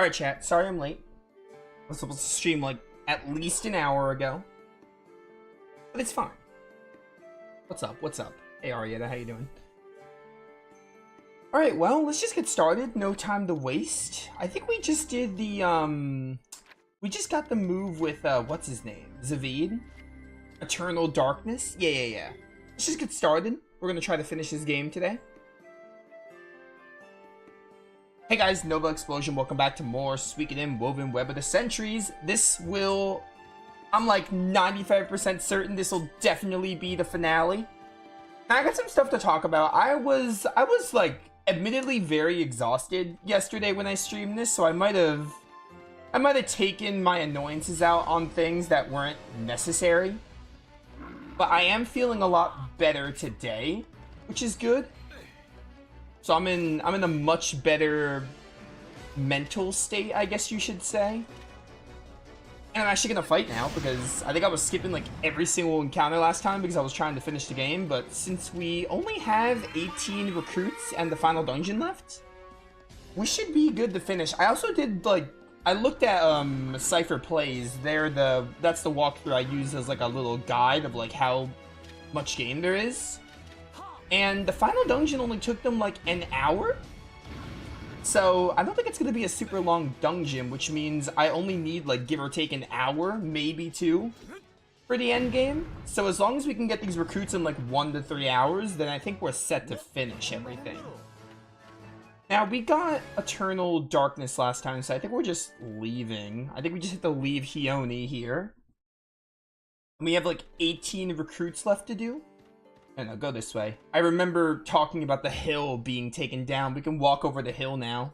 Alright, chat. Sorry I'm late. I was supposed to stream like at least an hour ago. But it's fine. What's up? What's up? Hey, Arietta, how you doing? Alright, well, let's just get started. No time to waste. I think we just did the, we just got the move with, what's his name? Zavid? Eternal Darkness? Yeah. Let's just get started. We're gonna try to finish this game today. Hey guys, NovaExplosion, welcome back to more Suikoden Woven Web of the Centuries. This will, I'm like 95% certain this will definitely be the finale. Now, I got some stuff to talk about. I was like admittedly very exhausted yesterday when I streamed this, so I might have taken my annoyances out on things that weren't necessary. But I am feeling a lot better today, which is good. So I'm in a much better mental state, I guess you should say. And I'm actually gonna fight now because I think I was skipping like every single encounter last time because I was trying to finish the game. But since we only have 18 recruits and the final dungeon left, we should be good to finish. I also did like, I looked at Cypher Plays. That's the walkthrough I used as like a little guide of like how much game there is. And the final dungeon only took them like an hour. So I don't think it's going to be a super long dungeon, which means I only need like give or take an hour, maybe two, for the end game. So as long as we can get these recruits in like 1 to 3 hours, then I think we're set to finish everything. Now we got Eternal Darkness last time, so I think we're just leaving. I think we just have to leave Hione here. And we have like 18 recruits left to do. And I'll go this way. I remember talking about the hill being taken down. We can walk over the hill now.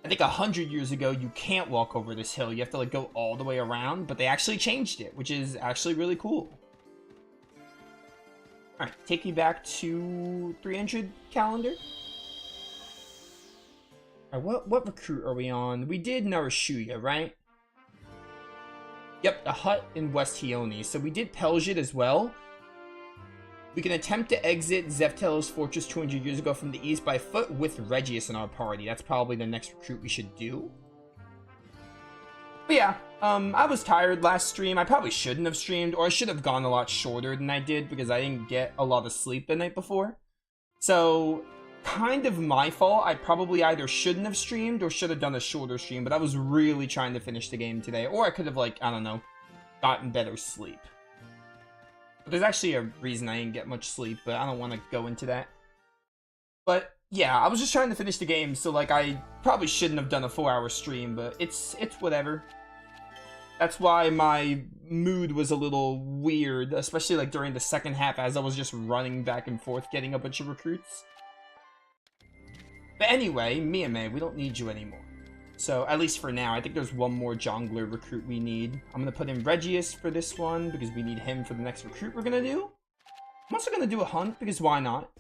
I think 100 years ago, you can't walk over this hill. You have to like go all the way around, but they actually changed it, which is actually really cool. All right, take me back to 300 calendar. All right, what recruit are we on? We did Narashuya, right? Yep, the hut in West Hione. So we did Pelgit as well. We can attempt to exit Zeftel's fortress 200 years ago from the east by foot with Regius in our party. That's probably the next recruit we should do. But yeah, I was tired last stream. I probably shouldn't have streamed, or I should have gone a lot shorter than I did because I didn't get a lot of sleep the night before. So, kind of my fault. I probably either shouldn't have streamed or should have done a shorter stream, but I was really trying to finish the game today. Or I could have, like, I don't know, gotten better sleep. But there's actually a reason I didn't get much sleep, but I don't want to go into that. But yeah, I was just trying to finish the game, so like I probably shouldn't have done a 4-hour stream, but it's whatever. That's why my mood was a little weird, especially like during the second half as I was just running back and forth getting a bunch of recruits. But anyway, Miyame, we don't need you anymore. So, at least for now, I think there's one more jungler recruit we need. I'm going to put in Regius for this one, because we need him for the next recruit we're going to do. I'm also going to do a hunt, because why not?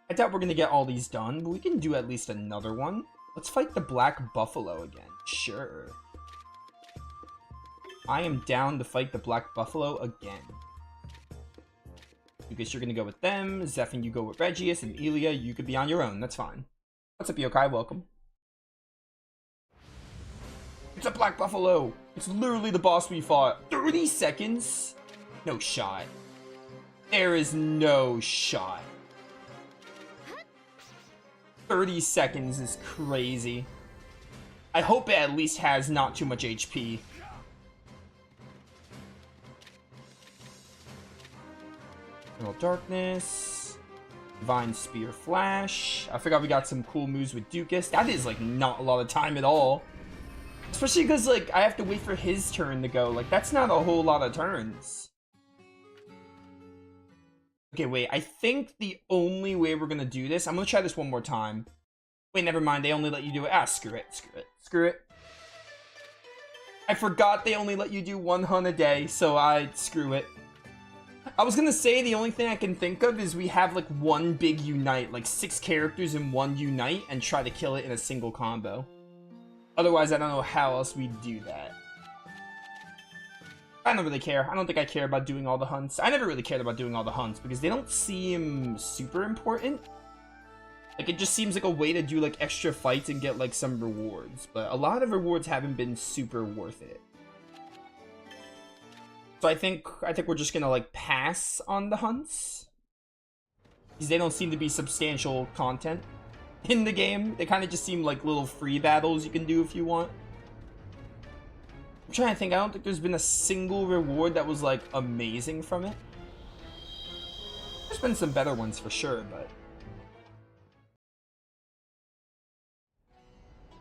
I doubt we're going to get all these done, but we can do at least another one. Let's fight the Black Buffalo again. Sure. I am down to fight the Black Buffalo again. Because you're going to go with them, Zeph, you go with Regius, and Elia, you could be on your own. That's fine. What's up, Yokai? Welcome. It's a Black Buffalo! It's literally the boss we fought. 30 seconds? No shot. There is no shot. 30 seconds is crazy. I hope it at least has not too much HP. Eternal Darkness. Divine Spear Flash. I forgot we got some cool moves with Dukas. That is like not a lot of time at all. Especially because, like, I have to wait for his turn to go. Like, that's not a whole lot of turns. Okay, wait. I think the only way we're going to do this... I'm going to try this one more time. Wait, never mind. They only let you do it. Ah, screw it. Screw it. I forgot they only let you do 1 hunt a day, so screw it. I was going to say the only thing I can think of is we have, like, one big unite. Like, 6 characters in one unite and try to kill it in a single combo. Otherwise, I don't know how else we'd do that. I don't really care. I don't think I care about doing all the hunts. I never really cared about doing all the hunts because they don't seem super important. Like, it just seems like a way to do, like, extra fights and get, like, some rewards. But a lot of rewards haven't been super worth it. So I think we're just gonna, like, pass on the hunts. Because they don't seem to be substantial content in the game. They kind of just seem like little free battles you can do if you want. I'm trying to think. I don't think there's been a single reward that was, like, amazing from it. There's been some better ones for sure, but...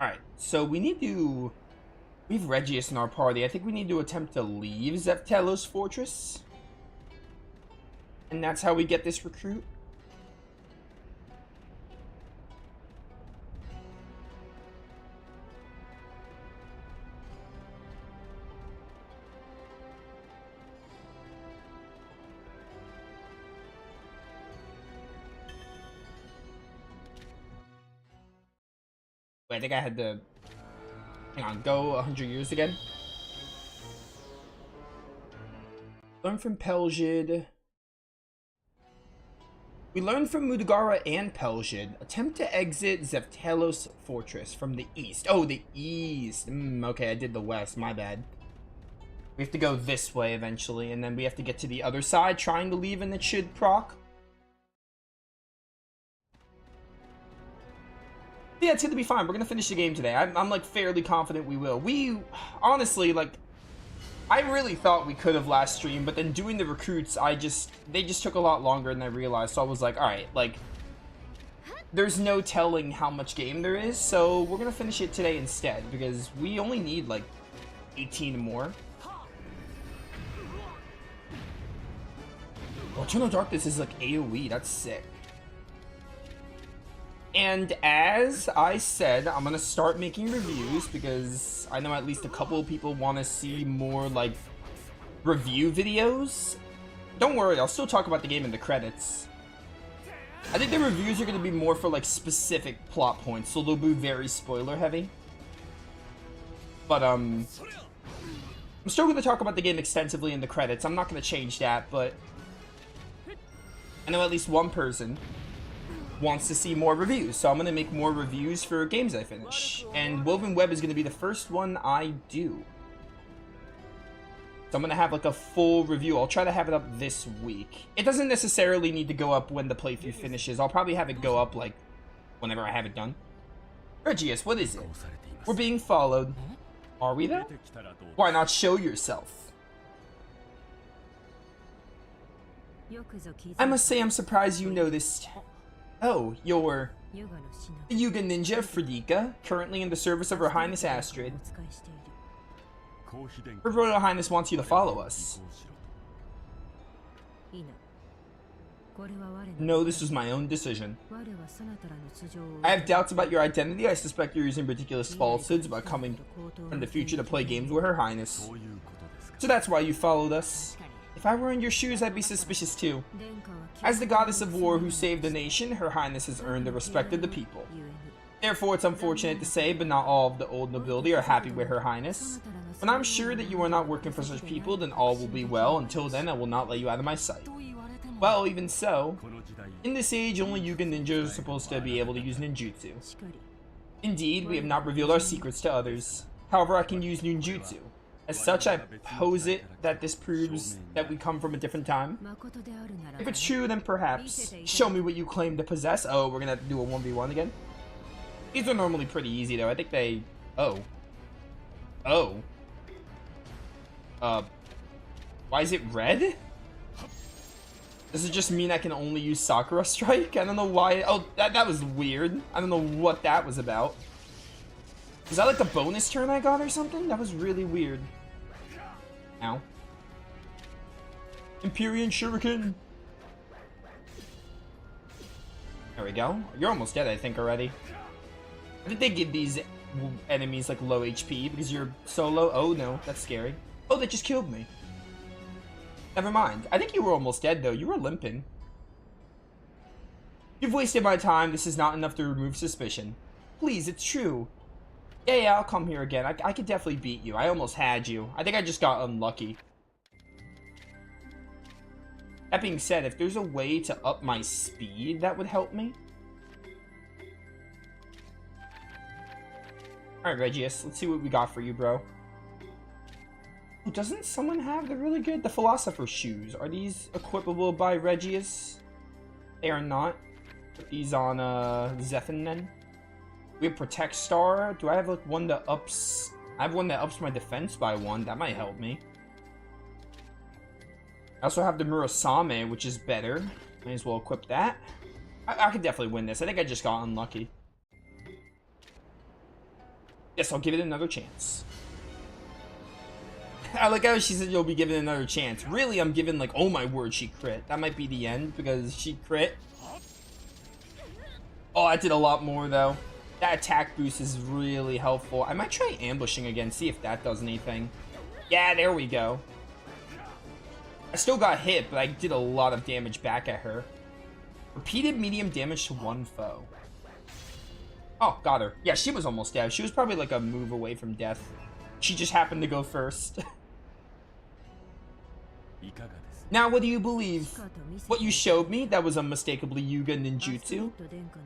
Alright, so we need to... We have Regius in our party. I think we need to attempt to leave Zeftelos Fortress. And that's how we get this recruit. Wait, I think I had to... Hang on, go 100 years again. Learn from Pelgid. We learned from Mudagara and Pelgid. Attempt to exit Zeftelos Fortress from the east. Oh, the east. Okay, I did the west. My bad. We have to go this way eventually, and then we have to get to the other side, trying to leave, and it should proc. Yeah, it's gonna be fine. We're gonna finish the game today. I'm like fairly confident we will. We honestly, like, I really thought we could have last stream, but then doing the recruits, they just took a lot longer than I realized. So I was like, all right, like, there's no telling how much game there is, so we're gonna finish it today instead because we only need like 18 more. Oh, Eternal Darkness is like AoE. That's sick. And as I said, I'm gonna start making reviews because I know at least a couple of people want to see more like review videos. Don't worry, I'll still talk about the game in the credits. I think the reviews are gonna be more for like specific plot points, so they'll be very spoiler heavy. But I'm still gonna talk about the game extensively in the credits. I'm not gonna change that, but I know at least one person wants to see more reviews, so I'm gonna make more reviews for games I finish, and Woven Web is gonna be the first one I do. So I'm gonna have like a full review. I'll try to have it up this week. It doesn't necessarily need to go up when the playthrough finishes. I'll probably have it go up like whenever I have it done. Regius, what is it? We're being followed. Are we though? Why not show yourself? I must say I'm surprised you noticed. Oh, you're the Yuga Ninja Fredika, currently in the service of Her Highness Astrid. Her Royal Highness wants you to follow us. No, this was my own decision. I have doubts about your identity. I suspect you're using ridiculous falsehoods about coming from the future to play games with Her Highness. So that's why you followed us. If I were in your shoes, I'd be suspicious too. As the goddess of war who saved the nation, Her Highness has earned the respect of the people. Therefore, it's unfortunate to say, but not all of the old nobility are happy with Her Highness. When I'm sure that you are not working for such people, then all will be well. Until then, I will not let you out of my sight. Well, even so, in this age, only Yuga ninjas are supposed to be able to use ninjutsu. Indeed, we have not revealed our secrets to others. However, I can use ninjutsu. As such, I pose it that this proves that we come from a different time. If it's true, then perhaps. Show me what you claim to possess. Oh, we're gonna have to do a 1v1 again? These are normally pretty easy, though. I think they... Oh. Oh. Why is it red? Does it just mean I can only use Sakura Strike? I don't know why... Oh, that was weird. I don't know what that was about. Is that like the bonus turn I got or something? That was really weird. Ow. Empyrean Shuriken. There we go. You're almost dead, I think, already. I think they give these enemies like low HP because you're so low. Oh no, that's scary. Oh, they just killed me. Never mind. I think you were almost dead though. You were limping. You've wasted my time. This is not enough to remove suspicion. Please, it's true. Yeah, I'll come here again. I could definitely beat you. I almost had you. I think I just got unlucky. That being said, if there's a way to up my speed, that would help me. Alright, Regius, let's see what we got for you, bro. Oh, doesn't someone have the really good... The Philosopher's Shoes. Are these equipable by Regius? They are not. Put these on, Zephin, then. We have Protect Star. Do I have, like, one that ups... I have one that ups my defense by 1. That might help me. I also have the Murasame, which is better. May as well equip that. I could definitely win this. I think I just got unlucky. Yes, I'll give it another chance. I like how she said you'll be given another chance. Really, I'm giving like, oh my word, she crit. That might be the end because she crit. Oh, I did a lot more though. That attack boost is really helpful. I might try ambushing again, see if that does anything. Yeah, there we go. I still got hit, but I did a lot of damage back at her. Repeated medium damage to 1 foe. Oh, got her. Yeah, she was almost dead. She was probably like a move away from death. She just happened to go first. Now, what do you believe? What you showed me, that was unmistakably Yuga ninjutsu.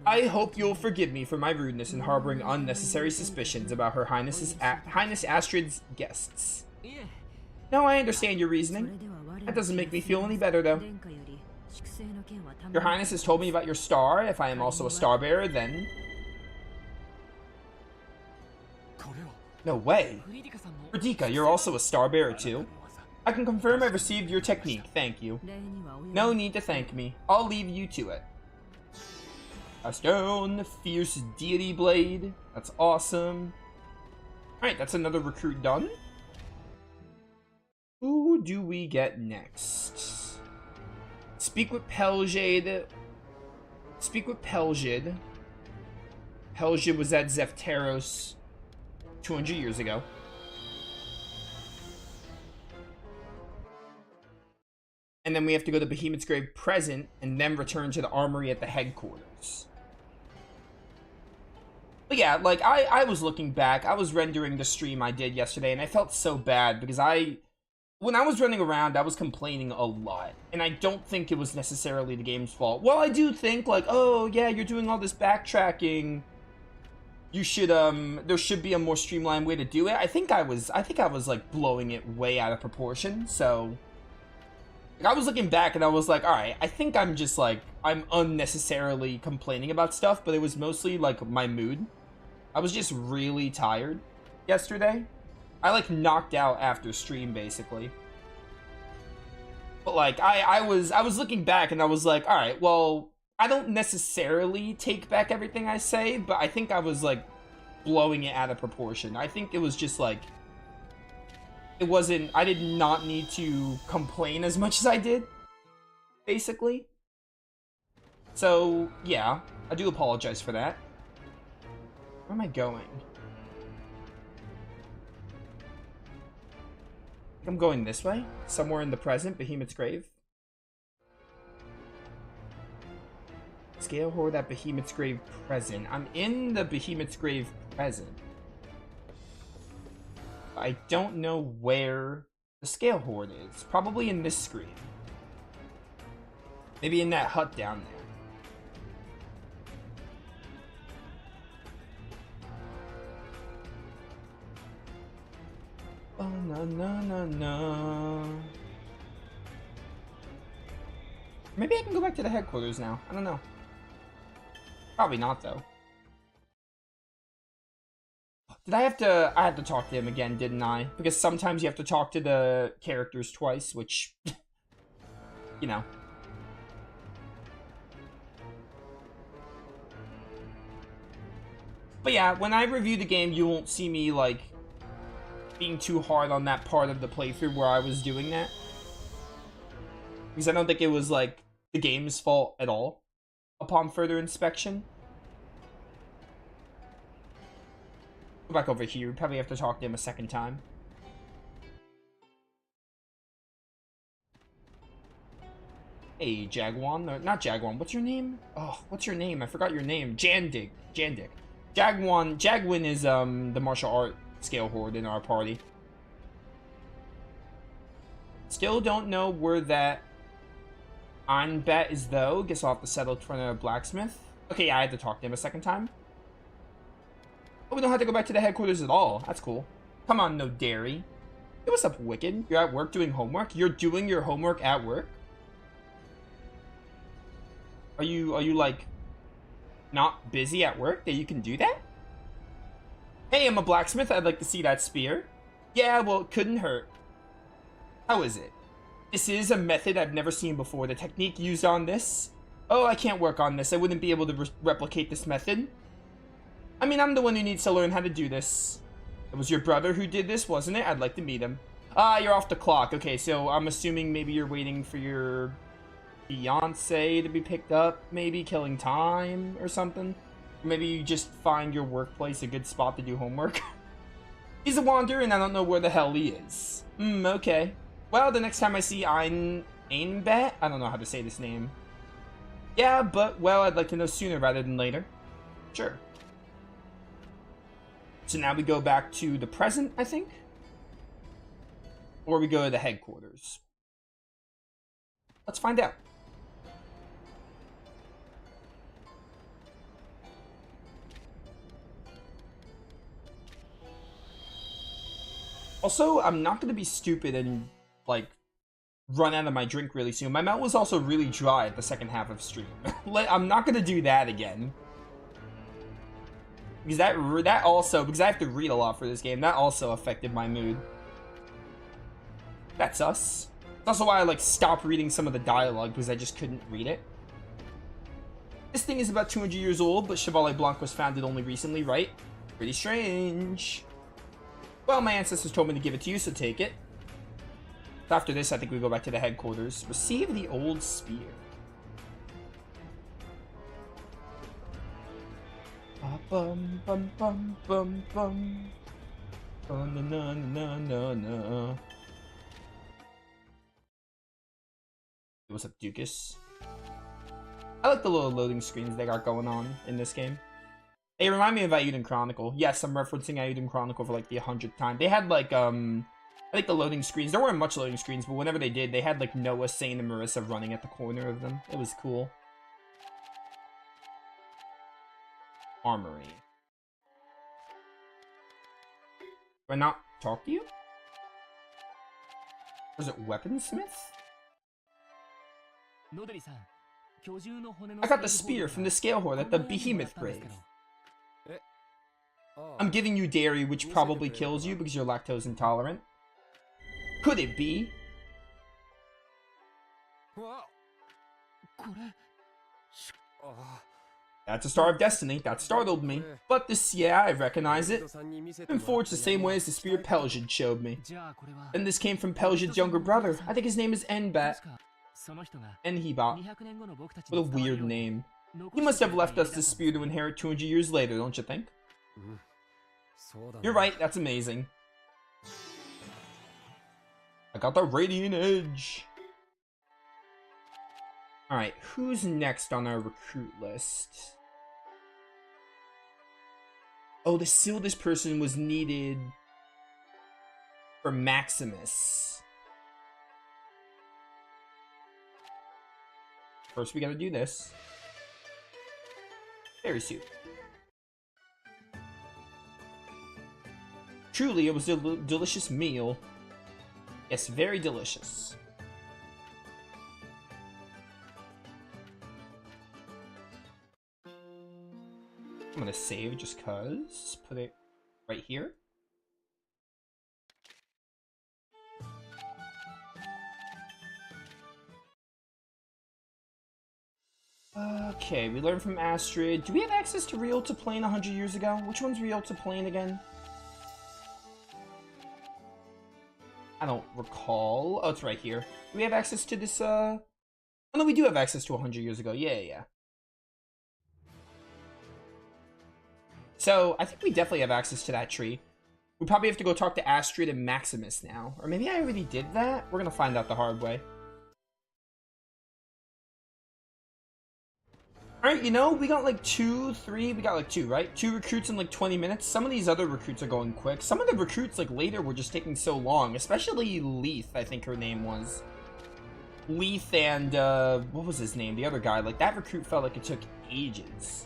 I hope you'll forgive me for my rudeness in harboring unnecessary suspicions about Her Highness Astrid's guests. No, I understand your reasoning. That doesn't make me feel any better, though. Your Highness has told me about your star. If I am also a star bearer, then... No way. Radika, you're also a star bearer, too? I can confirm I've received your technique, thank you. No need to thank me. I'll leave you to it. A stone, fierce deity blade. That's awesome. Alright, that's another recruit done. Who do we get next? Speak with Peljade. Speak with Peljade. Peljade was at Zefteros 200 years ago. And then we have to go to Behemoth's Grave present and then return to the armory at the headquarters. But yeah, like, I was looking back. I was rendering the stream I did yesterday, and I felt so bad because when I was running around, I was complaining a lot. And I don't think it was necessarily the game's fault. Well, I do think, like, oh, yeah, you're doing all this backtracking. You should, there should be a more streamlined way to do it. I think I was, like, blowing it way out of proportion, so... I was looking back and I was like, alright, I think I'm just like, I'm unnecessarily complaining about stuff, but it was mostly like my mood. I was just really tired yesterday. I like knocked out after stream basically. But like, I was looking back and I was like, alright, well, I don't necessarily take back everything I say, but I think I was like blowing it out of proportion. I think it was just like, it wasn't, I did not need to complain as much as I did, basically. So, yeah, I do apologize for that. Where am I going? I'm going this way, somewhere in the present, Behemoth's Grave. Scale Horde at Behemoth's Grave present. I'm in the Behemoth's Grave present. I don't know where the Scale Horde is. Probably in this screen. Maybe in that hut down there. Oh, no, no, no, no. Maybe I can go back to the headquarters now. I don't know. Probably not, though. Did I had to talk to him again, didn't I? Because sometimes you have to talk to the characters twice, which, you know. But yeah, when I review the game, you won't see me, like, being too hard on that part of the playthrough where I was doing that. Because I don't think it was, like, the game's fault at all, upon further inspection. Go back over here. We probably have to talk to him a second time. Hey, Jagwan. Or, not Jagwan. What's your name? Oh, what's your name? I forgot your name. Jandig. Jagwin is, the martial art Scale Horde in our party. Still don't know where that Anbat is, though. Guess I'll have to settle in front of a blacksmith. Okay, yeah, I had to talk to him a second time. Oh, we don't have to go back to the headquarters at all. That's cool. Come on, no dairy. Hey, what's up, Wicked? You're at work doing homework? You're doing your homework at work? Are you like, not busy at work that you can do that? Hey, I'm a blacksmith. I'd like to see that spear. Yeah, well, it couldn't hurt. How is it? This is a method I've never seen before. The technique used on this? Oh, I can't work on this. I wouldn't be able to replicate this method. I mean, I'm the one who needs to learn how to do this. It was your brother who did this, wasn't it? I'd like to meet him. Ah, you're off the clock. Okay, so I'm assuming maybe you're waiting for your fiance to be picked up, maybe killing time or something. Or maybe you just find your workplace a good spot to do homework. He's a wanderer and I don't know where the hell he is. Okay. Well, the next time I see Einbet, I don't know how to say this name. Yeah, but, well, I'd like to know sooner rather than later. Sure. So now we go back to the present, I think? Or we go to the headquarters. Let's find out. Also, I'm not going to be stupid and, like, run out of my drink really soon. My mouth was also really dry at the second half of stream. I'm not going to do that again. Because that also, because I have to read a lot for this game, that also affected my mood. That's us. That's also why I, like, stopped reading some of the dialogue, because I just couldn't read it. This thing is about 200 years old, but Chevalier Blanc was founded only recently, right? Pretty strange. Well, my ancestors told me to give it to you, so take it. After this, I think we go back to the headquarters. Receive the old spear. Bum bum bum bum bum. Oh, no, no, no, no, no. What's up, Dukas? I like the little loading screens they got going on in this game. They remind me of Ayuden Chronicle. Yes, I'm referencing Ayuden Chronicle for like the 100th time. They had like, I think the loading screens, there weren't much loading screens, but whenever they did, they had like Noah, Sane, and Marissa running at the corner of them. It was cool. Armory. Do I not talk to you? Or is it Weaponsmith? I got the spear from the scale hoard at the Behemoth Grave. I'm giving you dairy, which probably kills you because you're lactose intolerant. Could it be? That's a Star of Destiny. That startled me. But this, yeah, I recognize it. It's been forged the same way as the spear Pelgid showed me. And this came from Pelgid's younger brother. I think his name is Enbat. Enhibat. What a weird name. He must have left us this spear to inherit 200 years later, don't you think? You're right, that's amazing. I got the Radiant Edge. Alright, who's next on our recruit list? Oh, to seal this person was needed for Maximus. First, we gotta do this. Berry soup. Truly, it was a delicious meal. Yes, very delicious. I'm gonna save just cause. Put it right here. Okay, we learned from Astrid. Do we have access to Rialta Plain 100 years ago? Which one's Rialta Plain again? I don't recall. Oh, it's right here. Do we have access to this, Oh, no, we do have access to 100 years ago. Yeah. So, I think we definitely have access to that tree. We probably have to go talk to Astrid and Maximus now. Or maybe I already did that? We're gonna find out the hard way. Alright, you know, we got like two, right? 2 recruits in like 20 minutes. Some of these other recruits are going quick. Some of the recruits like later were just taking so long. Especially Leith, I think her name was. Leith and, what was his name? The other guy. Like, that recruit felt like it took ages.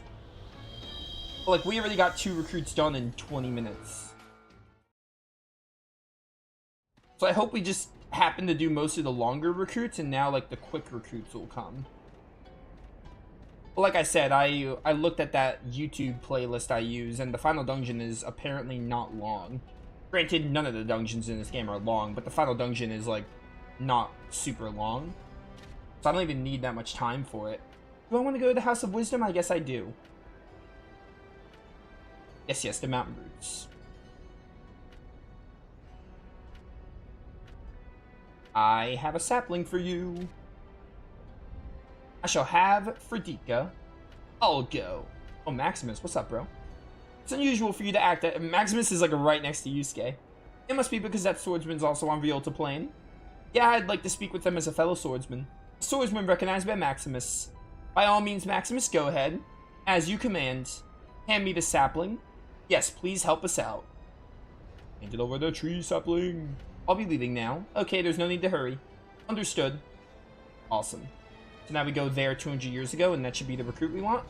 Like, we already got 2 recruits done in 20 minutes. So I hope we just happen to do most of the longer recruits, and now, like, the quick recruits will come. But like I said, I looked at that YouTube playlist I use, and the final dungeon is apparently not long. Granted, none of the dungeons in this game are long, but the final dungeon is, like, not super long. So I don't even need that much time for it. Do I want to go to the House of Wisdom? I guess I do. Yes, the mountain roots. I have a sapling for you. I shall have Fredika. I'll go. Oh, Maximus, what's up, bro? It's unusual for you to act that Maximus is like right next to Yusuke. It must be because that swordsman's also on Rialto Plain. Yeah, I'd like to speak with them as a fellow swordsman. A swordsman recognized by Maximus. By all means, Maximus, go ahead. As you command. Hand me the sapling. Yes, please help us out. Hand it over the tree, sapling. I'll be leaving now. Okay, there's no need to hurry. Understood. Awesome. So now we go there 200 years ago, and that should be the recruit we want.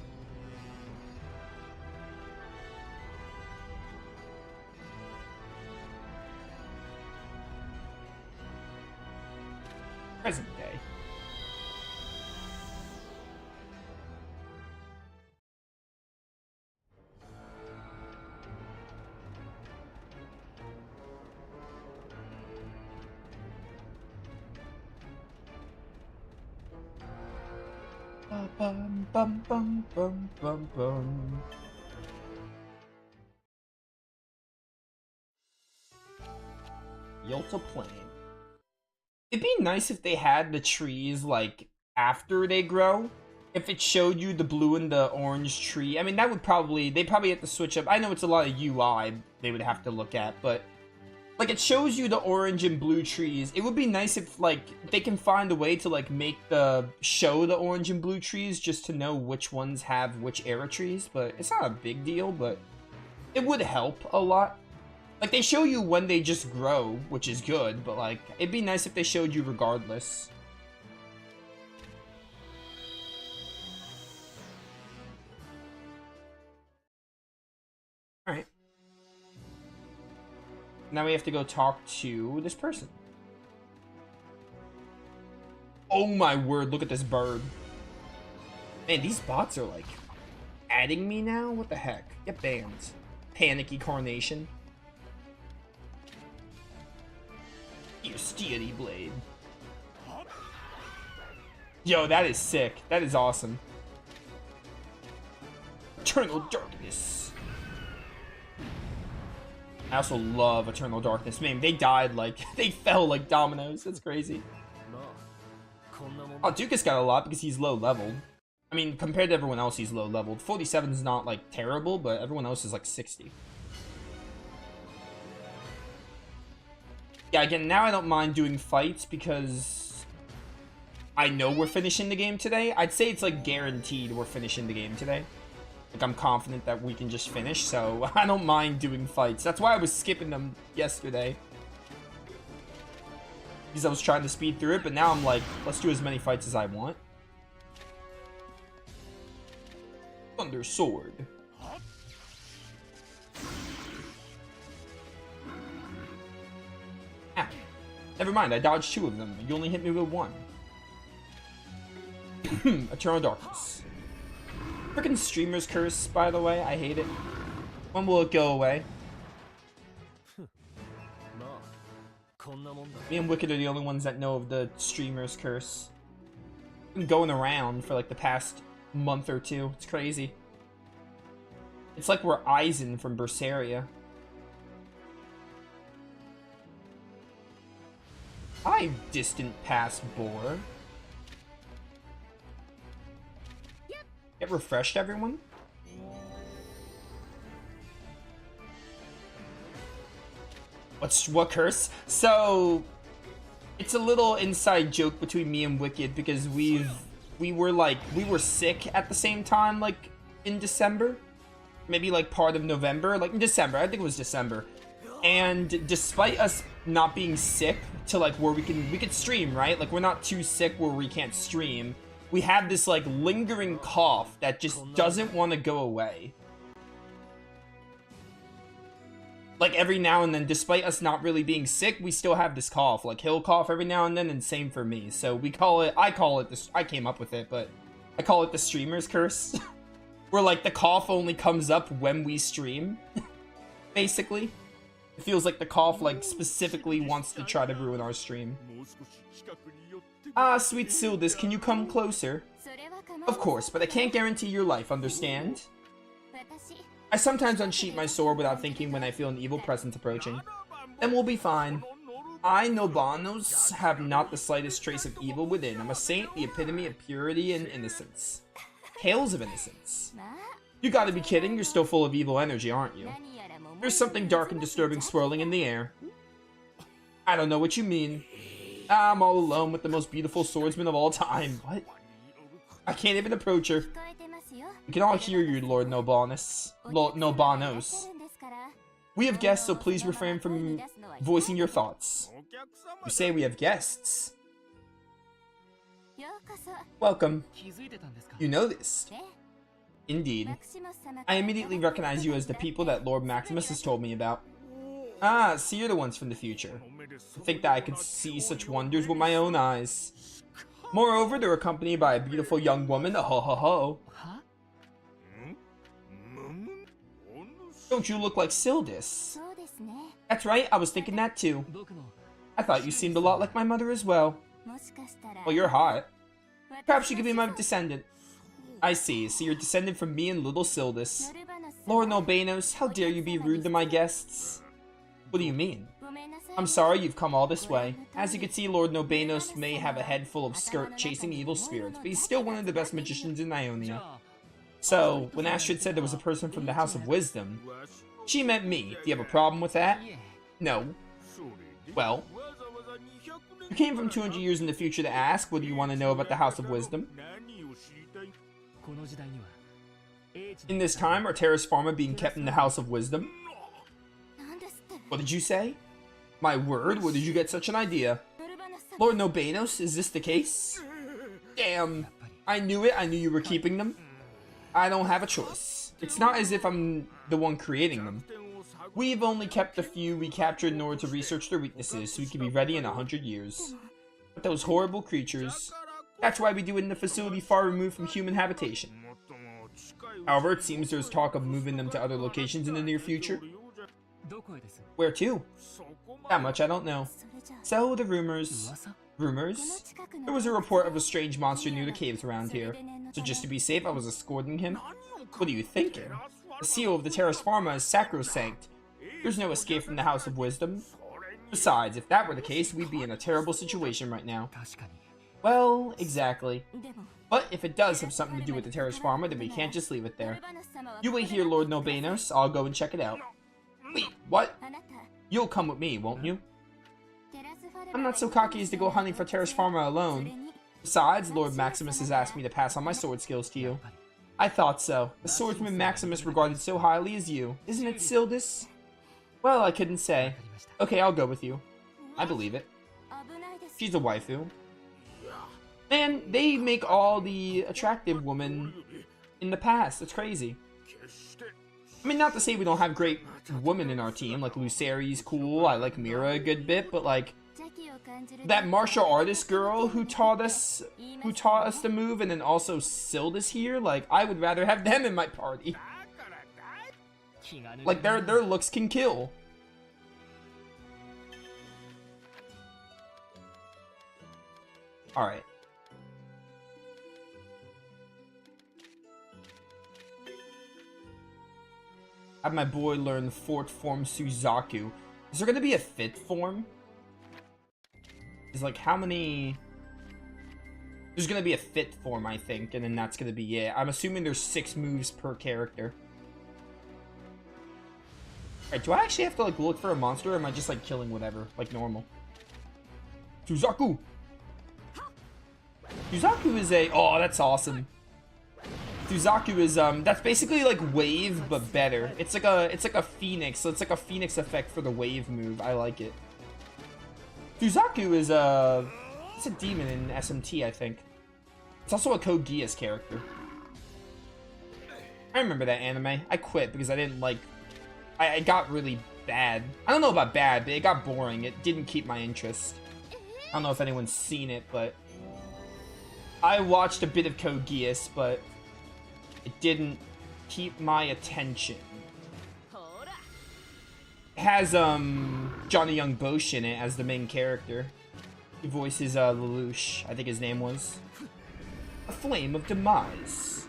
Present day. Bum, bum, bum, bum, bum, bum. Rialto Plain. It'd be nice if they had the trees, like, after they grow. If it showed you the blue and the orange tree. I mean, that would probably... They probably have to switch up. I know it's a lot of UI they would have to look at, but... Like, it shows you the orange and blue trees. It would be nice if, like, they can find a way to, like, show the orange and blue trees just to know which ones have which era trees. But it's not a big deal, but it would help a lot. Like, they show you when they just grow, which is good, but, like, it'd be nice if they showed you regardless. Alright. Now we have to go talk to this person. Oh my word, look at this bird. Man, these bots are like adding me now? What the heck? Get banned. Panicky Carnation. Your steely blade. Yo, that is sick. That is awesome. Eternal Darkness. I also love Eternal Darkness. Man, they died like... They fell like dominoes. That's crazy. Oh, Dukas got a lot because he's low leveled. I mean, compared to everyone else, he's low leveled. 47 is not, like, terrible, but everyone else is, like, 60. Yeah, again, now I don't mind doing fights because I know we're finishing the game today. I'd say it's, like, guaranteed we're finishing the game today. Like, I'm confident that we can just finish, so I don't mind doing fights. That's why I was skipping them yesterday. Because I was trying to speed through it, but now I'm like, let's do as many fights as I want. Thunder Sword. Ah, never mind, I dodged 2 of them. You only hit me with 1. Eternal Darkness. Frickin' Streamer's Curse, by the way. I hate it. When will it go away? Me and Wicked are the only ones that know of the Streamer's Curse. Been going around for like the past month or 2. It's crazy. It's like we're Eisen from Berseria. Hi, distant past boar. Get refreshed, everyone? What curse? So, it's a little inside joke between me and Wicked because we were sick at the same time, like, in December. Maybe, like, part of November. Like, in December. I think it was December. And despite us not being sick to, like, where we could stream, right? Like, we're not too sick where we can't stream. We have this, like, lingering cough that just doesn't want to go away. Like, every now and then, despite us not really being sick, we still have this cough. Like, he'll cough every now and then, and same for me. So we call it, I call it this, I came up with it, but I call it the streamer's curse. Where, like, the cough only comes up when we stream, basically. It feels like the cough, like, specifically wants to try to ruin our stream. Ah, sweet Sildis, can you come closer? Of course, but I can't guarantee your life, understand? I sometimes unsheath my sword without thinking when I feel an evil presence approaching. Then we'll be fine. I, Nobanos, have not the slightest trace of evil within. I'm a saint, the epitome of purity and innocence. Tales of innocence. You gotta be kidding, you're still full of evil energy, aren't you? There's something dark and disturbing swirling in the air. I don't know what you mean. I'm all alone with the most beautiful swordsman of all time. What? I can't even approach her. We can all hear you, Lord Nobanos. We have guests, so please refrain from voicing your thoughts. You say we have guests. Welcome. You know this. Indeed. I immediately recognize you as the people that Lord Maximus has told me about. Ah, so you're the ones from the future. I think that I could see such wonders with my own eyes. Moreover, they're accompanied by a beautiful young woman. Ho ho ho. Don't you look like Sildis? That's right, I was thinking that too. I thought you seemed a lot like my mother as well. Well, you're hot. Perhaps you could be my descendant. I see, so you're descended from me and little Sildis. Lord Nobanos, how dare you be rude to my guests? What do you mean? I'm sorry you've come all this way. As you can see, Lord Nobanos may have a head full of skirt chasing evil spirits, but he's still one of the best magicians in Ionia. So, when Astrid said there was a person from the House of Wisdom, she meant me. Do you have a problem with that? No. Well, you came from 200 years in the future to ask, what do you want to know about the House of Wisdom? In this time, are Terra's Pharma being kept in the House of Wisdom? What did you say? My word, where did you get such an idea? Lord Nobanos, is this the case? Damn, I knew it, I knew you were keeping them. I don't have a choice. It's not as if I'm the one creating them. We've only kept the few we captured in order to research their weaknesses so we can be ready in 100 years. But those horrible creatures, that's why we do it in a facility far removed from human habitation. However, it seems there's talk of moving them to other locations in the near future. Where to? That much I don't know. So, the rumors... Rumors? There was a report of a strange monster near the caves around here. So just to be safe, I was escorting him. What are you thinking? The seal of the Terra's Pharma is sacrosanct. There's no escape from the House of Wisdom. Besides, if that were the case, we'd be in a terrible situation right now. Well, exactly. But if it does have something to do with the Terra's Pharma, then we can't just leave it there. You wait here, Lord Nobanos. I'll go and check it out. Wait, what? You'll come with me, won't you? I'm not so cocky as to go hunting for Terra's Pharma alone. Besides, Lord Maximus has asked me to pass on my sword skills to you. I thought so. The swordsman Maximus regarded so highly as you. Isn't it, Sildis? Well, I couldn't say. Okay, I'll go with you. I believe it. She's a waifu. Man, they make all the attractive women in the past. It's crazy. I mean, not to say we don't have great women in our team. Like, Luceri's cool. I like Mira a good bit. But, like, that martial artist girl who taught us the move, and then also Sildis here, like, I would rather have them in my party. Like, their looks can kill. Alright. Have my boy learn fourth form Suzaku. Is there gonna be a fifth form? Is like how many... There's gonna be a fifth form, I think, and then that's gonna be it. I'm assuming there's 6 moves per character. Alright, do I actually have to like look for a monster, or am I just like killing whatever, like normal? Suzaku! Suzaku is a... Oh, that's awesome. Suzaku is that's basically like wave but better. It's like a phoenix, so it's like a phoenix effect for the wave move. I like it. Suzaku is it's a demon in SMT, I think. It's also a Code Geass character. I remember that anime. I quit because I didn't like I got really bad. I don't know about bad, but it got boring. It didn't keep my interest. I don't know if anyone's seen it, but I watched a bit of Code Geass, but it didn't keep my attention. It has Johnny Young Bosch in it as the main character. He voices Lelouch, I think his name was. A Flame of Demise.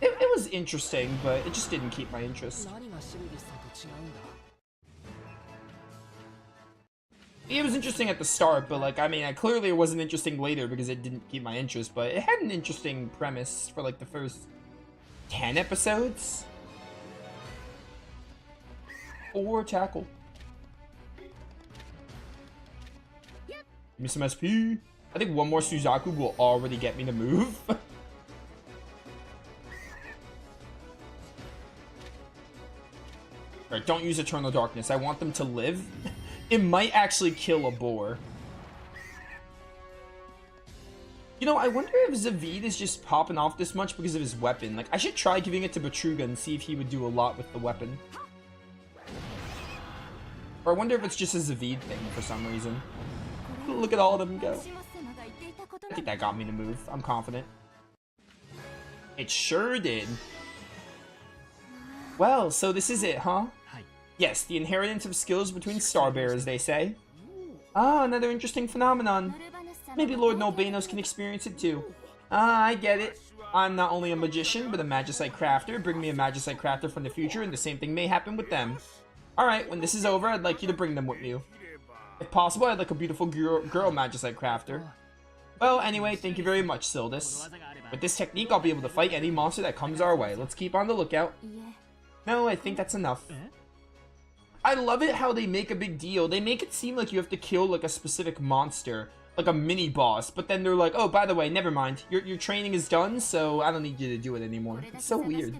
It was interesting, but it just didn't keep my interest. It was interesting at the start, but like, I mean, clearly it wasn't interesting later because it didn't keep my interest, but it had an interesting premise for like the first 10 episodes. 4 tackle. Give me some SP. I think one more Suzaku will already get me to move. Alright, don't use Eternal Darkness. I want them to live. It might actually kill a boar. You know, I wonder if Zavid is just popping off this much because of his weapon. Like, I should try giving it to Betruga and see if he would do a lot with the weapon. Or I wonder if it's just a Zavid thing for some reason. Look at all of them go. I think that got me to move. I'm confident. It sure did. Well, so this is it, huh? Yes, the inheritance of skills between starbearers, they say. Ah, another interesting phenomenon. Maybe Lord Nolbanos can experience it too. Ah, I get it. I'm not only a magician, but a magicite crafter. Bring me a magicite crafter from the future, and the same thing may happen with them. Alright, when this is over, I'd like you to bring them with you. If possible, I'd like a beautiful girl magicite crafter. Well, anyway, thank you very much, Sildus. With this technique, I'll be able to fight any monster that comes our way. Let's keep on the lookout. No, I think that's enough. I love it how they make a big deal. They make it seem like you have to kill like a specific monster, like a mini boss, but then they're like, oh, by the way, never mind. Your training is done, so I don't need you to do it anymore. It's so weird.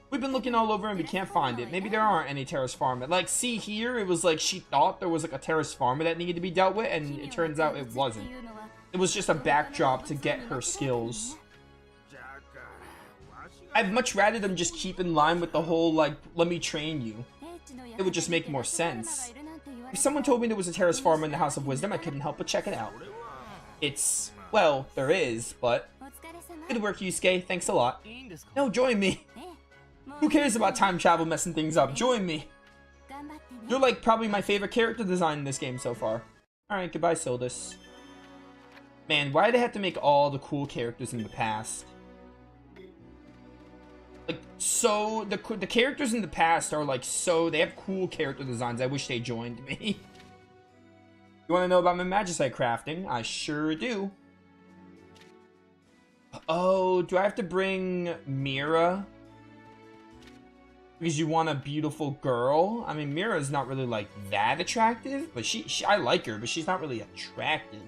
We've been looking all over and we can't find it. Maybe there aren't any Terrace Pharma. Like, see here, it was like she thought there was like a Terrace Pharma that needed to be dealt with, and it turns out it wasn't. It was just a backdrop to get her skills. I'd much rather them just keep in line with the whole, like, let me train you. It would just make more sense. If someone told me there was a Terrace Pharma in the House of Wisdom, I couldn't help but check it out. It's, well, there is, but... Good work, Yusuke. Thanks a lot. No, join me. Who cares about time travel messing things up? Join me. You're, like, probably my favorite character design in this game so far. Alright, goodbye, Sildus. Man, why did they have to make all the cool characters in the past? Like, so, the characters in the past are, like, so, they have cool character designs. I wish they joined me. You want to know about my magicite crafting? I sure do. Oh, do I have to bring Mira? Because you want a beautiful girl? I mean, Mira's not really, like, that attractive, but I like her, but she's not really attractive.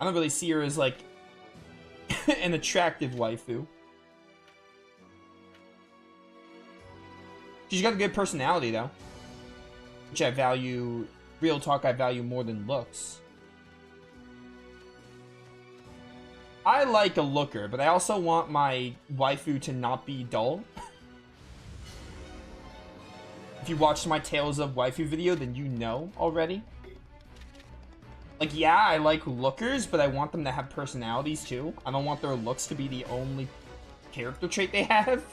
I don't really see her as, like, an attractive waifu. She's got a good personality, though. Which I value... Real talk, I value more than looks. I like a looker, but I also want my waifu to not be dull. If you watched my Tales of Waifu video, then you know already. Like, yeah, I like lookers, but I want them to have personalities, too. I don't want their looks to be the only character trait they have.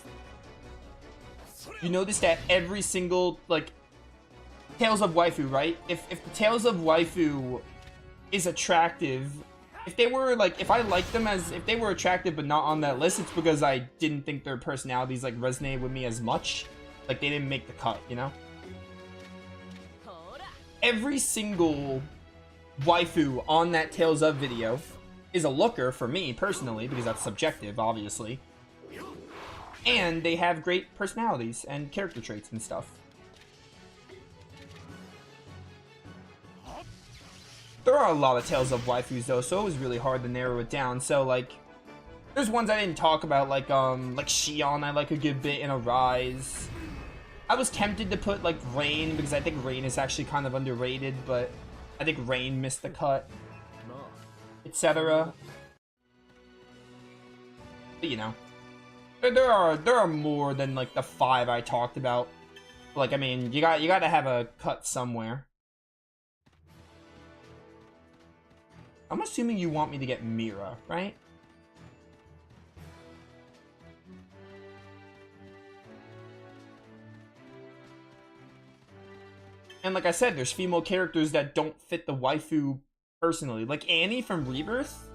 You notice that every single, like, Tales of Waifu, right? If the Tales of Waifu is attractive, if they were, like, if I liked them as, if they were attractive but not on that list, it's because I didn't think their personalities, like, resonated with me as much. Like, they didn't make the cut, you know? Every single waifu on that Tales of video is a looker for me, personally, because that's subjective, obviously. And they have great personalities and character traits and stuff. There are a lot of Tales of waifus though, so it was really hard to narrow it down. So like, there's ones I didn't talk about, like Shion I like a good bit, and Arise. I was tempted to put like Rain because I think Rain is actually kind of underrated, but I think Rain missed the cut, etc. But you know. There are more than like the 5 I talked about. Like, I mean, you gotta have a cut somewhere. I'm assuming you want me to get Mira, right? And like I said, there's female characters that don't fit the waifu personally. Like Annie from Rebirth.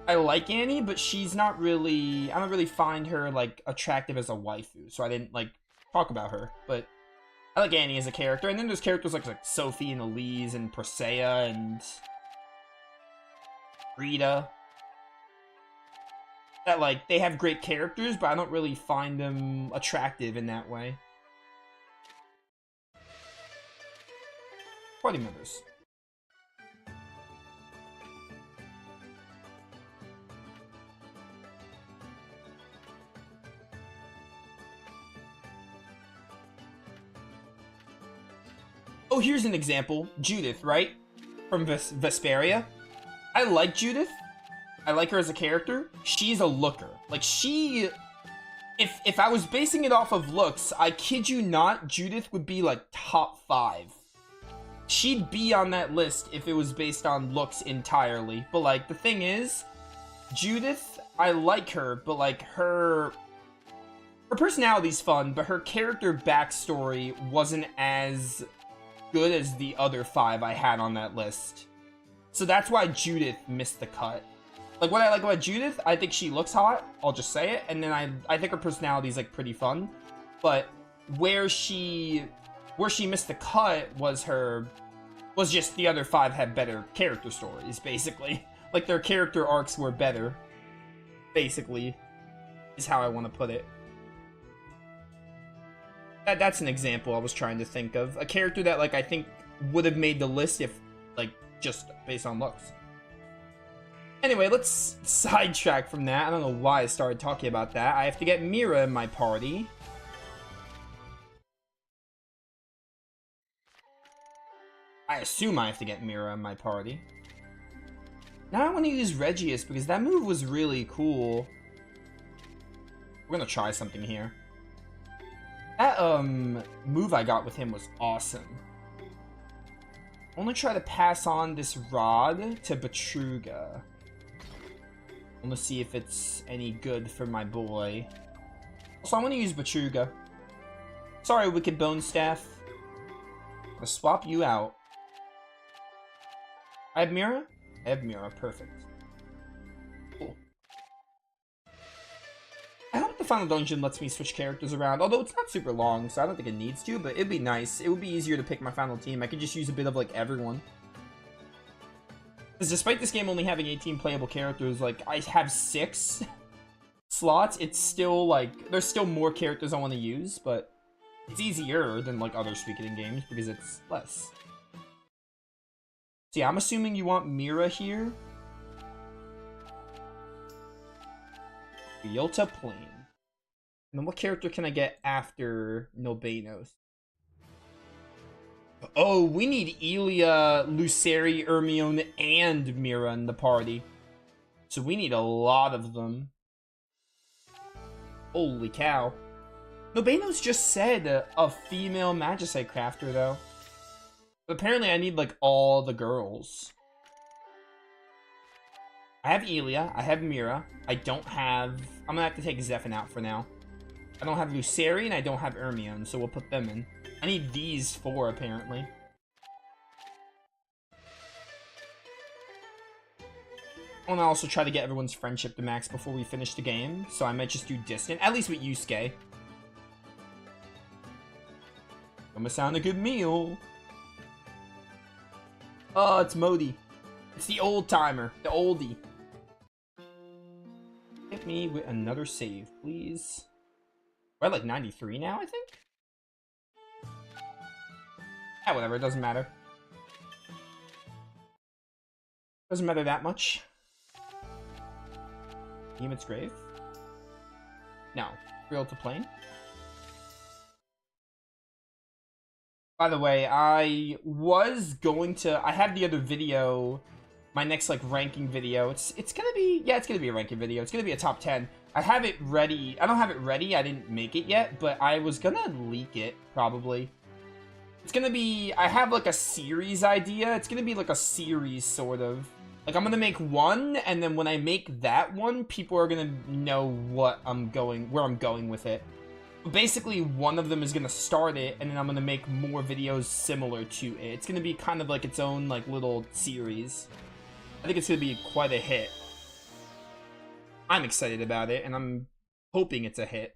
I like Annie, but she's not really... I don't really find her, like, attractive as a waifu. So I didn't, like, talk about her. But I like Annie as a character. And then there's characters like Sophie and Elise and Persea and... Rita. That, like, they have great characters, but I don't really find them attractive in that way. Party members. Oh, here's an example. Judith, right? From Vesperia. I like Judith. I like her as a character. She's a looker. Like, she... If I was basing it off of looks, I kid you not, Judith would be, like, top 5. She'd be on that list if it was based on looks entirely. But, like, the thing is, Judith, I like her, but, like, her personality's fun, but her character backstory wasn't as good as the other 5 I had on that list. So that's why Judith missed the cut. Like, what I like about Judith, I think she looks hot, I'll just say it, and then I think her personality is, like, pretty fun. But where she missed the cut was just the other 5 had better character stories, basically. Like, their character arcs were better, basically, is how I want to put it. That's an example I was trying to think of. A character that, like, I think would have made the list if, like, just based on looks. Anyway, let's sidetrack from that. I don't know why I started talking about that. I have to get Mira in my party. I assume I have to get Mira in my party. Now I want to use Regius because that move was really cool. We're gonna try something here. That move I got with him was awesome. I'm gonna try to pass on this rod to Betruga. I'm gonna see if it's any good for my boy. Also, I'm gonna use Betruga. Sorry, Wicked Bone Staff. I'm gonna swap you out. I have Mira? I have Mira, perfect. Cool. I hope the final dungeon lets me switch characters around, although it's not super long, so I don't think it needs to, but it'd be nice. It would be easier to pick my final team. I could just use a bit of, like, everyone. Because despite this game only having 18 playable characters, like, I have 6 slots, it's still, like, there's still more characters I want to use, but it's easier than, like, other Suikoden games, because it's less. So yeah, I'm assuming you want Mira here. Ryota Plain. And then what character can I get after Nobenos? Oh, we need Ilia, Luceri, Ermione, and Mira in the party. So we need a lot of them. Holy cow. Nobenos just said a female Magicite crafter, though. But apparently I need, like, all the girls. I have Ilia, I have Mira, I don't have... I'm gonna have to take Zephyr out for now. I don't have Luceri, and I don't have Ermione, so we'll put them in. I need these 4, apparently. I want to also try to get everyone's friendship to max before we finish the game, so I might just do distant, at least with Yusuke. Gonna sound a good meal. Oh, it's Modi. It's the old timer, the oldie. Hit me with another save, please. We're at like 93 now, I think? Yeah, whatever, it doesn't matter. Doesn't matter that much. Hemat's Grave? No. Ryota Plain? By the way, I was going to... I have the other video, my next, like, ranking video. It's gonna be... Yeah, it's gonna be a ranking video. It's gonna be a top 10. I have it ready. I don't have it ready. I didn't make it yet, but I was gonna leak it, probably. It's gonna be... I have, like, a series idea. It's gonna be, like, a series, sort of. Like, I'm gonna make one, and then when I make that one, people are gonna know where I'm going with it. Basically, one of them is gonna start it, and then I'm gonna make more videos similar to it. It's gonna be kind of like its own, like, little series. I think it's gonna be quite a hit. I'm excited about it, and I'm hoping it's a hit.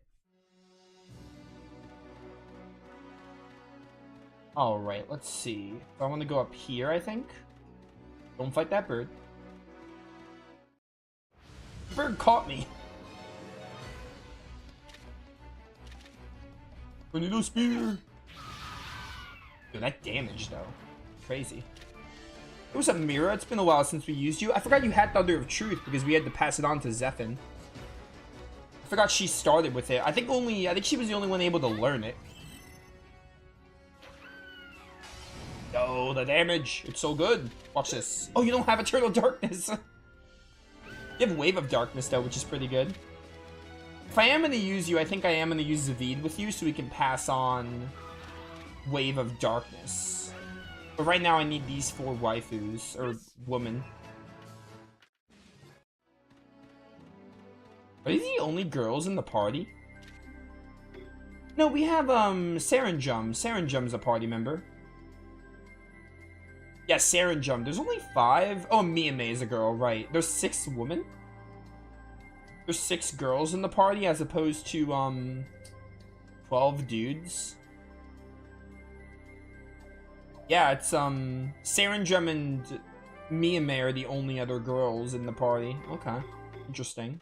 Alright, let's see. So I want to go up here, I think. Don't fight that bird. The bird caught me. Tornado spear. Dude, that damage, though. Crazy. It was a mirror. It's been a while since we used you. I forgot you had Thunder of Truth because we had to pass it on to Zephin. I forgot she started with it. I think she was the only one able to learn it. Oh, the damage. It's so good. Watch this. Oh, you don't have Eternal Darkness. You have Wave of Darkness, though, which is pretty good. If I am going to use you, I think I am going to use Zavid with you so we can pass on Wave of Darkness. But right now I need these 4 waifus, or women. Are these the only girls in the party? No, we have, Saranjum. Saranjum's a party member. Yeah, Saranjum. There's only 5. Oh, Miyame is a girl, right. There's 6 women? There's 6 girls in the party as opposed to, 12 dudes. Yeah, it's, Saranjum and Miyame are the only other girls in the party. Okay. Interesting.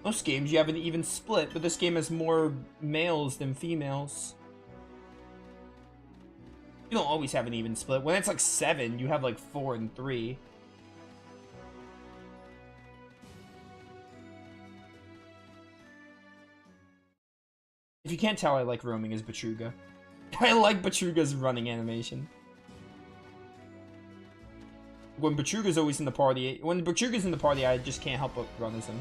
Most games you have an even split, but this game has more males than females. You don't always have an even split. When it's like 7, you have like 4 and 3. If you can't tell, I like roaming as Betruga. I like Betruga's running animation. When Betruga's always in the party, I just can't help but run as him.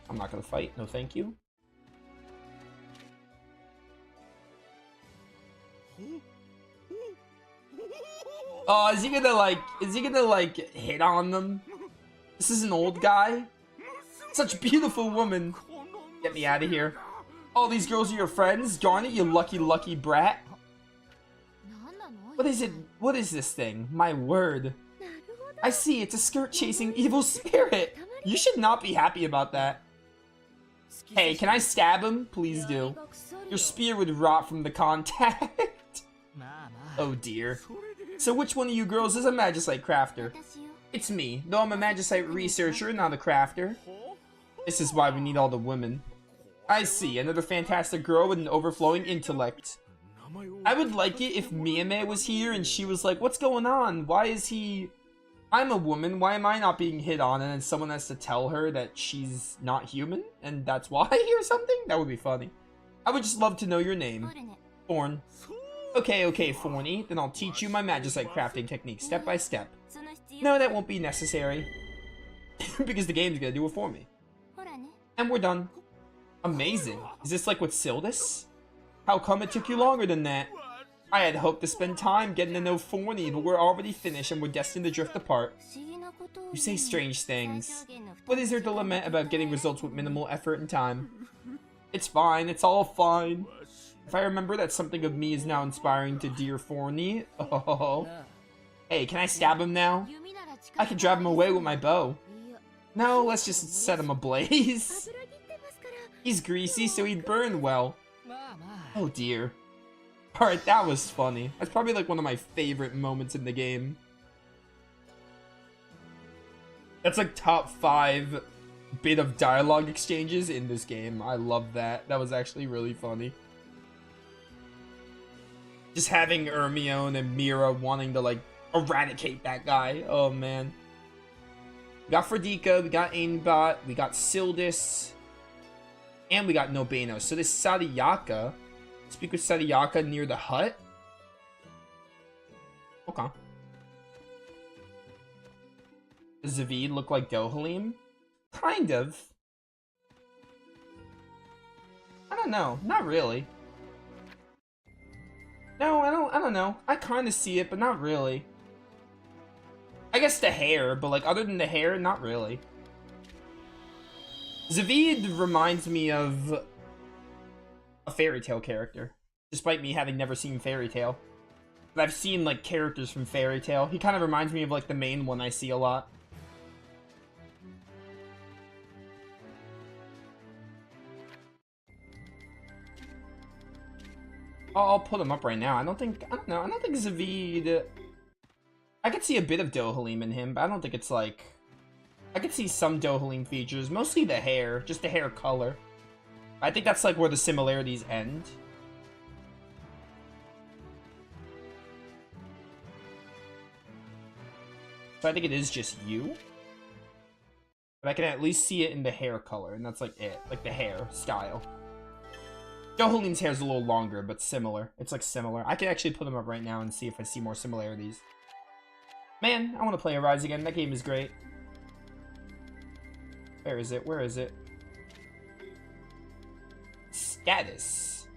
I'm not gonna fight, no thank you. Oh, is he gonna like hit on them? This is an old guy? Such a beautiful woman. Get me out of here. All these girls are your friends? Darn it, you lucky brat. What is it? What is this thing? My word. I see, it's a skirt-chasing evil spirit. You should not be happy about that. Hey, can I stab him? Please do. Your spear would rot from the contact. Oh dear. So which one of you girls is a Magicite crafter? It's me, though I'm a Magicite researcher, not a crafter. This is why we need all the women. I see, another fantastic girl with an overflowing intellect. I would like it if Miyame was here and she was like, what's going on? Why is he... I'm a woman, why am I not being hit on? And then someone has to tell her that she's not human, and that's why or something? That would be funny. I would just love to know your name. Thorn. Okay, Thorny, then I'll teach you my Magicite crafting technique step by step. No, that won't be necessary. Because the game's gonna do it for me. And we're done. Amazing. Is this like with Sildis? How come it took you longer than that? I had hoped to spend time getting to know Thorny, but we're already finished and we're destined to drift apart. You say strange things. What is there to lament about getting results with minimal effort and time? It's fine, it's all fine. If I remember that something of me is now inspiring to dear Thorny. Oh. Hey, can I stab him now? I can drive him away with my bow. No, let's just set him ablaze. He's greasy, so he'd burn well. Oh dear. Alright, that was funny. That's probably like one of my favorite moments in the game. That's like top 5 bit of dialogue exchanges in this game. I love that. That was actually really funny. Just having Hermione and Mira wanting to like eradicate that guy. Oh man. We got Fredika, we got Ainbot, we got Sildis, and we got Nobeno. So this Sadiyaka, speak with Sadiyaka near the hut. Okay. Does Zavid look like Dohalim? Kind of. I don't know. Not really. No, I don't know. I kind of see it, but not really. I guess the hair, but like other than the hair, not really. Zavid reminds me of a Fairy Tail character, despite me having never seen Fairy Tail. But I've seen like characters from Fairy Tail. He kind of reminds me of like the main one I see a lot. I'll put him up right now. I don't think Zavid... I could see a bit of Dohalim in him, but I don't think it's like... I could see some Dohalim features, mostly the hair, just the hair color. I think that's like where the similarities end. So I think it is just you. But I can at least see it in the hair color, and that's like it. Like the hair style. Dohalim's hair is a little longer, but similar. It's like similar. I can actually put them up right now and see if I see more similarities. Man, I want to play Arise again. That game is great. Where is it? Where is it? Status.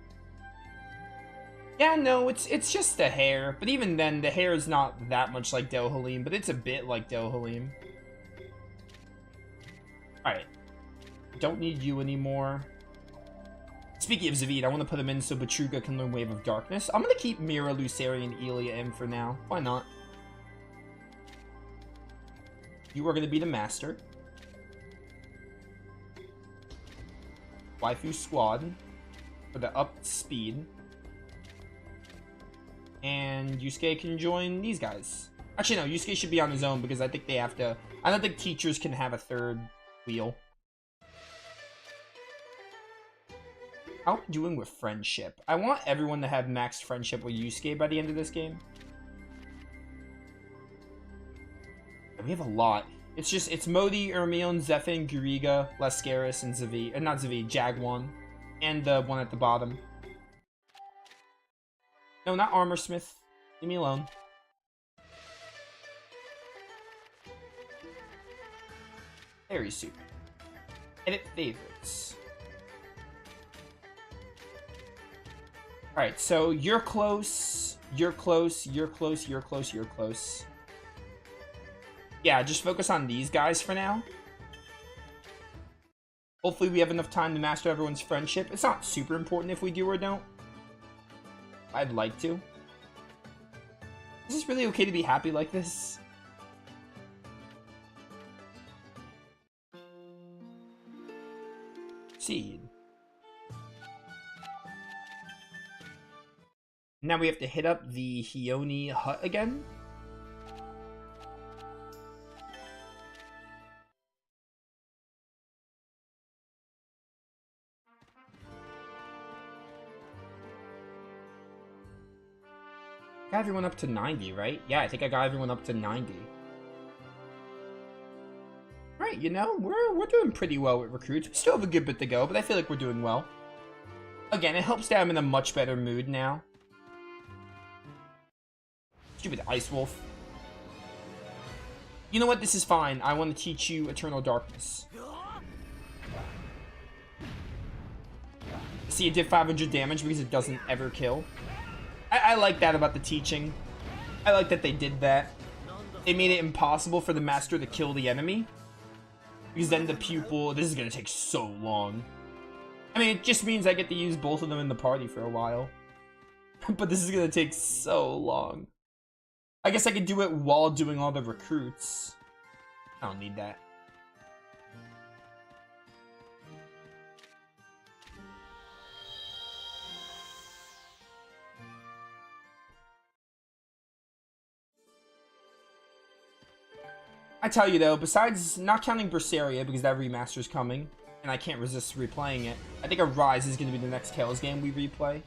Yeah, no, it's just the hair. But even then, the hair is not that much like Dohalim, but it's a bit like Dohalim. Alright. Don't need you anymore. Speaking of Zavid, I want to put him in so Betruga can learn Wave of Darkness. I'm going to keep Mira, Luceria, and Elia in for now. Why not? You are going to be the master. Waifu Squad for the up speed. And Yusuke can join these guys. Actually, no, Yusuke should be on his own because I think they have to... I don't think teachers can have a third wheel. How are we doing with friendship? I want everyone to have maxed friendship with Yusuke by the end of this game. We have a lot. It's Modi, Ermion, Zephin, Guriga, Lascaris, and Zavid. Not Zavid, Jagwan. And the one at the bottom. No, not Armorsmith. Leave me alone. Very super. Edit favorites. Alright, so you're close, you're close, you're close, you're close, you're close. Yeah, just focus on these guys for now. Hopefully we have enough time to master everyone's friendship. It's not super important if we do or don't. I'd like to. Is this really okay to be happy like this? Seed. Now we have to hit up the Hioni hut again. Got everyone up to 90, right? Yeah, I think I got everyone up to 90. Right, you know, we're doing pretty well with recruits. We still have a good bit to go, but I feel like we're doing well. Again, it helps that I'm in a much better mood now. Stupid Ice Wolf. You know what? This is fine. I want to teach you Eternal Darkness. See, it did 500 damage because it doesn't ever kill. I like that about the teaching. I like that they did that. They made it impossible for the master to kill the enemy. Because then the pupil... This is going to take so long. I mean, it just means I get to use both of them in the party for a while. But this is going to take so long. I guess I could do it while doing all the recruits. I don't need that. I tell you though, besides not counting Berseria because that remaster's coming, and I can't resist replaying it, I think Arise is going to be the next Tales game we replay.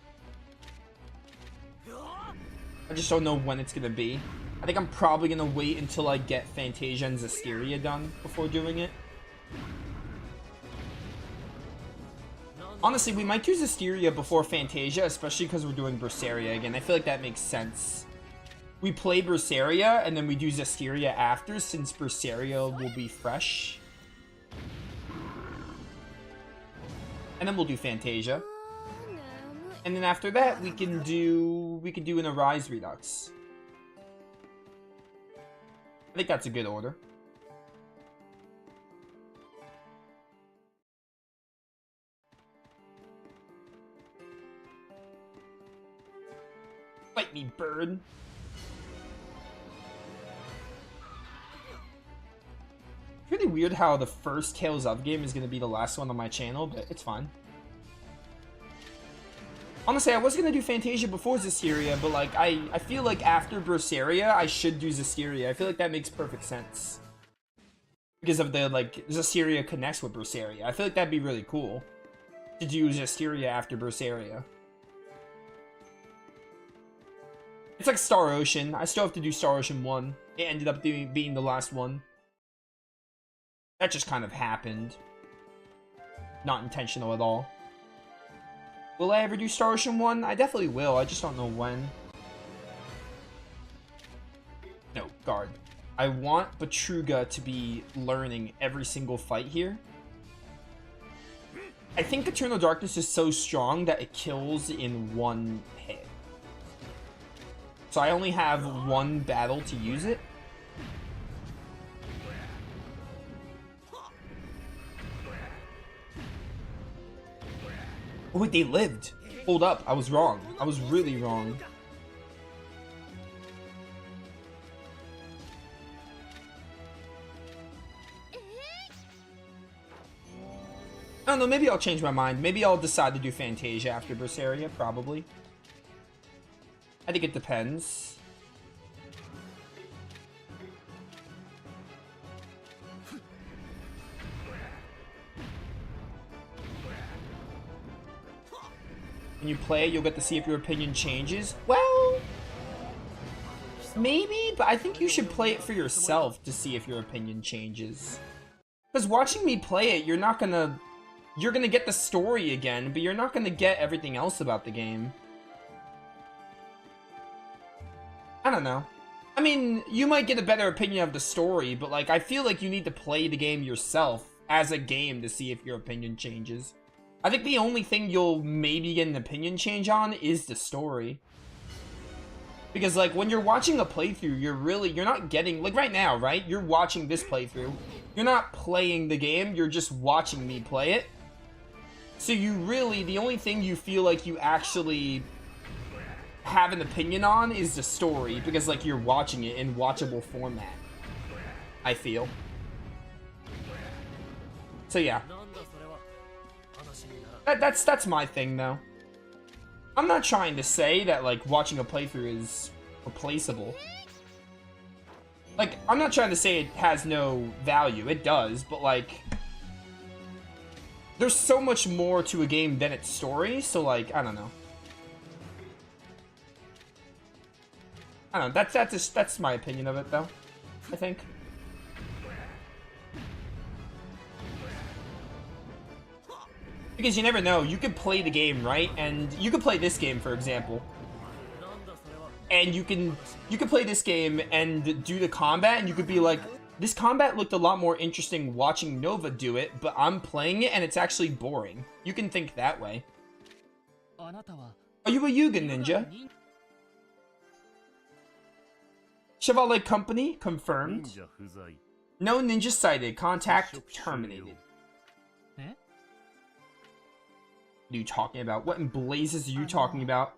I just don't know when it's going to be. I think I'm probably going to wait until I get Fantasia and Zestiria done before doing it. Honestly, we might do Zestiria before Fantasia, especially because we're doing Berseria again. I feel like that makes sense. We play Berseria, and then we do Zestiria after, since Berseria will be fresh. and then we'll do Fantasia. And then after that, we can do an Arise Redux. I think that's a good order. Fight me, bird. Really weird how the first Tales of game is going to be the last one on my channel, but it's fine. Honestly, I was going to do Fantasia before Zestiria, but like, I feel like after Berseria, I should do Zestiria. I feel like that makes perfect sense. Because of the, like, Zestiria connects with Berseria. I feel like that'd be really cool to do Zestiria after Berseria. It's like Star Ocean. I still have to do Star Ocean 1. It ended up being the last one. That just kind of happened. Not intentional at all. Will I ever do Star Ocean 1? I definitely will. I just don't know when. No, guard. I want Betruga to be learning every single fight here. I think Eternal Darkness is so strong that it kills in one hit. So I only have one battle to use it. Oh wait, they lived. Hold up, I was wrong. I was really wrong. I don't know, maybe I'll change my mind. Maybe I'll decide to do Fantasia after Berseria, probably. I think it depends. When you play, you'll get to see if your opinion changes. Well, maybe, but I think you should play it for yourself to see if your opinion changes. Because watching me play it, you're gonna get the story again, but you're not gonna get everything else about the game. I don't know. I mean, you might get a better opinion of the story, but like, I feel like you need to play the game yourself as a game to see if your opinion changes. I think the only thing you'll maybe get an opinion change on is the story. Because like, when you're watching a playthrough, you're not getting, like right now, right? You're watching this playthrough. You're not playing the game, you're just watching me play it. So you really, the only thing you feel like you actually have an opinion on is the story, because like you're watching it in watchable format, I feel. So yeah. That's my thing though. I'm not trying to say that like watching a playthrough is replaceable. Like, I'm not trying to say it has no value, it does, but like, there's so much more to a game than its story, so like, I don't know. I don't know, that's my opinion of it though, I think. Because you never know, you could play the game, right? And you could play this game, for example. And you can play this game and do the combat, and you could be like, this combat looked a lot more interesting watching Nova do it, but I'm playing it and it's actually boring. You can think that way. Are you a Yuga ninja? Chevalier Company, confirmed. No ninja sighted, contact terminated. What are you talking about? What in blazes are you talking about?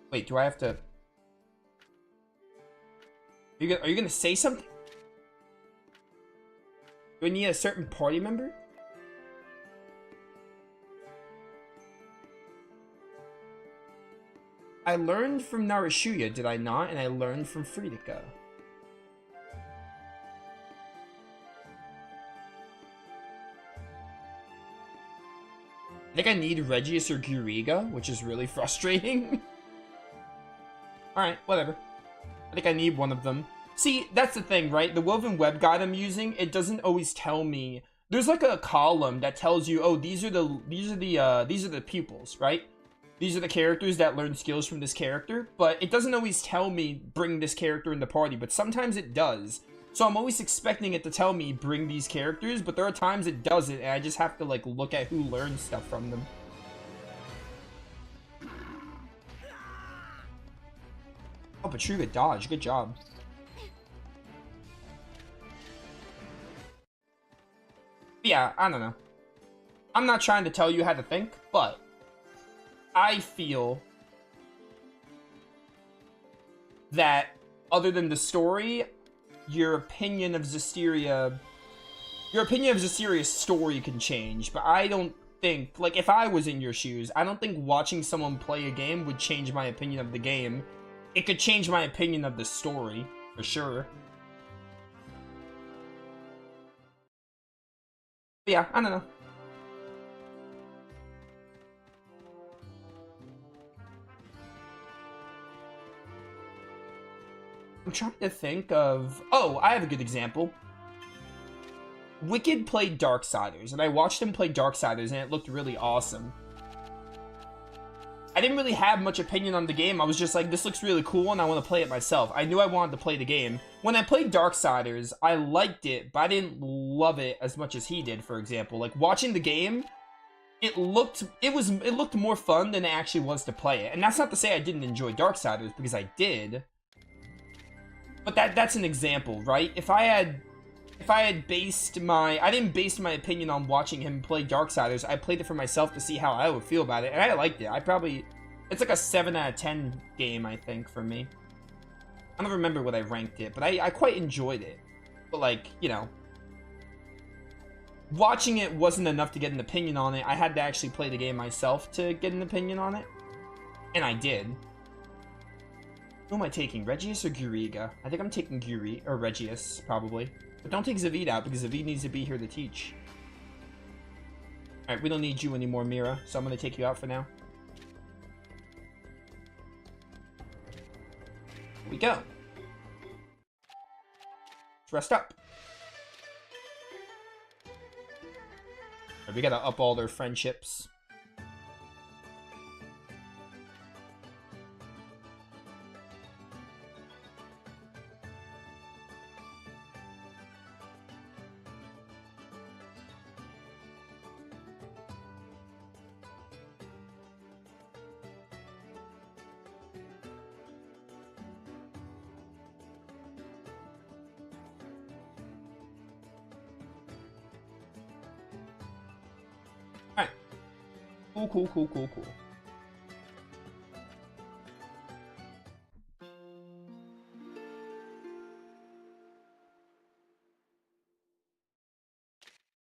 Wait, do I have to... Are you gonna say something? Do I need a certain party member? I learned from Narishuya, did I not? And I learned from Friedika. I think I need Regius or Guriga, which is really frustrating. Alright, whatever. I think I need one of them. See, that's the thing, right? The Woven Web guide I'm using, it doesn't always tell me. There's like a column that tells you, oh, these are the pupils, right? these are the characters that learn skills from this character, but it doesn't always tell me bring this character in the party, but sometimes it does. So I'm always expecting it to tell me bring these characters, but there are times it doesn't, and I just have to like look at who learns stuff from them. Oh, Patruga dodge, good job. Yeah, I don't know. I'm not trying to tell you how to think, but I feel that other than the story, your opinion of Zestiria, Zestiria's story can change, but I don't think, like, if I was in your shoes, I don't think watching someone play a game would change my opinion of the game. It could change my opinion of the story, for sure. But yeah, I don't know. I'm trying to think of... Oh, I have a good example. Wicked played Darksiders, and I watched him play Darksiders, and it looked really awesome. I didn't really have much opinion on the game. I was just like, this looks really cool, and I want to play it myself. I knew I wanted to play the game. When I played Darksiders, I liked it, but I didn't love it as much as he did, for example. Like, watching the game, it looked more fun than it actually was to play it. And that's not to say I didn't enjoy Darksiders, because I did. But that's an example, right? If I had based my... I didn't base my opinion on watching him play Darksiders. I played it for myself to see how I would feel about it, and I liked it. It's like a 7 out of 10 game, I think, for me. I don't remember what I ranked it, but I quite enjoyed it. But, like, you know... Watching it wasn't enough to get an opinion on it. I had to actually play the game myself to get an opinion on it. And I did. Who am I taking? Regius or Guriga? I think I'm taking Regius, probably. But don't take Zavid out, because Zavid needs to be here to teach. Alright, we don't need you anymore, Mira, so I'm going to take you out for now. Here we go. Let's rest up. Right, we gotta up all their friendships. Alright. Cool.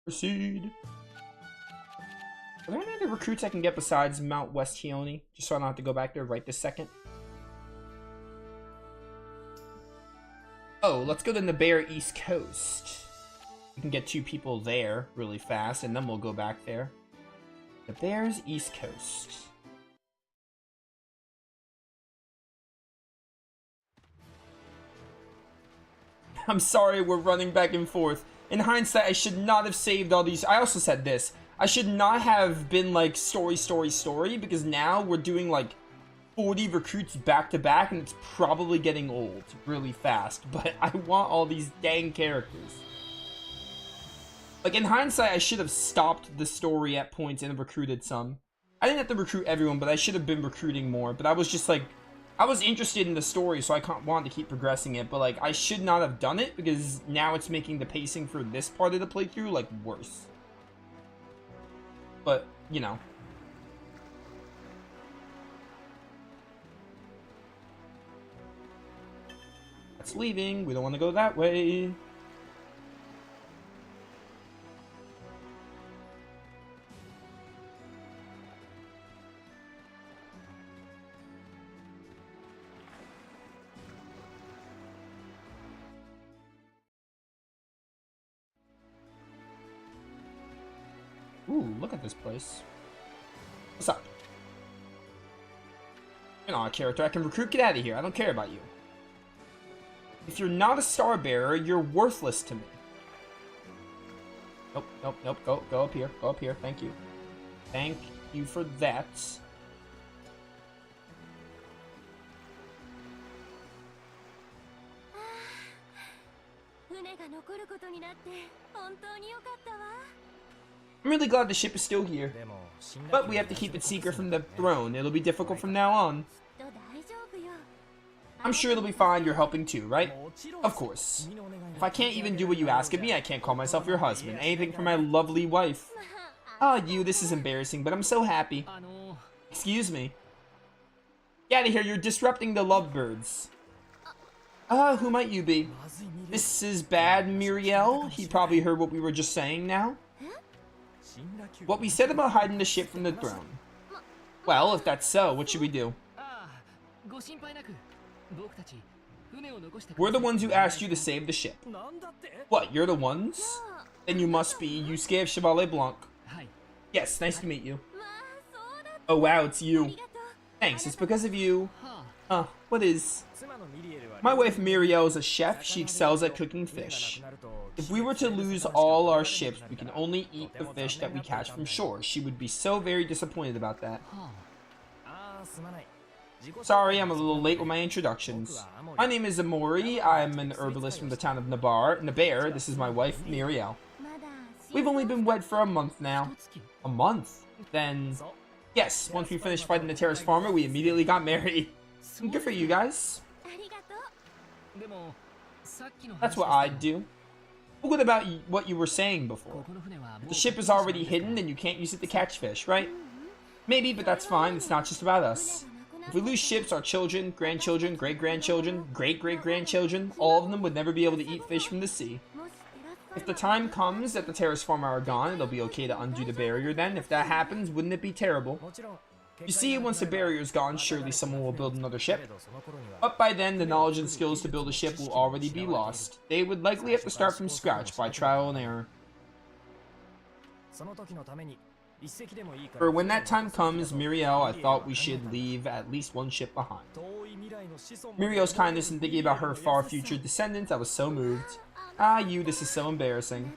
Proceed. Are there any other recruits I can get besides Mount West Heone? Just so I don't have to go back there right this second. Oh, let's go to Nabarre East Coast. We can get 2 people there really fast, and then we'll go back there. Nabarre's East Coast. I'm sorry we're running back and forth. In hindsight, I should not have saved all these. I also said this. I should not have been like story, because now we're doing like 40 recruits back to back, and it's probably getting old really fast. But I want all these dang characters. Like, in hindsight, I should have stopped the story at points and recruited some. I didn't have to recruit everyone, but I should have been recruiting more. But I was just like, I was interested in the story, so I wanted to keep progressing it. But like, I should not have done it, because now it's making the pacing for this part of the playthrough, like, worse. But, you know. That's leaving. We don't want to go that way. Ooh, look at this place. What's up? You're not a character I can recruit. Get out of here. I don't care about you. If you're not a star bearer, you're worthless to me. Nope. Go up here. Thank you. Thank you for that. I'm really glad the ship is still here. But we have to keep it secret from the throne. It'll be difficult from now on. I'm sure it'll be fine. You're helping too, right? Of course. If I can't even do what you ask of me, I can't call myself your husband. Anything for my lovely wife. Ah, this is embarrassing, but I'm so happy. Excuse me. Get out of here, you're disrupting the lovebirds. Who might you be? This is bad, Muriel? He probably heard what we were just saying now. What we said about hiding the ship from the throne. Well, if that's so, what should we do? We're the ones who asked you to save the ship. What, you're the ones? Then you must be Yusuke of Chevalier Blanc. Yes, nice to meet you. Oh wow, it's you. Thanks, it's because of you. What is? My wife Muriel is a chef. She excels at cooking fish. If we were to lose all our ships, we can only eat the fish that we catch from shore. She would be so very disappointed about that. Sorry, I'm a little late with my introductions. My name is Amori. I'm an herbalist from the town of Nabarre. This is my wife, Muriel. We've only been wed for a month now. A month? Then, yes, once we finished fighting the terrace farmer, we immediately got married. Good for you guys. That's what I'd do. But what about what you were saying before? If the ship is already hidden, then you can't use it to catch fish, right? Maybe, but that's fine. It's not just about us. If we lose ships, our children, grandchildren, great-grandchildren, great-great-grandchildren, all of them would never be able to eat fish from the sea. If the time comes that the terrace farmer are gone, it'll be okay to undo the barrier then. If that happens, wouldn't it be terrible? You see, once the barrier is gone, surely someone will build another ship. But by then, the knowledge and skills to build a ship will already be lost. They would likely have to start from scratch by trial and error. For when that time comes, Muriel, I thought we should leave at least one ship behind. Muriel's kindness in thinking about her far future descendants, I was so moved. This is so embarrassing.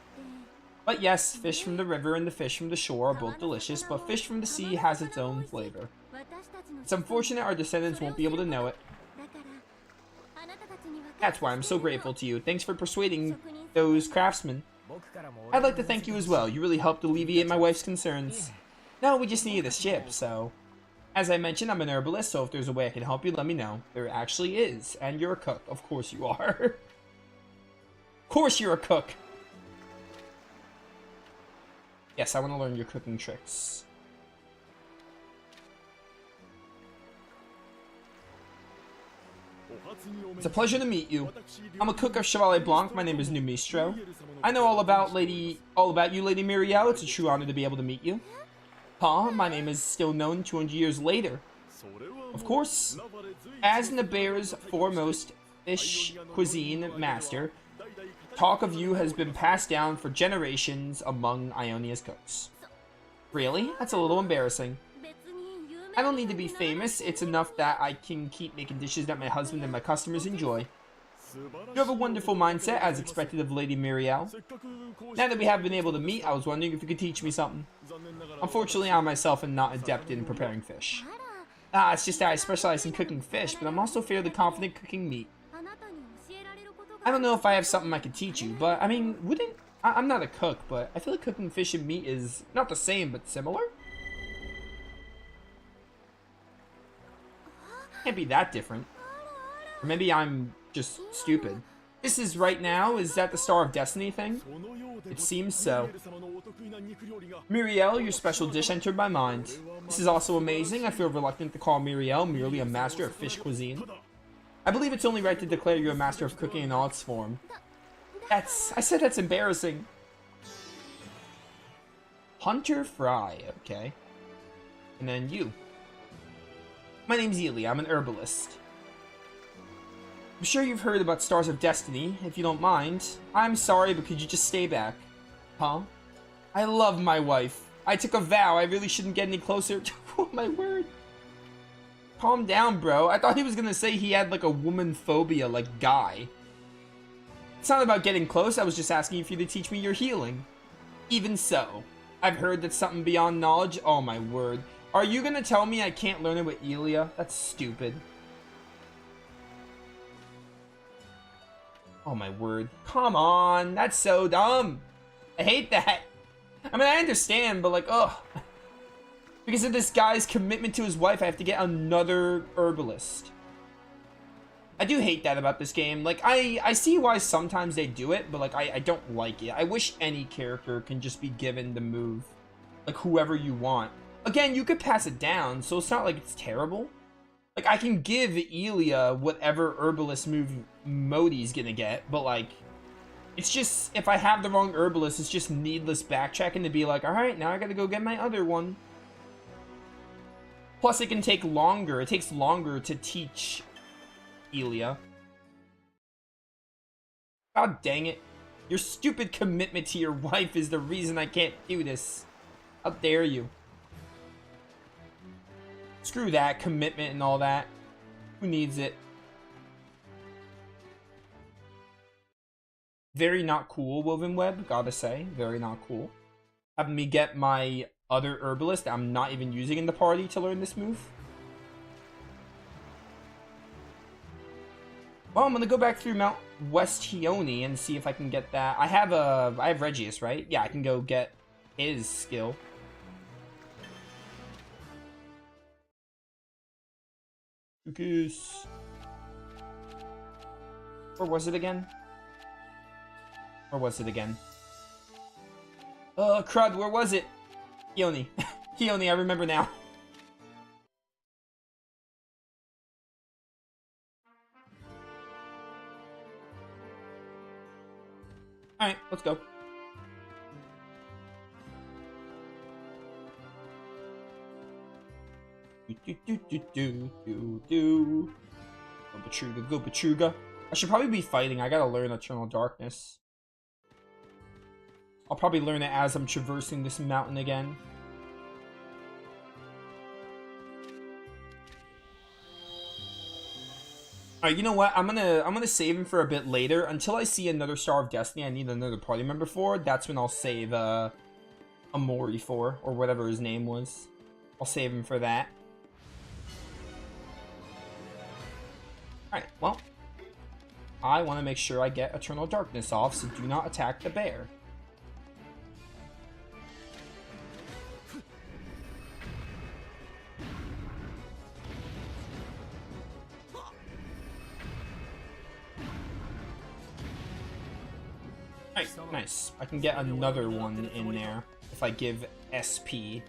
But yes, fish from the river and the fish from the shore are both delicious, but fish from the sea has its own flavor. It's unfortunate our descendants won't be able to know it. That's why I'm so grateful to you. Thanks for persuading those craftsmen. I'd like to thank you as well. You really helped alleviate my wife's concerns. No, we just needed a ship, so... As I mentioned, I'm an herbalist, so if there's a way I can help you, let me know. There actually is. And you're a cook. Of course you are. Of course you're a cook. Yes, I want to learn your cooking tricks. It's a pleasure to meet you. I'm a cook of Chevalier Blanc. My name is Numistro. I know all about you, Lady Muriel. It's a true honor to be able to meet you. Huh? My name is still known 200 years later. Of course. As Nabarre's foremost fish cuisine master, talk of you has been passed down for generations among Ionia's cooks. Really? That's a little embarrassing. I don't need to be famous. It's enough that I can keep making dishes that my husband and my customers enjoy. You have a wonderful mindset, as expected of Lady Muriel. Now that we have been able to meet, I was wondering if you could teach me something. Unfortunately, I myself am not adept in preparing fish. It's just that I specialize in cooking fish, but I'm also fairly confident cooking meat. I don't know if I have something I could teach you, but I mean, I'm not a cook, but I feel like cooking fish and meat is not the same, but similar? Can't be that different. Or maybe I'm just stupid. This is right now, is that the Star of Destiny thing? It seems so. Muriel, your special dish entered my mind. This is also amazing. I feel reluctant to call Muriel merely a master of fish cuisine. I believe it's only right to declare you a master of cooking in all its form. I said that's embarrassing. Hunter Fry, okay. And then you. My name's Ely, I'm an herbalist. I'm sure you've heard about Stars of Destiny. If you don't mind, I'm sorry, but could you just stay back? Huh? I love my wife. I took a vow I really shouldn't get any closer. Oh my word. Calm down, bro. I thought he was gonna say he had like a woman phobia like Guy. It's not about getting close, I was just asking for you to teach me your healing. Even so, I've heard that's something beyond knowledge. Oh my word. Are you gonna tell me I can't learn it with Elia? That's stupid. Oh my word. Come on. That's so dumb. I hate that. I mean, I understand, but like, ugh. Because of this guy's commitment to his wife, I have to get another herbalist. I do hate that about this game. Like, I see why sometimes they do it, but like, I don't like it. I wish any character can just be given the move. Like, whoever you want. Again, you could pass it down, so it's not like it's terrible. Like, I can give Elia whatever herbalist move Modi's gonna get, but like, it's just, if I have the wrong herbalist, it's just needless backtracking to be like, alright, now I gotta go get my other one. Plus, it can take longer. It takes longer to teach Elia. God dang it. Your stupid commitment to your wife is the reason I can't do this. How dare you? Screw that commitment and all that. Who needs it? Very not cool, Woven Web, gotta say. Very not cool. Having me get my other herbalist that I'm not even using in the party to learn this move. Well, I'm gonna go back through Mount West Hione and see if I can get that. I have Regius, right? Yeah, I can go get his skill. Focus. Or was it again? Or was it again? Crud, where was it? Hione. Hione, I remember now. Alright, let's go. Go Petruga, go Petruga. I should probably be fighting. I gotta learn Eternal Darkness. I'll probably learn it as I'm traversing this mountain again. Alright, you know what? I'm gonna save him for a bit later. Until I see another Star of Destiny I need another party member for, that's when I'll save Amori for, or whatever his name was. I'll save him for that. Alright, well. I want to make sure I get Eternal Darkness off, so do not attack the bear. Alright, nice. I can get another one in there if I give SP.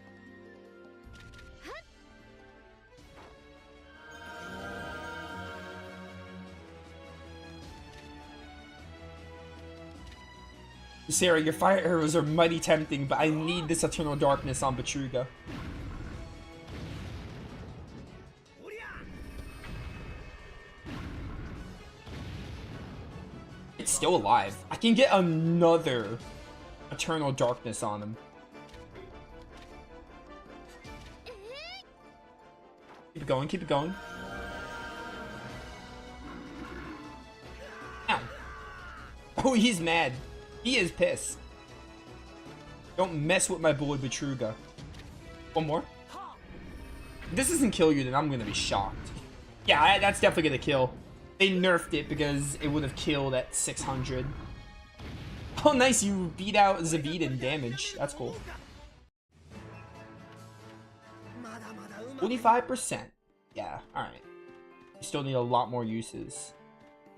Sarah, your fire arrows are mighty tempting, but I need this Eternal Darkness on Petruga. It's still alive. I can get another Eternal Darkness on him. Keep it going, keep it going. Ow. Oh, he's mad. He is pissed. Don't mess with my boy Petruga. One more. If this doesn't kill you, then I'm gonna be shocked. Yeah, that's definitely gonna kill. They nerfed it because it would have killed at 600. Oh, nice. You beat out Zavid in damage. That's cool. 45%. Yeah, alright. You still need a lot more uses.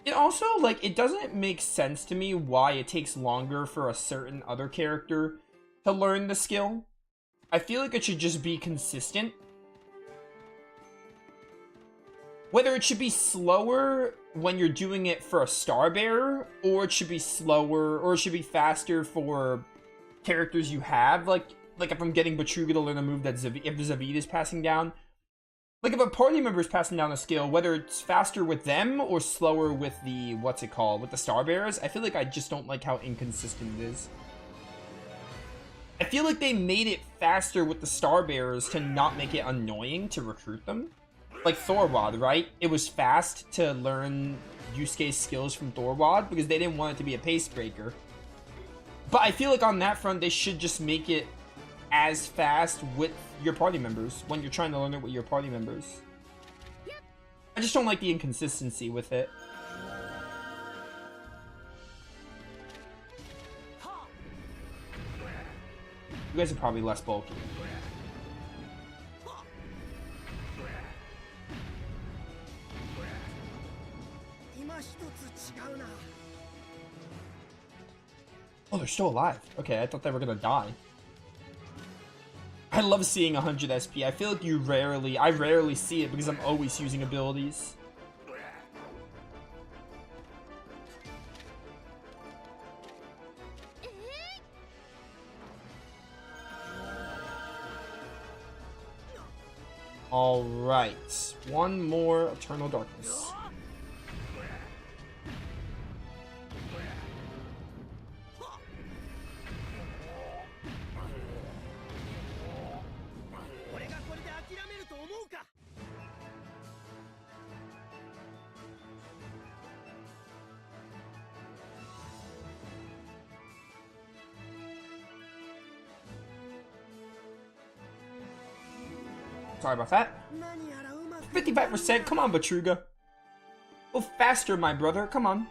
It also, like, it doesn't make sense to me why it takes longer for a certain other character to learn the skill. I feel like it should just be consistent. Whether it should be slower when you're doing it for a Star Bearer, or it should be slower, or it should be faster for characters you have. Like if I'm getting Petruga to learn a move that if Zavid is passing down. Like, if a party member is passing down a skill, whether it's faster with them or slower with the, what's it called, with the Star Bearers, I feel like I just don't like how inconsistent it is. I feel like they made it faster with the Star Bearers to not make it annoying to recruit them. Like Thorwald, right? It was fast to learn Yusuke's skills from Thorwald because they didn't want it to be a pace breaker. But I feel like on that front, they should just make it as fast with your party members when you're trying to learn it with your party members. I just don't like the inconsistency with it. guys are probably less bulky. Oh, they're still alive. Okay, I thought they were gonna die. I love seeing 100 SP. I feel like I rarely see it because I'm always using abilities. Alright, one more Eternal Darkness. Sorry about that. 55%. Come on, Batruga. Go faster, my brother. Come on.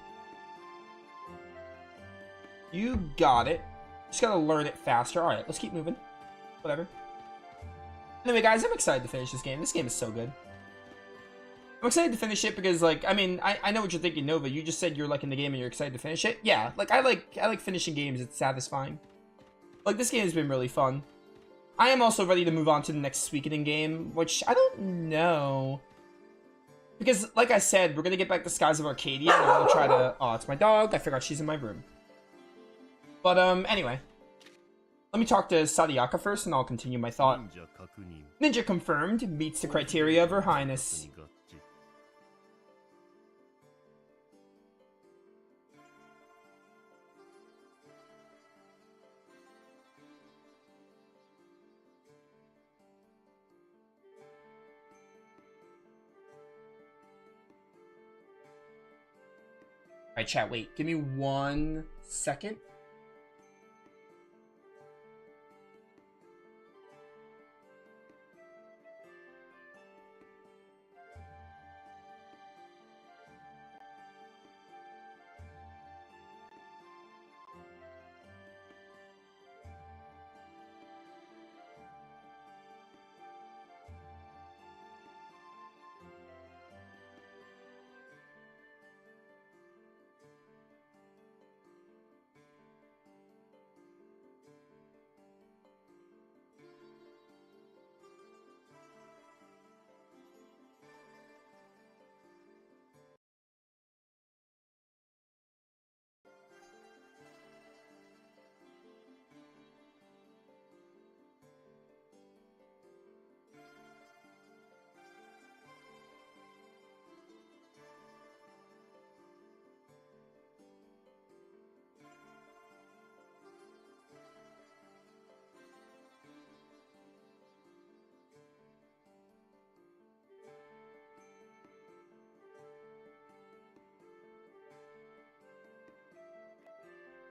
You got it. Just gotta learn it faster. Alright, let's keep moving. Whatever. Anyway, guys, I'm excited to finish this game. This game is so good. I'm excited to finish it because, like, I mean, I know what you're thinking, Nova. You just said you're liking the game and you're excited to finish it. Yeah, like, I like finishing games. It's satisfying. Like, this game has been really fun. I am also ready to move on to the next Suikoden game, which I don't know. Because, like I said, we're going to get back to Skies of Arcadia, and I'll try to... Oh, it's my dog. I forgot she's in my room. But, anyway. Let me talk to Sadayaka first, and I'll continue my thought. Ninja confirmed. Meets the criteria of Her Highness. Alright, chat, wait. Give me 1 second.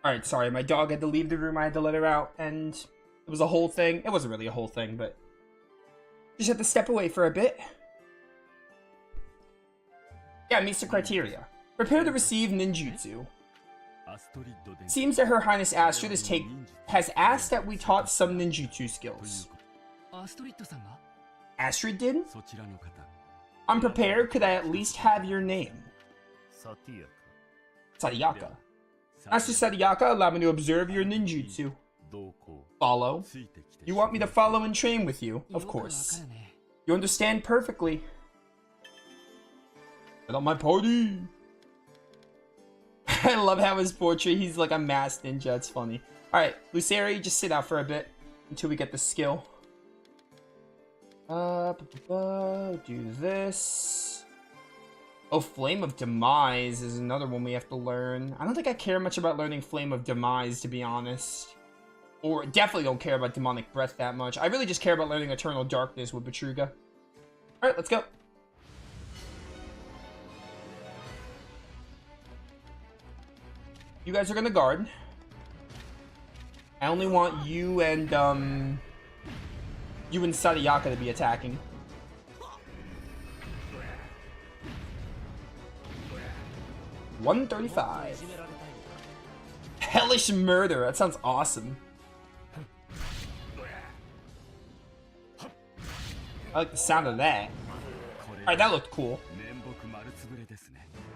Alright, sorry, my dog had to leave the room, I had to let her out, and it was a whole thing. It wasn't really a whole thing, but just had to step away for a bit. Yeah, meets the criteria. Prepare to receive ninjutsu. Seems that Her Highness Astrid has asked that we taught some ninjutsu skills. Astrid did? I'm prepared. Could I at least have your name? Sadayaka. Master Sadayaka, allow me to observe your ninjutsu. Follow. You want me to follow and train with you? Of course. You understand perfectly. Get on my party! I love how his portrait, he's like a masked ninja, it's funny. Alright, Luceri, just sit out for a bit until we get the skill. Do this. Oh, Flame of Demise is another one we have to learn. I don't think I care much about learning Flame of Demise, to be honest. Or definitely don't care about Demonic Breath that much. I really just care about learning Eternal Darkness with Batruga. Alright, let's go. You guys are gonna guard. I only want you and Sadayaka to be attacking. $135. Hellish Murder. That sounds awesome. I like the sound of that. Alright, that looked cool.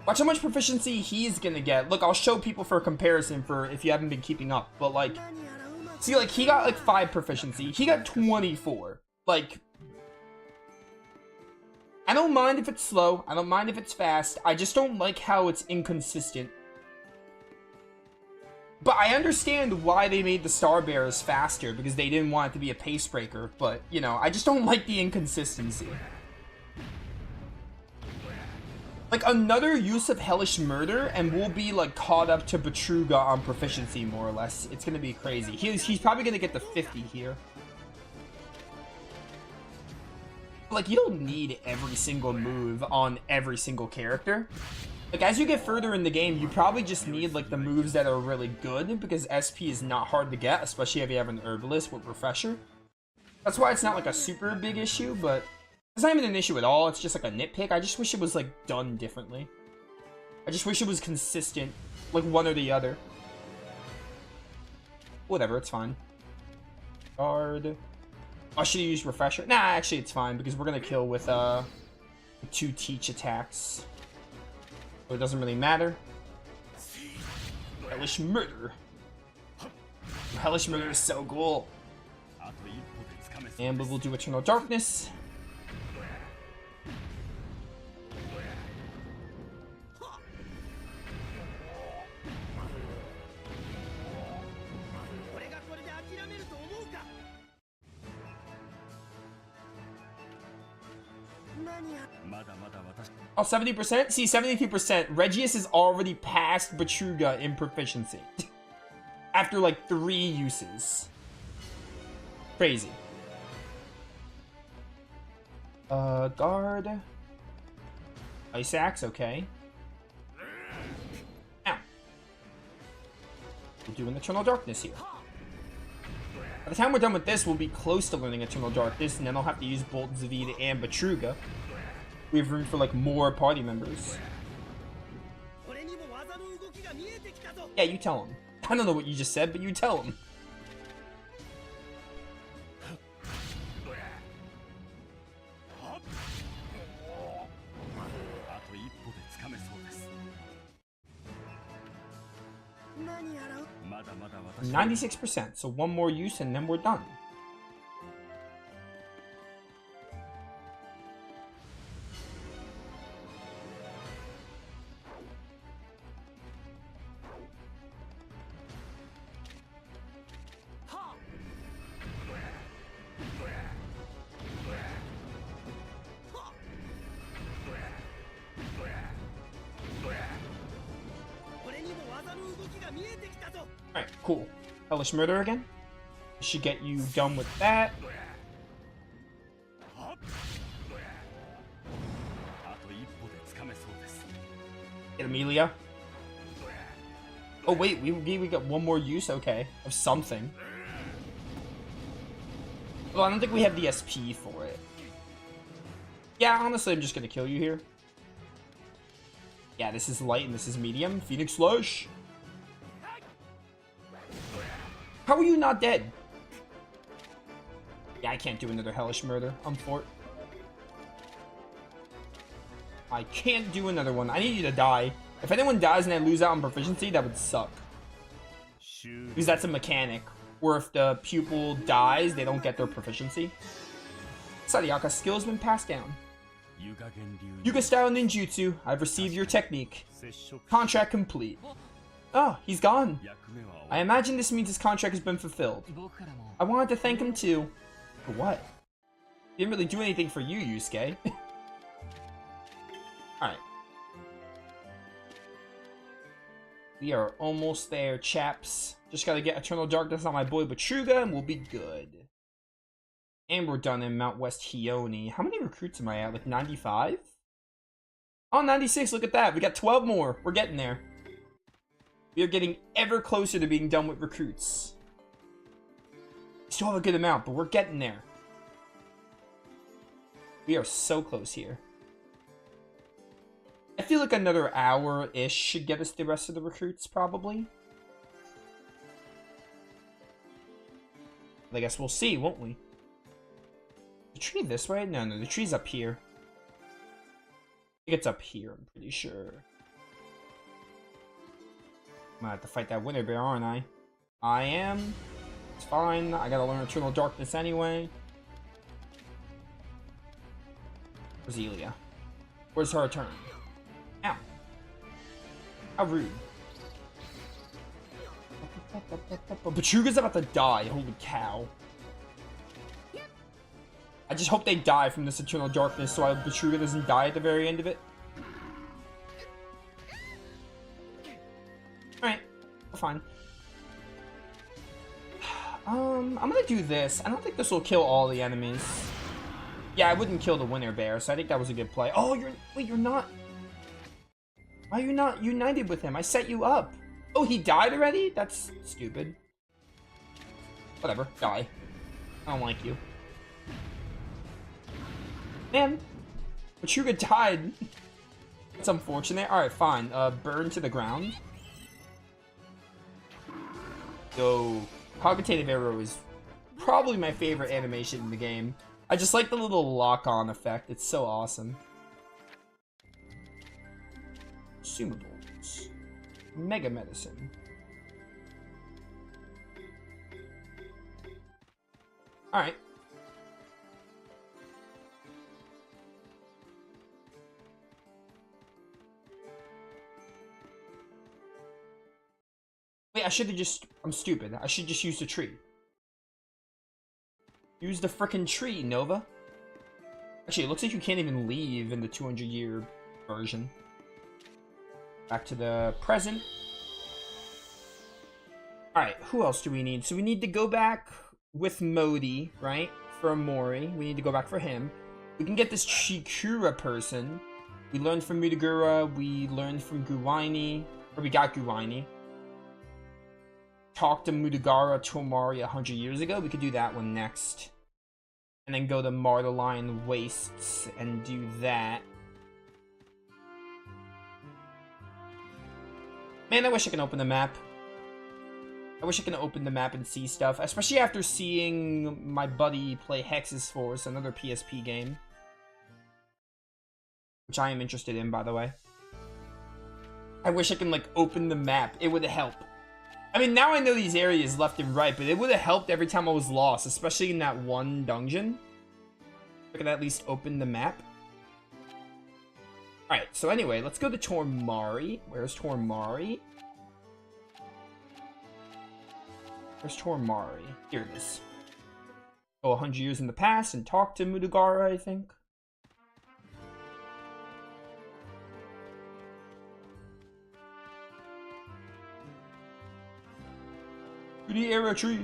Watch how much proficiency he's gonna get. Look, I'll show people for comparison for if you haven't been keeping up. But, like, see, like, he got, like, 5 proficiency. He got 24. Like, I don't mind if it's slow. I don't mind if it's fast. I just don't like how it's inconsistent. But I understand why they made the Star Bearers faster, because they didn't want it to be a pace breaker. But, you know, I just don't like the inconsistency. Like, another use of Hellish Murder, and we'll be, like, caught up to Betruga on proficiency, more or less. It's gonna be crazy. He's probably gonna get the 50 here. Like, you don't need every single move on every single character. Like, as you get further in the game, you probably just need, like, the moves that are really good, because SP is not hard to get, especially if you have an Herbalist with Refresher. That's why it's not, like, a super big issue, but it's not even an issue at all. It's just, like, a nitpick. I just wish it was, like, done differently. I just wish it was consistent, like, one or the other. Whatever, it's fine. Guard. I should have used Refresher. Nah, actually, it's fine, because we're gonna kill with, 2 Teach attacks. So it doesn't really matter. Hellish Murder. Hellish Murder is so cool. And we will do Eternal Darkness. Oh, 70%? See, 72%. Regius is already past Betruga in proficiency. After, like, 3 uses. Crazy. Guard. Ice Axe, okay. Ow. We're doing Eternal Darkness here. By the time we're done with this, we'll be close to learning Eternal Darkness, and then I'll have to use Bolt Zavid and Betruga. We have room for, like, more party members. Yeah, you tell him. I don't know what you just said, but you tell him. %, so one more use and then we're done. Alright, cool. Hellish Murder again. Should get you done with that. Get Amelia. Oh wait, we got one more use, okay, of something. Well, I don't think we have the SP for it. Yeah, honestly, I'm just gonna kill you here. Yeah, this is light and this is medium. Phoenix Flush. How are you not dead? Yeah, I can't do another Hellish Murder. I'm fort. I can't do another one. I need you to die. If anyone dies and I lose out on proficiency, that would suck. Because that's a mechanic. Where if the pupil dies, they don't get their proficiency. Sariaka skill has been passed down. Yuga style ninjutsu. I've received your technique. Contract complete. Oh, he's gone. I imagine this means his contract has been fulfilled. I wanted to thank him too. For what? He didn't really do anything for you, Yusuke. Alright. We are almost there, chaps. Just gotta get Eternal Darkness on my boy Betruga and we'll be good. And we're done in Mount West Hione. How many recruits am I at? Like 95? Oh, 96, look at that. We got 12 more. We're getting there. We are getting ever closer to being done with recruits. We still have a good amount, but we're getting there. We are so close here. I feel like another hour-ish should get us the rest of the recruits, probably. I guess we'll see, won't we? tree this way? No, the tree's up here. I think it's up here, I'm pretty sure. I'm gonna have to fight that winter bear, aren't I? I am. It's fine. I gotta learn Eternal Darkness anyway. Where's Elia? Where's her turn? Ow. How rude. Betruga's about to die. Holy cow. I just hope they die from this Eternal Darkness so Betruga doesn't die at the very end of it. Alright. Fine. I'm gonna do this. I don't think this will kill all the enemies. Yeah, I wouldn't kill the winter bear, so I think that was a good play. Oh, you're not... Why are you not united with him? I set you up. Oh, he died already? That's stupid. Whatever, die. I don't like you. Man, Betruga died. That's unfortunate. Alright, fine. Burn to the ground. Yo, Cogitative Arrow is probably my favorite animation in the game. I just like the little lock-on effect. It's so awesome. Consumables. Mega Medicine. Alright. Wait, I should have just... I'm stupid. I should just use the tree. Use the frickin' tree, Nova. Actually, it looks like you can't even leave in the 200-year version. Back to the present. Alright, who else do we need? So we need to go back with Modi, right? For Amori. We need to go back for him. We can get this Chikura person. We learned from Mudagura. We learned from Guwaini. Or we got Guwaini. Talked to Mudagara Tomari 100 years ago. We could do that one next. And then go to Marteline Wastes and do that. Man, I wish I could open the map. I wish I could open the map and see stuff. Especially after seeing my buddy play Hex's Force, another PSP game. Which I am interested in, by the way. I wish I can, like, open the map. It would help. I mean, now I know these areas left and right, but it would have helped every time I was lost, especially in that one dungeon. I could at least open the map. Alright, so anyway, let's go to Tormari. Where's Tormari? Where's Tormari? Here it is. Go 100 years in the past and talk to Mudagara, I think. To the arrow tree.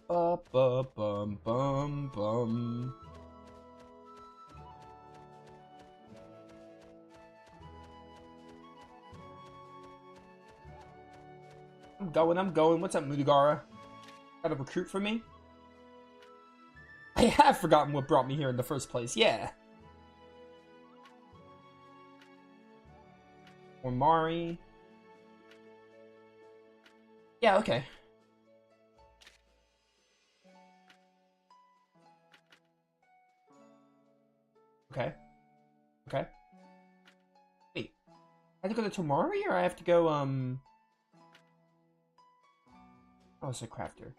Bum bum bum. I'm going. What's up, Mudagara? Got a recruit for me? I have forgotten what brought me here in the first place. Yeah. Or Mari. Yeah, okay. Okay. Okay. Wait. I have to go to Tomari, or I have to go, Oh, it's a crafter.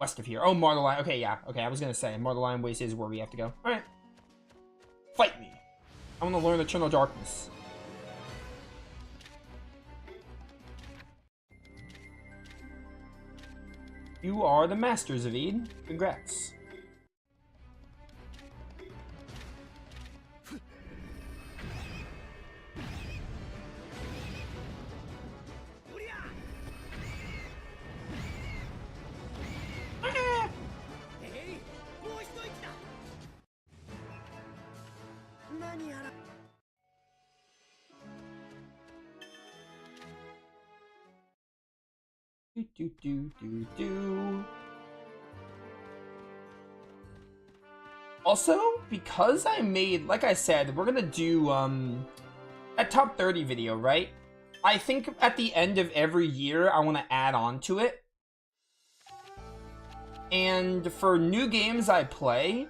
West of here. Oh, Marteline. Okay, yeah. Okay, I was gonna say, Marteline Waste is where we have to go. Alright. Fight me. I want to learn Eternal Darkness. You are the Master, Zavid. Congrats. Do. Also, because I made, like I said, we're gonna do a top 30 video, right? I think at the end of every year, I want to add on to it. And for new games I play,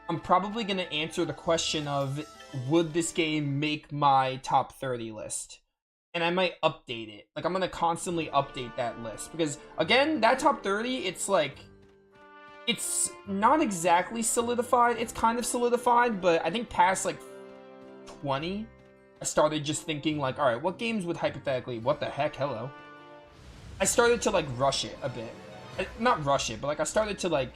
I'm probably going to answer the question of, would this game make my top 30 list? And I might update it. Like, I'm going to constantly update that list. Because, again, that top 30, it's like, it's not exactly solidified. It's kind of solidified, but I think past, like, 20, I started just thinking, like, alright, what games would hypothetically, what the heck, hello? I started to, like, rush it a bit. Not rush it, but, like, I started to, like,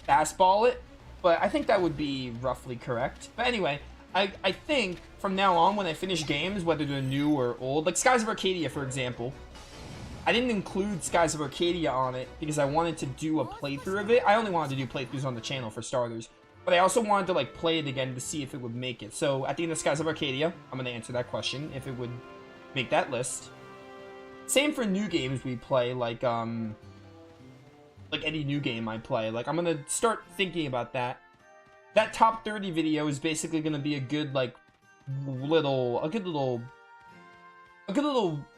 fastball it. But I think that would be roughly correct. But anyway, I think from now on, when I finish games, whether they're new or old, like Skies of Arcadia, for example, I didn't include Skies of Arcadia on it because I wanted to do a playthrough of it. I only wanted to do playthroughs on the channel for starters. But I also wanted to, like, play it again to see if it would make it. So, at the end of Skies of Arcadia, I'm going to answer that question, if it would make that list. Same for new games we play, like any new game I play. Like, I'm going to start thinking about that. That top 30 video is basically going to be a good, like, a good little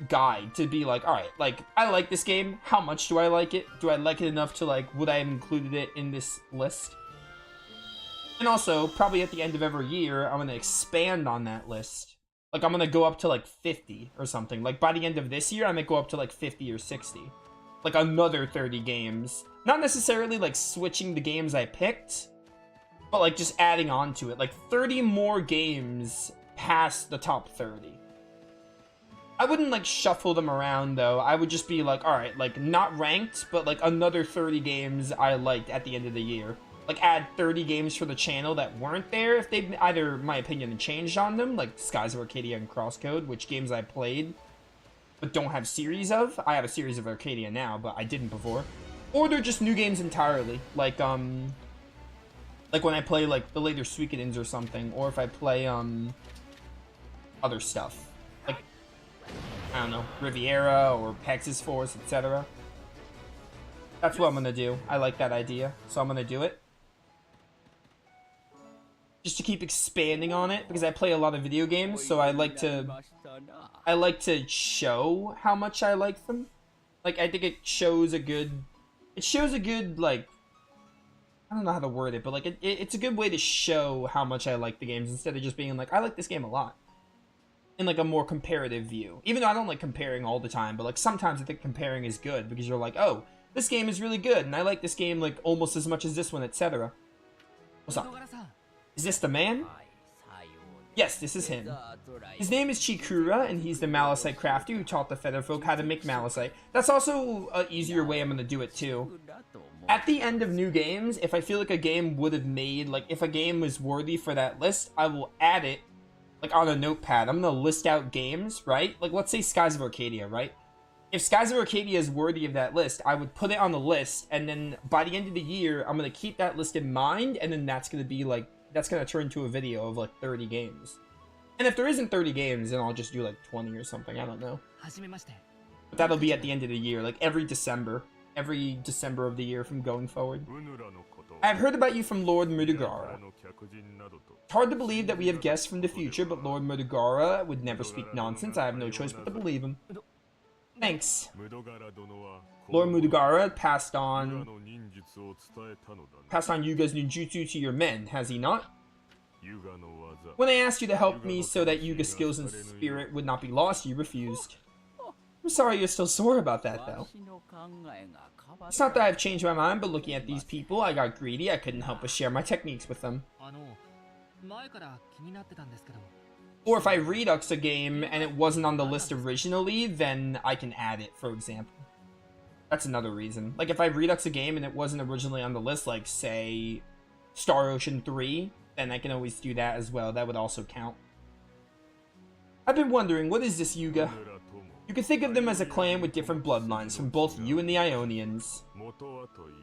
guide to be like, alright, like, I like this game. How much do I like it? Do I like it enough to, like, would I have included it in this list? And also, probably at the end of every year, I'm going to expand on that list. Like, I'm going to go up to, like, 50 or something. Like, by the end of this year, I might go up to, like, 50 or 60. Like, another 30 games. Not necessarily, like, switching the games I picked, but, like, just adding on to it. Like, 30 more games past the top 30. I wouldn't, like, shuffle them around, though. I would just be like, alright, like, not ranked, but, like, another 30 games I liked at the end of the year. Like, add 30 games for the channel that weren't there if they either, my opinion, changed on them, like Skies of Arcadia and Crosscode, which games I played but don't have series of. I have a series of Arcadia now, but I didn't before. Or they're just new games entirely, like when I play, like, the later Suikodens or something, or if I play, other stuff. Like, I don't know, Riviera or Pegasus Force, etc. That's what I'm gonna do. I like that idea, so I'm gonna do it. Just to keep expanding on it, because I play a lot of video games, so I like to show how much I like them. Like, I think it shows a good, like, I don't know how to word it, but, like, it's a good way to show how much I like the games, instead of just being like, I like this game a lot. In, like, a more comparative view. Even though I don't like comparing all the time, but, like, sometimes I think comparing is good, because you're like, oh, this game is really good, and I like this game, like, almost as much as this one, etc. What's up? Is this the man? Yes, this is him. His name is Chikura, and he's the Malachite crafter who taught the Featherfolk how to make Malachite. That's also an easier way I'm going to do it, too. At the end of new games, if I feel like a game would have made, like, if a game was worthy for that list, I will add it, like, on a notepad. I'm going to list out games, right? Like, let's say Skies of Arcadia, right? If Skies of Arcadia is worthy of that list, I would put it on the list, and then by the end of the year, I'm going to keep that list in mind, and then that's going to be, like, that's going to turn into a video of, like, 30 games. And if there isn't 30 games, then I'll just do, like, 20 or something, I don't know. But that'll be at the end of the year, like, every December of the year from going forward. I've heard about you from Lord Mudugara. It's hard to believe that we have guests from the future, but Lord Mudugara would never speak nonsense. I have no choice but to believe him. Thanks. Lord Mudugara passed on Yuga's ninjutsu to your men, has he not? When I asked you to help me so that Yuga's skills and spirit would not be lost, you refused. I'm sorry you're still sore about that, though. It's not that I've changed my mind, but looking at these people, I got greedy. I couldn't help but share my techniques with them. Or if I redux a game and it wasn't on the list originally, then I can add it, for example. That's another reason. Like, if I redux a game and it wasn't originally on the list, like, say, Star Ocean 3, then I can always do that as well. That would also count. I've been wondering, what is this Yuga? You can think of them as a clan with different bloodlines from both you and the Ionians.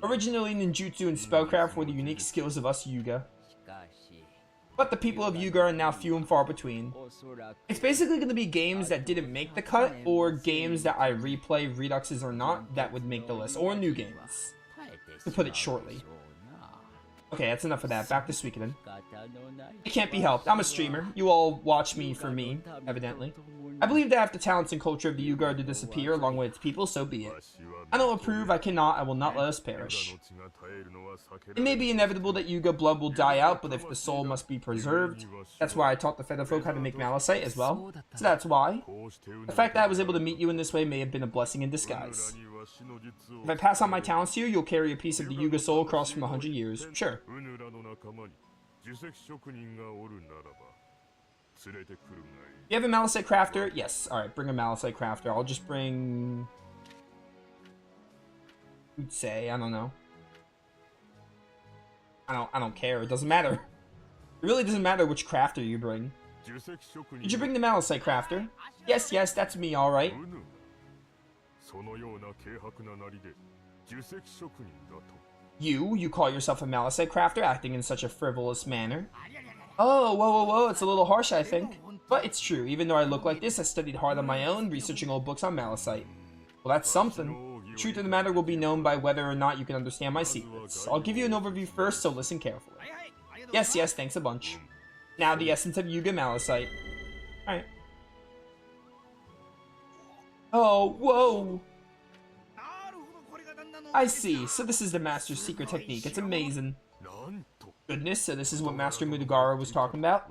Originally, ninjutsu and spellcraft were the unique skills of us Yuga. But the people of Yuga are now few and far between. It's basically going to be games that didn't make the cut, or games that I replay, reduxes or not, that would make the list, or new games, to put it shortly. Okay, that's enough of that. Back to Suikoden. It can't be helped. I'm a streamer. You all watch me for me, evidently. I believe that if the talents and culture of the Yuga are to disappear along with its people, so be it. I don't approve, I will not let us perish. It may be inevitable that Yuga blood will die out, but if the soul must be preserved, that's why I taught the Feather Folk how to make malachite as well. So that's why. The fact that I was able to meet you in this way may have been a blessing in disguise. If I pass on my talents to you, you'll carry a piece of the Yuga soul across from 100 years. Sure. You have a malachite crafter? Yes. Alright, bring a malachite crafter. I'll just bring... Who'd say? I don't know. I don't care. It doesn't matter. It really doesn't matter which crafter you bring. Did you bring the malachite crafter? Yes, yes, that's me, alright. You call yourself a malachite crafter, acting in such a frivolous manner. Oh, whoa, it's a little harsh, I think. But it's true, even though I look like this, I studied hard on my own, researching old books on malachite. Well, that's something. The truth of the matter will be known by whether or not you can understand my secrets. I'll give you an overview first, so listen carefully. Yes, thanks a bunch. Now the essence of Yuga malachite. Alright. Oh, whoa! I see, so this is the Master's secret technique. It's amazing. Goodness, so this is what Master Mudagara was talking about?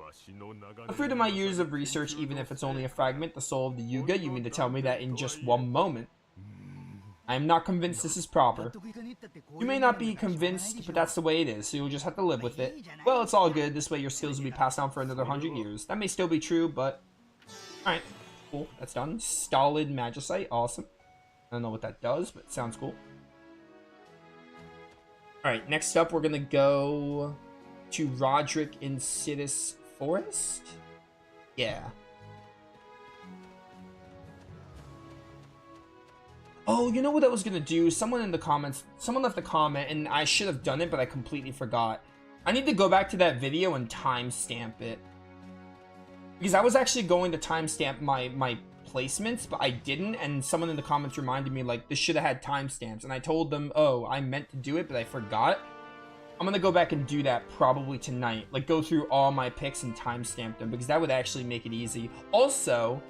The fruit of my years of research, even if it's only a fragment, the soul of the Yuga, you mean to tell me that in just one moment? I am not convinced this is proper. You may not be convinced, but that's the way it is, so you'll just have to live with it. Well, it's all good, this way your skills will be passed on for another 100 years. That may still be true, but... Alright, cool, that's done. Stolid Magicite, awesome. I don't know what that does, but it sounds cool. Alright, next up we're gonna go to Roderick in Sidis Forest? Yeah. Oh, you know what I was gonna do? Someone in the comments, someone left a comment, and I should have done it, but I completely forgot. I need to go back to that video and timestamp it. Because I was actually going to timestamp my placements, but I didn't, and someone in the comments reminded me, like, this should have had timestamps, and I told them, oh, I meant to do it, but I forgot. I'm gonna go back and do that probably tonight. Like, go through all my picks and timestamp them, because that would actually make it easy. Also,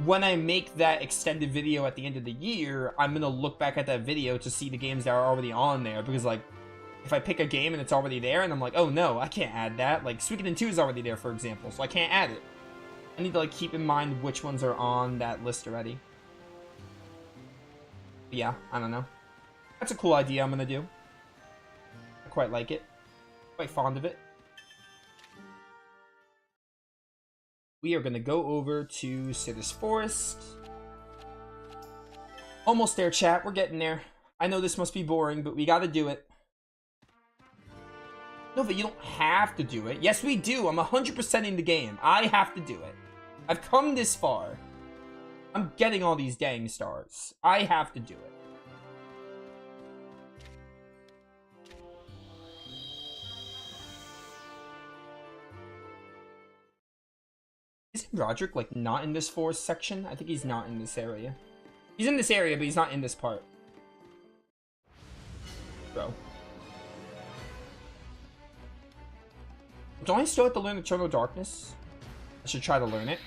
when I make that extended video at the end of the year, I'm gonna look back at that video to see the games that are already on there, because, like, if I pick a game and it's already there, and I'm like, oh no, I can't add that. Like, Suikoden 2 is already there, for example, so I can't add it. I need to, like, keep in mind which ones are on that list already. But yeah, I don't know. That's a cool idea I'm gonna do. I quite like it. Quite fond of it. We are gonna go over to Sidis Forest. Almost there, chat. We're getting there. I know this must be boring, but we gotta do it. No, but you don't have to do it. Yes, we do. I'm 100% in the game. I have to do it. I've come this far. I'm getting all these dang stars. I have to do it. Isn't Roderick, like, not in this forest section? I think he's not in this area. He's in this area, but he's not in this part. Bro. Don't I still have to learn Eternal Darkness? I should try to learn it.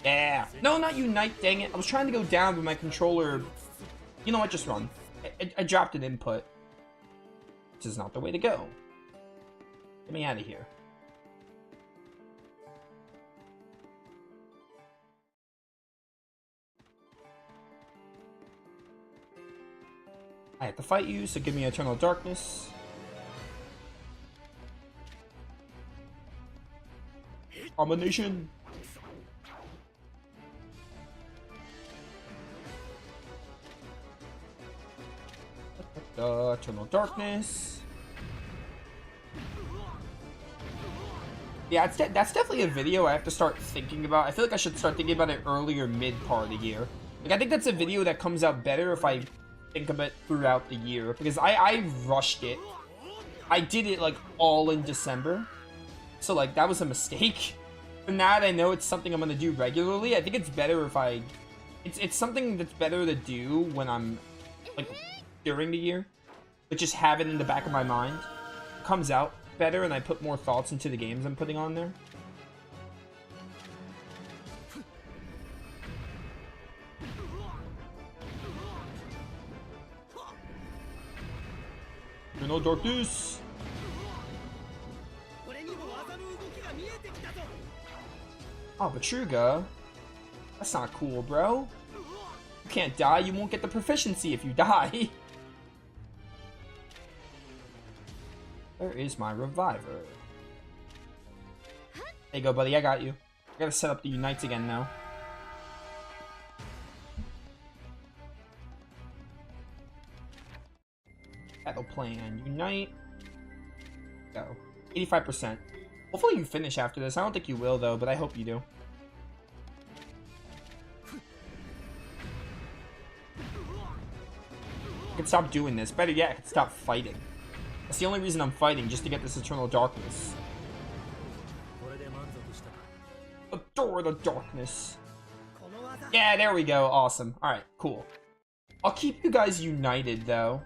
Yeah. No, not Unite, dang it. I was trying to go down, but my controller... You know what, just run. I dropped an input. This is not the way to go. Get me out of here. I have to fight you, so give me Eternal Darkness. Combination. Eternal Darkness. Yeah, that's definitely a video I have to start thinking about. I feel like I should start thinking about it earlier mid part of the year. Like, I think that's a video that comes out better if I think of it throughout the year. Because I rushed it. I did it, like, all in December. So, like, that was a mistake. But now that I know it's something I'm gonna do regularly, I think it's better if I... It's something that's better to do when I'm, like, during the year. But just have it in the back of my mind. comes out better and I put more thoughts into the games I'm putting on there. No darkness. Oh, Betruga. That's not cool, bro. You can't die. You won't get the proficiency if you die. Where is my reviver? There you go, buddy. I got you. I gotta set up the unites again now. Battle plan. Unite. Go. 85%. Hopefully you finish after this. I don't think you will, though, but I hope you do. I can stop doing this. Better yet, I can stop fighting. That's the only reason I'm fighting, just to get this eternal darkness. Adore the darkness. Yeah, there we go. Awesome. Alright, cool. I'll keep you guys united, though.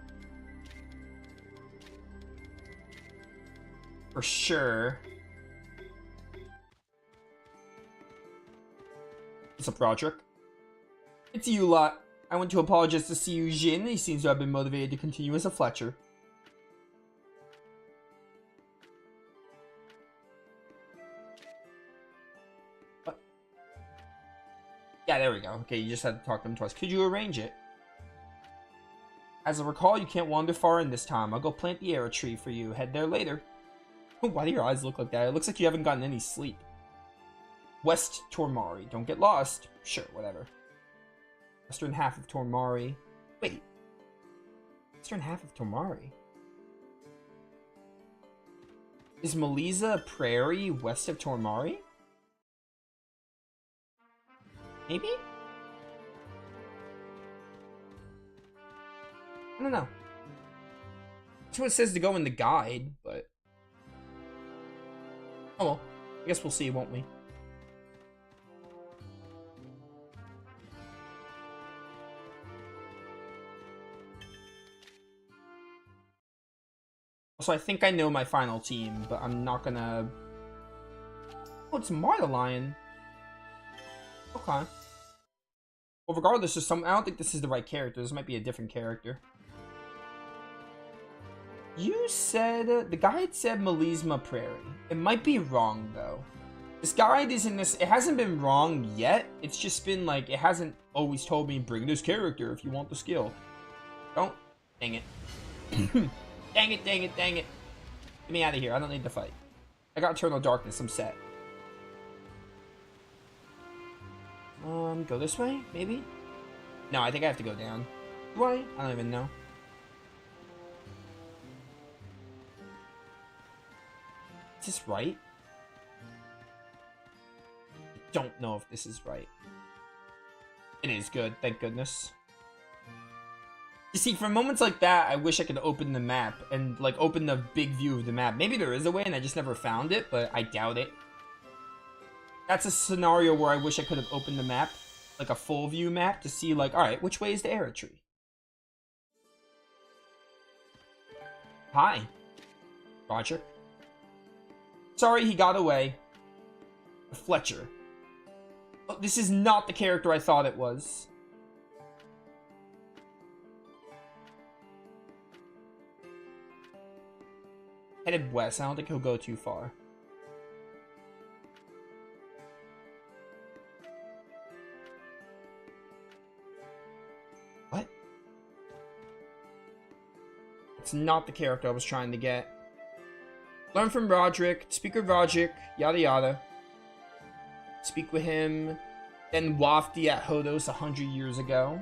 For sure. What's up, Roderick? It's you lot. I went to apologize to see you, Jin. He seems to have been motivated to continue as a Fletcher. What? Yeah, there we go. Okay, you just had to talk to him twice. Could you arrange it? As I recall, you can't wander far in this time. I'll go plant the arrow tree for you. Head there later. Why do your eyes look like that? It looks like you haven't gotten any sleep. West Tormari. Don't get lost. Sure, whatever. Western half of Tormari. Wait. Western half of Tormari? Is Melisa Prairie west of Tormari? Maybe? I don't know. That's what it says to go in the guide, but... Oh well. I guess we'll see, won't we? So I think I know my final team, but I'm not gonna... Oh, it's Martalion. Okay. Well, regardless, I don't think this is the right character. This might be a different character. You said... The guide said Melisma Prairie. It might be wrong, though. This guide isn't this... It hasn't been wrong yet. It's just been, like... It hasn't always told me, bring this character if you want the skill. Don't. Dang it. Dang it, dang it, dang it. Get me out of here. I don't need to fight. I got Eternal Darkness. I'm set. Go this way? Maybe? No, I think I have to go down. Do I? I don't even know. Is this right? I don't know if this is right. It is good. Thank goodness. You see, for moments like that, I wish I could open the map and, like, open the big view of the map. Maybe there is a way and I just never found it, but I doubt it. That's a scenario where I wish I could have opened the map, like a full view map, to see, like, alright, which way is the arrow tree? Hi, Roger. Sorry he got away. Fletcher. Oh, this is not the character I thought it was. Headed west. I don't think he'll go too far. What? It's not the character I was trying to get. Learn from Roderick. Speak with Roderick. Yada yada. Speak with him. Then Wafty at Hodos 100 years ago.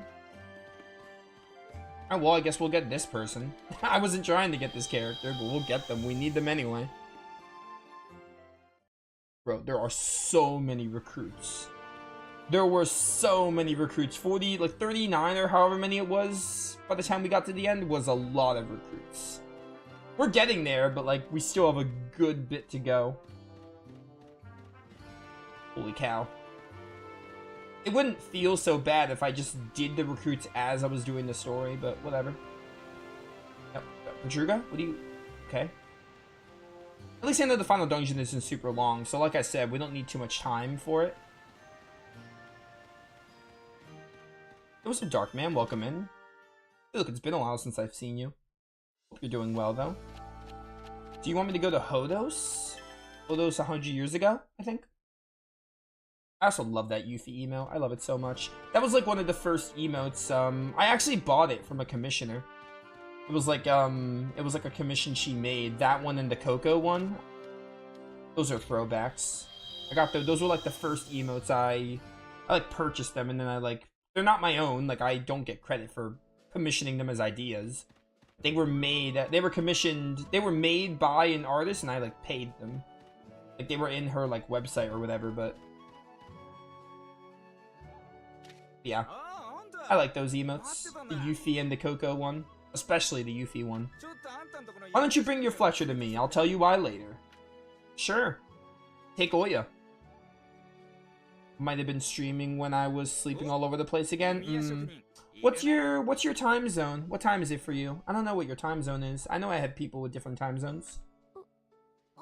Oh, well, I guess we'll get this person. I wasn't trying to get this character, but we'll get them. We need them anyway. Bro, there are so many recruits. There were so many recruits. 40, like 39 or however many it was by the time we got to the end was a lot of recruits. We're getting there, but like we still have a good bit to go. Holy cow. It wouldn't feel so bad if I just did the recruits as I was doing the story, but whatever. Yep. Druga, what do you... Okay. At least I know the final dungeon isn't super long, so like I said, we don't need too much time for it. It was a dark man, welcome in. Hey, look, it's been a while since I've seen you. Hope you're doing well, though. Do you want me to go to Hodos? Hodos 100 years ago, I think? I also love that Yuffie email. I love it so much. That was like one of the first emotes. I actually bought it from a commissioner. It was like a commission she made. That one and the Coco one. Those are throwbacks. I got those were like the first emotes I like purchased them, and then I like, they're not my own. Like, I don't get credit for commissioning them as ideas. They were made, they were commissioned, they were made by an artist, and I like paid them. Like, they were in her like website or whatever, but yeah. I like those emotes. The Yuffie and the Coco one. Especially the Yuffie one. Why don't you bring your Fletcher to me? I'll tell you why later. Sure. Take Oya. Might have been streaming when I was sleeping all over the place again. What's your time zone? What time is it for you? I don't know what your time zone is. I know I have people with different time zones.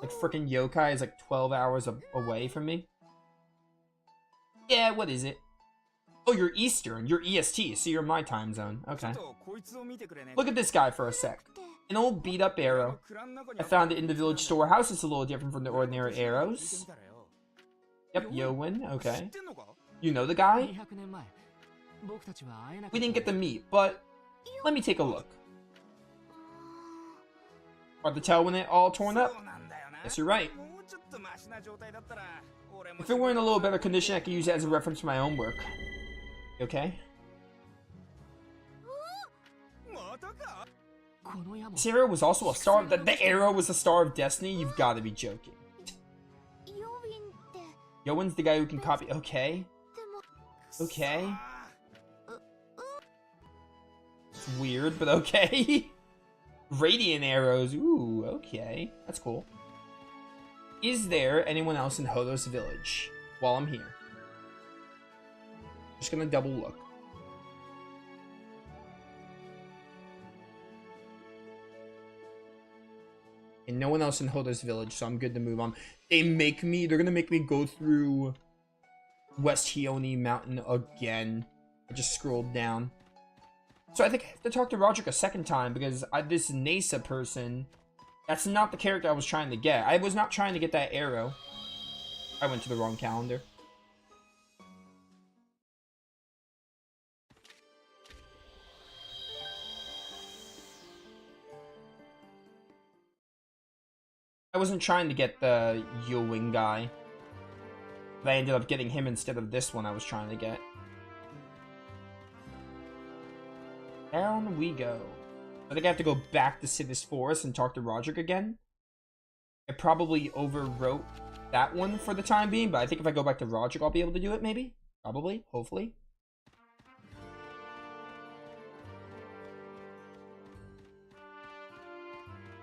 Like frickin' Yokai is like 12 hours away from me. Yeah, what is it? Oh, you're Eastern. You're EST, so you're my time zone. Okay. Look at this guy for a sec. An old beat-up arrow. I found it in the village storehouse. It's a little different from the ordinary arrows. Yep, Yowen. Okay. You know the guy? We didn't get to meet, but let me take a look. Hard to tell when it all torn up? Yes, you're right. If it were in a little better condition, I could use it as a reference for my own work. Okay. This arrow was also a star. The arrow was a star of destiny. You've got to be joking. Yowen's the guy who can copy. Okay. Okay. It's weird, but okay. Radiant arrows. Ooh, okay. That's cool. Is there anyone else in Hodos village while I'm here? Just gonna double look. And no one else in Hodos village, so I'm good to move on. They're gonna make me go through West Hione Mountain again. I just scrolled down. So I think I have to talk to Roderick a second time, because this Nasa person, that's not the character I was trying to get. I was not trying to get that arrow. I went to the wrong calendar. I wasn't trying to get the Ewing guy. But I ended up getting him instead of this one I was trying to get. Down we go. I think I have to go back to Sidis Forest and talk to Roderick again. I probably overwrote that one for the time being, but I think if I go back to Roderick, I'll be able to do it, maybe? Probably. Hopefully.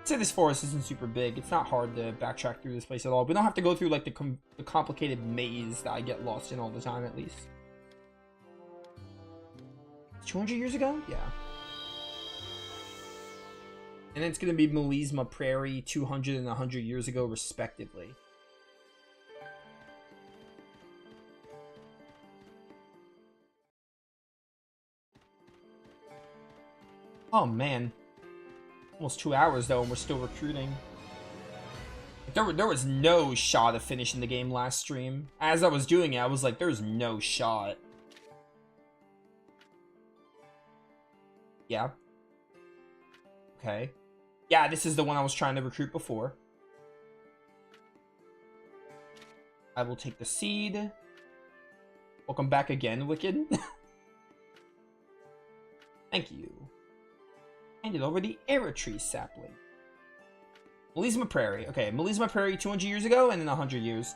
Sidis Forest isn't super big. It's not hard to backtrack through this place at all. We don't have to go through like the complicated maze that I get lost in all the time, at least. 200 years ago? Yeah. And it's going to be Melisma Prairie 200 and 100 years ago, respectively. Oh, man. Almost 2 hours, though, and we're still recruiting. There was no shot of finishing the game last stream. As I was doing it, I was like, there's no shot. Yeah. Okay. Yeah, this is the one I was trying to recruit before. I will take the seed. Welcome back again, Wicked. Thank you. Handed over the Arrow Tree sapling. Melisma Prairie. Okay, Melisma Prairie 200 years ago and then 100 years.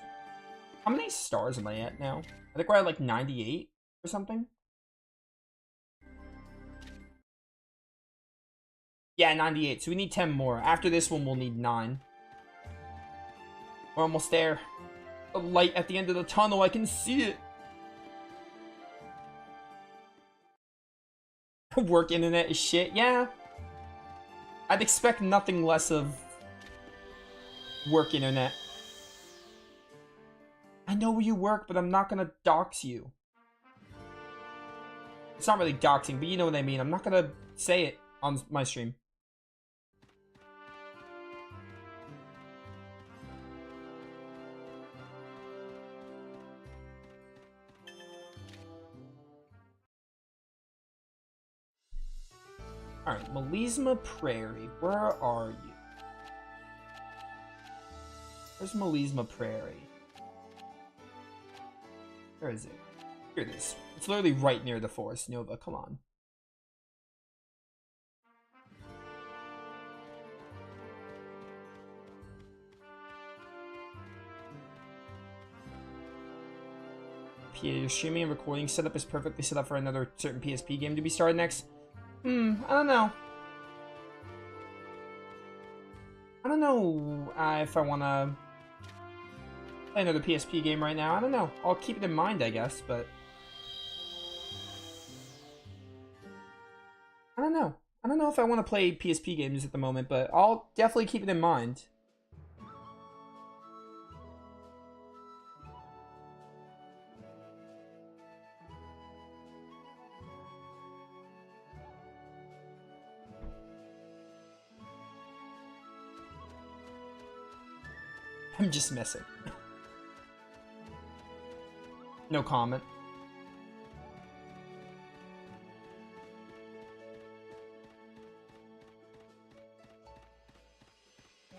How many stars am I at now? I think we're at like 98 or something. Yeah, 98. So we need 10 more. After this one, we'll need 9. We're almost there. The light at the end of the tunnel. I can see it. Work internet is shit. Yeah. I'd expect nothing less of Work internet. I know where you work, but I'm not gonna dox you. It's not really doxing, but you know what I mean. I'm not gonna say it on my stream. Alright, Melisma Prairie. Where are you? Where's Melisma Prairie? Where is it? Here it is. It's literally right near the forest, Nova. Come on. Your streaming and recording setup is perfectly set up for another certain PSP game to be started next. I don't know. I don't know if I want to play another PSP game right now. I don't know. I'll keep it in mind, I guess, but... I don't know. I don't know if I want to play PSP games at the moment, but I'll definitely keep it in mind. I'm just messing. No comment.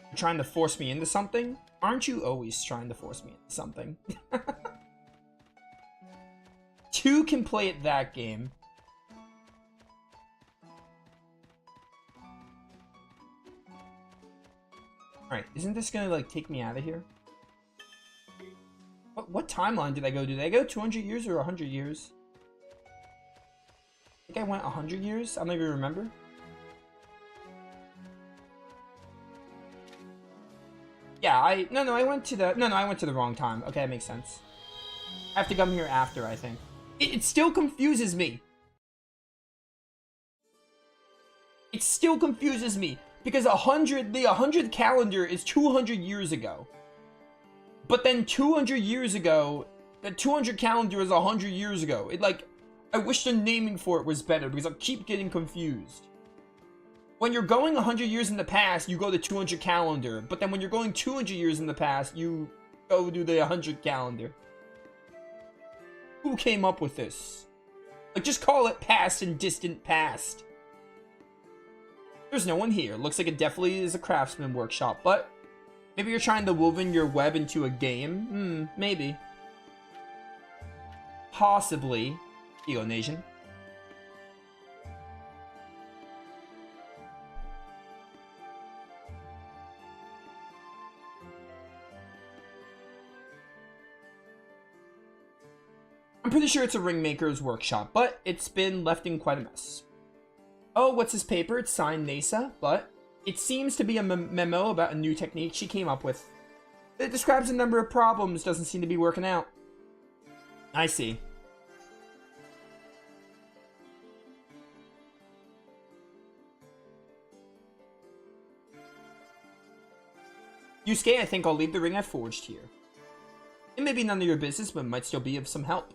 You're trying to force me into something? Aren't you always trying to force me into something? Two can play at that game. Alright, isn't this gonna, like, take me out of here? What timeline did I go to? Did I go 200 years or 100 years? I think I went 100 years? I don't even remember. Yeah, I went to the wrong time. Okay, that makes sense. I have to come here after, I think. It still confuses me. It still confuses me. Because the 100 calendar is 200 years ago. But then 200 years ago, the 200 calendar is 100 years ago. I wish the naming for it was better because I keep getting confused. When you're going 100 years in the past, you go to 200 calendar. But then when you're going 200 years in the past, you go to the 100 calendar. Who came up with this? Like, just call it past and distant past. There's no one here. Looks like it definitely is a craftsman workshop, but maybe you're trying to woven your web into a game? Maybe. Possibly. Ego Nation. I'm pretty sure it's a ringmaker's workshop, but it's been left in quite a mess. Oh, what's this paper? It's signed NASA, but it seems to be a memo about a new technique she came up with. It describes a number of problems, doesn't seem to be working out. I see. Yusuke, I think I'll leave the ring I forged here. It may be none of your business, but it might still be of some help.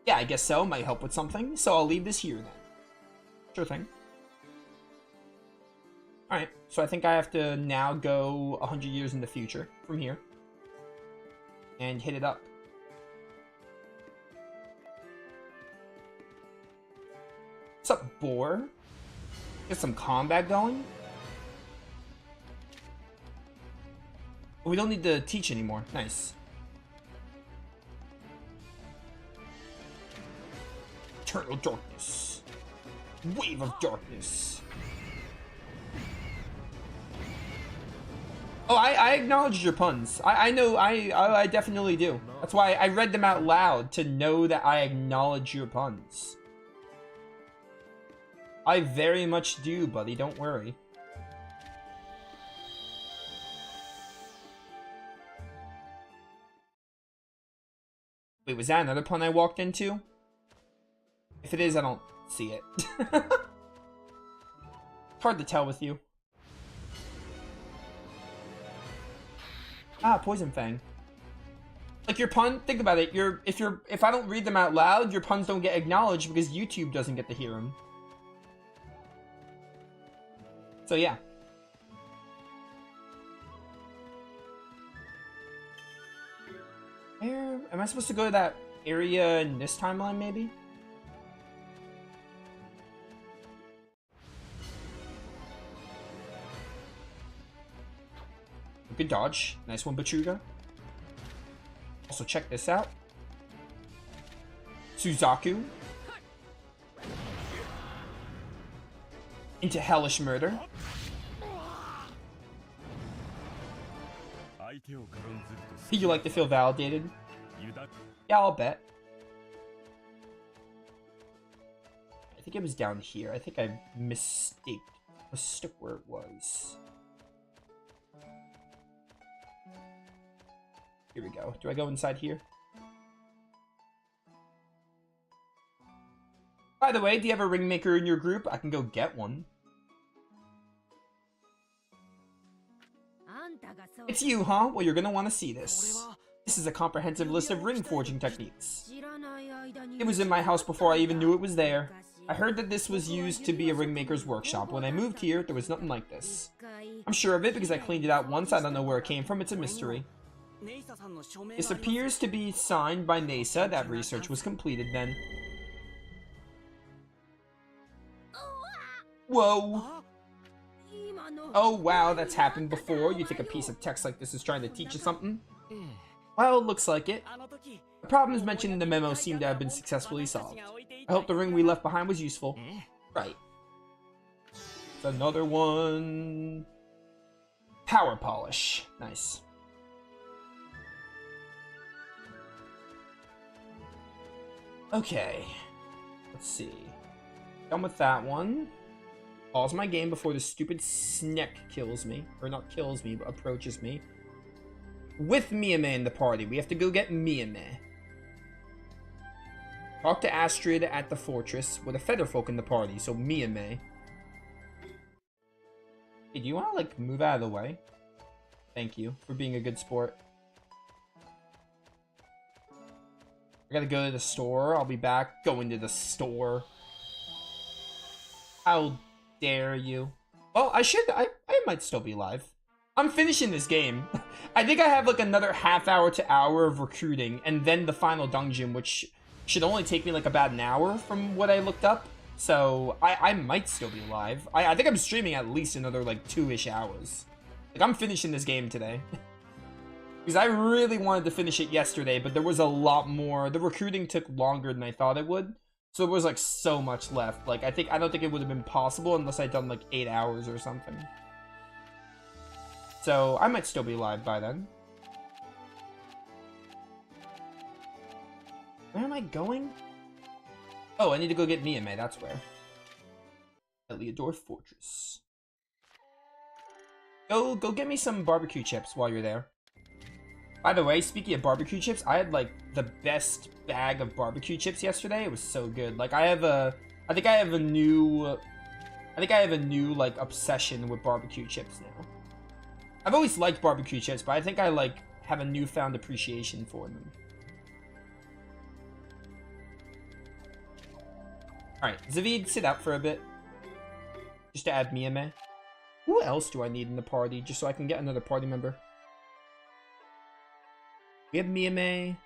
Yeah, I guess so. Might help with something, so I'll leave this here then. Sure thing. Alright, so I think I have to now go 100 years in the future from here. And hit it up. What's up, boar? Get some combat going? We don't need to teach anymore. Nice. Eternal darkness. Wave of darkness. Oh, I acknowledged your puns. I know, I definitely do. That's why I read them out loud, to know that I acknowledge your puns. I very much do, buddy. Don't worry. Wait, was that another pun I walked into? If it is, I don't see it. Hard to tell with you. Ah, Poison Fang. Like your pun, think about it. If I don't read them out loud, your puns don't get acknowledged because YouTube doesn't get to hear them. So yeah. Where am I supposed to go to that area in this timeline, maybe? Good dodge. Nice one, Bachruga. Also, check this out. Suzaku. Into hellish murder. You like to feel validated? Yeah, I'll bet. I think it was down here. I think I mistook where it was. Here we go. Do I go inside here? By the way, do you have a ringmaker in your group? I can go get one. It's you, huh? Well, you're gonna want to see this. This is a comprehensive list of ring forging techniques. It was in my house before I even knew it was there. I heard that this was used to be a ringmaker's workshop. When I moved here, there was nothing like this. I'm sure of it because I cleaned it out once. I don't know where it came from. It's a mystery. This appears to be signed by NASA. That research was completed then. Whoa! Oh wow, that's happened before. You think a piece of text like this is trying to teach you something? Well, it looks like it. The problems mentioned in the memo seem to have been successfully solved. I hope the ring we left behind was useful. Right. It's another one. Power polish. Nice. Okay. Let's see. Done with that one. Pause my game before the stupid Sneck kills me. Or not kills me, but approaches me. With Miyame in the party. We have to go get Miyame. Talk to Astrid at the fortress with a featherfolk in the party, so Miyame. Hey, do you want to, like, move out of the way? Thank you for being a good sport. I gotta go to the store. I'll be back. Going to the store. How dare you? Well, I might still be live. I'm finishing this game. I think I have like another half hour to hour of recruiting and then the final dungeon, which should only take me like about an hour from what I looked up. So I might still be live. I think I'm streaming at least another like 2-ish hours. Like I'm finishing this game today. Because I really wanted to finish it yesterday, but there was a lot more. The recruiting took longer than I thought it would. So there was like so much left. Like I don't think it would have been possible unless I'd done like 8 hours or something. So I might still be live by then. Where am I going? Oh, I need to go get Miyame, that's where. Eliodor Fortress. Go get me some barbecue chips while you're there. By the way, speaking of barbecue chips, I had like the best bag of barbecue chips yesterday. It was so good. Like I think I have a new like obsession with barbecue chips now. I've always liked barbecue chips, but I think I like have a newfound appreciation for them. Alright, Zavid, sit out for a bit. Just to add Miyame. Who else do I need in the party, just so I can get another party member? We have Miyame.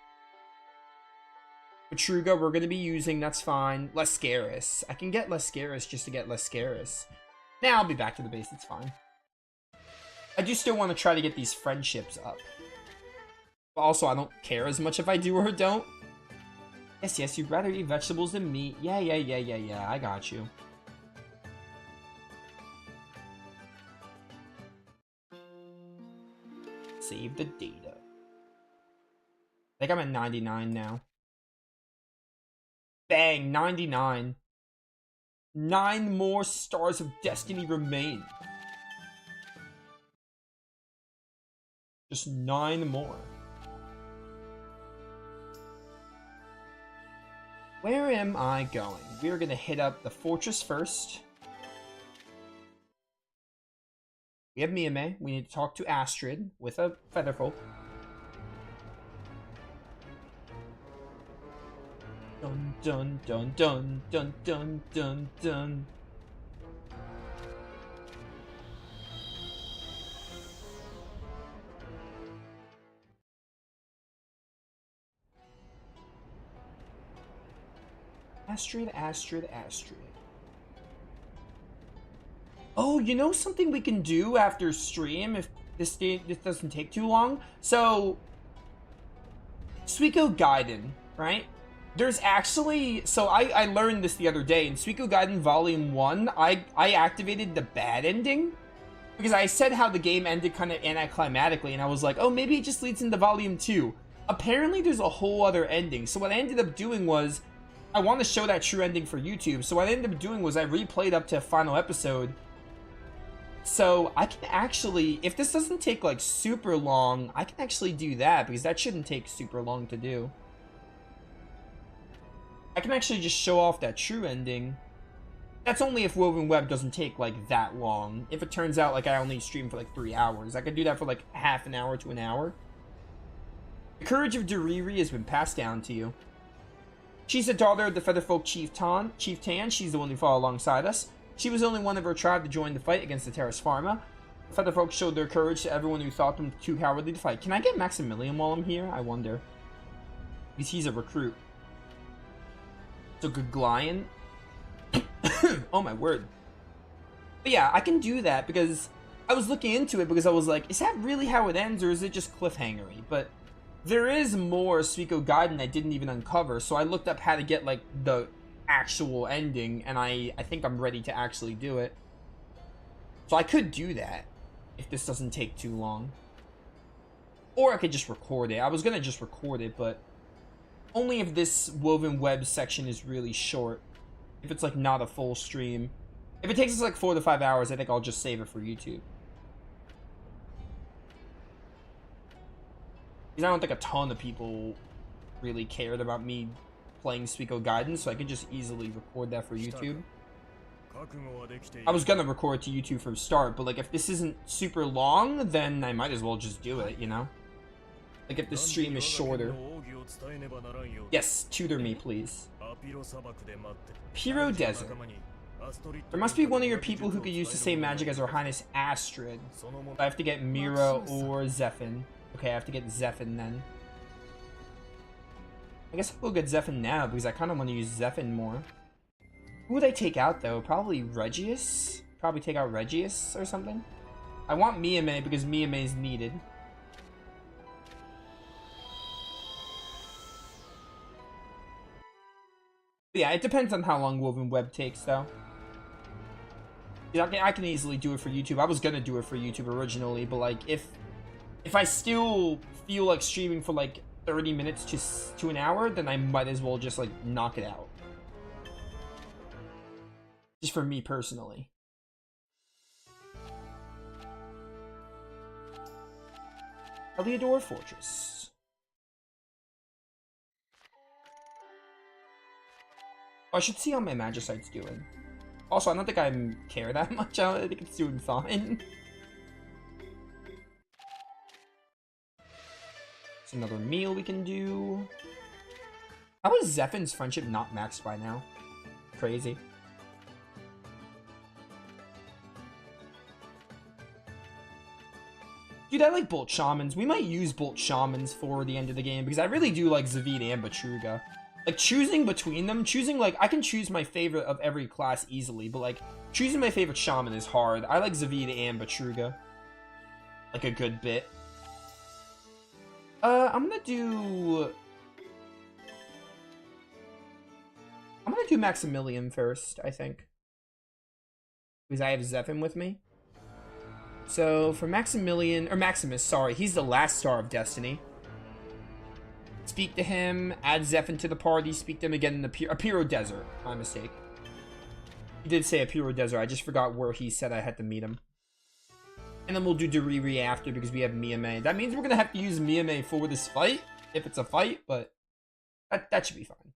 Bachruga, we're going to be using, that's fine. Lascaris. I can get Lascaris just to get Lascaris. Now I'll be back to the base, it's fine. I do still want to try to get these friendships up. But also, I don't care as much if I do or don't. Yes, you'd rather eat vegetables than meat. Yeah, I got you. Save the data. I think I'm at 99 now. Bang, 99. 9 more stars of destiny remain. Just 9 more. Where am I going? We're gonna hit up the fortress first. We have Miyame. We need to talk to Astrid with a Featherfolk. Dun dun dun dun dun dun dun dun. Astrid, Astrid, Astrid. Oh, you know something we can do after stream if this doesn't take too long? So, Suikoden, right? There's actually, so I learned this the other day. In Suikoden Volume 1, I activated the bad ending. Because I said how the game ended kind of anticlimactically, and I was like, oh, maybe it just leads into Volume 2. Apparently, there's a whole other ending. So what I ended up doing was, I want to show that true ending for YouTube. So what I ended up doing was I replayed up to final episode. So I can actually, if this doesn't take like super long, I can actually do that because that shouldn't take super long to do. I can actually just show off that true ending. That's only if Woven Web doesn't take like that long. If it turns out like I only stream for like 3 hours, I could do that for like half an hour to an hour. The courage of Dariri has been passed down to you. She's the daughter of the Featherfolk Chieftain. She's the one who fought alongside us. She was the only one of her tribe to join the fight against the Terrace Pharma. The Featherfolk showed their courage to everyone who thought them too cowardly to fight. Can I get Maximilian while I'm here? I wonder. Because he's a recruit. So Guglian. Oh my word. But yeah, I can do that because I was looking into it because I was like, is that really how it ends or is it just cliffhangery? But there is more Suikoden I didn't even uncover, so I looked up how to get like the actual ending, and I think I'm ready to actually do it. So I could do that if this doesn't take too long. Or I could just record it. I was gonna just record it, but only if this Woven Web section is really short. If it's like not a full stream. If it takes us like 4 to 5 hours, I think I'll just save it for YouTube. Because I don't think a ton of people really cared about me playing Suikoden, so I could just easily record that for YouTube. I was gonna record to YouTube from start, but like if this isn't super long, then I might as well just do it, you know? Like if the stream is shorter. Yes, tutor me, please. Piro Desert. There must be one of your people who could use the same magic as Her Highness Astrid. I have to get Mira or Zephin. Okay, I have to get Zephin then. I guess I'll go get Zephin now because I kind of want to use Zephin more. Who would I take out though? Probably Regius? Probably take out Regius or something. I want Miyame because Miyame is needed. But yeah, it depends on how long Woven Web takes though. I can easily do it for YouTube. I was gonna do it for YouTube originally, but like if I still feel like streaming for like 30 minutes to an hour, then I might as well just like knock it out. Just for me personally. Eliodor Fortress. Oh, I should see how my Magicite's doing. Also, I don't think I care that much. I think it's doing fine. It's another meal we can do. How is Zephin's friendship not maxed by now? Crazy. Dude, I like Bolt Shamans. We might use Bolt Shamans for the end of the game because I really do like Zavid and Betruga. Like, choosing between them, like, I can choose my favorite of every class easily, but, like, choosing my favorite Shaman is hard. I like Zavid and Betruga. Like, a good bit. I'm gonna do Maximilian first, I think. Because I have Zephin with me. So, for Maximilian, or Maximus, sorry, he's the last star of Destiny. Speak to him, add Zephin to the party, speak to him again in the Apiro Desert. My mistake. He did say Apiro Desert, I just forgot where he said I had to meet him. And then we'll do Dariri after because we have Miyame. That means we're gonna have to use Miyame for this fight, if it's a fight, but that should be fine.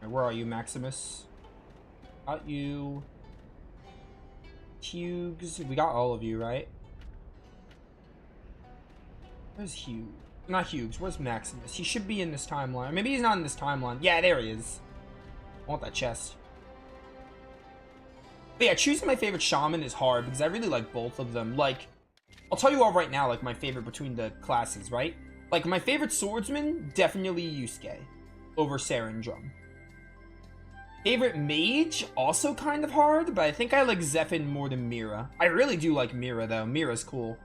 Right, where are you, Maximus? Got you. Hughes. We got all of you, right? Where's Hughes? Not Hughes. Where's Maximus? He should be in this timeline. Maybe he's not in this timeline. Yeah, there he is. I want that chest. But yeah, choosing my favorite shaman is hard because I really like both of them. Like, I'll tell you all right now, like, my favorite between the classes, right? Like, my favorite swordsman, definitely Yusuke over Sarandrum. Favorite mage, also kind of hard, but I think I like Zephyr more than Mira. I really do like Mira, though. Mira's cool.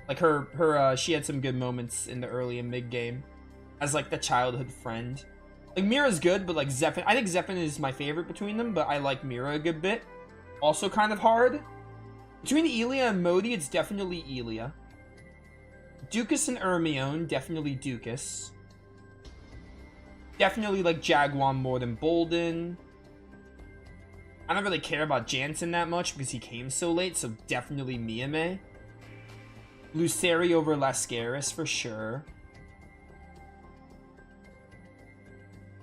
Like, she had some good moments in the early and mid game as, like, the childhood friend. Like, Mira's good, but, like, Zephyr, I think Zephyr is my favorite between them, but I like Mira a good bit. Also kind of hard. Between Elia and Modi, it's definitely Elia. Dukas and Ermione, definitely Dukas. Definitely like Jaguar more than Bolden. I don't really care about Jansen that much because he came so late, so definitely Miyame. Luceri over Lascaris for sure.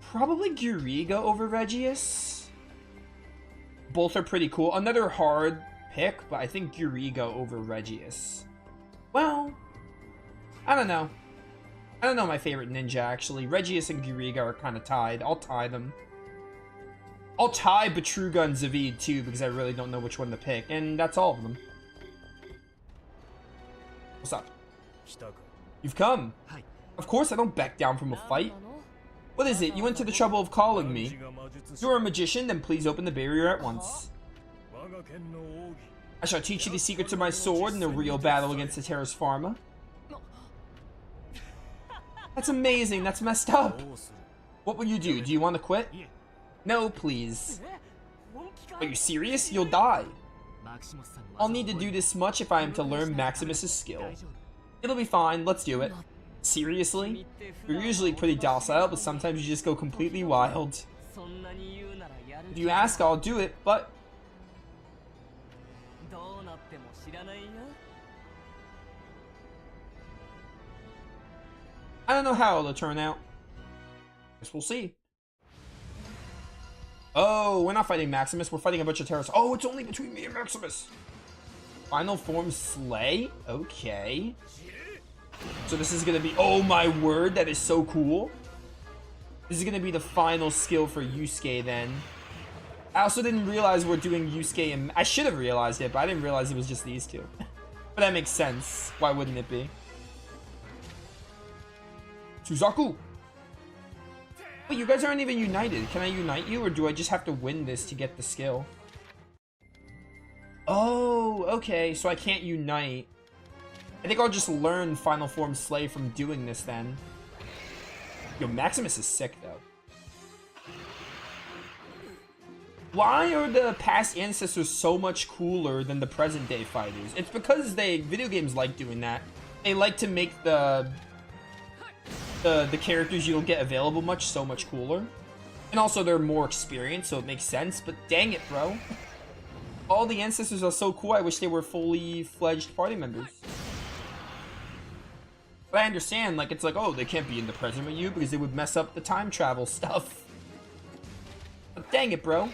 Probably Guriga over Regius. Both are pretty cool. Another hard pick, but I think Guriga over Regius. Well, I don't know. I don't know my favorite ninja, actually. Regius and Guriga are kind of tied. I'll tie them. I'll tie Betruga and Zavid, too, because I really don't know which one to pick. And that's all of them. What's up? You've come. Of course I don't back down from a fight. What is it? You went to the trouble of calling me. If you're a magician, then please open the barrier at once. I shall teach you the secrets of my sword in the real battle against the Terrace Pharma. That's amazing. That's messed up. What will you do? Do you want to quit? No, please. Are you serious? You'll die. I'll need to do this much if I am to learn Maximus's skill. It'll be fine. Let's do it. Seriously? You're usually pretty docile, but sometimes you just go completely wild. If you ask, I'll do it, but... I don't know how it'll turn out. Guess we'll see. Oh, we're not fighting Maximus, we're fighting a bunch of terrorists. Oh, it's only between me and Maximus. Final form Slay? Okay. So this is gonna be, oh my word, that is so cool. This is gonna be the final skill for Yusuke then. I also didn't realize we're doing Yusuke and, I should have realized it, but I didn't realize it was just these two. But that makes sense. Why wouldn't it be? Suzaku! Wait, you guys aren't even united. Can I unite you, or do I just have to win this to get the skill? Oh, okay, so I can't unite. I think I'll just learn Final Form Slay from doing this then. Yo, Maximus is sick, though. Why are the past ancestors so much cooler than the present-day fighters? It's because video games like doing that. They like to make the characters you'll get available so much cooler. And also they're more experienced, so it makes sense, but dang it, bro. All the ancestors are so cool, I wish they were fully fledged party members. But I understand, like, it's like, oh, they can't be in the present with you because it would mess up the time travel stuff. But dang it, bro.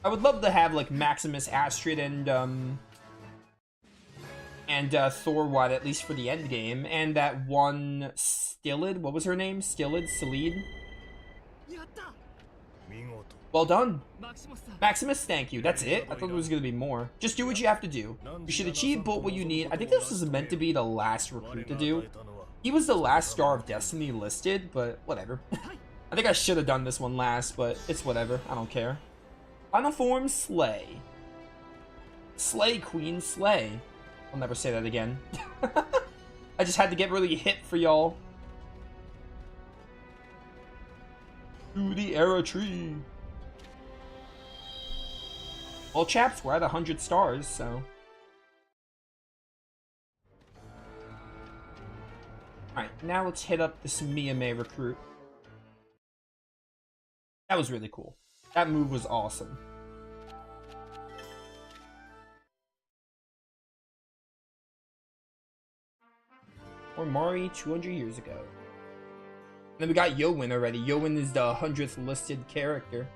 I would love to have, like, Maximus, Astrid, and Thorwad, at least for the end game, and that one Stillid. What was her name? Stillid? Well done. Maximus, thank you. That's it? I thought there was going to be more. Just do what you have to do. You should achieve both what you need. I think this was meant to be the last recruit to do. He was the last Star of Destiny listed, but whatever. I think I should have done this one last, but it's whatever. I don't care. Final form, Slay. Slay, Queen, Slay. I'll never say that again. I just had to get really hip for y'all. To the era tree. Well, chaps, we're at 100 stars, so. Alright, now let's hit up this Miyame recruit. That was really cool. That move was awesome. Or Mari 200 years ago. then we got Yowen already. Yowen is the 100th listed character.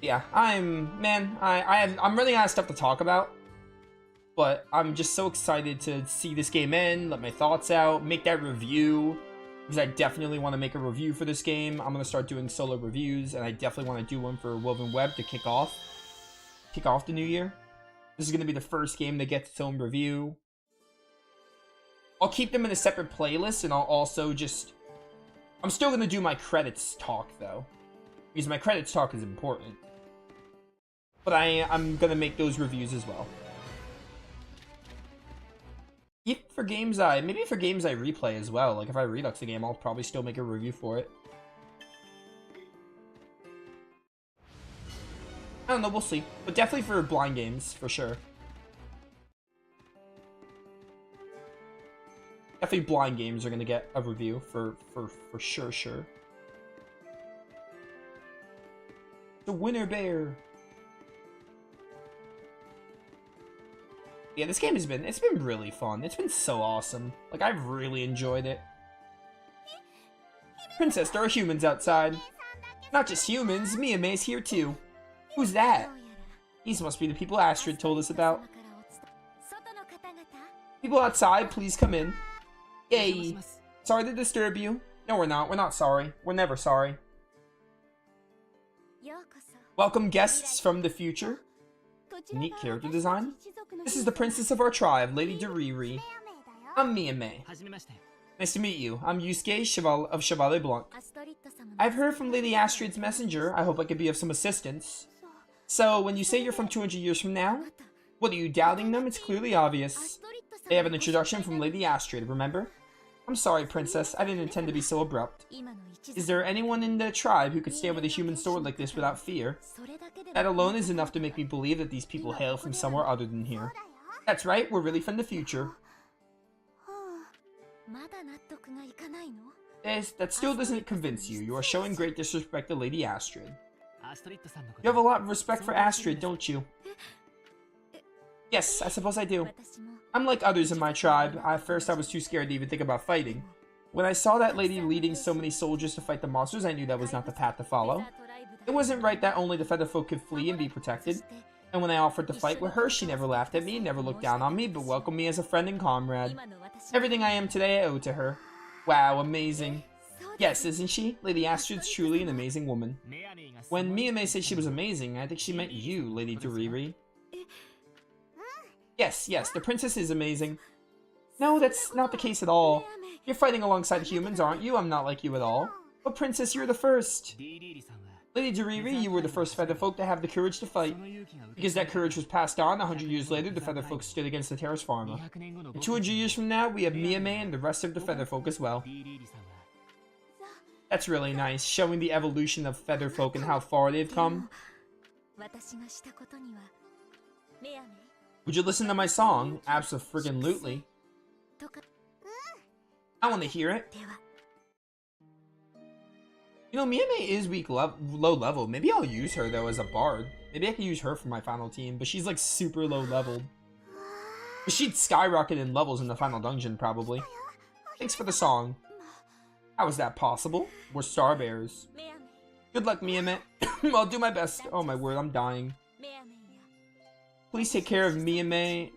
Yeah, I'm running out of stuff to talk about. But I'm just so excited to see this game end, let my thoughts out, make that review. Because I definitely want to make a review for this game. I'm going to start doing solo reviews, and I definitely want to do one for Woven Web to kick off the new year. This is going to be the first game that gets its own review. I'll keep them in a separate playlist, and I'll also just... I'm still going to do my credits talk, though. Because my credits talk is important. But I'm going to make those reviews as well. Even for games maybe for games I replay as well. Like, if I redux the game, I'll probably still make a review for it. I don't know, we'll see. But definitely for blind games, for sure. Definitely blind games are gonna get a review for sure. The Winter Bear. Yeah, this game it's been really fun. It's been so awesome. Like, I've really enjoyed it. Princess, there are humans outside. Not just humans, Miyame's here too. Who's that? These must be the people Astrid told us about. People outside, please come in. Yay. Sorry to disturb you. No, we're not. We're not sorry. We're never sorry. Welcome guests from the future. Neat character design. This is the princess of our tribe, Lady Dariri. I'm Miyame. Nice to meet you. I'm Yusuke of Chevalier Blanc. I've heard from Lady Astrid's messenger. I hope I could be of some assistance. So, when you say you're from 200 years from now, what are you doubting them? It's clearly obvious. They have an introduction from Lady Astrid, remember? I'm sorry, princess. I didn't intend to be so abrupt. Is there anyone in the tribe who could stand with a human sword like this without fear? That alone is enough to make me believe that these people hail from somewhere other than here. That's right, we're really from the future. That still doesn't convince you. You are showing great disrespect to Lady Astrid. You have a lot of respect for Astrid, don't you? Yes, I suppose I do. I'm like others in my tribe. At first I was too scared to even think about fighting. When I saw that lady leading so many soldiers to fight the monsters, I knew that was not the path to follow. It wasn't right that only the feather folk could flee and be protected. And when I offered to fight with her, she never laughed at me, never looked down on me, but welcomed me as a friend and comrade. Everything I am today I owe to her. Wow, amazing. Yes, isn't she? Lady Astrid's truly an amazing woman. When Miyame said she was amazing, I think she meant you, Lady Dariri. Yes, the princess is amazing. No, that's not the case at all. You're fighting alongside humans, aren't you? I'm not like you at all. But princess, you're the first. Lady Dariri, you were the first feather folk to have the courage to fight. Because that courage was passed on, 100 years later, the feather folk stood against the Terrace Farmer. And 200 years from now, we have Miyame and the rest of the feather folk as well. That's really nice, showing the evolution of feather folk and how far they've come. Would you listen to my song? Abso-friggin-lutely. I want to hear it. You know, Miyame is low level. Maybe I'll use her, though, as a bard. Maybe I can use her for my final team, but she's, like, super low leveled. But she'd skyrocket in levels in the final dungeon, probably. Thanks for the song. How is that possible? We're star bearers. Good luck, Miyame. I'll do my best. Oh, my word, I'm dying. Please take care of Miyame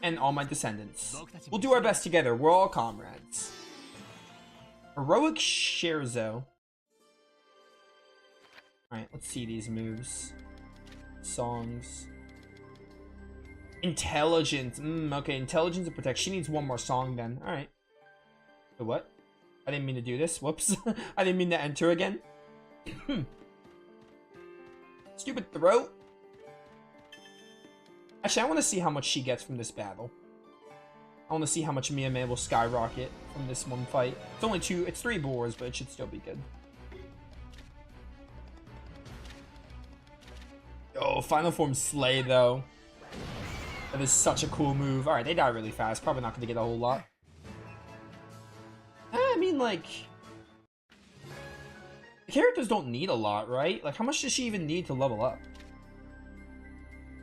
and all my descendants. We'll do our best together. We're all comrades. Heroic Scherzo. Alright, let's see these moves. Songs. Intelligence. Okay, intelligence and protect. She needs one more song then. Alright. Wait, what? I didn't mean to do this. Whoops. I didn't mean to enter again. Stupid throat. Actually, I want to see how much she gets from this battle. I want to see how much Miyame will skyrocket from this one fight. It's only it's 3 boars, but it should still be good. Oh, Final Form Slay, though. That is such a cool move. Alright, they die really fast. Probably not going to get a whole lot. I mean, like... the characters don't need a lot, right? Like, how much does she even need to level up?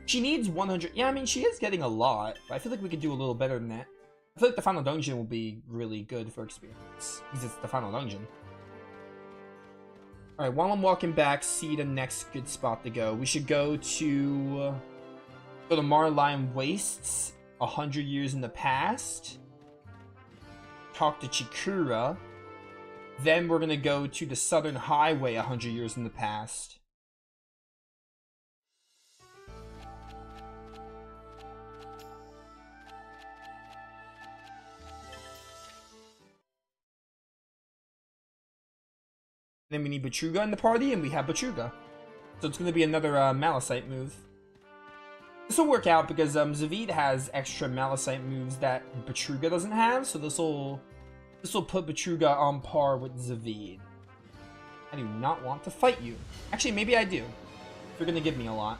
She needs 100. Yeah, I mean, she is getting a lot. But I feel like we could do a little better than that. I feel like the final dungeon will be really good for experience. Because it's the final dungeon. Alright, while I'm walking back, see the next good spot to go. We should go to Marline Wastes, 100 years in the past. Talk to Chikura. Then we're going to go to the Southern Highway, 100 years in the past. Then we need Betruga in the party, and we have Betruga. So it's going to be another Malachite move. This will work out because Zavid has extra Malachite moves that Betruga doesn't have, so this will put Betruga on par with Zavid. I do not want to fight you. Actually, maybe I do. If you're going to give me a lot.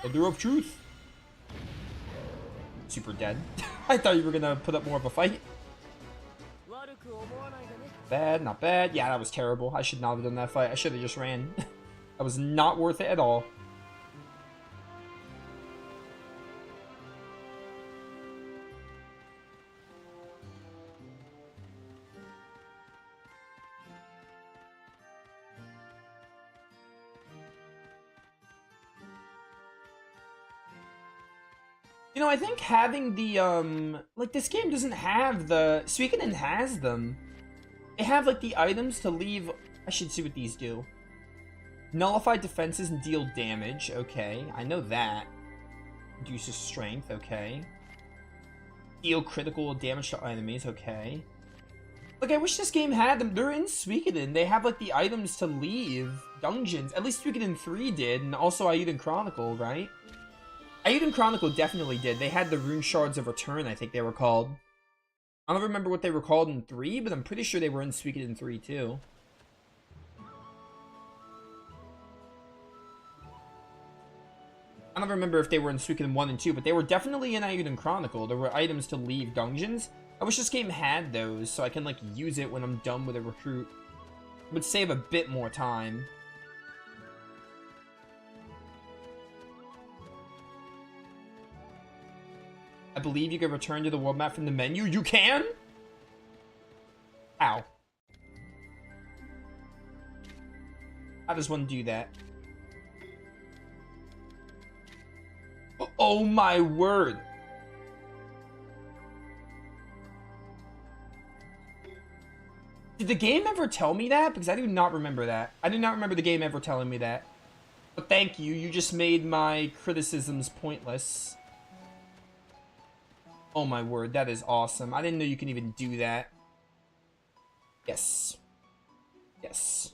Elder of Truth. Super dead. I thought you were going to put up more of a fight. Bad, not bad. Yeah, that was terrible. I should not have done that fight. I should have just ran. That was not worth it at all. You know, I think having the, like, this game doesn't have the... Suikoden has them. They have, like, the items to leave... I should see what these do. Nullify defenses and deal damage. Okay, I know that. Reduces strength. Okay. Deal critical damage to enemies. Okay. Like, I wish this game had them. They're in Suikoden. They have, like, the items to leave dungeons. At least Suikoden 3 did, and also Eiyuden Chronicle, right? Eiyuden Chronicle definitely did. They had the Rune Shards of Return, I think they were called. I don't remember what they were called in 3, but I'm pretty sure they were in Suikoden 3 too. I don't remember if they were in Suikoden 1 and 2, but they were definitely in Eiyuden Chronicle. There were items to leave dungeons. I wish this game had those, so I can, like, use it when I'm done with a recruit. It would save a bit more time. I believe you can return to the world map from the menu. You can? Ow. How does one do that? Oh my word. Did the game ever tell me that? Because I do not remember that. I do not remember the game ever telling me that. But thank you. You just made my criticisms pointless. Oh my word, that is awesome. I didn't know you can even do that. Yes. Yes.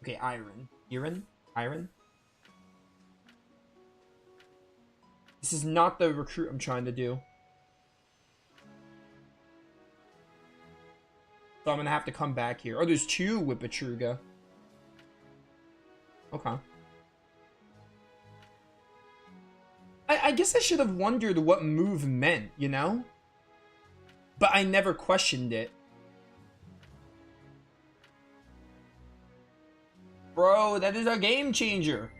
Okay, iron. Iron? Iron? This is not the recruit I'm trying to do. So I'm gonna have to come back here. Oh, there's 2 with Betruga. Okay. I guess I should have wondered what move meant, you know? But I never questioned it. Bro, that is a game changer.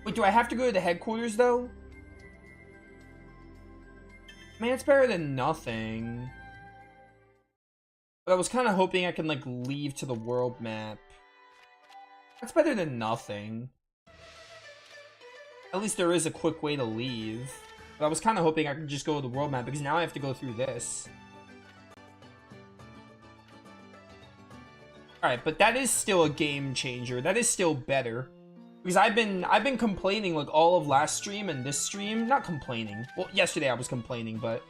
Wait, do I have to go to the headquarters, though? Man, it's better than nothing. But I was kind of hoping I can, like, leave to the world map. That's better than nothing. At least there is a quick way to leave. But I was kind of hoping I could just go to the world map, because now I have to go through this. Alright, but that is still a game changer. That is still better. Because I've been complaining, like, all of last stream and this stream. Not complaining. Well, yesterday I was complaining, but...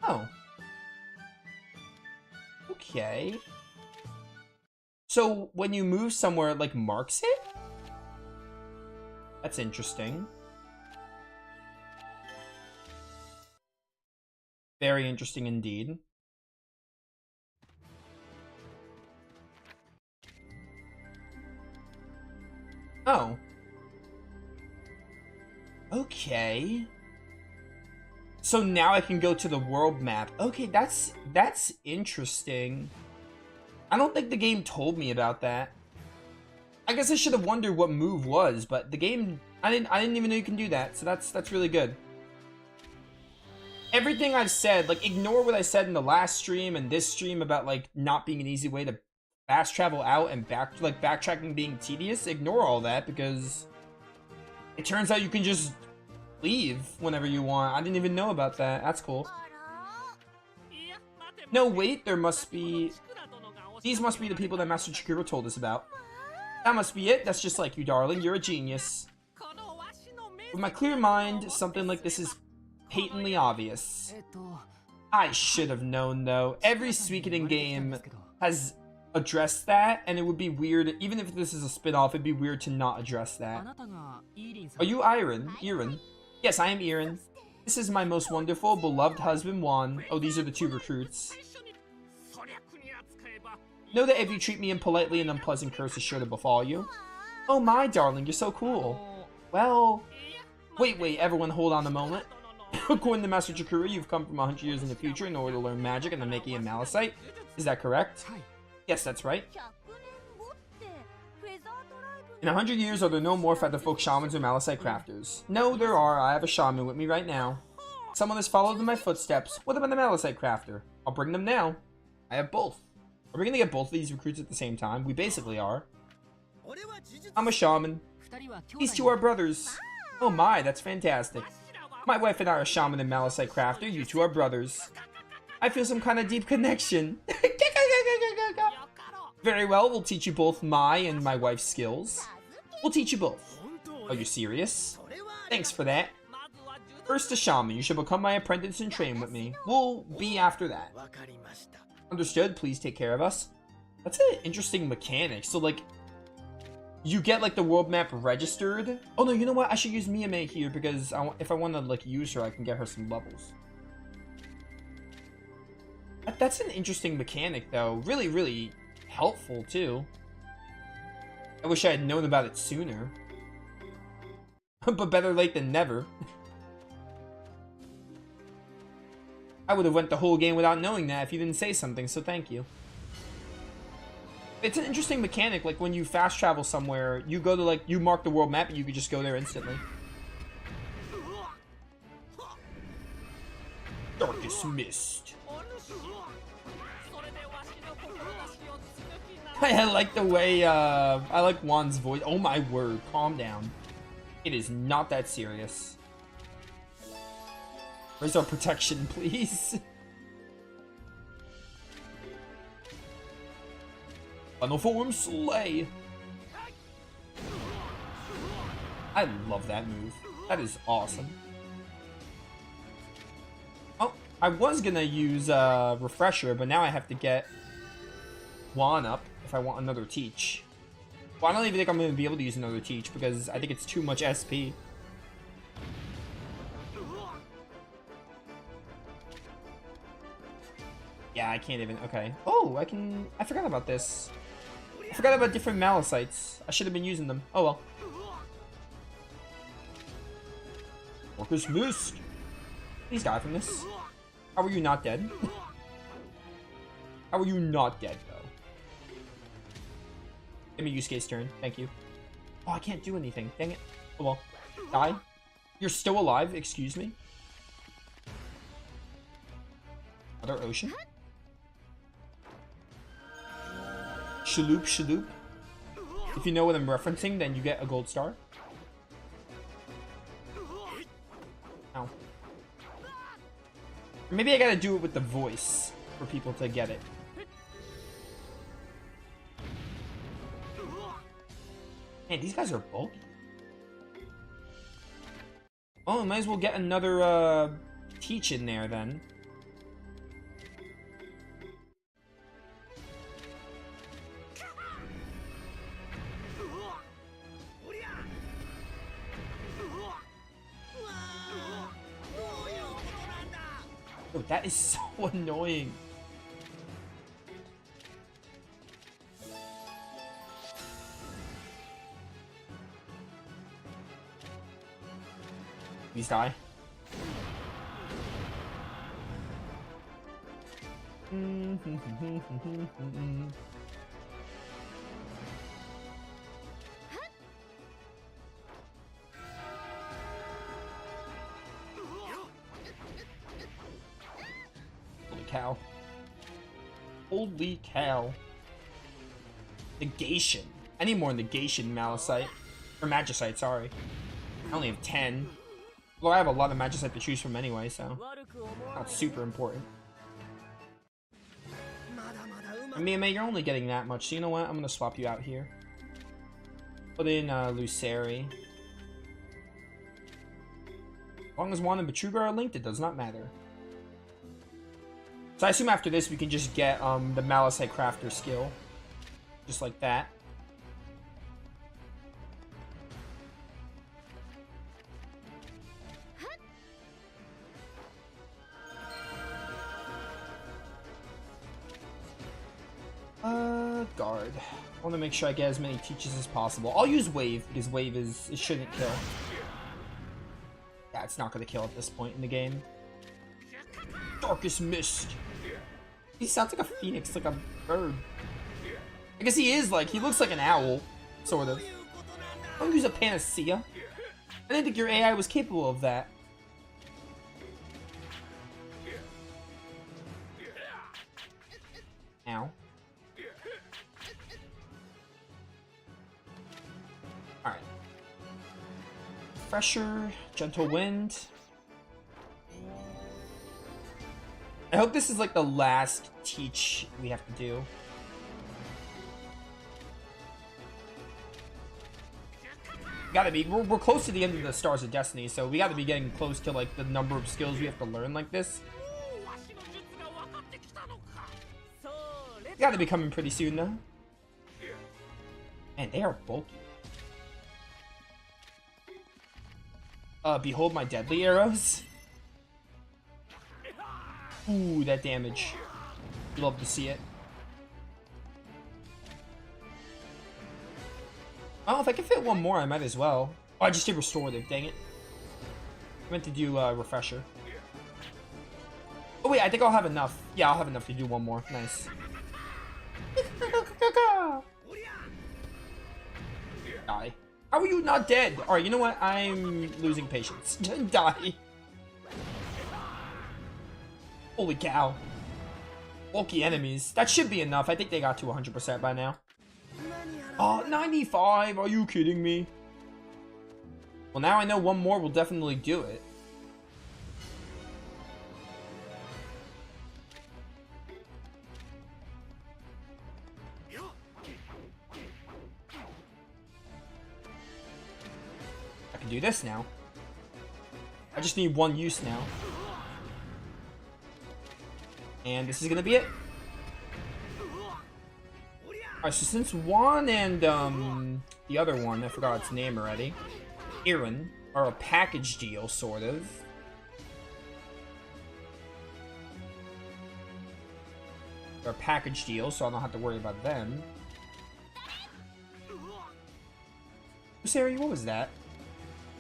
Oh. Okay. So, when you move somewhere, it, like, marks it? That's interesting. Very interesting indeed. Oh. Okay. So now I can go to the world map. Okay, that's interesting. I don't think the game told me about that. I guess I should have wondered what move was, but the game, I didn't even know you can do that, so that's really good. Everything I've said, like, ignore what I said in the last stream and this stream about, like, not being an easy way to fast travel out and backtracking being tedious. Ignore all that, because it turns out you can just leave whenever you want. I didn't even know about that. That's cool. No, wait, there must be... These must be the people that Master Chikuro told us about. That must be it. That's just like you, darling. You're a genius. With my clear mind, something like this is patently obvious. I should have known, though. Every Suikoden game has addressed that, and it would be weird, even if this is a spin-off, it'd be weird to not address that. Are you Irin? Yes, I am Irin. This is my most wonderful, beloved husband, Juan. Oh, these are the two recruits. Know that if you treat me impolitely, an unpleasant curse is sure to befall you. Oh my darling, you're so cool. Well... Wait, everyone hold on a moment. According to Master Chikuro, you've come from 100 years in the future in order to learn magic and the making of Malachite. Is that correct? Yes, that's right. In 100 years, are there no more featherfolk shamans or Malachite crafters? No, there are. I have a shaman with me right now. Someone has followed in my footsteps. What about the Malachite crafter? I'll bring them now. I have both. Are we gonna get both of these recruits at the same time? We basically are. I'm a shaman. These two are brothers. Oh my, that's fantastic. My wife and I are shaman and Malachite crafter. You two are brothers. I feel some kind of deep connection. Very well, we'll teach you both my and my wife's skills. We'll teach you both. Are you serious? Thanks for that. First a shaman, you should become my apprentice and train with me. We'll be after that. Understood, please take care of us. That's an interesting mechanic. So, like, you get, like, the world map registered. Oh, no, you know what? I should use Miyame here because if I want to, like, use her, I can get her some levels. That's an interesting mechanic, though. Really, really helpful, too. I wish I had known about it sooner. But better late than never. I would have went the whole game without knowing that if you didn't say something, so thank you. It's an interesting mechanic, like when you fast travel somewhere, you go to like, you mark the world map and you could just go there instantly. Darkest Mist. I like the way, I like Juan's voice. Oh my word, calm down. It is not that serious. Where's our protection, please? Final form slay. I love that move. That is awesome. Oh, I was gonna use refresher, but now I have to get Juan up if I want another teach. Well, I don't even think I'm gonna be able to use another teach because I think it's too much SP. Yeah, I can't even. Okay. Oh, I forgot about this. I forgot about different Malachites. I should have been using them. Oh well. Darkest Mist. Please die from this. How are you not dead? How are you not dead, though? Give me Yusuke's turn. Thank you. Oh, I can't do anything. Dang it. Oh well. Die. You're still alive. Excuse me. Other ocean. Shaloop, shaloop. If you know what I'm referencing, then you get a gold star. Ow. Or maybe I gotta do it with the voice for people to get it. Man, these guys are bulky. Oh, might as well get another teach in there then. Oh, that is so annoying. Please die. cow. Holy cow. Negation. I need more negation Malicite. Or Magicite, sorry. I only have 10. Well, I have a lot of Magicite to choose from anyway, so not super important. I mean, you're only getting that much, so you know what? I'm gonna swap you out here. Put in Luceri. As long as Juan and Betruga are linked, it does not matter. So I assume after this we can just get the Malicite Crafter skill. Just like that. Guard. I want to make sure I get as many teaches as possible. I'll use Wave, because Wave it shouldn't kill. Yeah, it's not going to kill at this point in the game. Darkest Mist. He sounds like a phoenix, like a bird. I guess he is like, he looks like an owl, sort of. Don't use a panacea. I didn't think your AI was capable of that. Ow. Alright. Fresher, Gentle Wind. I hope this is like the last teach we have to do. Gotta be. We're close to the end of the Stars of Destiny, so we gotta be getting close to like the number of skills we have to learn like this. Gotta be coming pretty soon though. Man, they are bulky. Behold my deadly arrows. Ooh, that damage. Love to see it. Oh, if I can fit one more, I might as well. Oh, I just did restorative, dang it. I meant to do refresher. Oh wait, I think I'll have enough. Yeah, I'll have enough to do one more. Nice. Die. How are you not dead? Alright, you know what? I'm losing patience. Die. Holy cow. Bulky enemies. That should be enough. I think they got to 100% by now. Oh, 95? Are you kidding me? Well, now I know one more will definitely do it. I can do this now. I just need one use now. And this is gonna be it. Alright, so since Juan and the other one, I forgot its name already, Aaron, are a package deal, sort of. They're a package deal, so I don't have to worry about them. Sarah, what was that?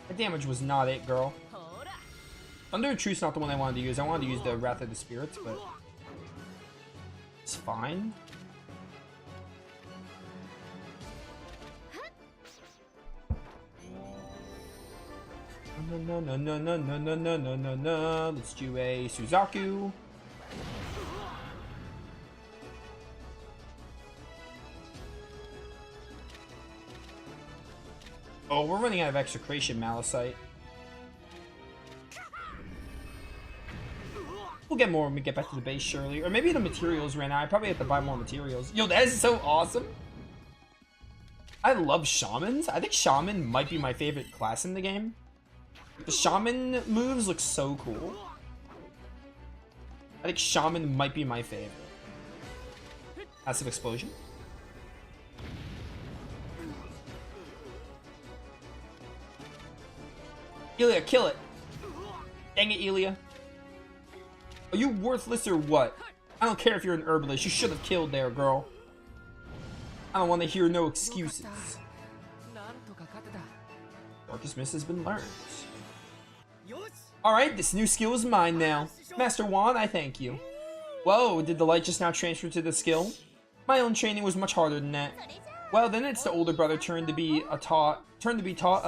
That damage was not it, girl. Thunder and Truth's not the one I wanted to use. I wanted to use the Wrath of the Spirits, but it's fine. No, no, no, no, no, no, no, no, no, no. Let's do a Suzaku. Oh, we're running out of Execration Malicite. We'll get more when we get back to the base, surely. Or maybe the materials ran out. I probably have to buy more materials. Yo, that is so awesome. I love Shamans. I think Shaman might be my favorite class in the game. The Shaman moves look so cool. I think Shaman might be my favorite. Passive Explosion. Elia, kill it. Dang it, Elia. Are you worthless or what? I don't care if you're an herbalist. You should have killed there, girl. I don't want to hear no excuses. Darkest Mist has been learned. Alright, this new skill is mine now. Master Juan, I thank you. Whoa, did the light just now transfer to the skill? My own training was much harder than that. Well, then it's the older brother turn to be taught a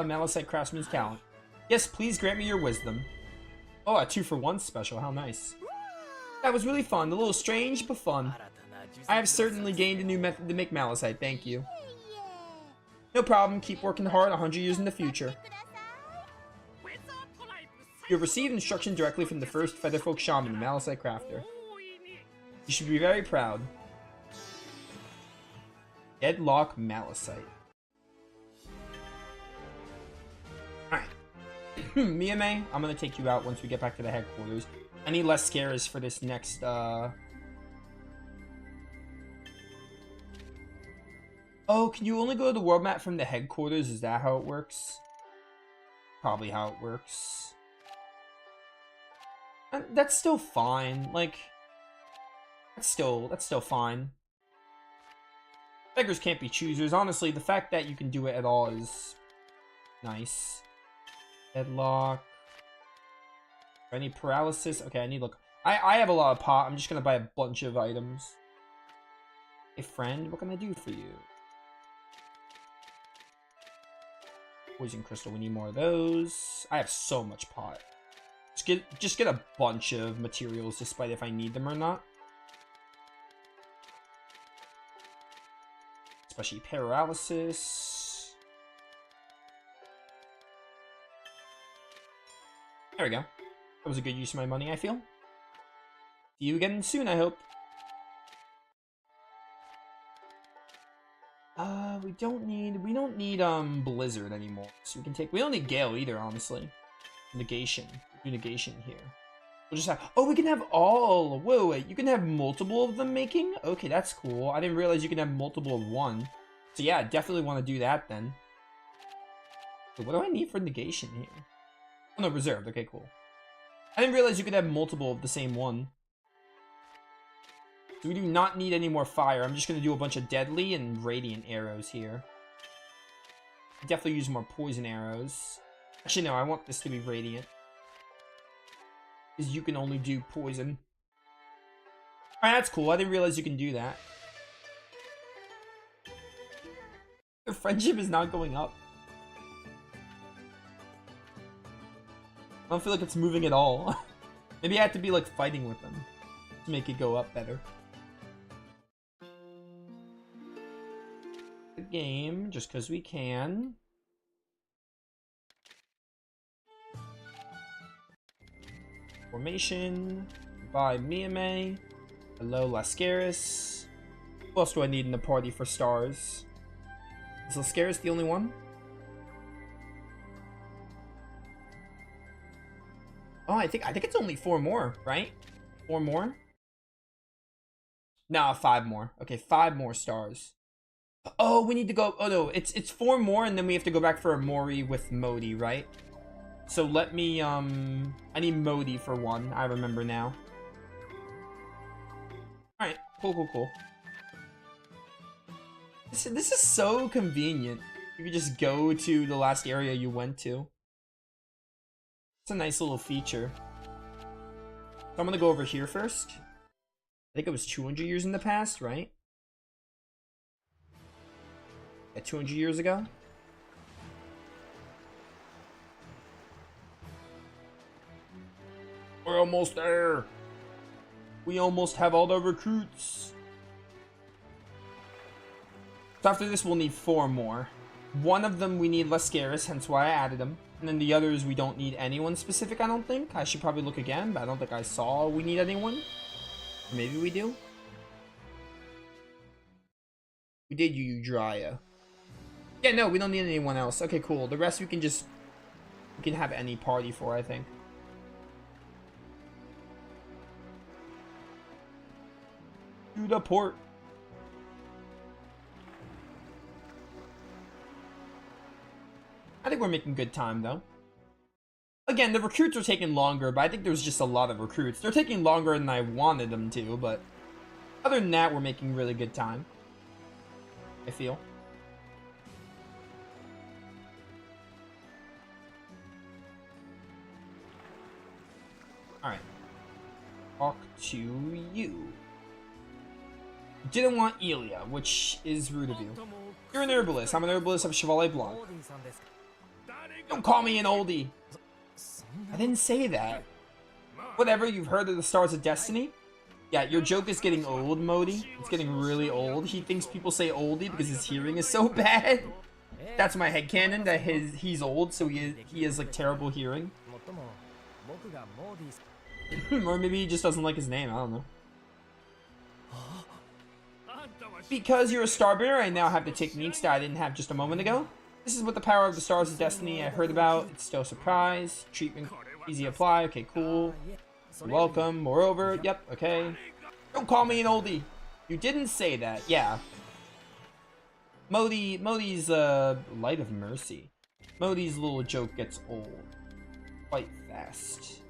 Malicite craftsman's talent. Yes, please grant me your wisdom. Oh, a 2-for-1 special, how nice. That was really fun. A little strange, but fun. I have certainly gained a new method to make malachite, thank you. No problem, keep working hard 100 years in the future. You have received instruction directly from the first Featherfolk Shaman, the malachite crafter. You should be very proud. Deadlock malachite. Alright. Miyame, I'm gonna take you out once we get back to the headquarters. I need less scares for this next, Oh, can you only go to the world map from the headquarters? Is that how it works? Probably how it works. And that's still fine. Like, that's still fine. Beggars can't be choosers. Honestly, the fact that you can do it at all is nice. Deadlock. Any paralysis? Okay, I need look. I have a lot of pot. I'm just gonna buy a bunch of items. Hey friend, what can I do for you? Poison crystal, we need more of those. I have so much pot. Just get a bunch of materials, despite if I need them or not. Especially paralysis. There we go. That was a good use of my money, I feel. See you again soon, I hope. We don't need Blizzard anymore. So we don't need Gale either, honestly. Negation. Do negation here. We'll just have, oh, we can have all. Whoa, wait, you can have multiple of them making? Okay, that's cool. I didn't realize you can have multiple of one. So yeah, I definitely want to do that then. So what do I need for negation here? Oh no, reserved. Okay, cool. I didn't realize you could have multiple of the same one. So we do not need any more fire. I'm just going to do a bunch of deadly and radiant arrows here. Definitely use more poison arrows. Actually, no, I want this to be radiant. Because you can only do poison. Alright, that's cool. I didn't realize you can do that. Their friendship is not going up. I don't feel like it's moving at all. Maybe I have to be like fighting with them to make it go up better. The game, just because we can. Formation. Goodbye, Miyame. Hello, Lascaris. Who else do I need in the party for stars? Is Lascaris the only one? Oh, I think it's only 4 more, right? 4 more? No, 5 more. Okay, 5 more stars. Oh, we need to go. Oh no, it's 4 more, and then we have to go back for a Mori with Modi, right? So let me I need Modi for 1. I remember now. All right, cool. This is so convenient. You can just go to the last area you went to. It's a nice little feature. So I'm gonna go over here first. I think it was 200 years in the past, right? Yeah, 200 years ago. We're almost there. We almost have all the recruits. So after this, we'll need 4 more. One of them we need Lascaris, hence why I added them. And then the others, we don't need anyone specific, I don't think. I should probably look again, but I don't think I saw we need anyone. Maybe we do. We did Udrya. Yeah, no, we don't need anyone else. Okay, cool. The rest we can have any party for, I think. To the port. I think we're making good time, though. Again, the recruits are taking longer, but I think there's just a lot of recruits. They're taking longer than I wanted them to, but other than that, we're making really good time. I feel. Alright. Talk to you. Didn't want Elia, which is rude of you. You're an herbalist. I'm an herbalist of Chevalier Blanc. Don't call me an oldie. I didn't say that. Whatever, you've heard of the Stars of Destiny? Yeah, your joke is getting old, Modi. It's getting really old. He thinks people say oldie because his hearing is so bad. That's my headcanon, that he's old, so he has like terrible hearing. Or maybe he just doesn't like his name, I don't know. Because you're a starbearer, I now have the techniques that I didn't have just a moment ago. This is what the power of the stars of destiny I heard about. It's still a surprise. Treatment easy apply. Okay, cool. You're welcome. Moreover, yep, okay. Don't call me an oldie. You didn't say that. Yeah. Modi's light of mercy. Modi's little joke gets old. Quite fast.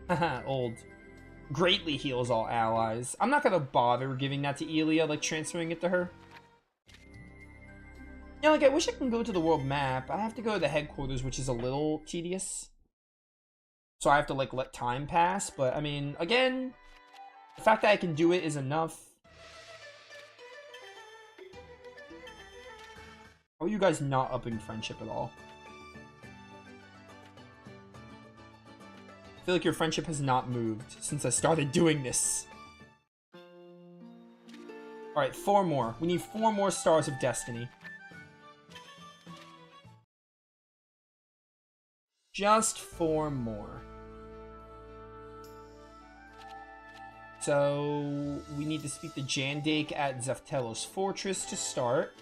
Haha, old. Greatly heals all allies. I'm not gonna bother giving that to Elia, like transferring it to her. You know, like, I wish I can go to the world map. I have to go to the headquarters, which is a little tedious. So I have to, like, let time pass. But, I mean, again, the fact that I can do it is enough. How are you guys not upping friendship at all? I feel like your friendship has not moved since I started doing this. Alright, 4 more. We need 4 more stars of destiny. Just 4 more. So, we need to speak to Jandake at Zeftelos Fortress to start.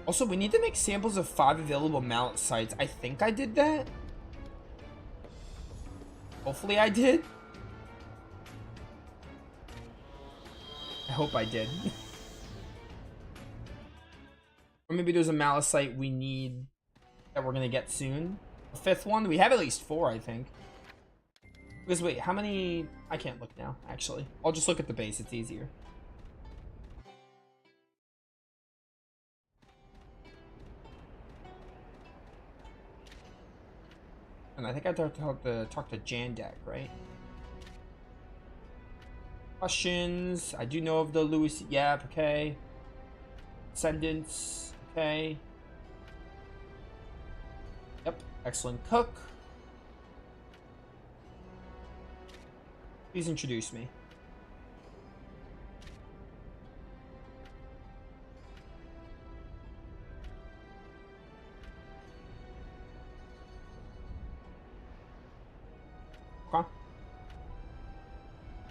Also, we need to make samples of 5 available mallet sites. I think I did that. Hopefully I did. I hope I did. Or maybe there's a mallet site we need that we're gonna get soon. A 5th one? We have at least 4, I think. Because wait, how many? I can't look now, actually. I'll just look at the base, it's easier. And I think I talked to Jandak, right? Questions. I do know of the Louis. Yep, okay. Descendants. Okay. Yep. Excellent cook. Please introduce me.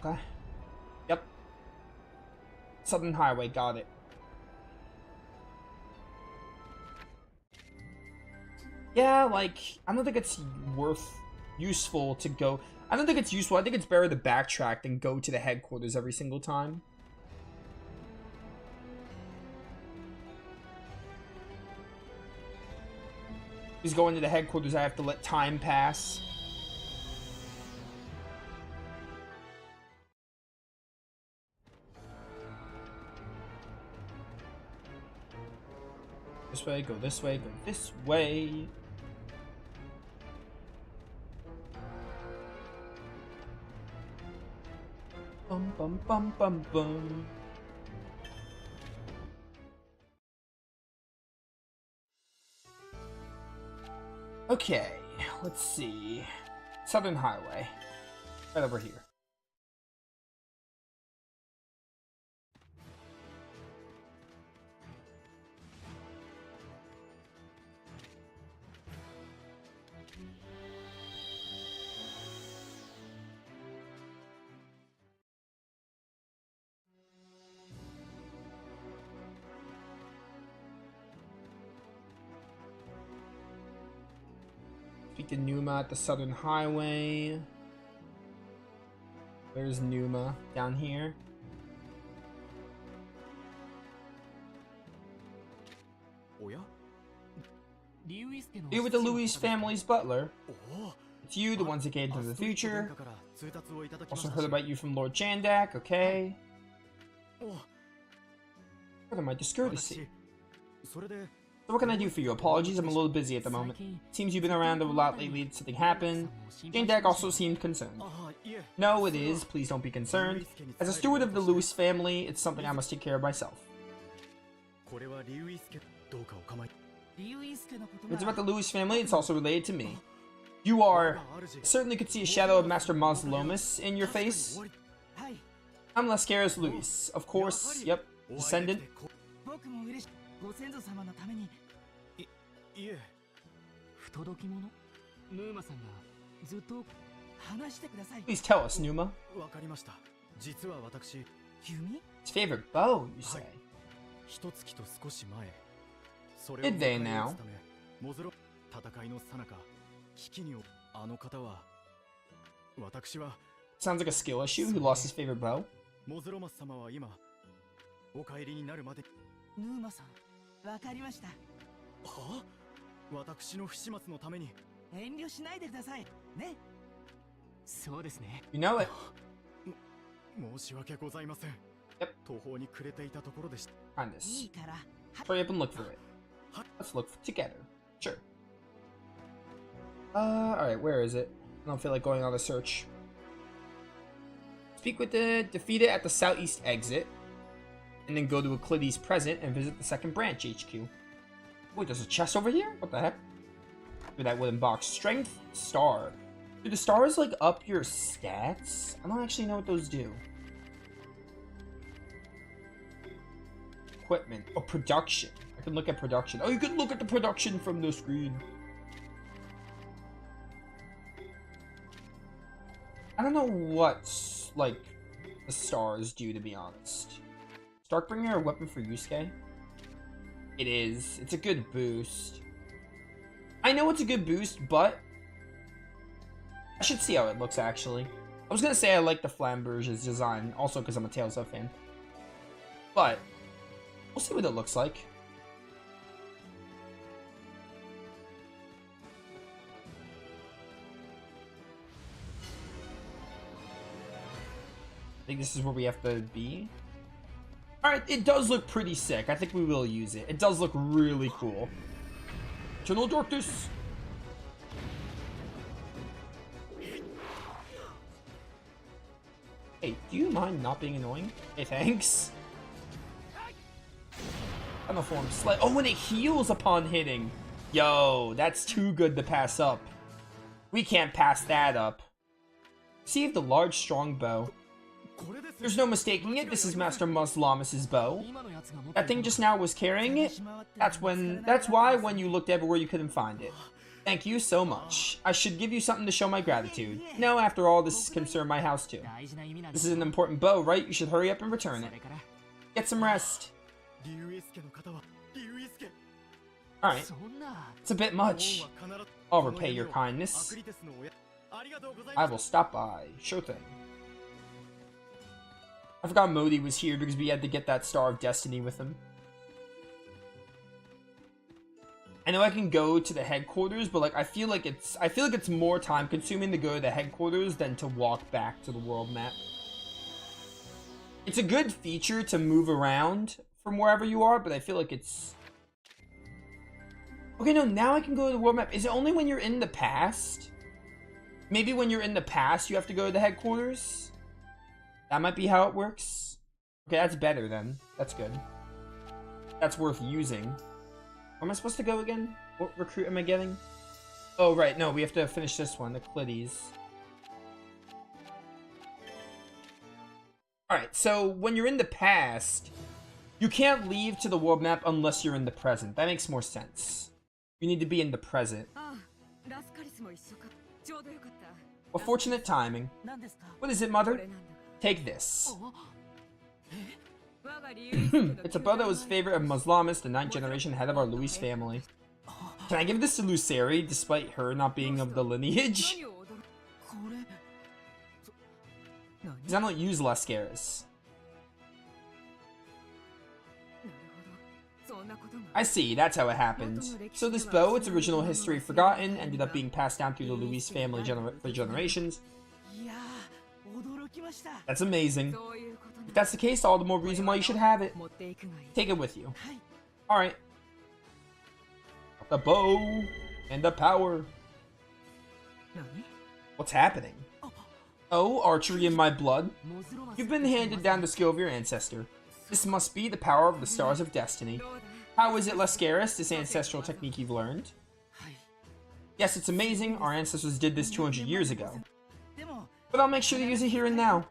Okay. Yep. Southern Highway, got it. Yeah, like, I don't think it's useful to go. I don't think it's useful. I think it's better to backtrack than go to the headquarters every single time. Just going to the headquarters, I have to let time pass. This way, go this way, go this way. Bum bum bum bum bum. Okay, let's see. Southern Highway. Right over here. Speak to Numa at the Southern Highway. Where's Numa? Down here. You with the Louis family's butler. It's you, the ones that came to the future. Also heard about you from Lord Jandak, okay. Pardon my discourtesy. So what can I do for you? Apologies, I'm a little busy at the moment. Seems you've been around a lot lately. Did something happen? Jane Deck also seemed concerned. No, it is. Please don't be concerned. As a steward of the Lewis family, it's something I must take care of myself. If it's about the Lewis family, it's also related to me. You are... certainly could see a shadow of Master Moslomus in your face. I'm Lascaris Luis. Of course, yep. Descendant. Please tell us, Numa. His favorite bow, you say? Did they now? Sounds like a skill issue. He lost his favorite bow. You know it. Yep. Find this. Hurry up and look for it. Let's look together. Sure. Alright, where is it? I don't feel like going on a search. Speak with the defeated at the southeast exit. And then go to Euclides Present and visit the second branch HQ. Wait, there's a chest over here? What the heck? With that wooden box. Strength star. Do the stars like up your stats? I don't actually know what those do. Equipment. Oh, production. I can look at production. Oh, you can look at the production from the screen. I don't know what, like, the stars do, to be honest. Starkbringer a weapon for Yusuke? It is. It's a good boost. I know it's a good boost, but I should see how it looks, actually. I was gonna say I like the Flamberge's design, also because I'm a Tales of fan. But we'll see what it looks like. I think this is where we have to be. Alright, it does look pretty sick. I think we will use it. It does look really cool. Eternal Darkness! Hey, do you mind not being annoying? Hey, thanks. I'm a form sled. Oh, when it heals upon hitting. Yo, that's too good to pass up. We can't pass that up. Receive the large, strong bow. There's no mistaking it. This is Master Moslomus' bow. That thing just now was carrying it. That's why when you looked everywhere you couldn't find it. Thank you so much. I should give you something to show my gratitude. No, after all, this concerned my house too. This is an important bow, right? You should hurry up and return it. Get some rest. Alright. It's a bit much. I'll repay your kindness. I will stop by. Sure thing. I forgot Modi was here because we had to get that Star of Destiny with him. I know I can go to the headquarters, but like I feel like it's more time consuming to go to the headquarters than to walk back to the world map. It's a good feature to move around from wherever you are, but I feel like it's... Okay, no, now I can go to the world map. Is it only when you're in the past? Maybe when you're in the past you have to go to the headquarters? That might be how it works. Okay, that's better then. That's good. That's worth using. Where am I supposed to go again? What recruit am I getting? Oh, right. No, we have to finish this one. Euclides. Alright, so when you're in the past, you can't leave to the world map unless you're in the present. That makes more sense. You need to be in the present. Well, fortunate timing. What is it, Mother? Take this. It's a bow that was favorite of Moslomus, the 9th generation head of our Luis family. Can I give this to Luceri, despite her not being of the lineage? Because I don't use Lascaris. I see, that's how it happened. So this bow, its original history forgotten, ended up being passed down through the Luis family for generations. That's amazing. If that's the case, all the more reason why you should have it. Take it with you. Alright. The bow and the power. What's happening? Oh, archery in my blood. You've been handed down the skill of your ancestor. This must be the power of the stars of destiny. How is it, Lascaris, this ancestral technique you've learned? Yes, it's amazing. Our ancestors did this 200 years ago. But I'll make sure to use it here and now.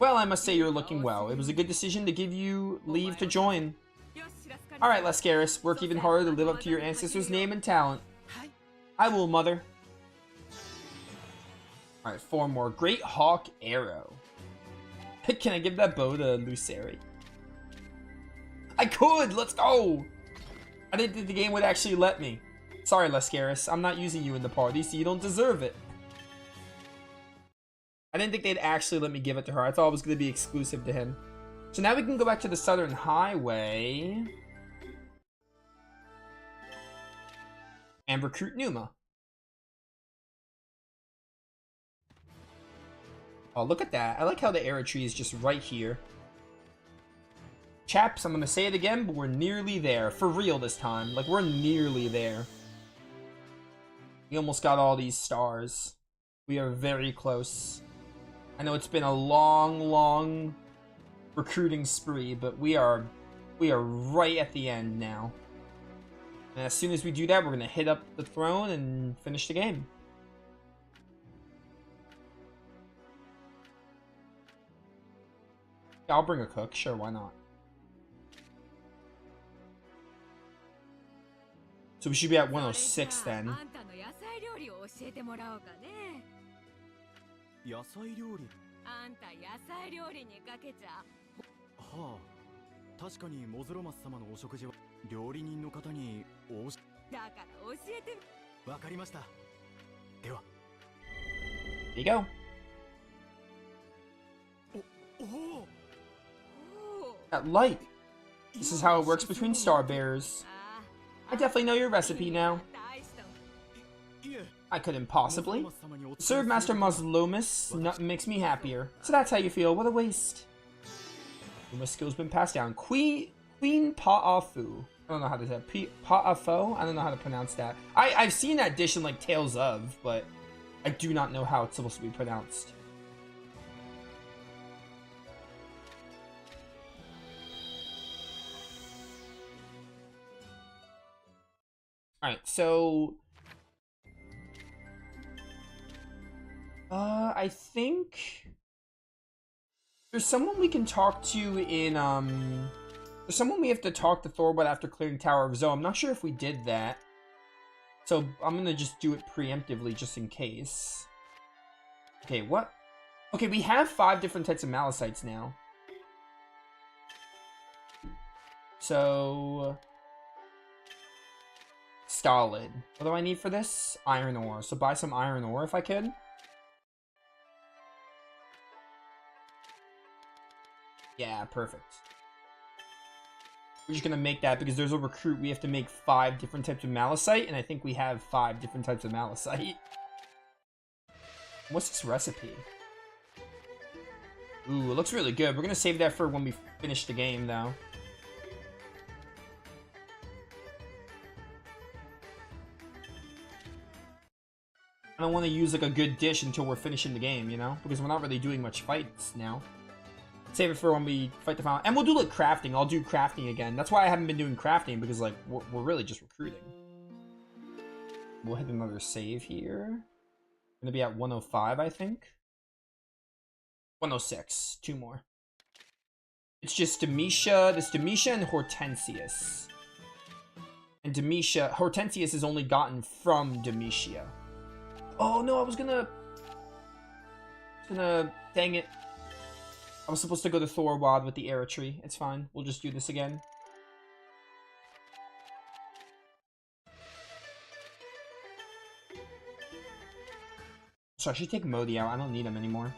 Well, I must say you're looking well. It was a good decision to give you leave to join. Alright, Lascaris, work even harder to live up to your ancestors' name and talent. I will, Mother. Alright, 4 more. Great Hawk Arrow. Can I give that bow to Luceri? I could! Let's go! I didn't think the game would actually let me. Sorry, Lascaris. I'm not using you in the party, so you don't deserve it. I didn't think they'd actually let me give it to her. I thought it was going to be exclusive to him. So now we can go back to the Southern Highway. And recruit Numa. Oh, look at that. I like how the arrow tree is just right here. Chaps, I'm going to say it again, but we're nearly there. For real this time. Like, we're nearly there. We almost got all these stars. We are very close. I know it's been a long recruiting spree, but we are right at the end now. And as soon as we do that, we're going to hit up the throne and finish the game. Yeah, I'll bring a cook. Sure, why not? So we should be at 106 then. 野菜料理あんた野菜料理にかけちゃはあ確かにモズロマス様のお食事は料理人の方にだから教えてわかりましたでは There you go. That light. This is how it works between star bearers. I definitely know your recipe now. I couldn't possibly. Serve Master Muslomus makes me happier. So that's how you feel. What a waste. My skill's been passed down. Queen Pa'afu. I don't know how to say it. Pa'afo? I don't know how to pronounce that. I've seen that dish in like Tales of, but I do not know how it's supposed to be pronounced. Alright, so I think there's someone we can talk to in, there's someone we have to talk to Thor about after clearing Tower of Zoe. I'm not sure if we did that. So I'm gonna just do it preemptively just in case. Okay, what? Okay, we have 5 different types of Malicites now. So Stolid. What do I need for this? Iron ore. So buy some iron ore if I could. Yeah, perfect. We're just gonna make that because there's a recruit. We have to make 5 different types of Malicite, and I think we have 5 different types of Malicite. What's this recipe? Ooh, it looks really good. We're gonna save that for when we finish the game, though. I don't want to use like a good dish until we're finishing the game, you know? Because we're not really doing much fights now. Save it for when we fight the final. And we'll do like crafting. I'll do crafting again. That's why I haven't been doing crafting, because like we're really just recruiting. We'll hit another save here. Gonna be at 105, I think. 106. 2 more. It's just Demetia. This Demetia and Hortensius. And Demetia. Hortensius is only gotten from Demetia. Oh no, I was gonna... Dang it. I was supposed to go to Thorwald with the arrow tree. It's fine. We'll just do this again. So I should take Modi out. I don't need him anymore.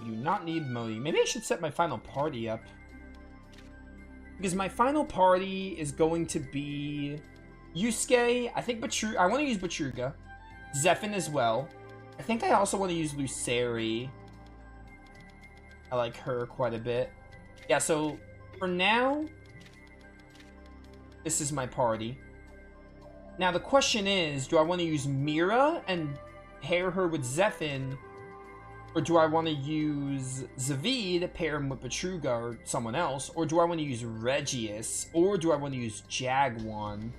We do not need Modi. Maybe I should set my final party up. Because my final party is going to be Yusuke, I think I want to use Batruga, Zephin as well, I think I also want to use Luceri. I like her quite a bit. Yeah, so for now, this is my party. Now the question is, do I want to use Mira and pair her with Zephin? Or do I want to use Zavid, pair him with Petruga or someone else? Or do I want to use Regius? Or do I want to use Jagwan?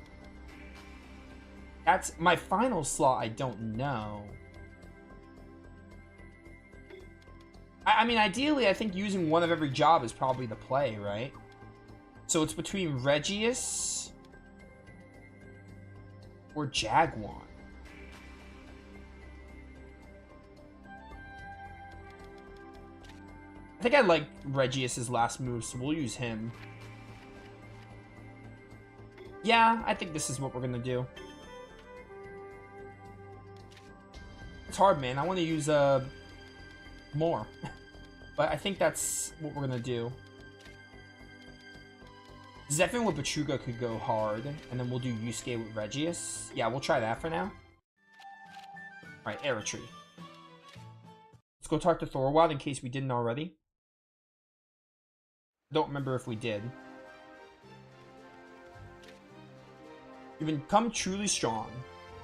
That's my final slot. I don't know. I mean, ideally, I think using one of every job is probably the play, right? So it's between Regius or Jagwan. I think I like Regius's last move, so we'll use him. Yeah, I think this is what we're gonna do. It's hard, man. I want to use more. But I think that's what we're gonna do. Zephin with Petruga could go hard, and then we'll do Yusuke with Regius. Yeah, we'll try that for now. Alright, Eritrea. Let's go talk to Thorwald in case we didn't already. I don't remember if we did. You've become truly strong.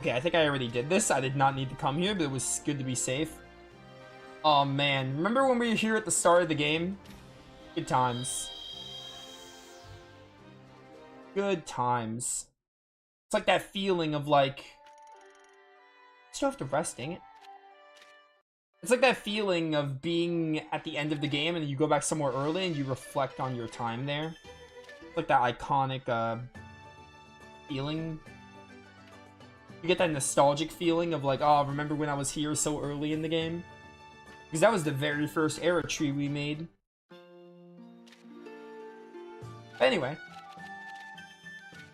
Okay, I think I already did this. I did not need to come here, but it was good to be safe. Oh man, remember when we were here at the start of the game? Good times. Good times. It's like that feeling of like... I still have to rest, dang it. It's like that feeling of being at the end of the game and then you go back somewhere early and you reflect on your time there. It's like that iconic feeling. You get that nostalgic feeling of like, oh, remember when I was here so early in the game? Because that was the very first Eritrea we made. But anyway.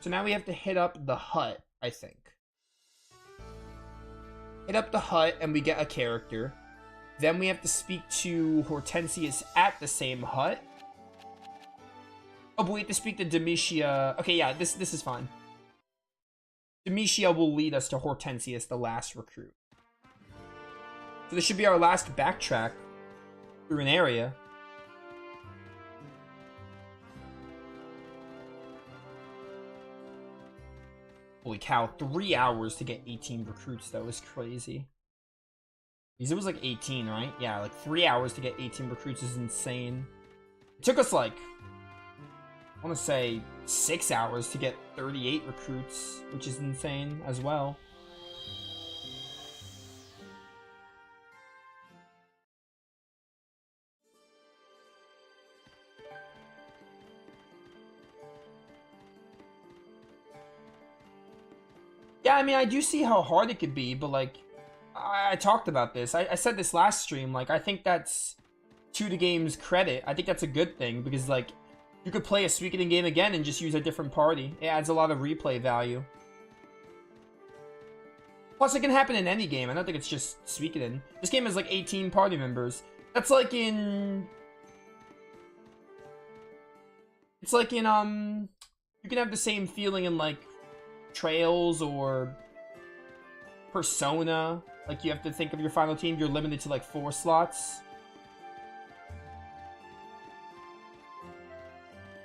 So now we have to hit up the hut, I think. Hit up the hut and we get a character. Then we have to speak to Hortensius at the same hut. Oh, but we have to speak to Demetia. Okay, yeah, this is fine. Demetia will lead us to Hortensius, the last recruit. So this should be our last backtrack through an area. Holy cow, 3 hours to get 18 recruits, though, is crazy. Because it was like 18, right? Yeah, like 3 hours to get 18 recruits is insane. It took us like, I want to say 6 hours to get 38 recruits, which is insane as well. Yeah, I mean, I do see how hard it could be, but like, I talked about this. I said this last stream, like, I think that's to the game's credit. I think that's a good thing, because like, you could play a Suikoden game again and just use a different party. It adds a lot of replay value. Plus, it can happen in any game. I don't think it's just Suikoden. This game has like 18 party members. That's like in... It's like in, you can have the same feeling in like Trails or Persona. Like, you have to think of your final team. You're limited to like 4 slots.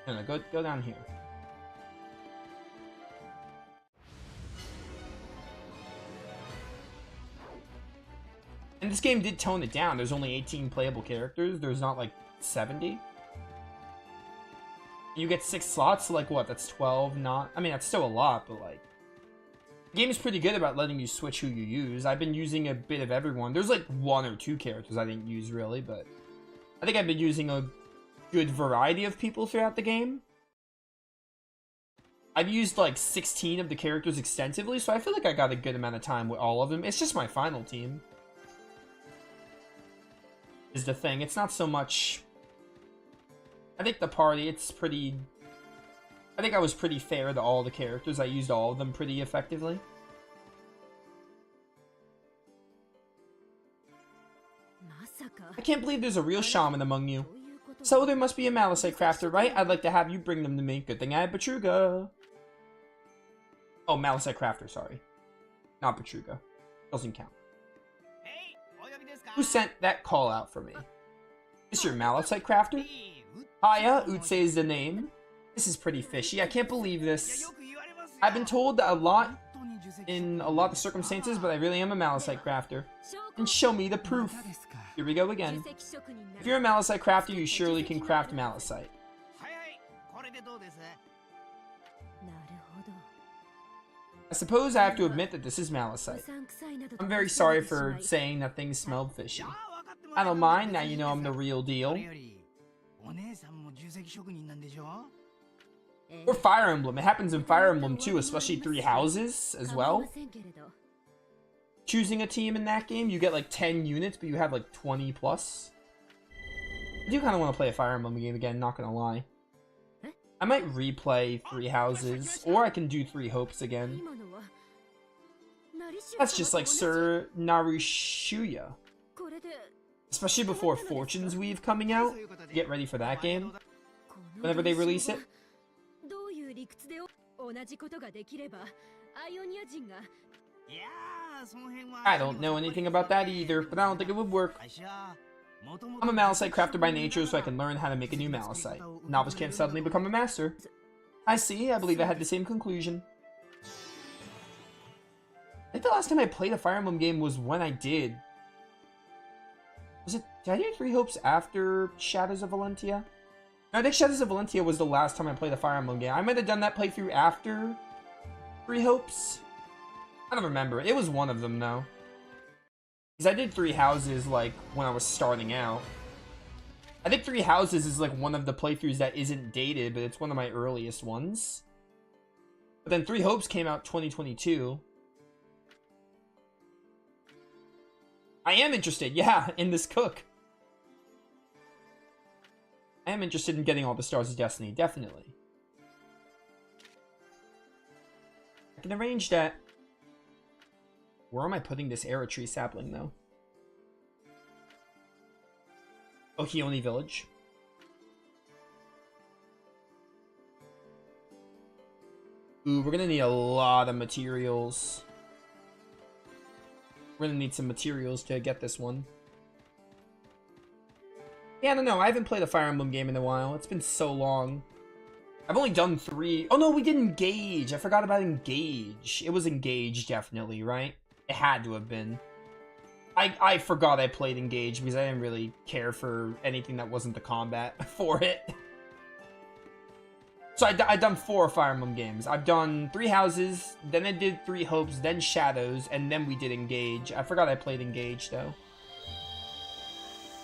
No, go down here. And this game did tone it down. There's only 18 playable characters. There's not like 70. You get 6 slots, so like what? That's 12, not... I mean, that's still a lot, but like... The game is pretty good about letting you switch who you use. I've been using a bit of everyone. There's like 1 or 2 characters I didn't use really, but... I think I've been using a good variety of people throughout the game. I've used like 16 of the characters extensively, so I feel like I got a good amount of time with all of them. It's just my final team. Is the thing. It's not so much... I think the party, it's pretty... I think I was pretty fair to all the characters. I used all of them pretty effectively. I can't believe there's a real shaman among you. So there must be a Malisite crafter, right? I'd like to have you bring them to me. Good thing I have Petruga. Oh, Malisite crafter, sorry. Not Petruga. Doesn't count. Hey, Who sent that call out for me? Is your Malachite crafter? Aya, Utse is the name. This is pretty fishy. I can't believe this. I've been told that a lot in a lot of circumstances, but I really am a Malachite crafter. And show me the proof. Here we go again. If you're a Malachite crafter, you surely can craft Malachite. I suppose I have to admit that this is Malachite. I'm very sorry for saying that things smelled fishy. I don't mind, now you know I'm the real deal. Or Fire Emblem. It happens in Fire Emblem too, especially 3 houses as well. Choosing a team in that game, you get like 10 units, but you have like 20 plus. I do kind of want to play a Fire Emblem game again, not gonna lie. I might replay 3 houses, or I can do 3 hopes again. That's just like Sir Narushuya. Especially before Fortune's Weave coming out. Get ready for that game. Whenever they release it. I don't know anything about that either, but I don't think it would work. I'm a Malachite crafter by nature, so I can learn how to make a new Malachite. Novice can't suddenly become a master. I see, I believe I had the same conclusion. I think the last time I played a Fire Emblem game was when I did. Did I do 3 hopes after Shadows of Valentia? No, I think Shadows of Valentia was the last time I played a Fire Emblem game. I might have done that playthrough after 3 hopes. I don't remember. It was one of them, though. Because I did 3 houses, like, when I was starting out. I think 3 houses is, like, one of the playthroughs that isn't dated, but it's one of my earliest ones. But then 3 hopes came out 2022. I am interested, yeah, in this cook. I am interested in getting all the Stars of Destiny, definitely. I can arrange that. Where am I putting this Era Tree sapling, though? Ohioni Village. Ooh, we're gonna need a lot of materials. We're gonna need some materials to get this one. Yeah, I don't know. I haven't played a Fire Emblem game in a while. It's been so long. I've only done 3. Oh no, we did Engage. I forgot about Engage. It was Engage, definitely, right? It had to have been. I forgot I played Engage because I didn't really care for anything that wasn't the combat for it. So I've done 4 Fire Emblem games. I've done 3 houses, then I did 3 hopes, then Shadows, and then we did Engage. I forgot I played Engage, though.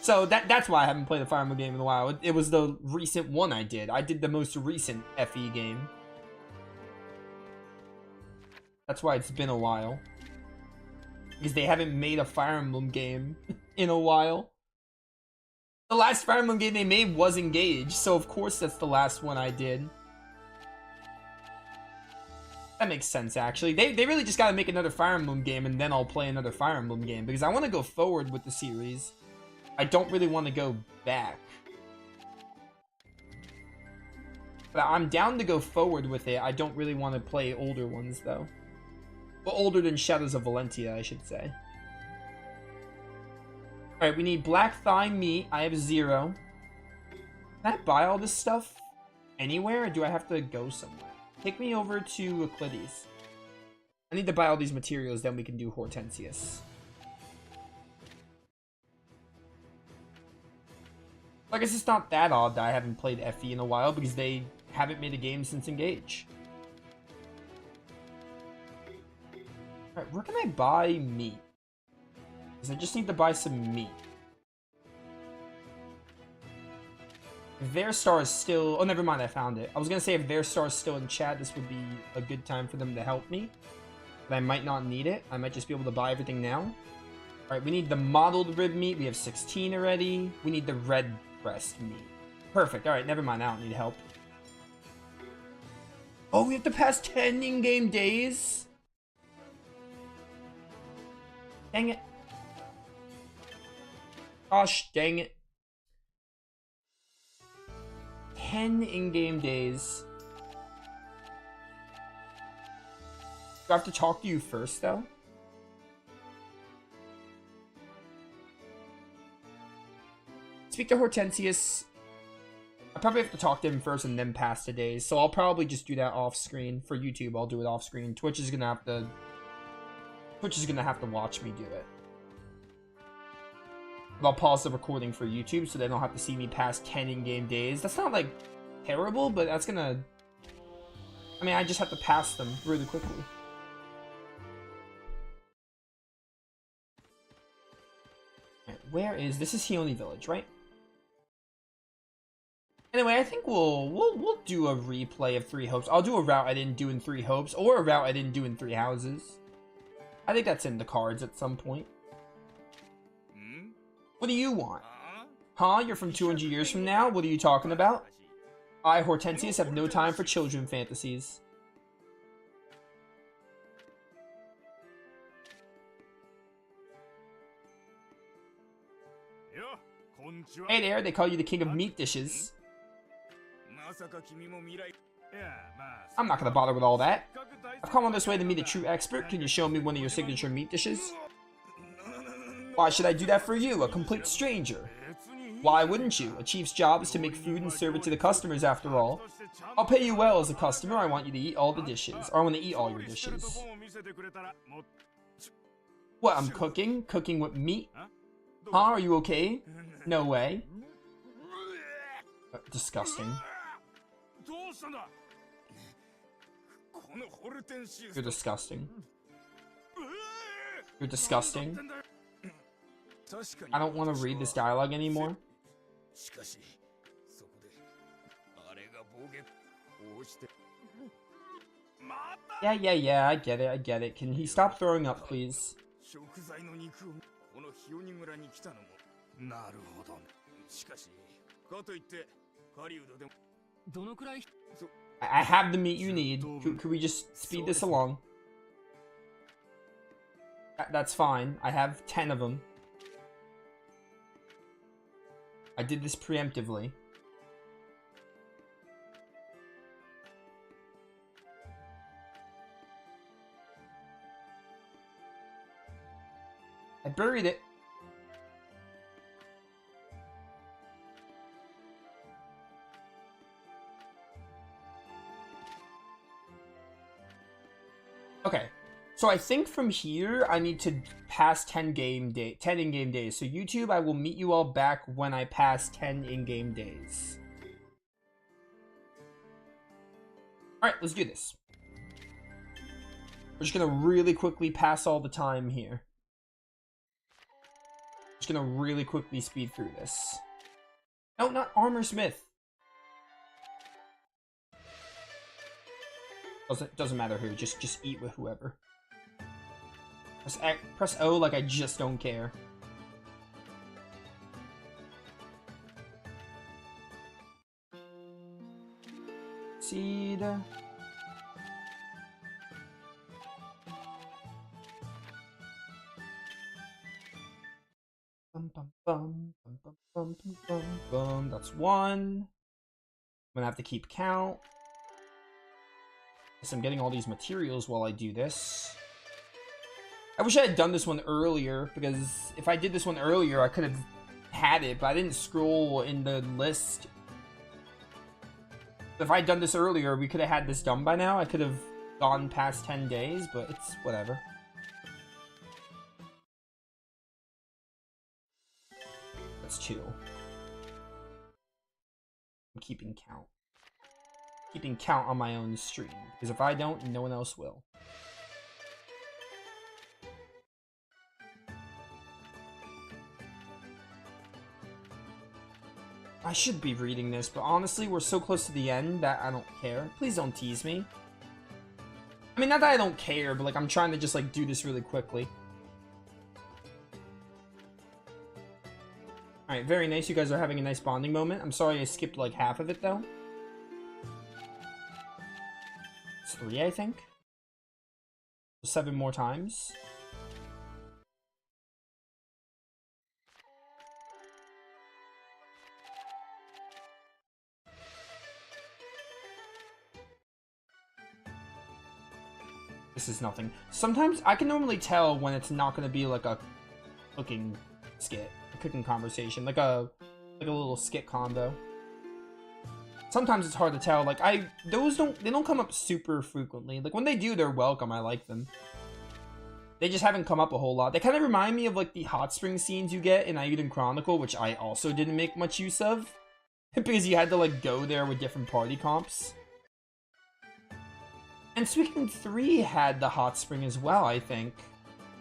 So that's why I haven't played a Fire Emblem game in a while. It was the recent one I did. I did the most recent FE game. That's why it's been a while. Because they haven't made a Fire Emblem game in a while. The last Fire Emblem game they made was Engage, so of course that's the last one I did. That makes sense, actually. They really just gotta make another Fire Emblem game, and then I'll play another Fire Emblem game, because I want to go forward with the series. I don't really want to go back. But I'm down to go forward with it. I don't really want to play older ones, though. Well, older than Shadows of Valentia, I should say. Alright, we need black thigh meat. I have 0. Can I buy all this stuff anywhere, or do I have to go somewhere? Take me over to Euclides. I need to buy all these materials, then we can do Hortensius. I guess it's not that odd that I haven't played FE in a while, because they haven't made a game since Engage. Alright, where can I buy meat? Because I just need to buy some meat. If their star is still... Oh, never mind, I found it. I was going to say if their star is still in chat, this would be a good time for them to help me. But I might not need it. I might just be able to buy everything now. Alright, we need the modeled rib meat. We have 16 already. We need the red breast meat. Perfect. Alright, never mind. I don't need help. Oh, we have to pass 10 in-game days? Dang it. Gosh, dang it. 10 in-game days. Do I have to talk to you first, though? speak to Hortensius. I probably have to talk to him first and then pass the days, so I'll probably just do that off screen. For YouTube, I'll do it off screen. Twitch is gonna have to watch me do it. I'll pause the recording for YouTube so they don't have to see me pass 10 in-game days. That's not like terrible, but that's gonna, I mean, I just have to pass them really quickly. Right, where is this? Is Hione Village, right? Anyway, I think we'll do a replay of Three Hopes. I'll do a route I didn't do in Three Hopes, or a route I didn't do in Three Houses. I think that's in the cards at some point. What do you want? Huh? You're from 200 years from now? What are you talking about? I, Hortensius, have no time for children fantasies. Hey there, they call you the king of meat dishes. I'm not gonna bother with all that. I've come on this way to meet a true expert. Can you show me one of your signature meat dishes? Why should I do that for you, a complete stranger? Why wouldn't you? A chief's job is to make food and serve it to the customers, after all. I'll pay you well as a customer. I want you to eat all the dishes. Or I want to eat all your dishes. What, I'm cooking? Cooking with meat? Huh, are you okay? No way. Disgusting. You're disgusting. You're disgusting. I don't want to read this dialogue anymore. Yeah, I get it. Can he stop throwing up, please? I have the meat you need. Could we just speed this along? That's fine. I have 10 of them. I did this preemptively. I buried it. Okay. So I think from here, I need to pass 10 in-game days. So YouTube, I will meet you all back when I pass 10 in-game days. Alright, let's do this. We're just gonna really quickly pass all the time here. Just gonna really quickly speed through this. No, not Armor Smith. Doesn't matter who, just eat with whoever. Press O like I just don't care. Seed. That's one. I'm gonna have to keep count. Guess I'm getting all these materials while I do this. I wish I had done this one earlier, because if I did this one earlier, I could have had it, but I didn't scroll in the list. If I had done this earlier, we could have had this done by now. I could have gone past 10 days, but it's whatever. That's 2. I'm keeping count. Keeping count on my own stream, because if I don't, no one else will. I should be reading this, but honestly, we're so close to the end that I don't care. Please don't tease me. I mean, not that I don't care, but like I'm trying to just like do this really quickly. Alright, very nice. You guys are having a nice bonding moment. I'm sorry I skipped like half of it though. It's 3, I think. 7 more times. This is nothing. Sometimes I can normally tell when it's not going to be like a cooking skit, a cooking conversation, like a Like a little skit combo. Sometimes it's hard to tell. Like they don't come up super frequently. Like when they do, they're welcome. I like them. They just haven't come up a whole lot. They kind of remind me of like the hot spring scenes you get in Eiyuden Chronicle, which I also didn't make much use of. Because you had to like go there with different party comps. And Suikoden 3 had the hot spring as well, I think.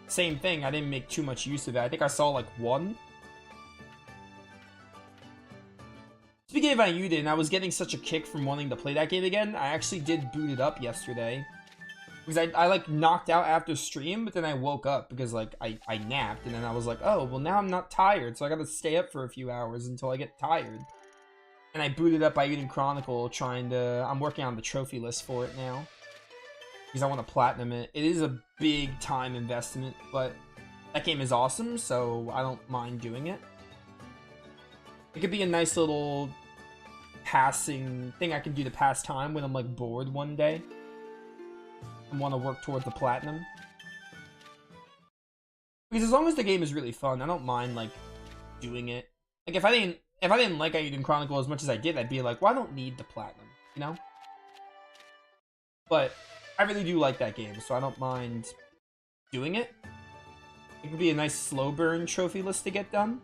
Same thing, I didn't make too much use of it. I think I saw like one. Speaking of Eiyuden, I was getting such a kick from wanting to play that game again. I actually did boot it up yesterday. Because I like knocked out after stream, but then I woke up because like I napped. And then I was like, oh, well now I'm not tired. So I gotta stay up for a few hours until I get tired. And I booted up Eiyuden Chronicle I'm working on the trophy list for it now. Because I want to platinum it. It is a big time investment, but that game is awesome, so I don't mind doing it. It could be a nice little passing thing I can do to pass time when I'm like bored one day and want to work towards the platinum. Because as long as the game is really fun, I don't mind like doing it. Like if I didn't like Eiyuden Chronicle as much as I did, I'd be like, well, I don't need the platinum, you know? But I really do like that game, so I don't mind doing it. It could be a nice slow burn trophy list to get done.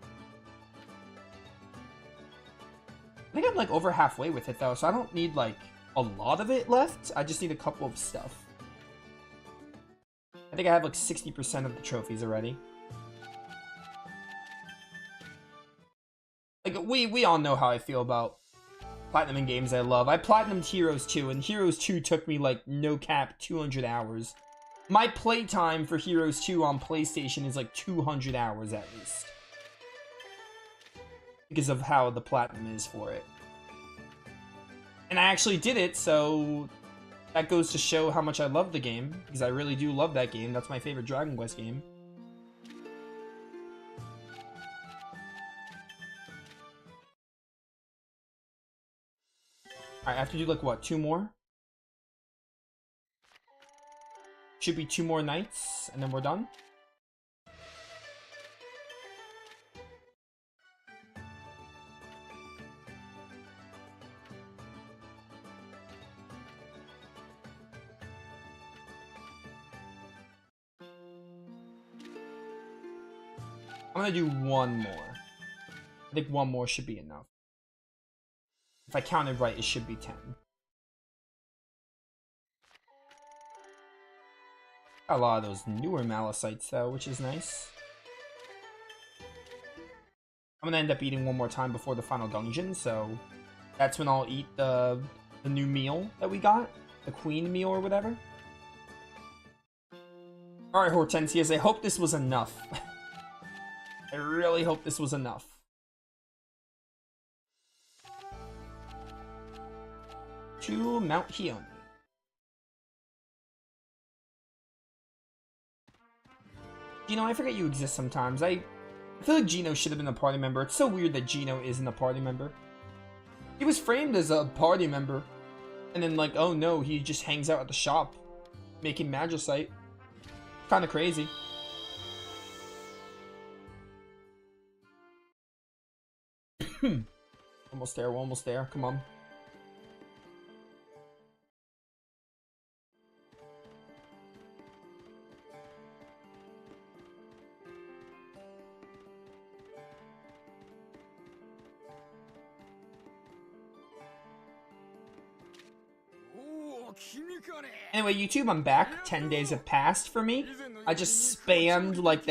I think I'm like over halfway with it though, so I don't need like a lot of it left. I just need a couple of stuff. I think I have like 60% of the trophies already. Like we all know how I feel about platinum in games I love. I platinumed Heroes 2, and Heroes 2 took me, like, no cap, 200 hours. My playtime for Heroes 2 on PlayStation is, like, 200 hours at least. Because of how the platinum is for it. And I actually did it, so that goes to show how much I love the game. Because I really do love that game. That's my favorite Dragon Quest game. Alright, I have to do like what, 2 more? Should be 2 more nights, and then we're done. I'm gonna do 1 more. I think 1 more should be enough. If I counted right, it should be 10. Got a lot of those newer Malicites though, which is nice. I'm gonna end up eating 1 more time before the final dungeon, so that's when I'll eat the new meal that we got. The queen meal or whatever. Alright, Hortensius, I hope this was enough. I really hope this was enough. To Mount Hione. Gino, I forget you exist sometimes. I feel like Gino should have been a party member. It's so weird that Gino isn't a party member. He was framed as a party member. And then like, oh no, he just hangs out at the shop. Making Magicite. Kinda crazy. Almost there, we're almost there. Come on. Anyway, YouTube, I'm back. 10 days have passed for me. I just spammed, like,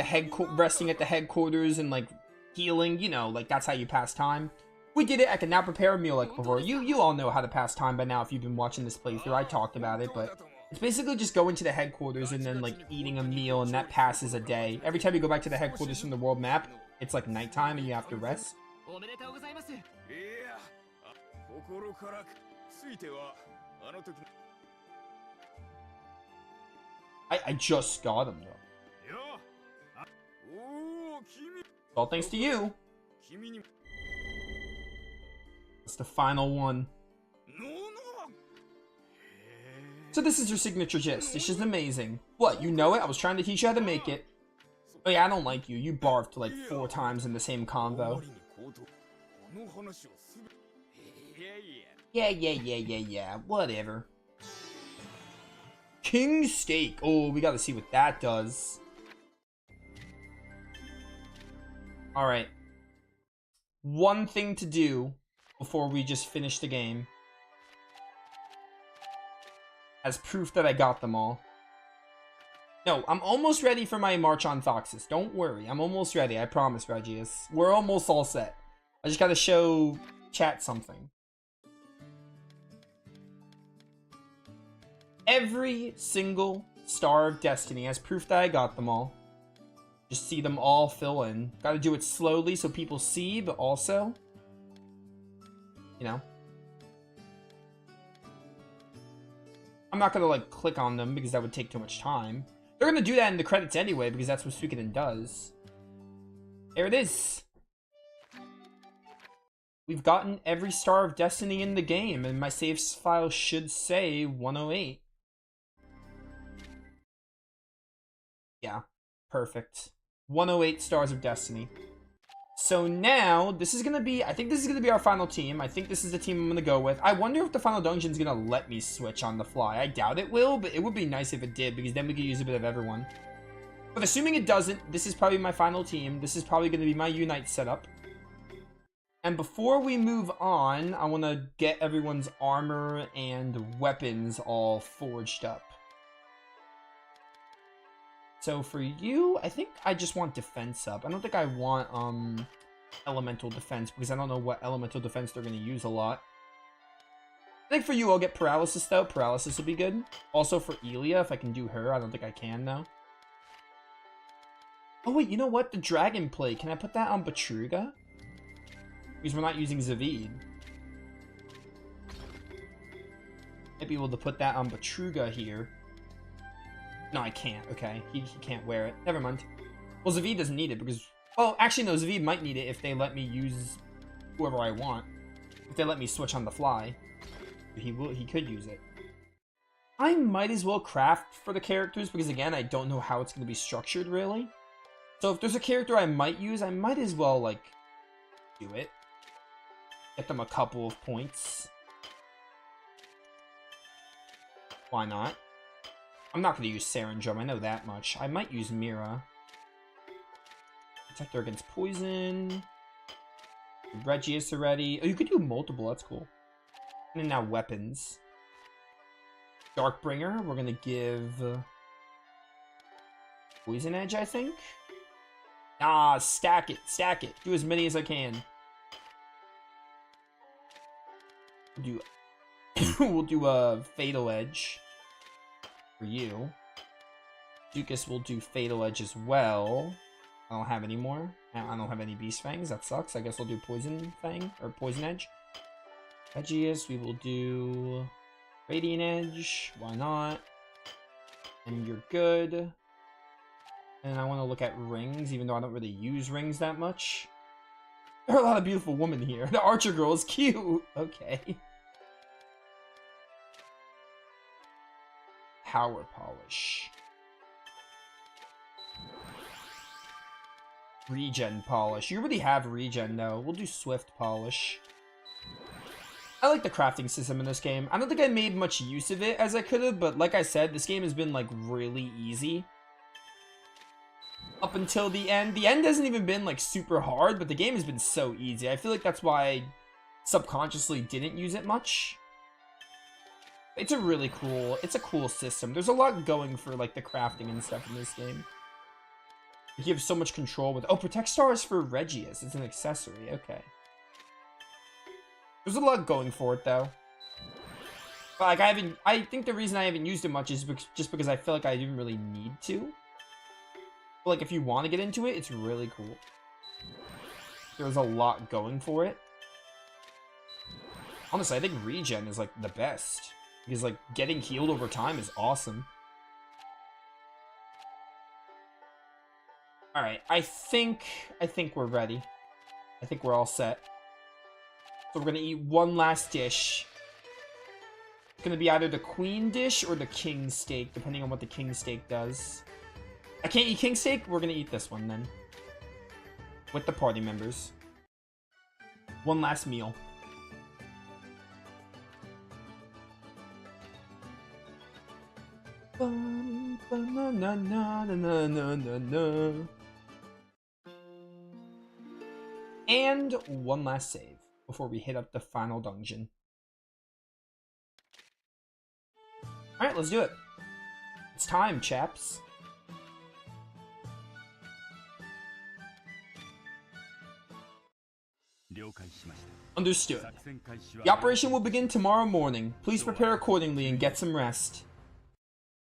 resting at the headquarters and, like, healing. You know, like, that's how you pass time. We did it. I can now prepare a meal like before. You all know how to pass time by now if you've been watching this playthrough. I talked about it, but it's basically just going to the headquarters and then, like, eating a meal, and that passes a day. Every time you go back to the headquarters from the world map, it's, like, nighttime and you have to rest. I just got him, though. All thanks to you. It's the final one. So this is your signature gist. It's just amazing. What, you know it? I was trying to teach you how to make it. Oh yeah, I don't like you. You barfed like 4 times in the same convo. Yeah. Whatever. King Steak. Oh, we gotta see what that does. Alright. One thing to do before we just finish the game. As proof that I got them all. No, I'm almost ready for my March on Foxes. Don't worry. I'm almost ready. I promise, Regius. We're almost all set. I just gotta show chat something. Every single Star of Destiny as proof that I got them all. Just see them all fill in. Gotta do it slowly so people see, but also, you know. I'm not gonna like click on them because that would take too much time. They're gonna do that in the credits anyway because that's what Suikoden does. There it is. We've gotten every Star of Destiny in the game, and my save file should say 108. Yeah, perfect. 108 Stars of Destiny. So now, this is gonna be, I think this is gonna be our final team. I think this is the team I'm gonna go with. I wonder if the final dungeon's gonna let me switch on the fly. I doubt it will, but it would be nice if it did, because then we could use a bit of everyone. But assuming it doesn't, this is probably my final team. This is probably gonna be my Unite setup. And before we move on, I wanna get everyone's armor and weapons all forged up. So for you, I think I just want defense up. I don't think I want elemental defense because I don't know what elemental defense they're going to use a lot. I think for you, I'll get paralysis though. Paralysis will be good. Also for Elia, if I can do her. I don't think I can though. Oh wait, you know what? The dragon plate. Can I put that on Batruga? Because we're not using Zavid. Might be able to put that on Batruga here. No, I can't. Okay, he can't wear it. Never mind. Well, Zavid doesn't need it because... Oh, actually, no, Zavid might need it if they let me use whoever I want. If they let me switch on the fly. He could use it. I might as well craft for the characters because, again, I don't know how it's going to be structured, really. So if there's a character I might use, I might as well, like, do it. Get them a couple of points. Why not? I'm not going to use Sarandrum, I know that much. I might use Mira. Protect her against poison. Regius already. Oh, you could do multiple, that's cool. And then now weapons. Darkbringer, we're going to give... Poison Edge, I think? Ah, stack it. Do as many as I can. We'll do a Fatal Edge. For you. Dukas will do Fatal Edge as well. I don't have any more. I don't have any Beast Fangs. That sucks. I guess we'll do Poison Fang. Or Poison Edge. Regius, we will do Radiant Edge. Why not? And you're good. And I want to look at rings, even though I don't really use rings that much. There are a lot of beautiful women here. The Archer girl is cute. Okay. Power Polish. Regen Polish. You already have Regen, though. We'll do Swift Polish. I like the crafting system in this game. I don't think I made much use of it as I could have, but like I said, this game has been, like, really easy. Up until the end. The end hasn't even been, like, super hard, but the game has been so easy. I feel like that's why I subconsciously didn't use it much. It's a really cool, it's a cool system. There's a lot going for, like, the crafting and stuff in this game. You have so much control with... Oh, Protect Star is for Regius. It's an accessory. Okay. There's a lot going for it, though. But, like, I think the reason I haven't used it much is just because I feel like I didn't really need to. But, like, if you want to get into it, it's really cool. There's a lot going for it. Honestly, I think Regen is, like, the best. Because, like, getting healed over time is awesome. Alright, I think we're ready. I think we're all set. So we're gonna eat one last dish. It's gonna be either the queen dish or the king steak, depending on what the king steak does. I can't eat king steak? We're gonna eat this one, then. With the party members. One last meal. And one last save before we hit up the final dungeon. Alright, let's do it. It's time, chaps. Understood. The operation will begin tomorrow morning. Please prepare accordingly and get some rest.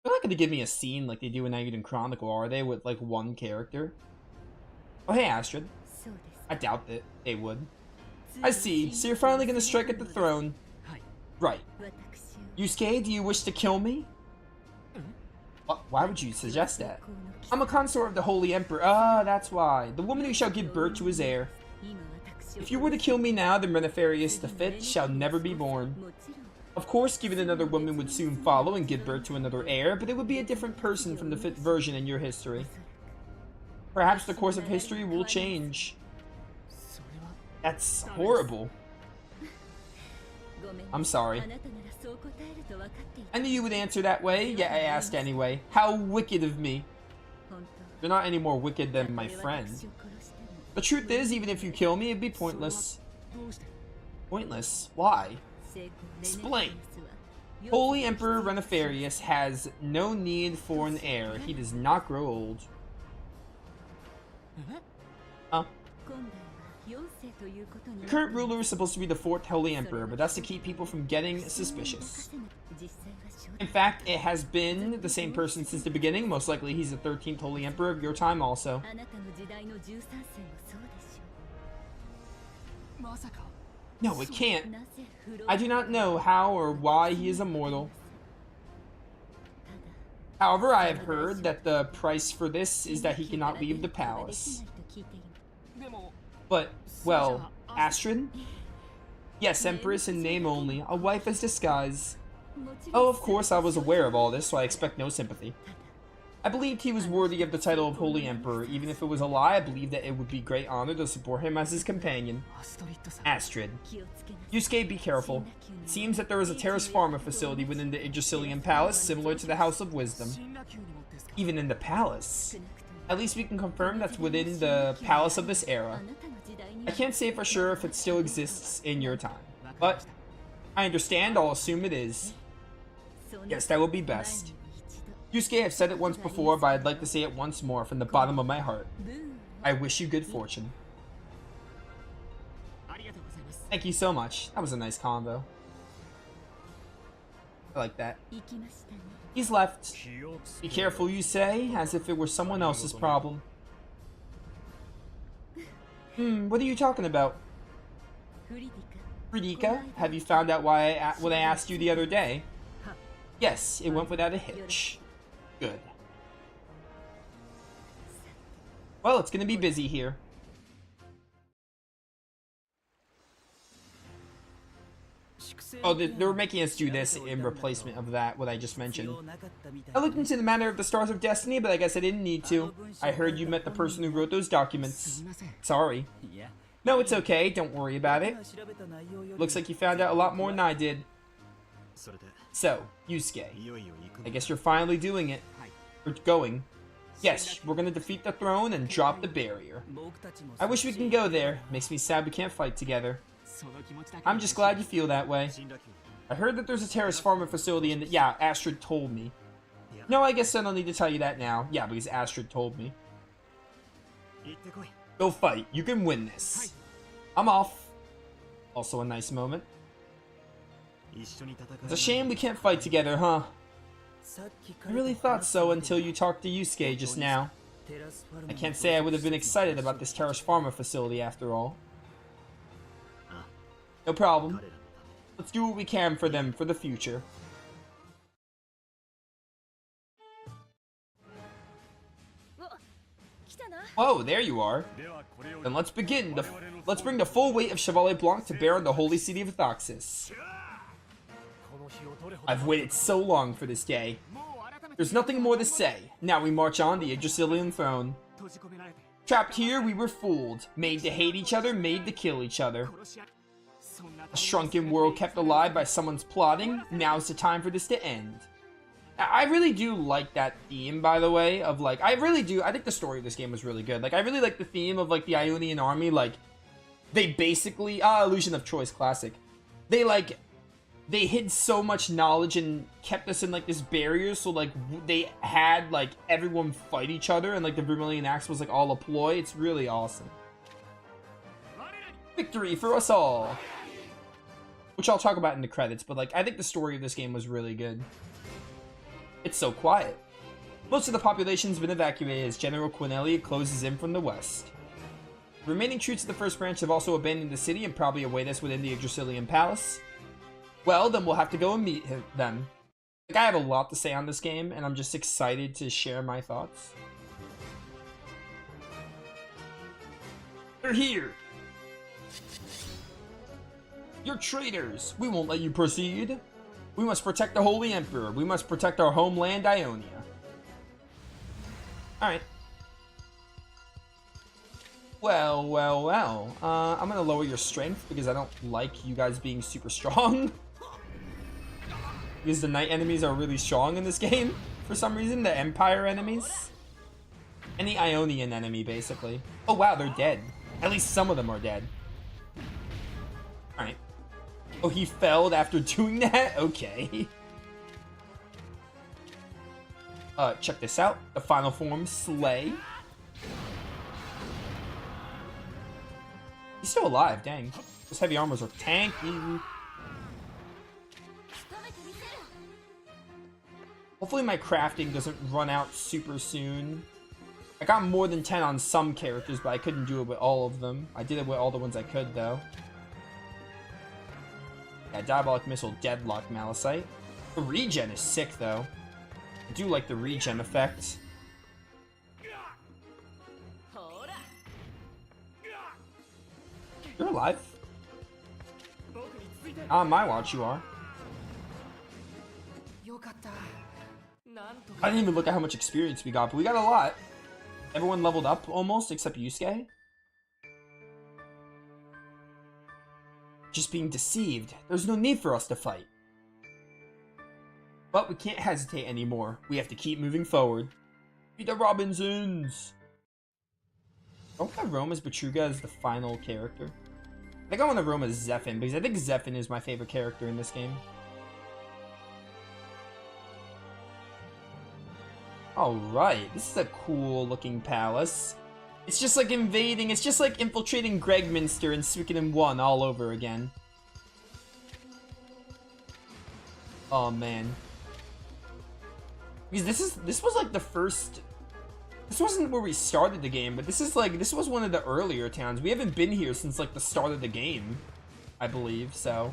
They're not going to give me a scene like they do in Suikoden Chronicle, are they? With like one character? Oh, hey, Astrid. I doubt that they would. I see. So you're finally going to strike at the throne. Right. Yusuke, do you wish to kill me? Why would you suggest that? I'm a consort of the Holy Emperor. Ah, that's why. The woman who shall give birth to his heir. If you were to kill me now, then Renefarius the Fifth shall never be born. Of course, given another woman would soon follow and give birth to another heir, but it would be a different person from the fifth version in your history. Perhaps the course of history will change. That's horrible. I'm sorry. I knew you would answer that way, yet I asked anyway. How wicked of me. You're not any more wicked than my friend. The truth is, even if you kill me, it'd be pointless. Pointless? Why? Explain. Holy Emperor Renefarius has no need for an heir. He does not grow old. Huh? The current ruler is supposed to be the 4th Holy Emperor, but that's to keep people from getting suspicious. In fact, it has been the same person since the beginning. Most likely he's the 13th Holy Emperor of your time also. No, it can't. I do not know how or why he is immortal. However, I have heard that the price for this is that he cannot leave the palace. But, well, Astrid? Yes, Empress in name only, a wife as disguise. Oh, of course, I was aware of all this, so I expect no sympathy. I believed he was worthy of the title of Holy Emperor. Even if it was a lie, I believed that it would be great honor to support him as his companion. Astrid. Yusuke, be careful. It seems that there is a Terrace Pharma facility within the Yggdrasilian Palace, similar to the House of Wisdom. Even in the palace? At least we can confirm that's within the palace of this era. I can't say for sure if it still exists in your time, but I understand. I'll assume it is. Yes, that will be best. Yusuke, I've said it once before, but I'd like to say it once more from the bottom of my heart. I wish you good fortune. Thank you so much. That was a nice convo. I like that. He's left. Be careful, you say, as if it were someone else's problem. What are you talking about? Fridika, have you found out what I asked you the other day? Yes, it went without a hitch. Good. Well, it's gonna be busy here. Oh, they're making us do this in replacement of that, what I just mentioned. I looked into the matter of the Stars of Destiny, but I guess I didn't need to. I heard you met the person who wrote those documents. Sorry. No, it's okay. Don't worry about it. Looks like you found out a lot more than I did. So, Yusuke, I guess you're finally doing it. Or going. Yes, we're gonna defeat the throne and drop the barrier. I wish we can go there. Makes me sad we can't fight together. I'm just glad you feel that way. I heard that there's a Terrace Pharma facility in the— yeah, Astrid told me. No, I guess I don't need to tell you that now. Yeah, because Astrid told me. Go fight. You can win this. I'm off. Also a nice moment. It's a shame we can't fight together, huh? I really thought so until you talked to Yusuke just now. I can't say I would have been excited about this Terrace Pharma facility after all. No problem. Let's do what we can for them for the future. Whoa, there you are. Then let's begin. Let's bring the full weight of Chevalier Blanc to bear on the holy city of Thaxis. I've waited so long for this day. There's nothing more to say. Now we march on the Yggdrasilian throne. Trapped here, we were fooled. Made to hate each other, made to kill each other. A shrunken world kept alive by someone's plotting. Now's the time for this to end. I really do like that theme, by the way, of like, I think the story of this game was really good. Like, I really like the theme of like the Ionian army, like, they basically, Illusion of Choice, classic. They hid so much knowledge and kept us in like this barrier, so like, they had like everyone fight each other, and like the Vermilion Axe was like all a ploy. It's really awesome. Victory for us all! Which I'll talk about in the credits, but like, I think the story of this game was really good. It's so quiet. Most of the population's been evacuated as General Quinelli closes in from the west. The remaining troops of the First Branch have also abandoned the city and probably await us within the Yggdrasilian Palace. Well, then we'll have to go and meet them. Like, I have a lot to say on this game, and I'm just excited to share my thoughts. They're here! You're traitors! We won't let you proceed! We must protect the Holy Emperor. We must protect our homeland, Ionia. Alright. Well. I'm gonna lower your strength because I don't like you guys being super strong. Because the knight enemies are really strong in this game, for some reason. The Empire enemies. And the Ionian enemy, basically. Oh wow, they're dead. At least some of them are dead. Alright. Oh, he failed after doing that? Okay. Check this out. The final form, Slay. He's still alive, dang. Those heavy armors are tanky. Hopefully my crafting doesn't run out super soon. I got more than 10 on some characters, but I couldn't do it with all of them. I did it with all the ones I could, though. Yeah, Diabolic Missile, Deadlock, Malachite. The regen is sick, though. I do like the regen effect. You're alive. On my watch, you are. I didn't even look at how much experience we got, but we got a lot. Everyone leveled up almost, except Yusuke. Just being deceived. There's no need for us to fight. But we can't hesitate anymore. We have to keep moving forward. Be the Robinsons! Don't I roam as Betruga as the final character? I think I want to roam as Zephyr, because I think Zephyr is my favorite character in this game. Alright, this is a cool looking palace. It's just like invading, it's just like infiltrating Gregminster and Suikoden 1 all over again. Oh man. Because this was like the first... This wasn't where we started the game, but this was one of the earlier towns. We haven't been here since like the start of the game, I believe, so.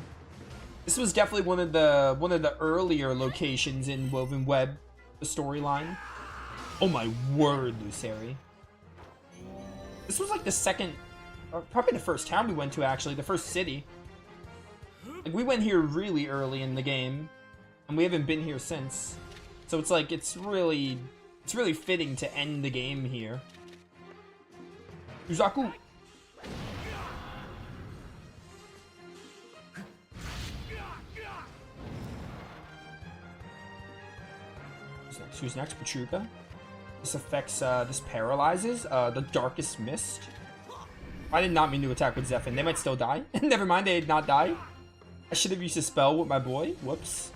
This was definitely one of the earlier locations in Woven Web, the storyline. Oh my word, Luceri. This was like the second, or probably the first town we went to actually, the first city. Like we went here really early in the game, and we haven't been here since. So it's like, it's really fitting to end the game here. Yuzaku! Who's next? Petruka. This affects, this paralyzes, the Darkest Mist. I did not mean to attack with Zephyr. They might still die. Never mind, they did not die. I should have used a spell with my boy. Whoops.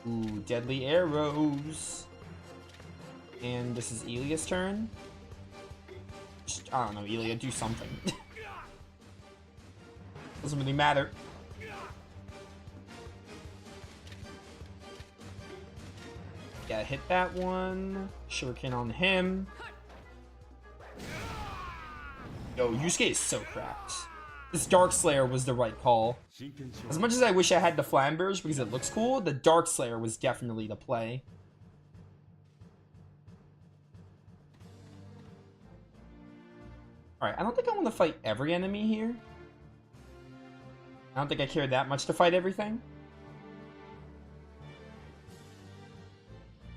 Ooh, Deadly Arrows. And this is Elia's turn. Just, I don't know, Elia, do something. Doesn't really matter. Gotta hit that one. Shuriken on him. Yo, Yusuke is so cracked. This Dark Slayer was the right call. As much as I wish I had the Flamberge because it looks cool, the Dark Slayer was definitely the play. Alright, I don't think I want to fight every enemy here. I don't think I care that much to fight everything.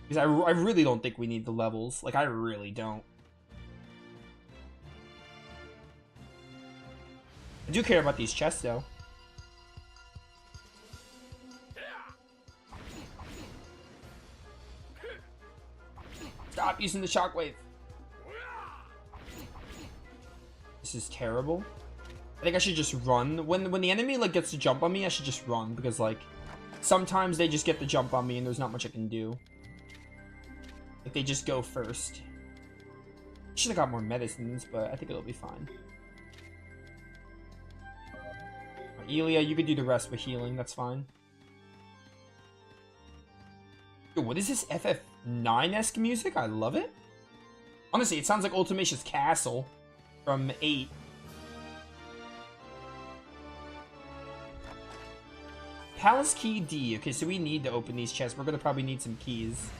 Because I really don't think we need the levels. Like, I really don't. I do care about these chests, though. Stop using the shockwave. This is terrible. I think I should just run. When the enemy like gets to jump on me, I should just run because like sometimes they just get the jump on me and there's not much I can do. Like they just go first. Should have got more medicines, but I think it'll be fine. Elia, you could do the rest with healing. That's fine. Yo, what is this FF9-esque music? I love it. Honestly, it sounds like Ultimation's Castle from 8. Palace key D. Okay, so we need to open these chests. We're gonna probably need some keys.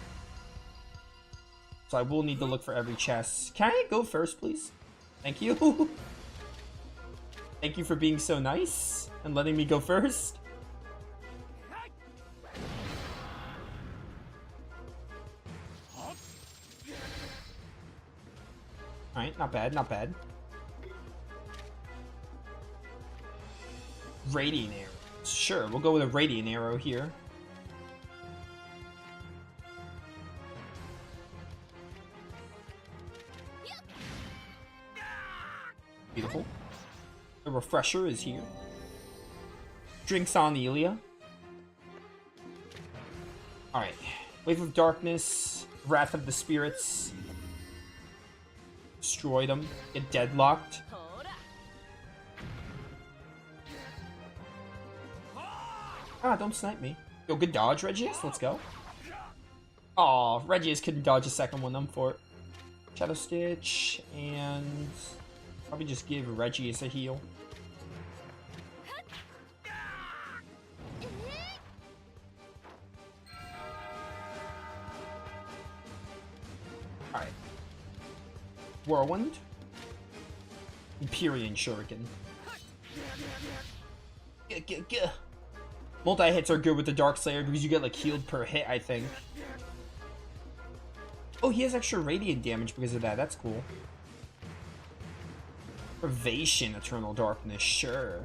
So I will need to look for every chest. Can I go first, please? Thank you. Thank you for being so nice and letting me go first. Alright, not bad, not bad. Radiant arrow. Sure, we'll go with a radiant arrow here. Beautiful. The refresher is here. Drinks on Elia. Alright. Wave of Darkness. Wrath of the Spirits. Destroy them. Get deadlocked. Ah, don't snipe me. Yo, good dodge, Regius. Let's go. Aw, Regius couldn't dodge a second one. I'm for it. Shadow Stitch. And probably just give Regius a heal. Alright. Whirlwind. Empyrean Shuriken. Multi-hits are good with the Darkslayer because you get like healed per hit, I think. Oh, he has extra radiant damage because of that. That's cool. Privation, Eternal Darkness, sure.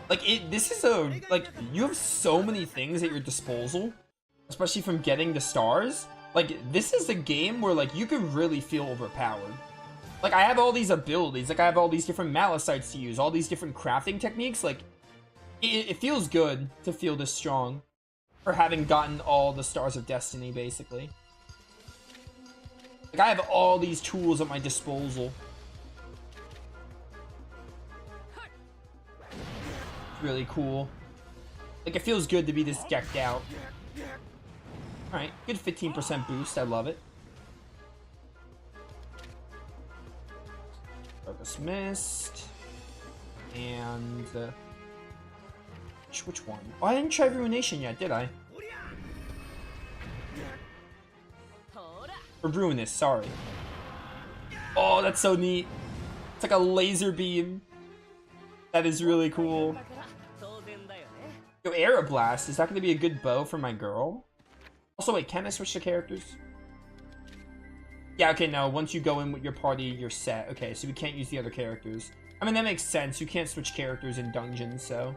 Like, this is a, like, you have so many things at your disposal, especially from getting the stars. Like, this is a game where, like, you can really feel overpowered. Like, I have all these abilities, like, I have all these different malachite to use, all these different crafting techniques, like, it feels good to feel this strong. For having gotten all the Stars of Destiny, basically. Like, I have all these tools at my disposal. Really cool. Like, it feels good to be this decked out. Alright, good 15% boost, I love it. Focus Mist. And, which one? Oh, I didn't try Ruination yet, did I? Or Ruinous, sorry. Oh, that's so neat. It's like a laser beam. That is really cool. Yo, Aeroblast, is that going to be a good bow for my girl? Also, wait, can I switch the characters? Yeah, okay, no, once you go in with your party, you're set. Okay, so we can't use the other characters. I mean, that makes sense. You can't switch characters in dungeons, so...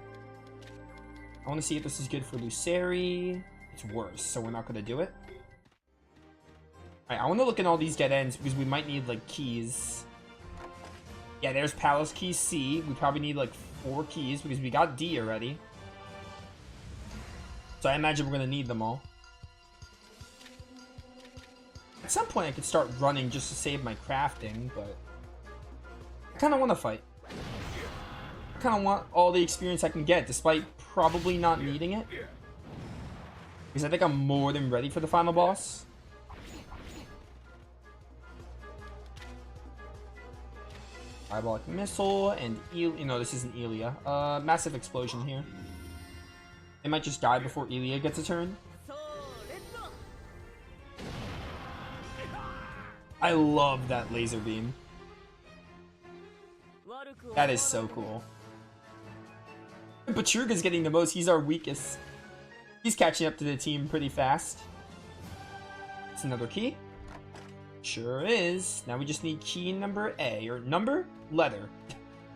I want to see if this is good for Luceri. It's worse, so we're not going to do it. Alright, I want to look in all these dead ends because we might need, like, keys. Yeah, there's Palace Key C. We probably need, like, 4 keys because we got D already. So I imagine we're going to need them all. At some point I could start running just to save my crafting, but... I kind of want to fight. I kind of want all the experience I can get, despite probably not needing it. Because I think I'm more than ready for the final boss. Diabolic Missile and this isn't Elia. Massive Explosion here. They might just die before Elia gets a turn. I love that laser beam. That is so cool. Pachurga's getting the most. He's our weakest. He's catching up to the team pretty fast. It's another key. Sure is. Now we just need key number A. Or number? Letter.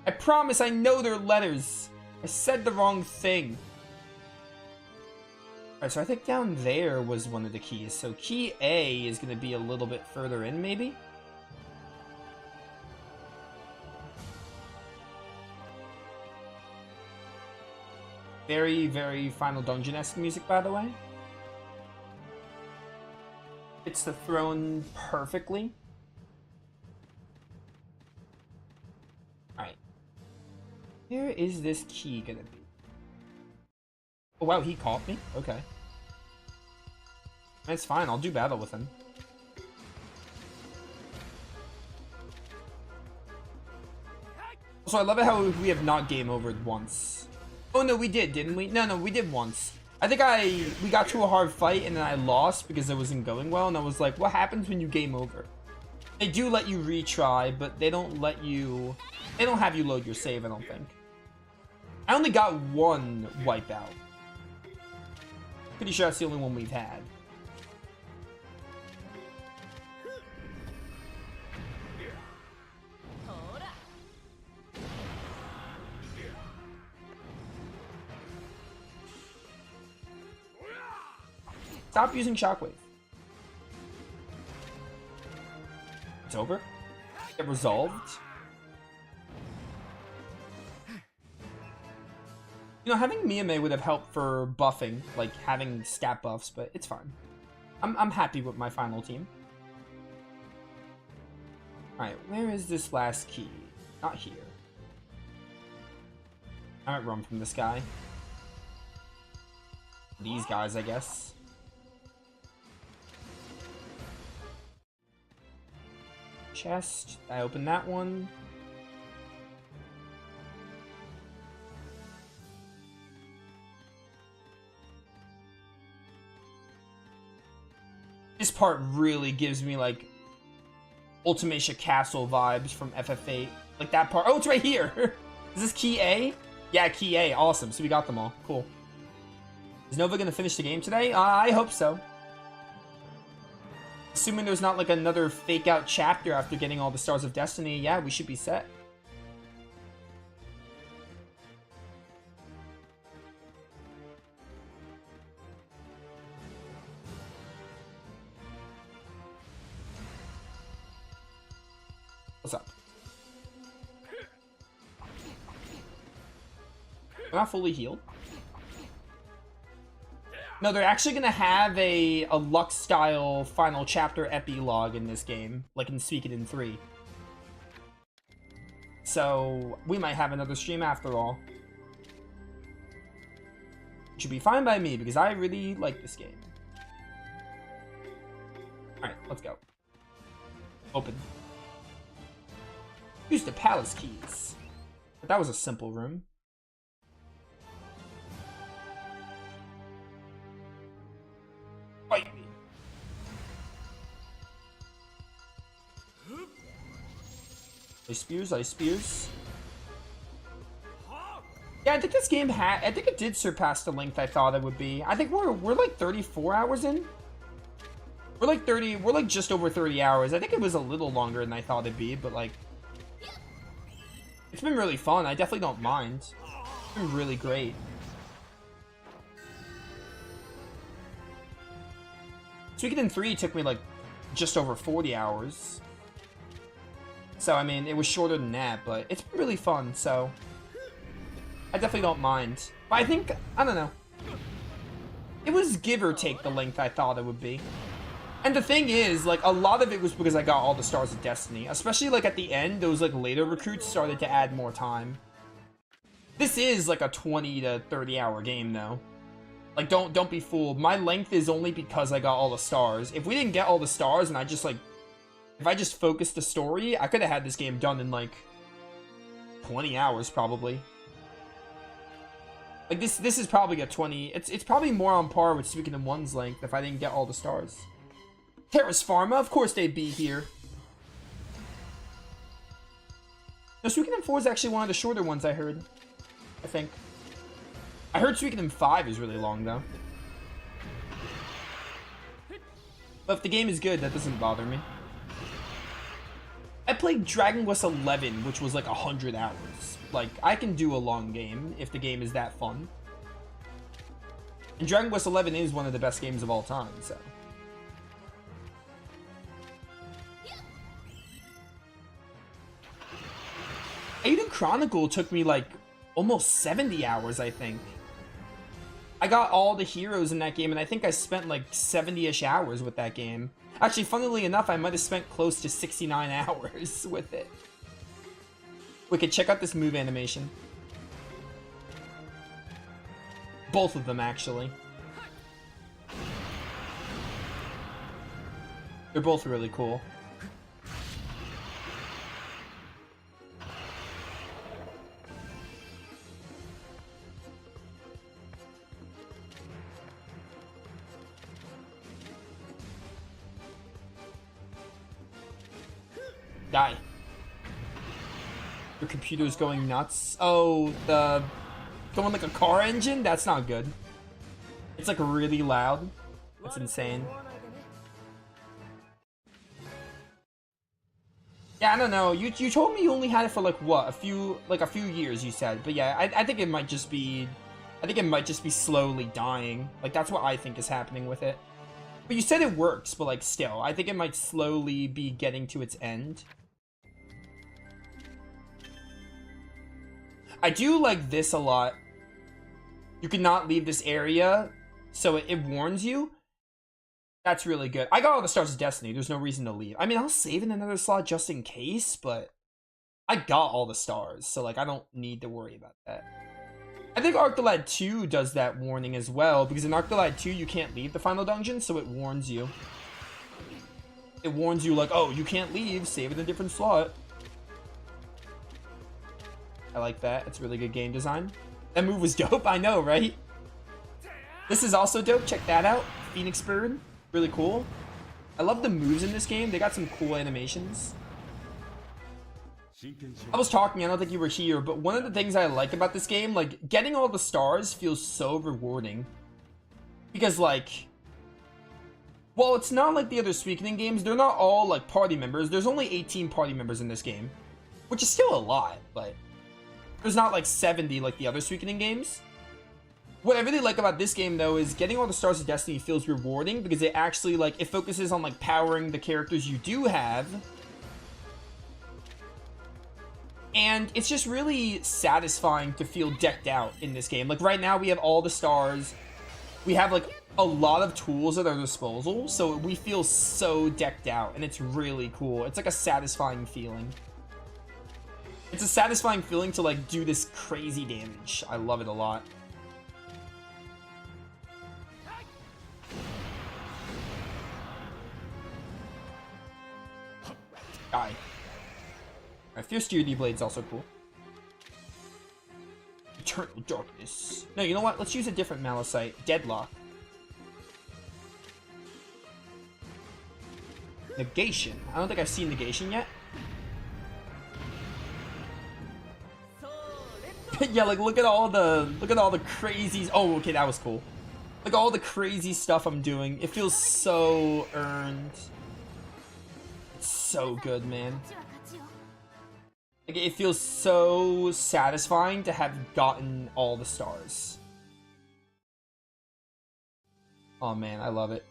I promise I know they're letters. I said the wrong thing. Alright, so I think down there was one of the keys. So key A is going to be a little bit further in, maybe? Very, very Final Dungeon-esque music, by the way. Fits the throne perfectly. Alright. Where is this key gonna be? Oh wow, he caught me? Okay. That's fine, I'll do battle with him. Also, I love it how we have not game overed once. Oh no, we did, didn't we? No, we did once. I think we got to a hard fight and then I lost because it wasn't going well, and I was like, what happens when you game over? They do let you retry, but they don't let you... They don't have you load your save, I don't think. I only got one wipeout. Pretty sure that's the only one we've had. Stop using Shockwave. It's over. Get resolved. You know, having Miyame would have helped for buffing, like having stat buffs, but it's fine. I'm happy with my final team. Alright, where is this last key? Not here. I might run from this guy. These guys, I guess. Chest. I opened that one. This part really gives me like Ultimacia Castle vibes from FF8. Like that part. Oh, it's right here. Is this key A? Yeah, key A. Awesome. So we got them all. Cool. Is Nova gonna finish the game today? I hope so. Assuming there's not like another fake out chapter after getting all the Stars of Destiny, yeah, we should be set. What's up? I'm not fully healed. No, they're actually gonna have a Lux-style final chapter epilogue in this game, like in Suikoden 3. So, we might have another stream after all. It should be fine by me, because I really like this game. Alright, let's go. Open. Use the palace keys. But that was a simple room. Fight me. Ice spears, ice spears. Yeah, I think this game I think it did surpass the length I thought it would be. I think we're like 34 hours in. We're like just over 30 hours. I think it was a little longer than I thought it'd be, but like it's been really fun. I definitely don't mind. It's been really great. Suikoden 3 took me like just over 40 hours. So, I mean, it was shorter than that, but it's been really fun, so I definitely don't mind. But I think, I don't know. It was give or take the length I thought it would be. And the thing is, like, a lot of it was because I got all the Stars of Destiny. Especially, like, at the end, those, like, later recruits started to add more time. This is, like, a 20 to 30 hour game, though. Like, don't be fooled. My length is only because I got all the stars. If we didn't get all the stars and I just, like... If I just focused the story, I could have had this game done in, like... 20 hours, probably. Like, this is probably a 20... It's probably more on par with Suikoden 1's length if I didn't get all the stars. Terrace Pharma, of course they'd be here. No, Suikoden 4 is actually one of the shorter ones I heard. I think. I heard Suikoden 5 is really long, though. But if the game is good, that doesn't bother me. I played Dragon Quest 11, which was like 100 hours. Like, I can do a long game if the game is that fun. And Dragon Quest 11 is one of the best games of all time, so. Aiden Chronicle took me like almost 70 hours, I think. I got all the heroes in that game, and I think I spent like 70-ish hours with that game. Actually, funnily enough, I might have spent close to 69 hours with it. Wicked, check out this move animation. Both of them, actually. They're both really cool. Die. Your computer's going nuts. Oh, going like a car engine? That's not good. It's like really loud. That's insane. Yeah, I don't know. You told me you only had it for like what? A few years, you said. But yeah, I think it might just be slowly dying. Like, that's what I think is happening with it. But you said it works, but like still, I think it might slowly be getting to its end. I do like this a lot. You cannot leave this area, so it warns you. That's really good. I got all the Stars of Destiny. There's no reason to leave. I mean, I'll save in another slot just in case, but I got all the stars, so like I don't need to worry about that. I think Arctolad 2 does that warning as well, because in Arctolad 2 you can't leave the final dungeon, so it warns you. It warns you like, oh, you can't leave, save in a different slot. I like that. It's really good game design. That move was dope, I know, right? This is also dope. Check that out. Phoenix Bird. Really cool. I love the moves in this game. They got some cool animations. I was talking, I don't think you were here, but one of the things I like about this game, like, getting all the stars feels so rewarding. Because, like, while it's not like the other Suikoden games, they're not all, like, party members. There's only 18 party members in this game, which is still a lot, but there's not, like, 70 like the other Suikoden games. What I really like about this game, though, is getting all the Stars of Destiny feels rewarding because it actually, like, it focuses on, like, powering the characters you do have. And it's just really satisfying to feel decked out in this game. Like, right now, we have all the stars. We have, like, a lot of tools at our disposal, so we feel so decked out, and it's really cool. It's, like, a satisfying feeling. It's a satisfying feeling to, like, do this crazy damage. I love it a lot. Die. Alright, Fierce Deity Blade's also cool. Eternal Darkness. No, you know what? Let's use a different Malachite. Deadlock. Negation. I don't think I've seen Negation yet. Yeah, like look at all the crazy. Oh, okay, that was cool. Like all the crazy stuff I'm doing. It feels so earned. It's so good, man. Like, it feels so satisfying to have gotten all the stars. Oh man, I love it.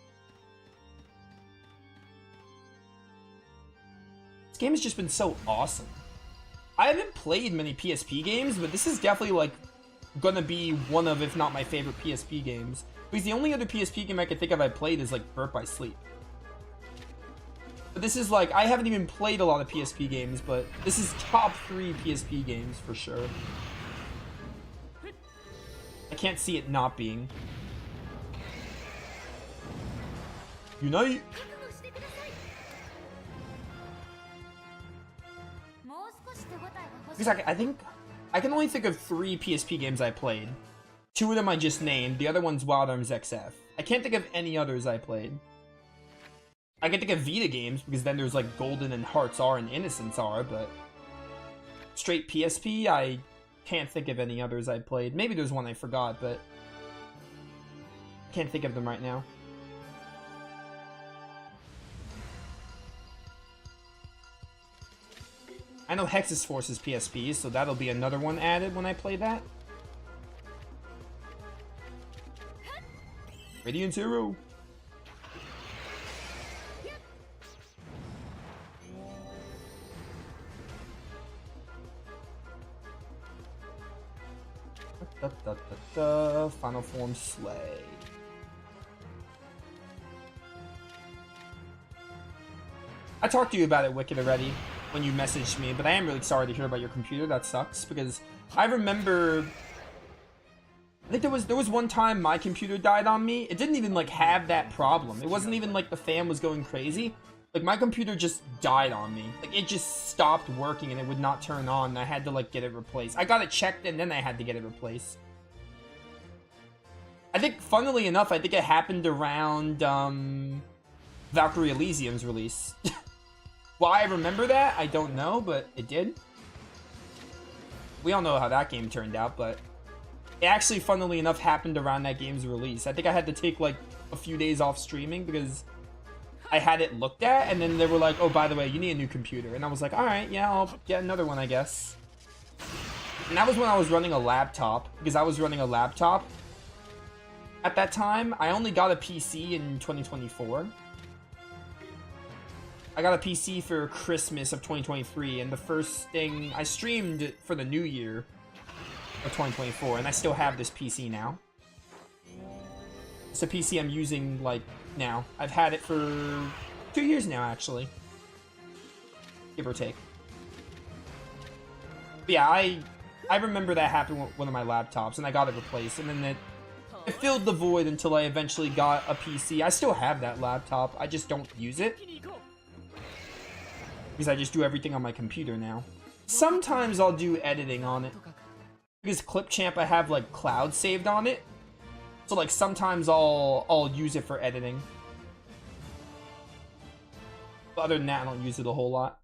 This game has just been so awesome. I haven't played many PSP games, but this is definitely like gonna be one of, if not my favorite PSP games. Because the only other PSP game I can think of I played is like Birth by Sleep. But this is like, I haven't even played a lot of PSP games, but this is top 3 PSP games for sure. I can't see it not being. Unite! Because I think, I can only think of 3 PSP games I played. 2 of them I just named, the other one's Wild Arms XF. I can't think of any others I played. I can think of Vita games, because then there's like Golden and Hearts R and Innocence R, but straight PSP, I can't think of any others I played. Maybe there's one I forgot, but I can't think of them right now. I know Hexus Force is PSP, so that'll be another one added when I play that. Radiant Zero. Final form Slay. I talked to you about it, Wicked, already when you messaged me, but I am really sorry to hear about your computer. That sucks, because I remember, I think there was one time my computer died on me. It didn't even like have that problem. It wasn't even like the fan was going crazy. Like my computer just died on me. Like it just stopped working and it would not turn on. And I had to like get it replaced. I got it checked and then I had to get it replaced. I think, funnily enough, I think it happened around Valkyrie Elysium's release. Why I remember that, I don't know, but it did. We all know how that game turned out, but it actually, funnily enough, happened around that game's release. I think I had to take like a few days off streaming because I had it looked at, and then they were like, oh, by the way, you need a new computer. And I was like, all right, yeah, I'll get another one, I guess. And that was when I was running a laptop, because I was running a laptop at that time. I only got a PC in 2024. I got a PC for Christmas of 2023, and the first thing I streamed for the new year of 2024, and I still have this PC now. It's a PC I'm using, like, now. I've had it for 2 years now, actually. Give or take. But yeah, I remember that happened with one of my laptops, and I got it replaced, and then it filled the void until I eventually got a PC. I still have that laptop, I just don't use it, because I just do everything on my computer now. Sometimes I'll do editing on it. Because Clipchamp, I have like cloud saved on it. So like sometimes I'll use it for editing. But other than that, I don't use it a whole lot.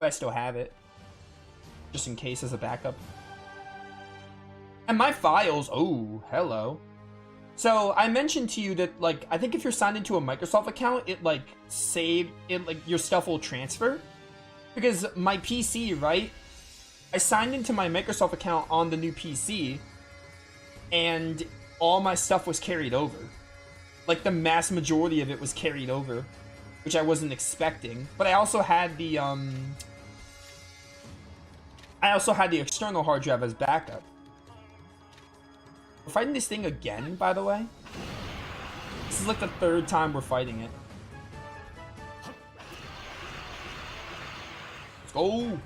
But I still have it. Just in case as a backup. And my files, oh, hello. So I mentioned to you that like, I think if you're signed into a Microsoft account, it like your stuff will transfer. Because my PC, right? I signed into my Microsoft account on the new PC, and all my stuff was carried over. Like, the mass majority of it was carried over, which I wasn't expecting. But I also had the, external hard drive as backup. We're fighting this thing again, by the way. This is like the third time we're fighting it. Oh!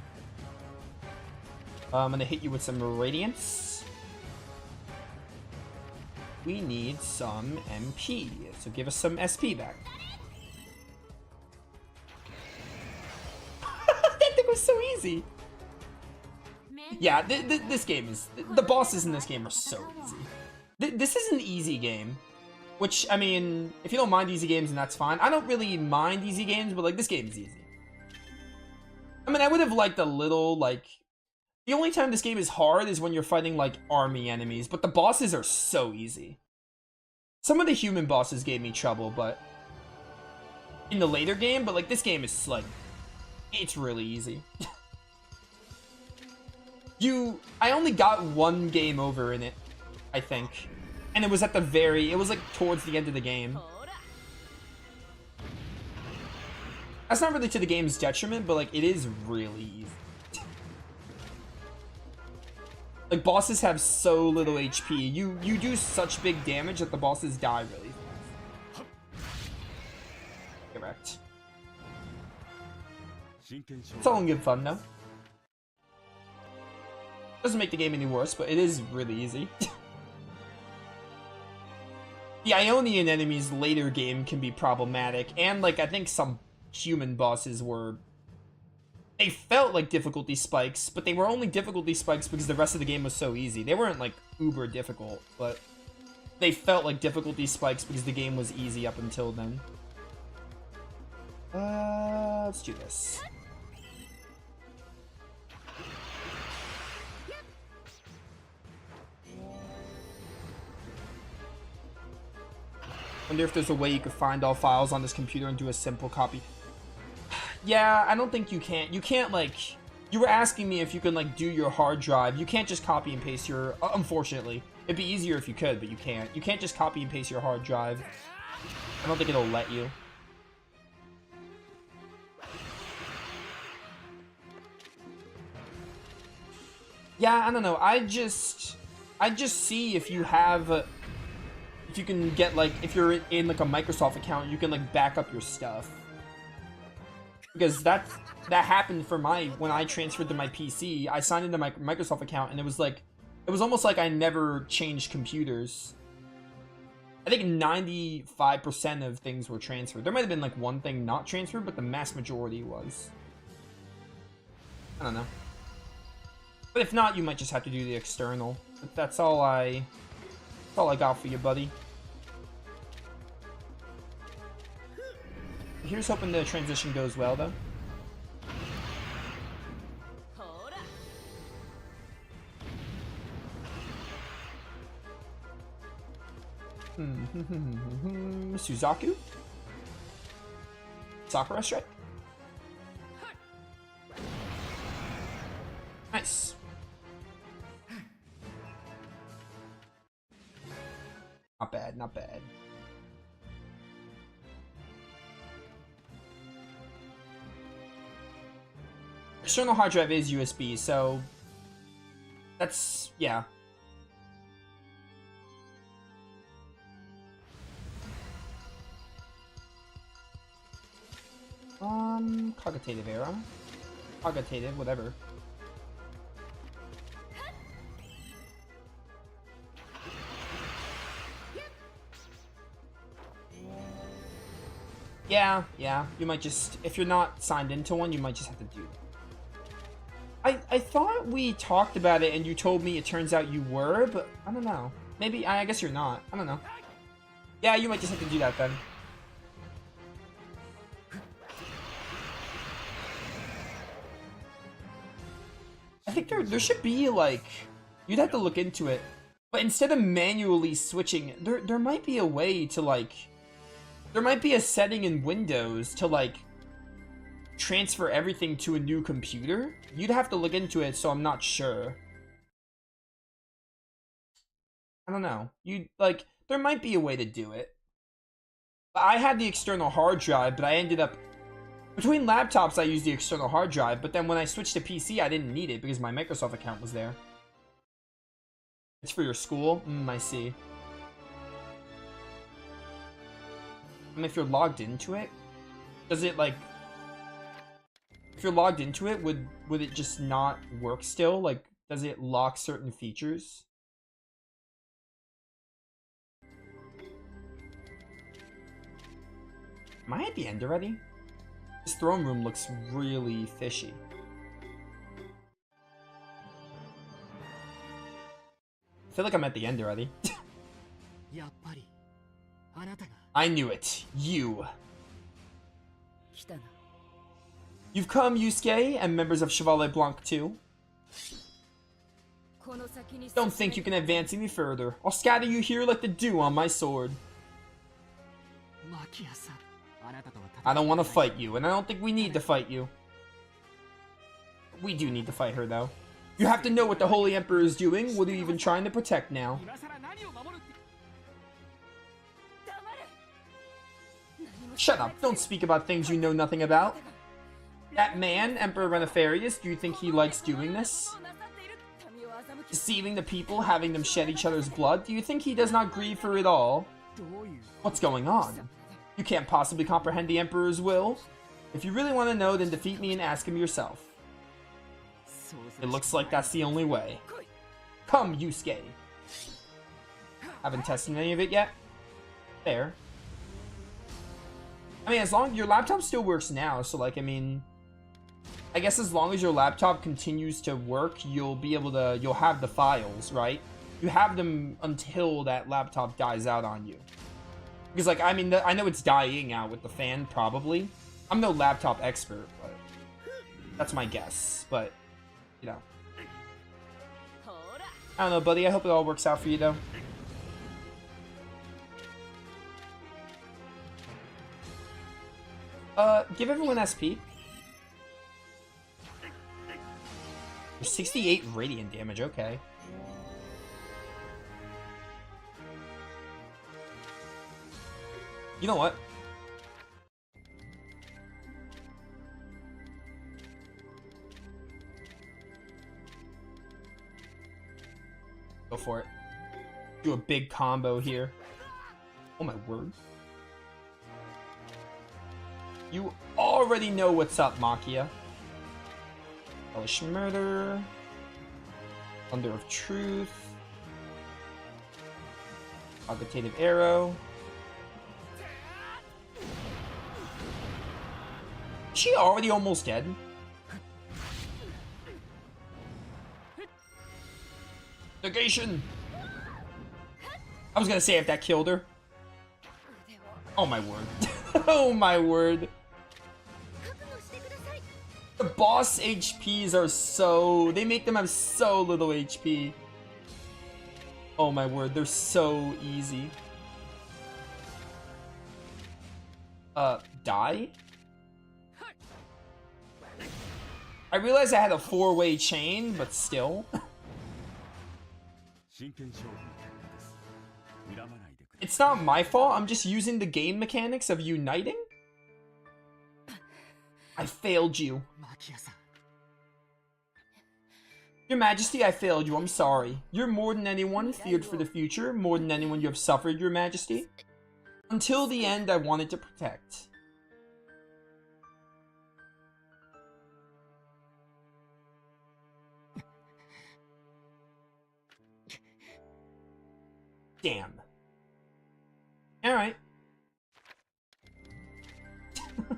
I'm gonna hit you with some Radiance. We need some MP, so give us some SP back. That thing was so easy! Yeah, this game is... The bosses in this game are so easy. This is an easy game. Which, I mean, if you don't mind easy games, then that's fine. I don't really mind easy games, but, like, this game is easy. I mean, I would have liked a little, like... The only time this game is hard is when you're fighting, like, army enemies, but the bosses are so easy. Some of the human bosses gave me trouble, but... In the later game, but, like, this game is, like... It's really easy. I only got one game over in it, I think. And it was at the it was, like, towards the end of the game. That's not really to the game's detriment, but, like, it is really easy. Like, bosses have so little HP. You do such big damage that the bosses die really fast. Correct. It's all in good fun, though. Doesn't make the game any worse, but it is really easy. The Ionian enemies later game can be problematic, and, like, I think some human bosses were... They felt like difficulty spikes, but they were only difficulty spikes because the rest of the game was so easy. They weren't, like, uber difficult, but they felt like difficulty spikes because the game was easy up until then. Let's do this. Wonder if there's a way you could find all files on this computer and do a simple copy. Yeah, I don't think you can. You can't, like... You were asking me if you can, like, do your hard drive. You can't just copy and paste your... unfortunately. It'd be easier if you could, but you can't. You can't just copy and paste your hard drive. I don't think it'll let you. Yeah, I don't know. I just see if you have... if you can get, like... If you're in, like, a Microsoft account, you can, like, back up your stuff. Because that happened for when I transferred to my PC. I signed into my Microsoft account, and it was like... It was almost like I never changed computers. I think 95% of things were transferred. There might have been like one thing not transferred, but the mass majority was. I don't know. But if not, you might just have to do the external. But that's all I got for you, buddy. Here's hoping the transition goes well, though. Suzaku? Sakura strike? Nice. Not bad, not bad. External hard drive is USB, so that's, yeah. Cogitative era. Cogitative, whatever. Yeah, you might just, if you're not signed into one, you might just have to do that. I thought we talked about it and you told me it turns out you were, but I don't know. Maybe, I guess you're not. I don't know. Yeah, you might just have to do that then. I think there should be, like, you'd have to look into it. But instead of manually switching, there might be a way to, like, there might be a setting in Windows to, like, transfer everything to a new computer. You'd have to look into it, so I'm not sure. I don't know. Like, there might be a way to do it. I had the external hard drive, but I ended up... Between laptops, I used the external hard drive, but then when I switched to PC, I didn't need it because my Microsoft account was there. It's for your school? I see. And if you're logged into it, does it, like... If you're logged into it, would it just not work still? Like, does it lock certain features? Am I at the end already? This throne room looks really fishy. I feel like I'm at the end already. I knew it. You. You've come, Yusuke, and members of Chevalier Blanc too. Don't think you can advance any further. I'll scatter you here like the dew on my sword. I don't want to fight you, and I don't think we need to fight you. We do need to fight her, though. You have to know what the Holy Emperor is doing. What are you even trying to protect now? Shut up. Don't speak about things you know nothing about. That man, Emperor Renefarius, do you think he likes doing this? Deceiving the people, having them shed each other's blood? Do you think he does not grieve for it all? What's going on? You can't possibly comprehend the Emperor's will. If you really want to know, then defeat me and ask him yourself. It looks like that's the only way. Come, Yusuke. Haven't tested any of it yet? Fair. I mean, as long as your laptop still works now, so like, I mean, I guess as long as your laptop continues to work, you'll be able to, you'll have the files, right? You have them until that laptop dies out on you. Because, like, I mean, I know it's dying out with the fan, probably. I'm no laptop expert, but that's my guess. But, you know. I don't know, buddy. I hope it all works out for you, though. Give everyone SP. 68 radiant damage, okay. You know what? Go for it. Do a big combo here. Oh my word. You already know what's up, Makia. Hellish Murder. Thunder of Truth. Augmentative Arrow. Is she already almost dead? Negation! I was gonna say if that killed her. Oh my word. Oh my word. The boss HPs are so... They make them have so little HP. Oh my word, they're so easy. Die? I realized I had a 4-way chain, but still. It's not my fault, I'm just using the game mechanics of uniting. I failed you. Your Majesty, I failed you, I'm sorry. You're more than anyone feared for the future, more than anyone you have suffered, Your Majesty. Until the end, I wanted to protect. Damn. Alright.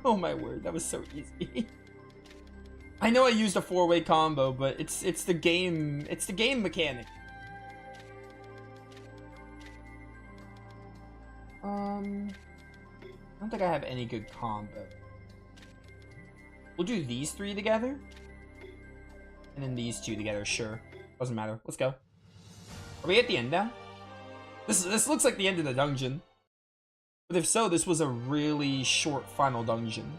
Oh my word, that was so easy. I know I used a 4-way combo, but it's the game mechanic. I don't think I have any good combo. We'll do these 3 together. And then these 2 together, sure. Doesn't matter. Let's go. Are we at the end now? This looks like the end of the dungeon. But if so, this was a really short final dungeon.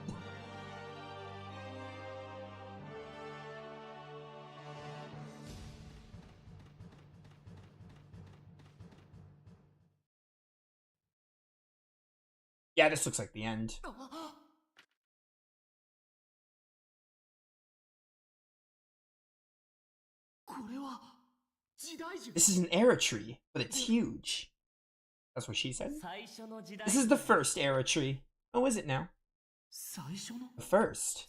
Yeah, this looks like the end. This is an era tree, but it's huge. That's what she said. This is the first era tree. Oh, is it now? The first.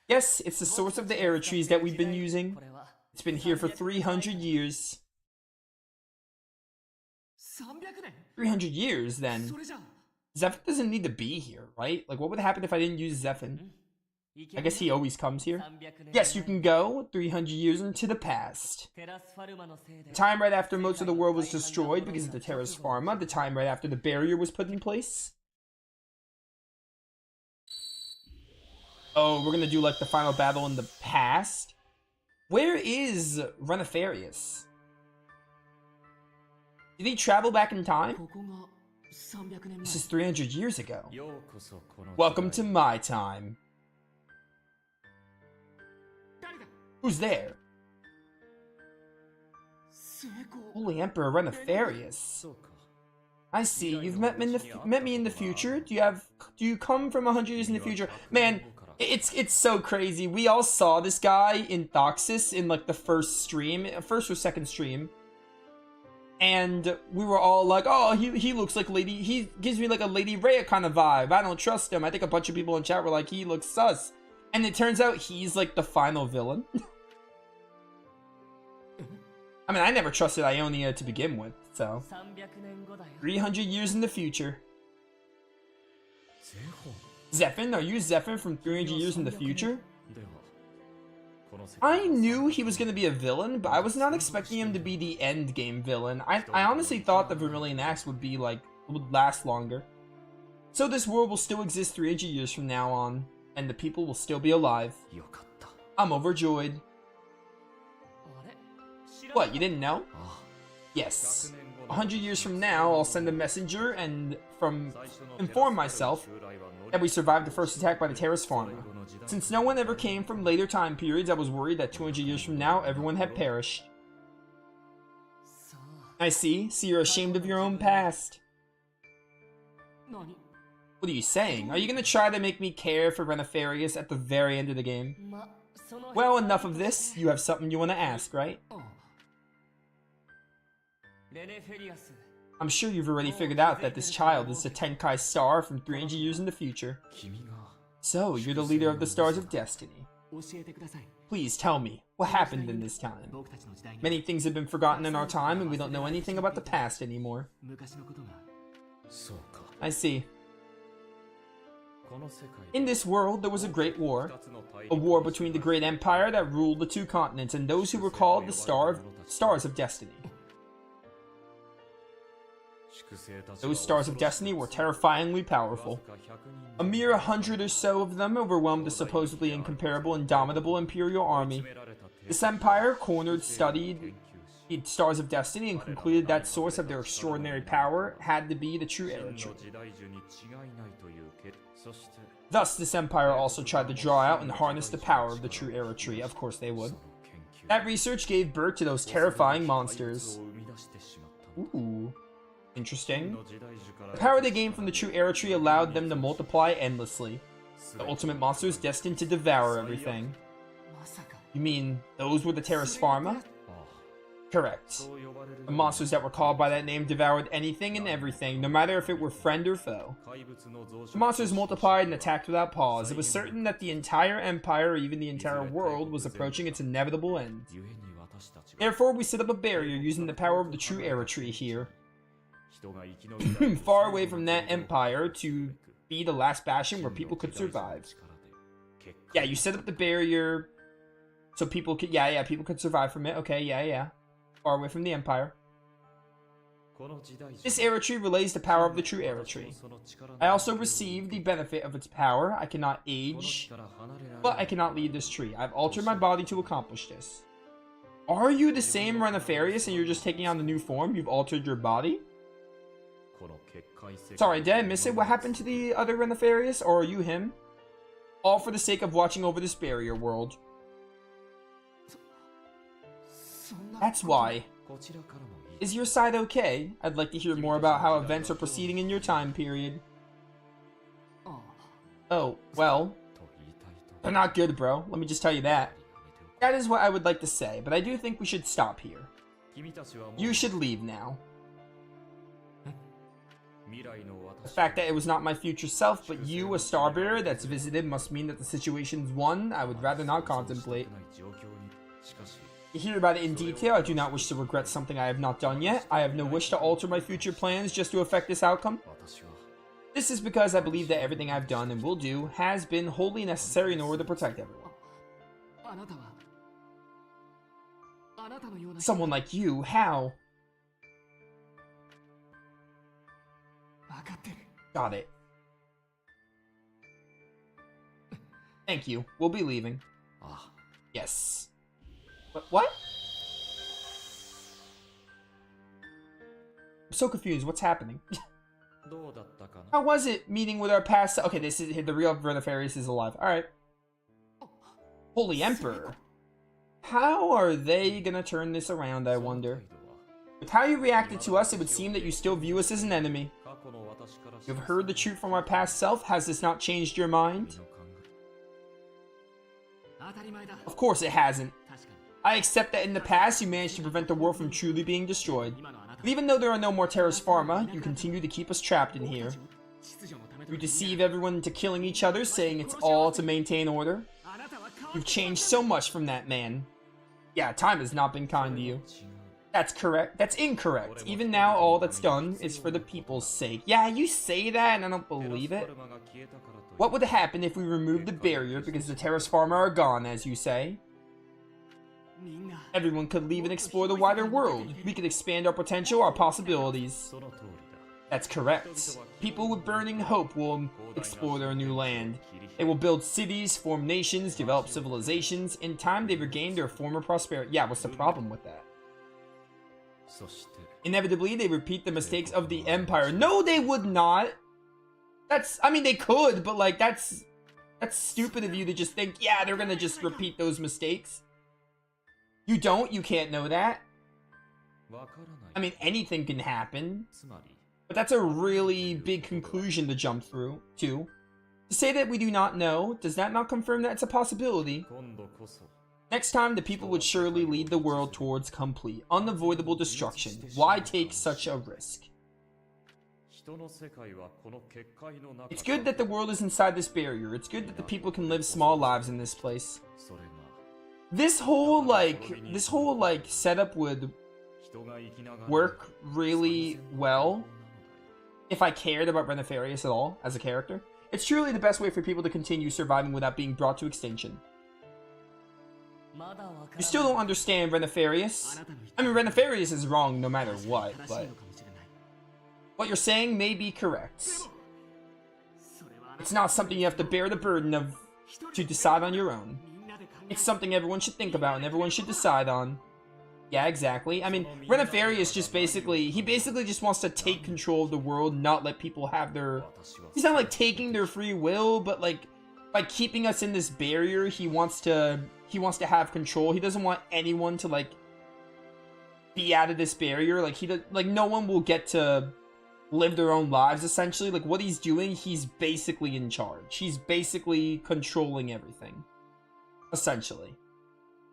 Yes, it's the source of the era trees that we've been using. It's been here for 300 years. 300 years, then. Zephyr doesn't need to be here, right? Like, what would happen if I didn't use Zephyr? I guess he always comes here. Yes, you can go 300 years into the past. The time right after most of the world was destroyed because of the Terra's Pharma. The time right after the barrier was put in place. Oh, we're gonna do like the final battle in the past. Where is Renefarius? Did he travel back in time? This is 300 years ago. Welcome to my time. Who's there? Holy Emperor Renefarius. I see. You've met me in the future. Do you come from 100 years in the future? Man, it's so crazy. We all saw this guy in Thoxis in like the first or second stream. And we were all like, oh, he looks like he gives me like a Lady Rhea kind of vibe. I don't trust him. I think a bunch of people in chat were like, he looks sus. And it turns out he's like the final villain. I mean, I never trusted Ionia to begin with, so. 300 years in the future. Zephyr? Are you Zephyr from 300 years in the future? I knew he was going to be a villain, but I was not expecting him to be the end game villain. I honestly thought the Vermilion Axe would last longer. So this world will still exist 300 years from now on, and the people will still be alive. I'm overjoyed. What, you didn't know? Yes. 100 years from now, I'll send a messenger and inform myself that we survived the first attack by the Terrace Pharma. Since no one ever came from later time periods, I was worried that 200 years from now, everyone had perished. I see. So you're ashamed of your own past. What are you saying? Are you gonna try to make me care for Renefarius at the very end of the game? Well, enough of this. You have something you want to ask, right? I'm sure you've already figured out that this child is the Tenkai star from 300 years in the future. So, you're the leader of the Stars of Destiny. Please tell me, what happened in this time? Many things have been forgotten in our time, and we don't know anything about the past anymore. I see. In this world, there was a great war. A war between the great empire that ruled the two continents and those who were called the Stars of Destiny. Those Stars of Destiny were terrifyingly powerful. A mere 100 or so of them overwhelmed the supposedly incomparable, indomitable Imperial army. This empire studied the Stars of Destiny and concluded that source of their extraordinary power had to be the true Era Tree. Thus, this empire also tried to draw out and harness the power of the true Era Tree. Of course they would. That research gave birth to those terrifying monsters. Ooh. Interesting. The power they gained from the true Era Tree allowed them to multiply endlessly. The ultimate monsters destined to devour everything. You mean, those were the Terrace Pharma? Correct. The monsters that were called by that name devoured anything and everything, no matter if it were friend or foe. The monsters multiplied and attacked without pause. It was certain that the entire empire, or even the entire world, was approaching its inevitable end. Therefore, we set up a barrier using the power of the true Era Tree here. Far away from that empire to be the last bastion where people could survive. Yeah, you set up the barrier so people could, people could survive from it. Okay, yeah. Far away from the empire. This Era Tree relays the power of the true Era Tree. I also receive the benefit of its power. I cannot age, but I cannot lead this tree. I've altered my body to accomplish this. Are you the same Renefarius and you're just taking on the new form? You've altered your body? Sorry, did I miss it? What happened to the other Renefarius? Or are you him? All for the sake of watching over this barrier world. That's why. Is your side okay? I'd like to hear more about how events are proceeding in your time period. Oh, well. They're not good, bro. Let me just tell you that. That is what I would like to say, but I do think we should stop here. You should leave now. The fact that it was not my future self, but you, a starbearer that's visited, must mean that the situation's one I would rather not contemplate. To hear about it in detail, I do not wish to regret something I have not done yet. I have no wish to alter my future plans just to affect this outcome. This is because I believe that everything I've done and will do has been wholly necessary in order to protect everyone. Someone like you, how? Got it. Thank you. We'll be leaving. Yes. What? I'm so confused. What's happening? How was it meeting with our past? Okay, this is the real Renefarius is alive. Alright. Holy Emperor. How are they gonna turn this around, I wonder? With how you reacted to us, it would seem that you still view us as an enemy. You have heard the truth from our past self. Has this not changed your mind? Of course it hasn't. I accept that in the past you managed to prevent the world from truly being destroyed. But even though there are no more Terrace Pharma, you continue to keep us trapped in here. You deceive everyone into killing each other, saying it's all to maintain order. You've changed so much from that man. Yeah, time has not been kind to you. That's correct. That's incorrect. Even now, all that's done is for the people's sake. Yeah, you say that and I don't believe it. What would happen if we removed the barrier because the Terrace Pharma are gone, as you say? Everyone could leave and explore the wider world. We could expand our potential, our possibilities. That's correct. People with burning hope will explore their new land. They will build cities, form nations, develop civilizations. In time, they regain their former prosperity. Yeah, what's the problem with that? Inevitably, they repeat the mistakes of the Empire. No, they would not. I mean, they could, but like, that's stupid of you to just think, yeah, they're gonna just repeat those mistakes. You can't know that. I mean, anything can happen. But that's a really big conclusion to jump through, too. To say that we do not know, does that not confirm that it's a possibility? Next time, the people would surely lead the world towards complete, unavoidable destruction. Why take such a risk? It's good that the world is inside this barrier. It's good that the people can live small lives in this place. This whole setup would work really well if I cared about Renefarius at all as a character. It's truly the best way for people to continue surviving without being brought to extinction. You still don't understand Renefarius. I mean, Renefarius is wrong no matter what, but what you're saying may be correct. It's not something you have to bear the burden of to decide on your own. It's something everyone should think about and everyone should decide on. Yeah, exactly. I mean, Renefarius just basically just wants to take control of the world, not let people have their... He's not like taking their free will, but like by keeping us in this barrier, he wants to have control. He doesn't want anyone to like be out of this barrier. Like no one will get to live their own lives essentially. Like what he's doing, he's basically in charge. He's basically controlling everything. Essentially.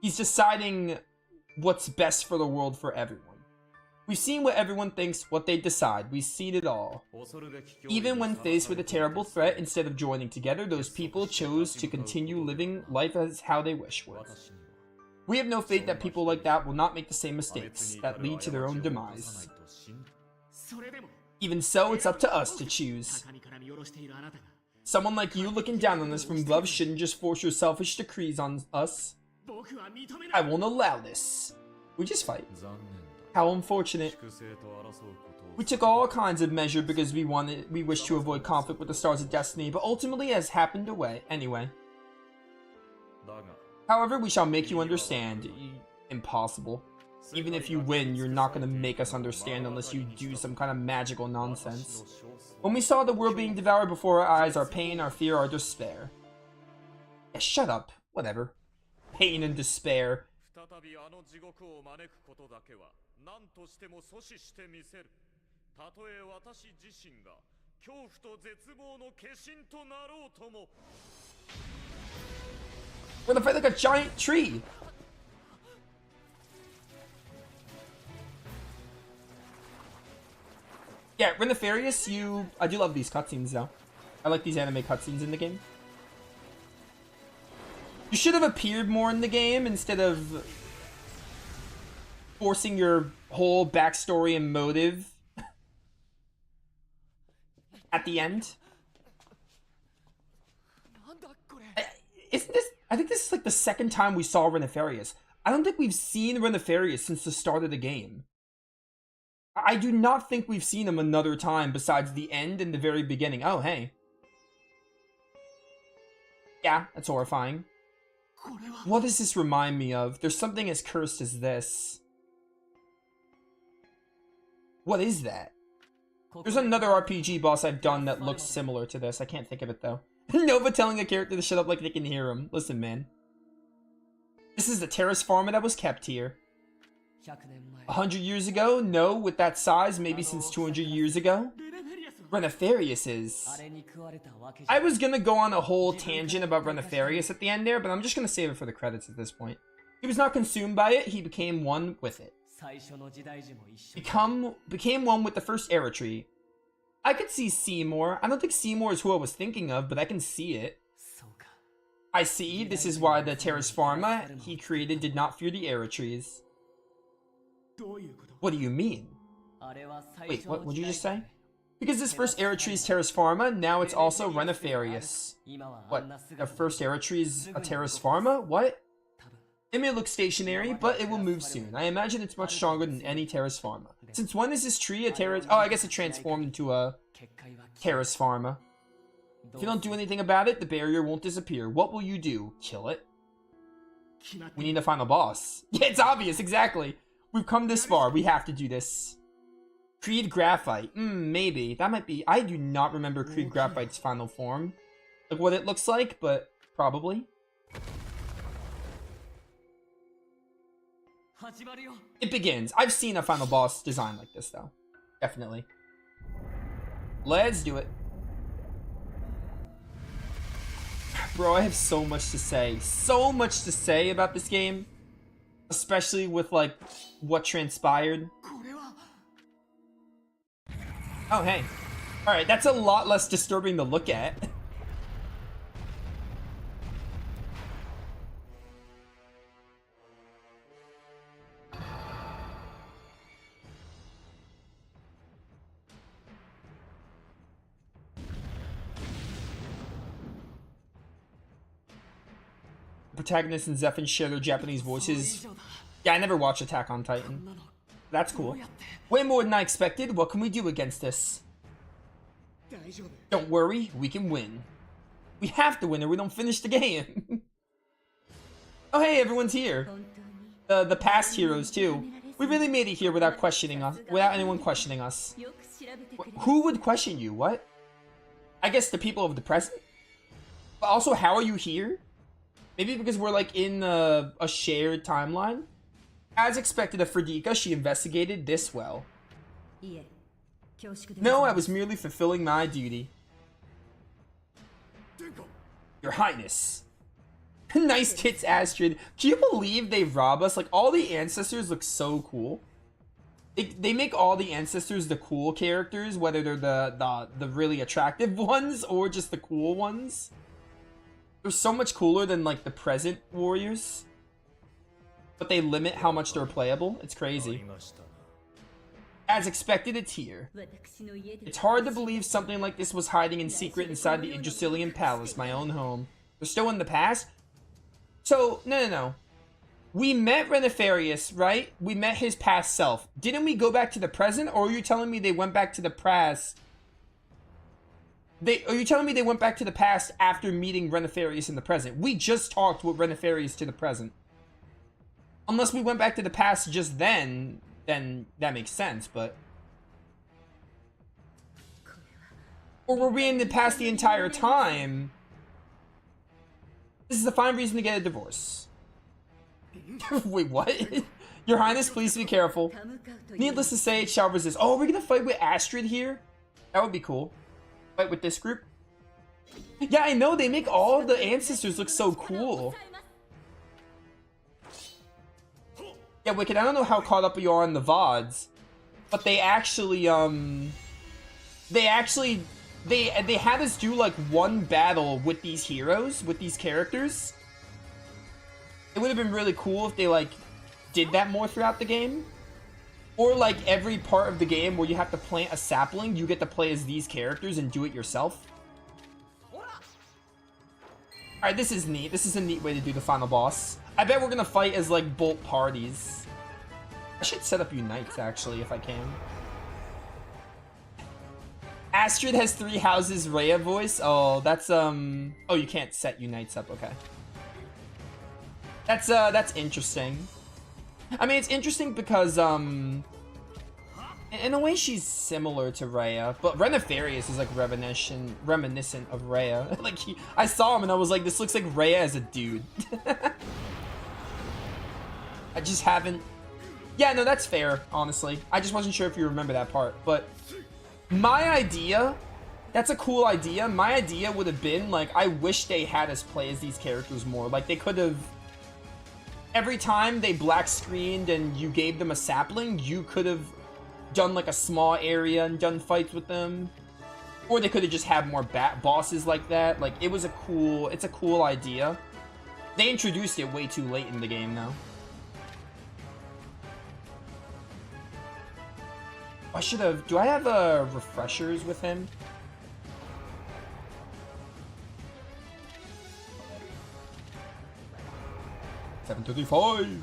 He's deciding what's best for the world for everyone. We've seen what everyone thinks, what they decide. We've seen it all. Even when faced with a terrible threat, instead of joining together, those people chose to continue living life as how they wish would. We have no faith that people like that will not make the same mistakes that lead to their own demise. Even so, it's up to us to choose. Someone like you looking down on us from above shouldn't just force your selfish decrees on us. I won't allow this. We just fight. How unfortunate. We took all kinds of measure because we wished to avoid conflict with the stars of destiny, but ultimately has happened anyway. However, we shall make you understand. Impossible. Even if you win, you're not going to make us understand unless you do some kind of magical nonsense. When we saw the world being devoured before our eyes, our pain, our fear, our despair. Yeah, shut up. Whatever. Pain and despair. We're gonna fight like a giant tree. Yeah, Renefarius, I do love these cutscenes though. I like these anime cutscenes in the game. You should have appeared more in the game instead of forcing your whole backstory and motive at the end. I think this is like the second time we saw Renefarius. I don't think we've seen Renefarius since the start of the game. I do not think we've seen him another time besides the end and the very beginning. Oh, hey. Yeah, that's horrifying. What does this remind me of? There's something as cursed as this. What is that? There's another RPG boss I've done that looks similar to this. I can't think of it though. Nova telling a character to shut up like they can hear him. Listen, man. This is the Terrace Pharma that was kept here. 100 years ago? No, with that size, maybe since 200 years ago. Renefarius is. I was gonna go on a whole tangent about Renefarius at the end there, but I'm just gonna save it for the credits at this point. He was not consumed by it, he became one with it. Became one with the first era tree. I could see Seymour. I don't think Seymour is who I was thinking of, but I can see it. I see. This is why the Terrace Pharma he created did not fear the era trees. What do you mean? Wait, what did you just say? Because this first era tree is Terrace Pharma, now it's also Renefarius. What? The first era tree is a Terrace Pharma? What? It may look stationary, but it will move soon. I imagine it's much stronger than any Terrace Pharma. Since when is this tree a Terrace... Oh, I guess it transformed into a Terrace Pharma. If you don't do anything about it, the barrier won't disappear. What will you do? Kill it? We need to find a boss. Yeah, it's obvious, exactly. We've come this far. We have to do this. Creed Graphite. Maybe. That might be... I do not remember Creed Graphite's final form. Like what it looks like, but probably. It begins. I've seen a final boss design like this, though. Definitely. Let's do it. Bro, I have so much to say. So much to say about this game. Especially with, like, what transpired. Oh, hey. Alright, that's a lot less disturbing to look at. Protagonist and Zephyr share their Japanese voices. Yeah, I never watched Attack on Titan. That's cool. Way more than I expected. What can we do against this? Don't worry, we can win. We have to win or we don't finish the game. Oh hey, everyone's here. The past heroes too. We really made it here without questioning us, without anyone questioning us. Who would question you? What? I guess the people of the present. But also, how are you here? Maybe because we're like in a shared timeline. As expected of Fredika, she investigated this well. No, I was merely fulfilling my duty. Your Highness. Nice tits, Astrid. Can you believe they rob us? Like, all the ancestors look so cool. They make all the ancestors the cool characters, whether they're the really attractive ones or just the cool ones. They're so much cooler than, like, the present warriors. But they limit how much they're playable. It's crazy. As expected, it's here. It's hard to believe something like this was hiding in secret inside the Yggdrasilian Palace, my own home. We're still in the past? So, no. We met Renefarius, right? We met his past self. Didn't we go back to the present? Or are you telling me they went back to the past? Are you telling me they went back to the past after meeting Renefarius in the present? We just talked with Renefarius to the present. Unless we went back to the past just then that makes sense, but... Or were we in the past the entire time? This is a fine reason to get a divorce. Wait, what? Your Highness, please be careful. Needless to say, it shall resist. Oh, we're gonna fight with Astrid here? That would be cool. Fight with this group? Yeah, I know, they make all the ancestors look so cool. Yeah, Wicked, I don't know how caught up you are on the VODs, but they actually, they had us do, like, one battle with these heroes, with these characters. It would have been really cool if they, like, did that more throughout the game. Or, like, every part of the game where you have to plant a sapling, you get to play as these characters and do it yourself. Alright, this is neat. This is a neat way to do the final boss. I bet we're gonna fight as, like, both parties. I should set up Unites, actually, if I can. Astrid has 3 houses, Rhea voice. Oh, that's, Oh, you can't set Unites up, okay. That's interesting. I mean, it's interesting because, in a way, she's similar to Rhea, but Renefarius is, like, reminiscent of Rhea. Like, I saw him and I was like, this looks like Rhea as a dude. I just haven't... Yeah, no, that's fair, honestly. I just wasn't sure if you remember that part, but... My idea... That's a cool idea. My idea would have been, like, I wish they had us play as these characters more. Like, they could have... Every time they black screened and you gave them a sapling, you could have done, like, a small area and done fights with them. Or they could have just had more bosses like that. Like, it's a cool idea. They introduced it way too late in the game, though. I should have... Do I have refreshers with him? $7.35.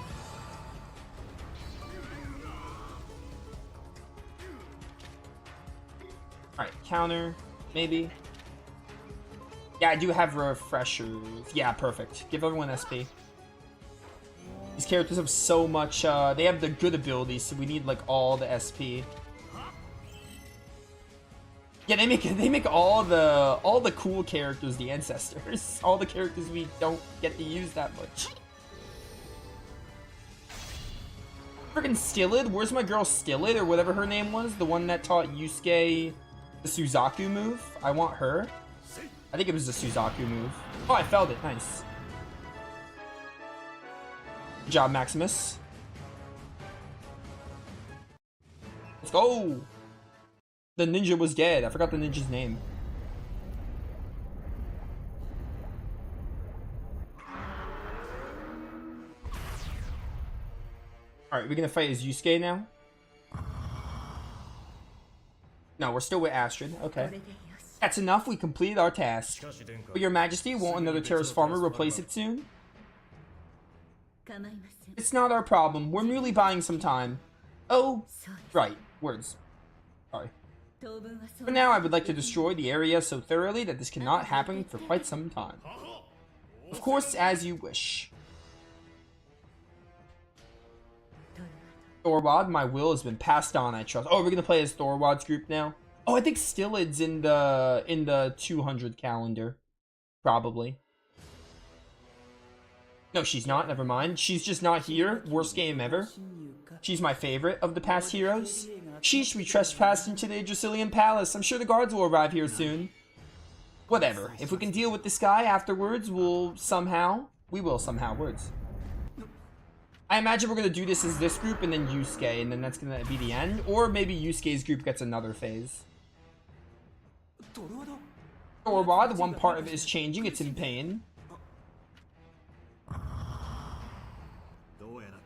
Alright, counter, maybe. Yeah, I do have refreshers. Yeah, perfect. Give everyone SP. These characters have so much, they have the good abilities, so we need, like, all the SP. Yeah, they make all the cool characters the ancestors. All the characters we don't get to use that much. Friggin' Stillid? Where's my girl Stillid, or whatever her name was? The one that taught Yusuke the Suzaku move? I want her. I think it was the Suzaku move. Oh, I felt it. Nice. Good job, Maximus. Let's go! The ninja was dead. I forgot the ninja's name. Alright, we're gonna fight as Yusuke now? No, we're still with Astrid. Okay. That's enough. We completed our task. But your majesty, won't another terrorist farmer replace it soon? It's not our problem. We're merely buying some time. Oh, right. Words. Sorry. For now, I would like to destroy the area so thoroughly that this cannot happen for quite some time. Of course, as you wish. Thorwald, my will has been passed on, I trust. Oh, we're gonna play as Thorwald's group now? Oh, I think Stillid's in the 200 calendar. Probably. No, she's not. Never mind. She's just not here. Worst game ever. She's my favorite of the past heroes. Sheesh, we trespassed into the Dracilian Palace. I'm sure the guards will arrive here soon. Whatever. If we can deal with this guy afterwards, we will somehow. Words. I imagine we're going to do this as this group and then Yusuke, and then that's going to be the end. Or maybe Yusuke's group gets another phase. Thorwald, one part of it is changing. It's in pain.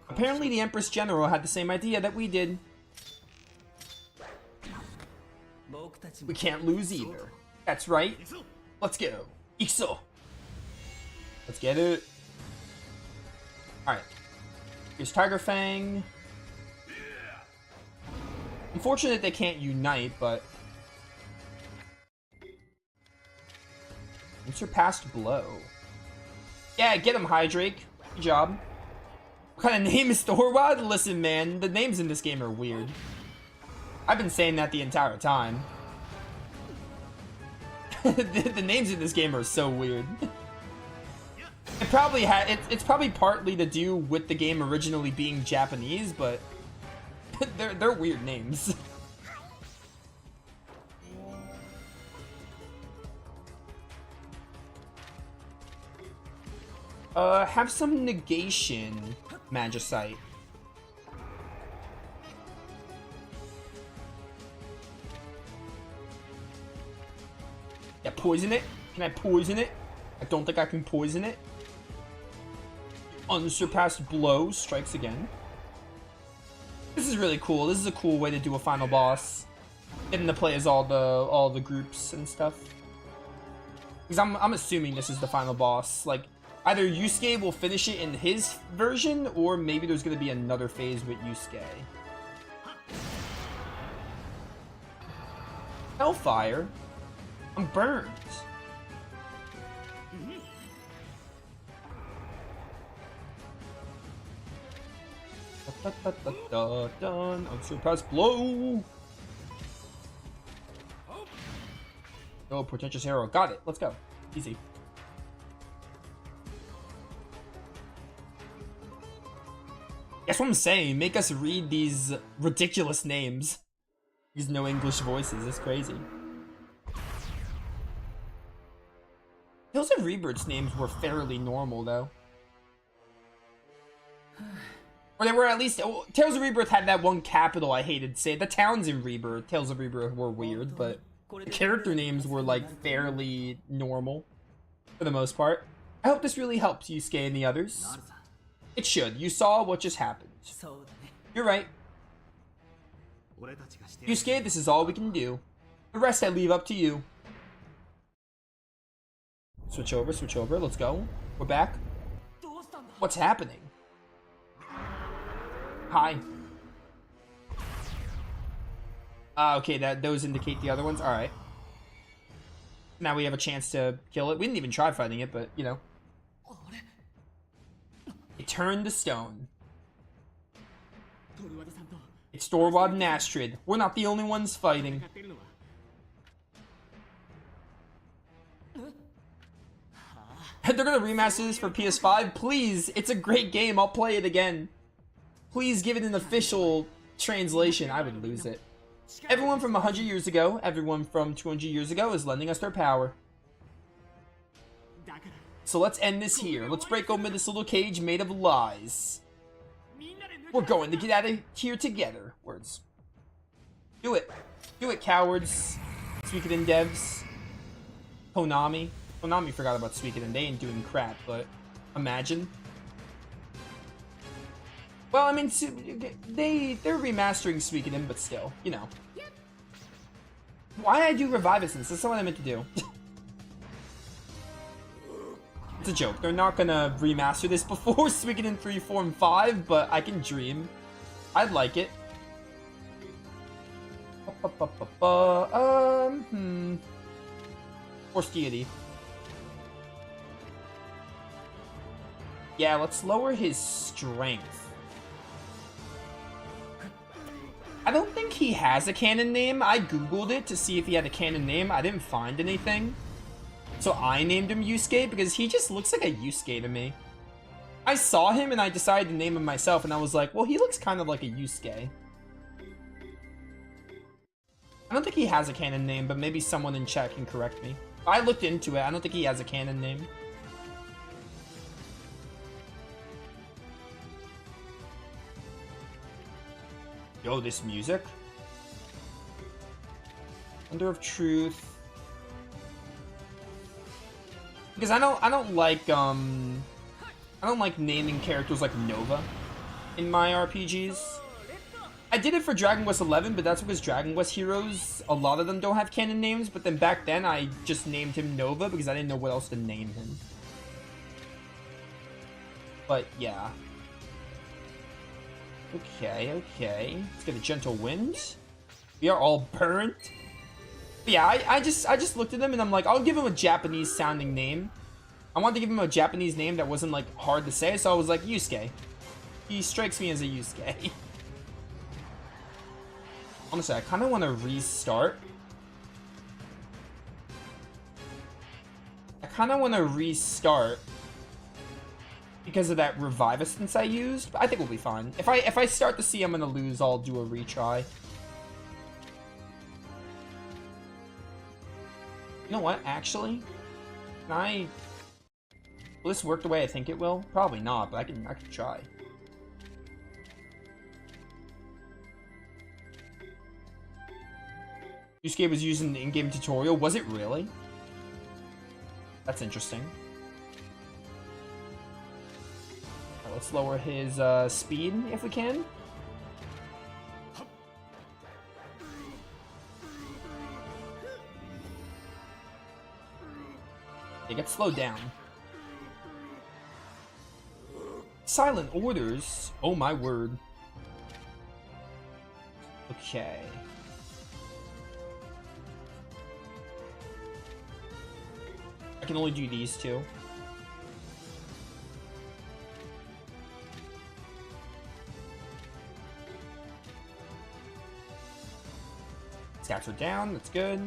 Apparently the Empress General had the same idea that we did. We can't lose either. That's right. Let's go. Ixo. Let's get it. Alright. Here's Tiger Fang. Unfortunate they can't unite, but... Unsurpassed Blow. Yeah, get him, Hydrake. Good job. What kind of name is Thorwald? Listen, man, the names in this game are weird. I've been saying that the entire time. the names in this game are so weird. It probably it's probably partly to do with the game originally being Japanese, but they're weird names. Have some negation, Magicite. Yeah, poison it. Can I poison it? I don't think I can poison it. Unsurpassed Blow strikes again. This is really cool. This is a cool way to do a final boss. Getting to play as all the groups and stuff. Because I'm assuming this is the final boss. Like, either Yusuke will finish it in his version, or maybe there's gonna be another phase with Yusuke. Hellfire? I'm burned. Done. Unsurpassed Blow. Oh, Portentous Arrow. Got it. Let's go. Easy. That's what I'm saying. Make us read these ridiculous names. These no English voices. It's crazy. Tales of Rebirth's names were fairly normal, though. Or they were at least... Oh, Tales of Rebirth had that one capital I hated to say. The towns in Rebirth, Tales of Rebirth, were weird, but the character names were, like, fairly normal. For the most part. I hope this really helps Yusuke and the others. It should. You saw what just happened. You're right. Yusuke, this is all we can do. The rest I leave up to you. Switch over, let's go. We're back. What's happening? Hi. Okay, those indicate the other ones. Alright. Now we have a chance to kill it. We didn't even try fighting it, but, you know. It turned to stone. It's Thorwald and Astrid. We're not the only ones fighting. They're gonna remaster this for PS5? Please! It's a great game, I'll play it again. Please give it an official translation. I would lose it. Everyone from 100 years ago, everyone from 200 years ago is lending us their power. So let's end this here. Let's break open this little cage made of lies. We're going to get out of here together. Words. Do it. Do it, cowards. Suikoden devs. Konami. Konami forgot about Suikoden. They ain't doing crap, but imagine. Well, I mean, they're remastering Suikoden, but still, you know. Why did I do Reviviscence? That's not what I meant to do. It's a joke. They're not gonna remaster this before Suikoden 3, 4, and 5, but I can dream. I'd like it. Force Deity. Yeah, let's lower his strength. I don't think he has a canon name. I googled it to see if he had a canon name. I didn't find anything. So I named him Yusuke because he just looks like a Yusuke to me. I saw him and I decided to name him myself and I was like, well, he looks kind of like a Yusuke. I don't think he has a canon name, but maybe someone in chat can correct me. I looked into it. I don't think he has a canon name. Yo, this music. Thunder of Truth. Because I don't like naming characters like Nova in my RPGs. I did it for Dragon Quest XI, but that's because Dragon Quest heroes, a lot of them don't have canon names, but then back then I just named him Nova because I didn't know what else to name him. But yeah. Okay, okay. Let's get a gentle wind. We are all burnt. But yeah, I just looked at him and I'm like, I'll give him a Japanese sounding name. I wanted to give him a Japanese name that wasn't like hard to say, so I was like, Yusuke. He strikes me as a Yusuke. Honestly, I kind of want to restart. Because of that Reviviscence I used. But I think we'll be fine. If I start to see I'm gonna lose, I'll do a retry. You know what, actually? Can I... Will this work the way I think it will? Probably not, but I can try. Yusuke was used in the in-game tutorial. Was it really? That's interesting. Right, let's lower his speed if we can. It gets slowed down. Silent orders? Oh my word. Okay. I can only do these two. Stats are down, that's good.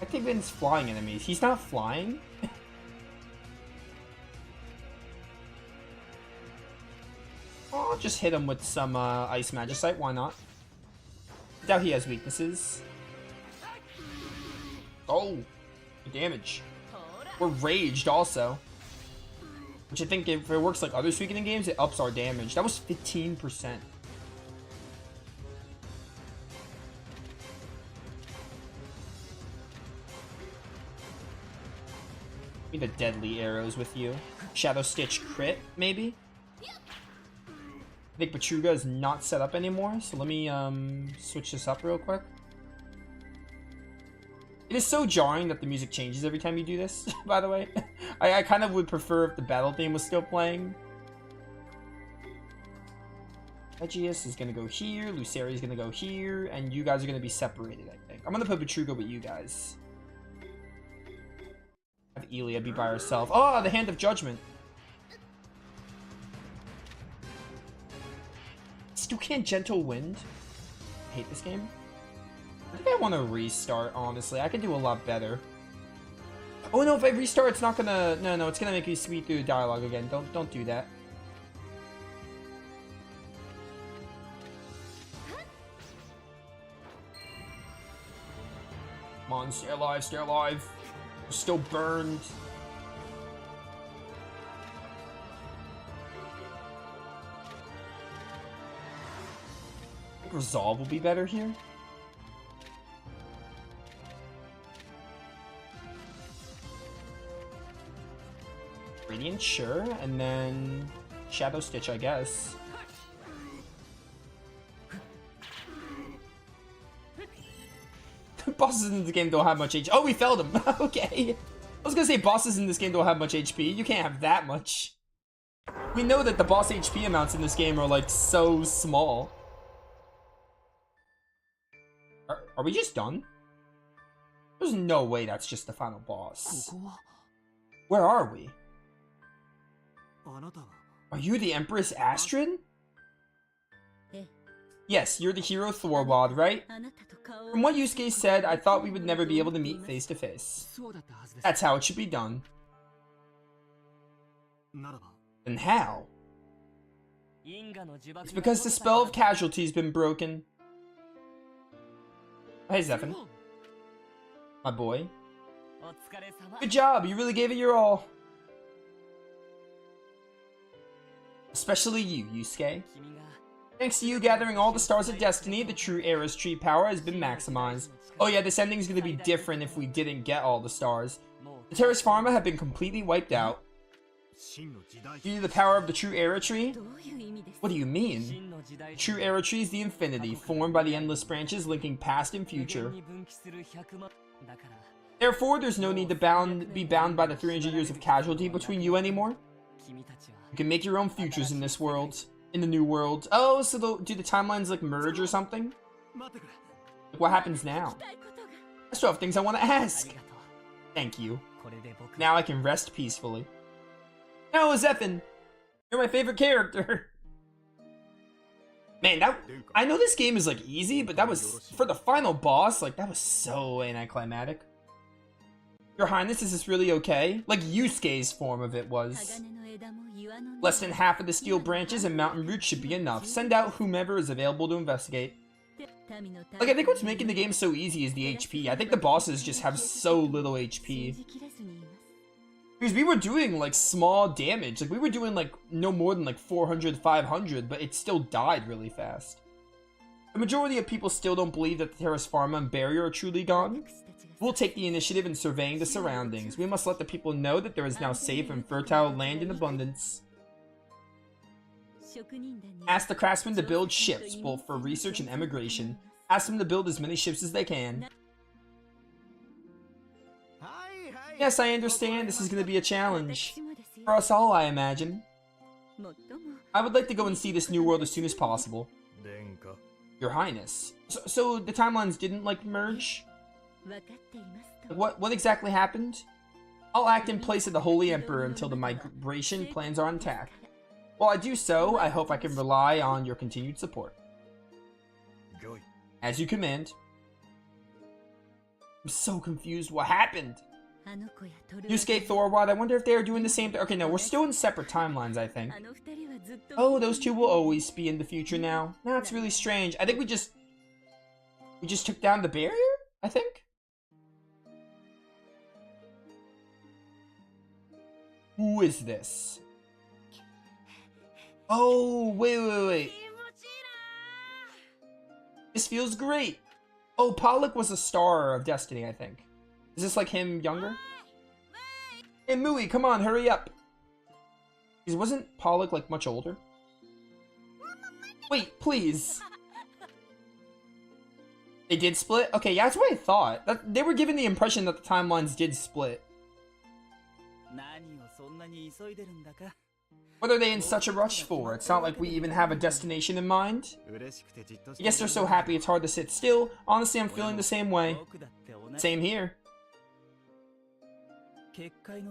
Activates flying enemies. He's not flying? I'll just hit him with some Ice Magicite, why not? I doubt he has weaknesses. Oh, good damage. We're raged also. Which I think if it works like other Suikoden games, it ups our damage. That was 15%. The deadly arrows with you. Shadow Stitch crit, maybe? I think Petruga is not set up anymore, so let me switch this up real quick. It is so jarring that the music changes every time you do this, by the way. I kind of would prefer if the battle theme was still playing. Aegeus is gonna go here, Luceri is gonna go here, and you guys are gonna be separated, I think. I'm gonna put Petruga with you guys. Have Elia be by herself. Oh, the Hand of Judgment. Still can't Gentle Wind. I hate this game. I think I want to restart, honestly. I can do a lot better. Oh no, if I restart, it's not gonna... No, it's gonna make me speed through the dialogue again. Don't do that. Come on, stay alive, stay alive. We're still burned. I think Resolve will be better here. Radiant, sure, and then Shadow Stitch, I guess. Bosses in this game don't have much HP. Oh, we felled him. Okay. I was gonna say bosses in this game don't have much HP. You can't have that much. We know that the boss HP amounts in this game are like so small. Are we just done? There's no way that's just the final boss. Where are we? Are you the Empress Astrid? Yes, you're the hero Thorwald, right? From what Yusuke said, I thought we would never be able to meet face to face. That's how it should be done. Then how? It's because the spell of casualty has been broken. Hey, Zephyr. My boy. Good job, you really gave it your all. Especially you, Yusuke. Thanks to you gathering all the stars of destiny, the true Era's tree power has been maximized. Oh yeah, this ending is going to be different if we didn't get all the stars. The Terrace Pharma have been completely wiped out. Due to the power of the true Era tree? What do you mean? The true Era tree is the infinity, formed by the endless branches linking past and future. Therefore, there's no need to be bound by the 300 years of casualty between you anymore. You can make your own futures in this world. In the new world. Oh, so do the timelines like merge or something? Like, what happens now? I still have things I want to ask. Thank you. Now I can rest peacefully. No, Zephyr! You're my favorite character! Man, I know this game is like easy, but that was, for the final boss, like that was so anticlimactic. Your Highness, is this really okay? Like Yusuke's form of it was. Less than half of the steel branches and mountain roots should be enough. Send out whomever is available to investigate. Like, I think what's making the game so easy is the HP. I think the bosses just have so little HP. Because we were doing, like, small damage. Like, we were doing, like, no more than, like, 400, 500, but it still died really fast. The majority of people still don't believe that the Terrace Pharma and Barrier are truly gone. We'll take the initiative in surveying the surroundings. We must let the people know that there is now safe and fertile land in abundance. Ask the craftsmen to build ships, both for research and emigration. Ask them to build as many ships as they can. Yes, I understand. This is going to be a challenge. For us all, I imagine. I would like to go and see this new world as soon as possible. Your Highness. So the timelines didn't, like, merge? What exactly happened? I'll act in place of the Holy Emperor until the migration plans are intact. While I do so, I hope I can rely on your continued support. As you command. I'm so confused. What happened? Yusuke, Thorwald, I wonder if they are doing the same thing. Okay, no, we're still in separate timelines, I think. Oh, those two will always be in the future now. That's really strange. I think we just took down the barrier, I think? Who is this? Oh, wait. This feels great. Oh, Pollock was a star of Destiny, I think. Is this like him younger? Hey, Mui, come on, hurry up. Because wasn't Pollock like much older? Wait, please. They did split? Okay, yeah, that's what I thought. They were given the impression that the timelines did split. What are they in such a rush for? It's not like we even have a destination in mind. I guess they're so happy it's hard to sit still. Honestly, I'm feeling the same way. Same here.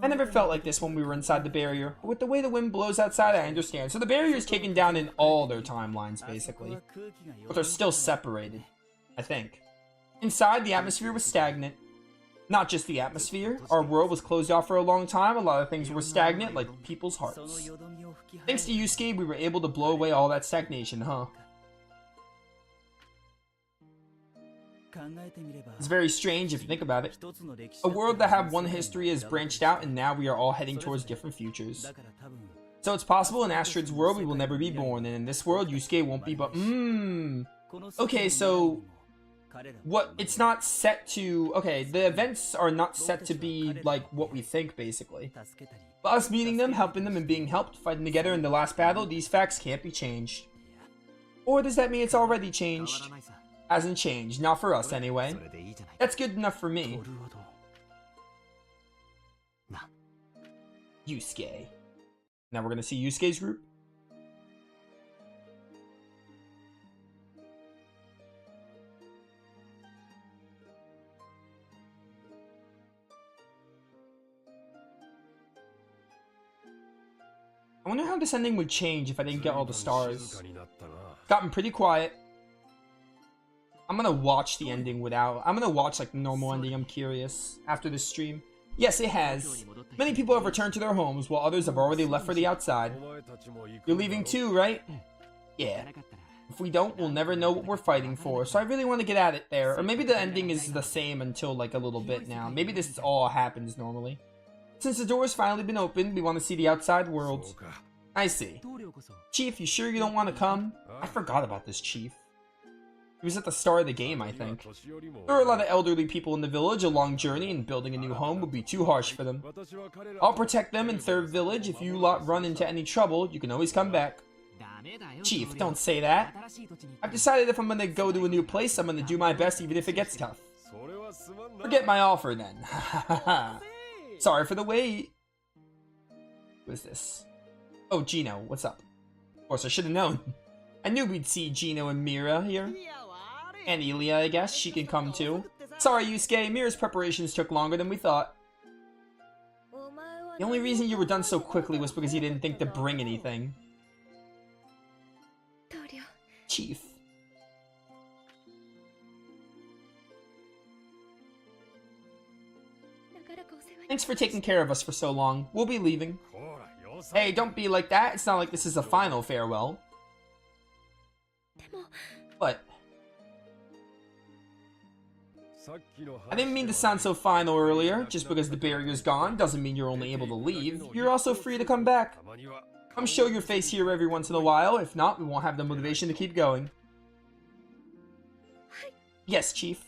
I never felt like this when we were inside the barrier. But with the way the wind blows outside, I understand. So the barrier is taken down in all their timelines, basically. But they're still separated, I think. Inside, the atmosphere was stagnant. Not just the atmosphere. Our world was closed off for a long time. A lot of things were stagnant, like people's hearts. Thanks to Yusuke, we were able to blow away all that stagnation, huh? It's very strange if you think about it. A world that had one history has branched out, and now we are all heading towards different futures. So it's possible in Astrid's world we will never be born, and in this world Yusuke won't be, but okay, so what, it's not set to, okay, the events are not set to be like what we think, basically. But us meeting them, helping them, and being helped, fighting together in the last battle, these facts can't be changed. Or does that mean it's already changed? Hasn't changed, not for us anyway. That's good enough for me. Yusuke. Now we're gonna see Yusuke's group. I wonder how this ending would change if I didn't get all the stars. Gotten pretty quiet. I'm gonna watch the ending without... I'm gonna watch like the normal ending, I'm curious, after this stream. Yes, it has. Many people have returned to their homes, while others have already left for the outside. You're leaving too, right? Yeah. If we don't, we'll never know what we're fighting for, so I really want to get at it there. Or maybe the ending is the same until like a little bit now. Maybe this all happens normally. Since the door has finally been opened, we want to see the outside world. I see. Chief, you sure you don't want to come? I forgot about this, Chief. He was at the start of the game, I think. There are a lot of elderly people in the village. A long journey and building a new home would be too harsh for them. I'll protect them in Third Village. If you lot run into any trouble, you can always come back. Chief, don't say that. I've decided if I'm gonna go to a new place, I'm gonna do my best even if it gets tough. Forget my offer then. Sorry for the wait. Who is this? Oh, Gino, what's up? Of course, I should have known. I knew we'd see Gino and Mira here. And Elia, I guess. She can come too. Sorry, Yusuke. Mira's preparations took longer than we thought. The only reason you were done so quickly was because you didn't think to bring anything. Chief. Thanks for taking care of us for so long. We'll be leaving. Hey, don't be like that. It's not like this is a final farewell. What? I didn't mean to sound so final earlier. Just because the barrier's gone doesn't mean you're only able to leave. You're also free to come back. Come show your face here every once in a while. If not, we won't have the motivation to keep going. Yes, Chief.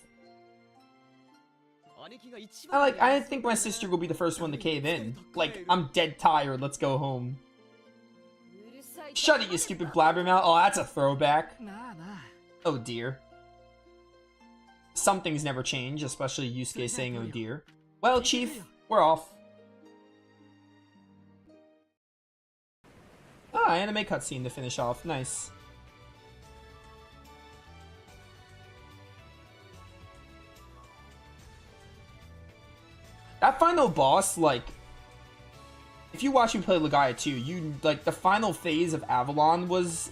I think my sister will be the first one to cave in. Like, I'm dead tired. Let's go home. Shut it, you stupid blabbermouth. Oh, that's a throwback. Oh dear. Some things never change, especially Yusuke saying oh dear. Well, Chief, we're off. Ah, anime cutscene to finish off. Nice. That final boss, like, if you watch me play Legaia 2, you, like, the final phase of Avalon was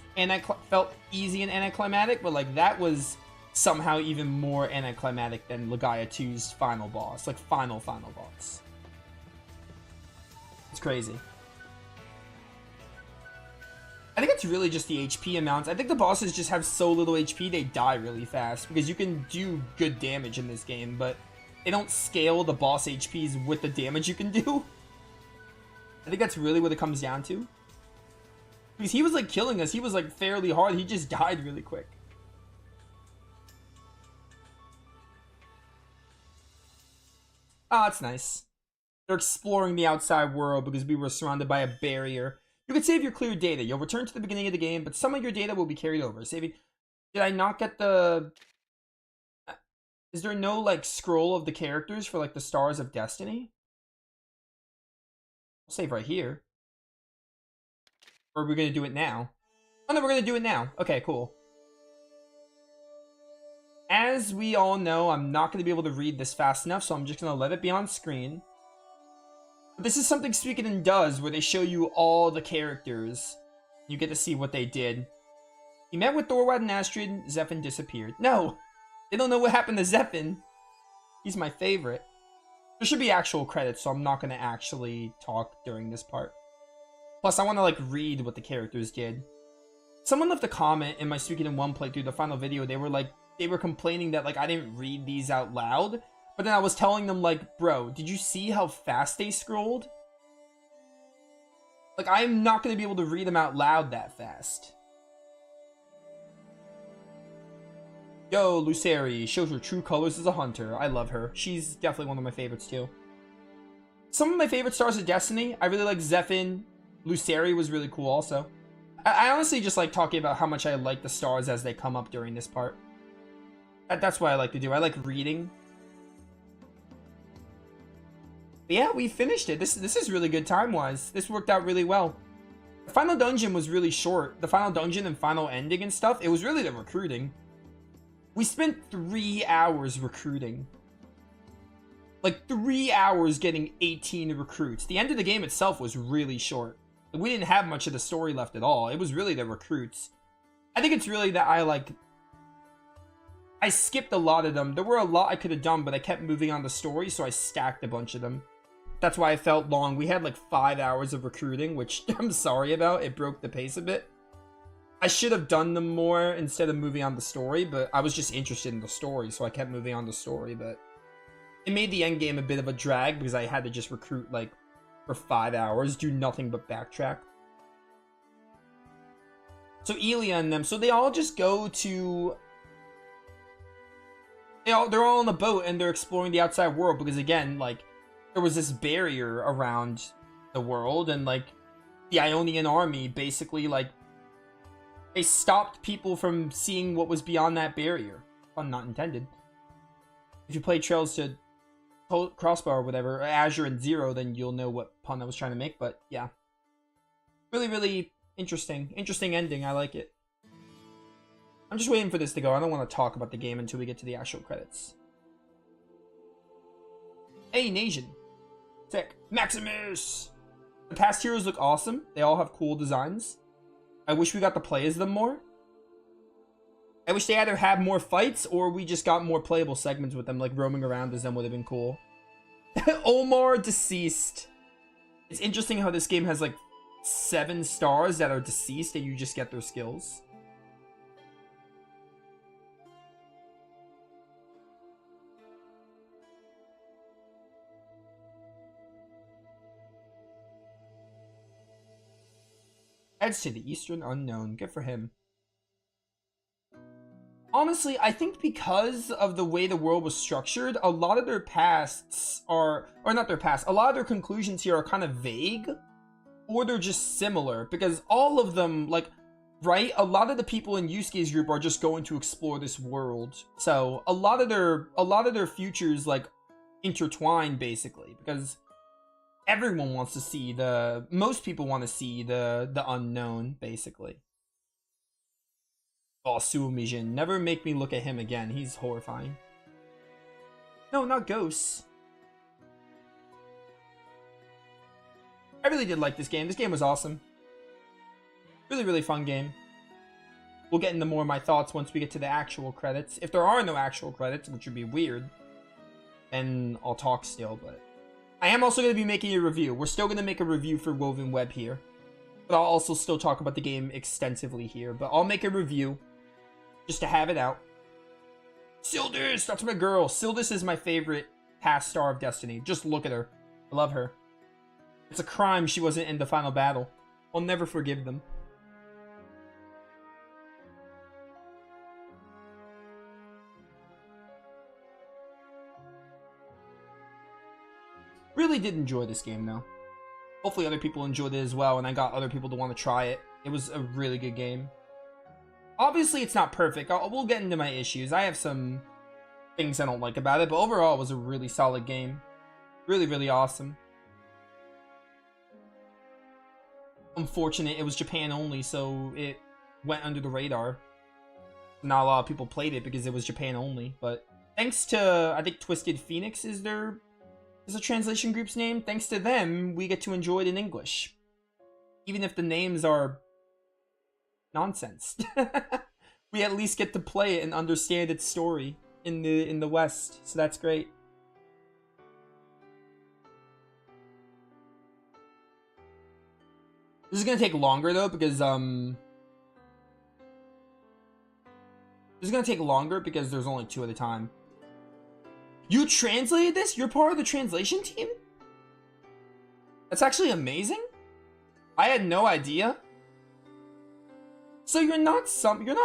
felt easy and anticlimactic, but, like, that was somehow even more anticlimactic than Legaia 2's final boss. Like, final boss. It's crazy. I think it's really just the HP amounts. I think the bosses just have so little HP, they die really fast, because you can do good damage in this game, but they don't scale the boss HPs with the damage you can do. I think that's really what it comes down to. Because he was like killing us. He was like fairly hard. He just died really quick. Ah, that's nice. They're exploring the outside world because we were surrounded by a barrier. You can save your cleared data. You'll return to the beginning of the game, but some of your data will be carried over. Saving... Did I not get the... Is there no, like, scroll of the characters for, like, the Stars of Destiny? I'll save right here. Or are we going to do it now? Oh, no, we're going to do it now. Okay, cool. As we all know, I'm not going to be able to read this fast enough, so I'm just going to let it be on screen. This is something Suikoden does, where they show you all the characters. You get to see what they did. He met with Thorwald and Astrid. Zephyr disappeared. No! They don't know what happened to Zephyr. He's my favorite. There should be actual credits, so I'm not going to actually talk during this part. Plus, I want to, like, read what the characters did. Someone left a comment in my Suikoden 1 playthrough, the final video. They were complaining that, like, I didn't read these out loud. But then I was telling them, like, bro, did you see how fast they scrolled? Like, I'm not going to be able to read them out loud that fast. Yo, Luceri shows her true colors as a hunter. I love her. She's definitely one of my favorites, too. Some of my favorite stars of Destiny. I really like Zephyr. Luceri was really cool, also. I honestly just like talking about how much I like the stars as they come up during this part. That's what I like to do. I like reading. But yeah, we finished it. This is really good time-wise. This worked out really well. The final dungeon was really short. The final dungeon and final ending and stuff, it was really the recruiting. We spent 3 hours recruiting. Like, 3 hours getting 18 recruits. The end of the game itself was really short. We didn't have much of the story left at all. It was really the recruits. I think it's really that I skipped a lot of them. There were a lot I could have done, but I kept moving on the story, so I stacked a bunch of them. That's why I felt long. We had like 5 hours of recruiting, which I'm sorry about. It broke the pace a bit. I should have done them more instead of moving on the story, but I was just interested in the story, so I kept moving on the story, but it made the end game a bit of a drag because I had to just recruit like for 5 hours, do nothing but backtrack. So Elia and them, so they all just go to... They're all on the boat and they're exploring the outside world because, again, like, there was this barrier around the world and, like, the Ionian army basically, like, they stopped people from seeing what was beyond that barrier. Pun not intended. If you play Trails to Crossbow or whatever, or Azure and Zero, then you'll know what pun I was trying to make, but yeah. Really, really interesting. Interesting ending. I like it. I'm just waiting for this to go. I don't want to talk about the game until we get to the actual credits. Hey, Nation. Sick. Maximus! The past heroes look awesome. They all have cool designs. I wish we got to play as them more. I wish they either had more fights or we just got more playable segments with them, like roaming around as them would have been cool. Omar deceased. It's interesting how this game has like 7 stars that are deceased and you just get their skills. Heads to the Eastern Unknown. Good for him. Honestly, I think because of the way the world was structured, a lot of their pasts are... Or not their pasts. A lot of their conclusions here are kind of vague. Or they're just similar. Because all of them, like... Right? A lot of the people in Yusuke's group are just going to explore this world. So, a lot of their futures, like, intertwine, basically. Because... everyone wants to see most people want to see the unknown, basically. Oh, Suomijin. Never make me look at him again. He's horrifying. No, not ghosts. I really did like this game. This game was awesome. Really, really fun game. We'll get into more of my thoughts once we get to the actual credits. If there are no actual credits, which would be weird, then I'll talk still, but... I am also going to be making a review. We're still going to make a review for Woven Web here. But I'll also still talk about the game extensively here. But I'll make a review just to have it out. Sildis! That's my girl. Sildis is my favorite past star of Destiny. Just look at her. I love her. It's a crime she wasn't in the final battle. I'll never forgive them. Really did enjoy this game, though. Hopefully other people enjoyed it as well, and I got other people to want to try it. It was a really good game. Obviously, it's not perfect. We'll get into my issues. I have some things I don't like about it, but overall, it was a really solid game. Really, really awesome. Unfortunate, it was Japan only, so it went under the radar. Not a lot of people played it because it was Japan only, but thanks to, I think Twisted Phoenix is their is a translation group's name. Thanks to them, we get to enjoy it in English. Even if the names are nonsense. We at least get to play it and understand its story in the West. So that's great. This is gonna take longer though because this is gonna take longer because there's only 2 at a time. You translated this? You're part of the translation team? That's actually amazing. I had no idea. So you're not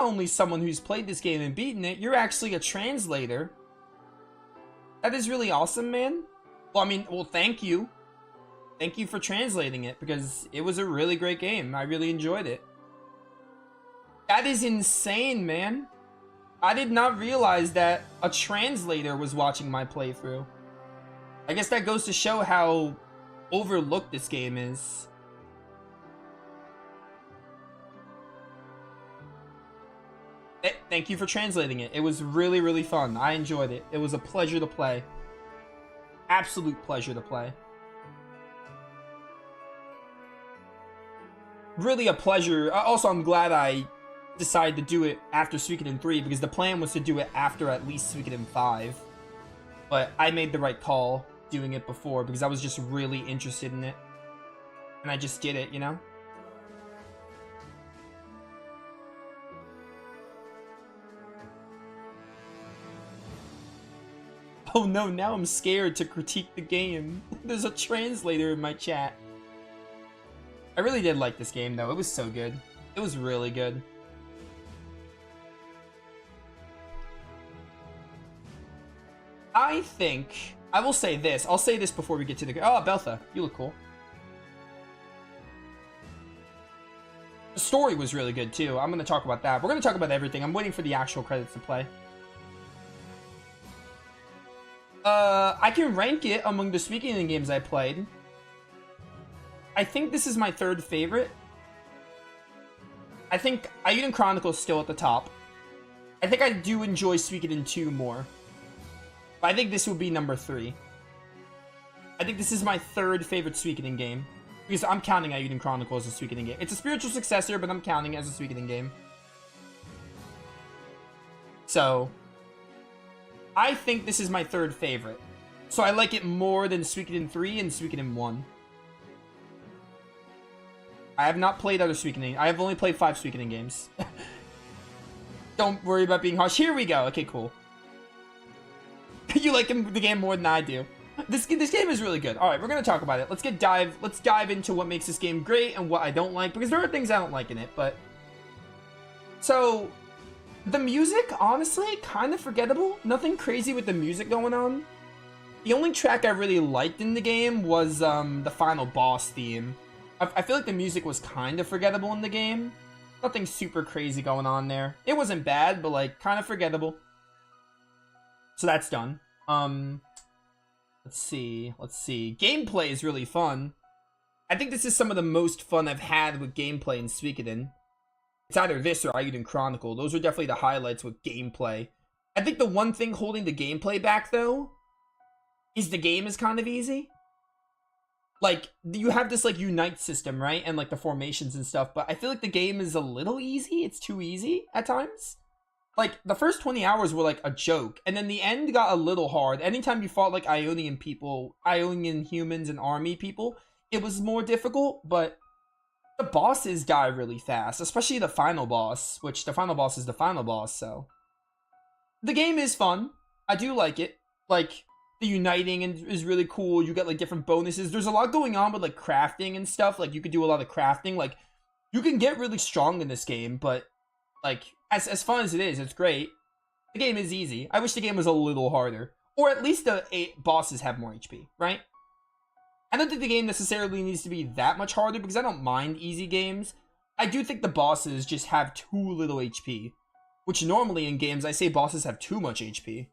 only someone who's played this game and beaten it, you're actually a translator. That is really awesome, man. Well, I mean, well, thank you. Thank you for translating it, because it was a really great game. I really enjoyed it. That is insane, man. I did not realize that a translator was watching my playthrough. I guess that goes to show how overlooked this game is. Thank you for translating it. It was really, really fun. I enjoyed it. It was a pleasure to play. Absolute pleasure to play. Really a pleasure. Also, I'm glad I decided to do it after Suikoden 3, because the plan was to do it after at least Suikoden 5. But I made the right call doing it before, because I was just really interested in it. And I just did it, you know? Oh no, now I'm scared to critique the game. There's a translator in my chat. I really did like this game though. It was so good. It was really good. I think, I will say this. I'll say this before we get to the... Oh, Beltha, you look cool. The story was really good too. I'm going to talk about that. We're going to talk about everything. I'm waiting for the actual credits to play. I can rank it among the Suikoden games I played. I think this is my 3rd favorite. I think Eiyuden Chronicles is still at the top. I think I do enjoy Suikoden 2 more. But I think this would be number 3. I think this is my 3rd favorite Suikoden game. Because I'm counting Eiyuden Chronicles as a Suikoden game. It's a spiritual successor, but I'm counting it as a Suikoden game. So... I think this is my 3rd favorite. So I like it more than Suikoden 3 and Suikoden 1. I have not played other Suikoden. I have only played 5 Suikoden games. Don't worry about being harsh. Here we go. Okay, cool. You like the game more than I do. This game is really good. All right, we're gonna talk about it. Let's dive into what makes this game great and what I don't like, because there are things I don't like in it. But so the music, honestly, kind of forgettable. Nothing crazy with the music going on. The only track I really liked in the game was the final boss theme. I feel like the music was kind of forgettable in the game. Nothing super crazy going on there. It wasn't bad, but like kind of forgettable. So that's done. Let's see. Gameplay is really fun. I think this is some of the most fun I've had with gameplay in Suikoden. It's either this or Eiyuden Chronicle. Those are definitely the highlights with gameplay. I think the one thing holding the gameplay back, though, is the game is kind of easy. Like, you have this, like, unite system, right? And, like, the formations and stuff. But I feel like the game is a little easy. It's too easy at times. Like, the first 20 hours were, like, a joke. And then the end got a little hard. Anytime you fought, like, Ionian people, Ionian humans and army people, it was more difficult. But the bosses die really fast. Especially the final boss. Which, the final boss is the final boss, so... The game is fun. I do like it. Like... The uniting is really cool. You get like different bonuses. There's a lot going on with like crafting and stuff. Like you could do a lot of crafting. Like you can get really strong in this game, but like as fun as it is, it's great. The game is easy. I wish the game was a little harder, or at least the 8 bosses have more HP, right? I don't think the game necessarily needs to be that much harder because I don't mind easy games. I do think the bosses just have too little HP, which normally in games I say bosses have too much HP.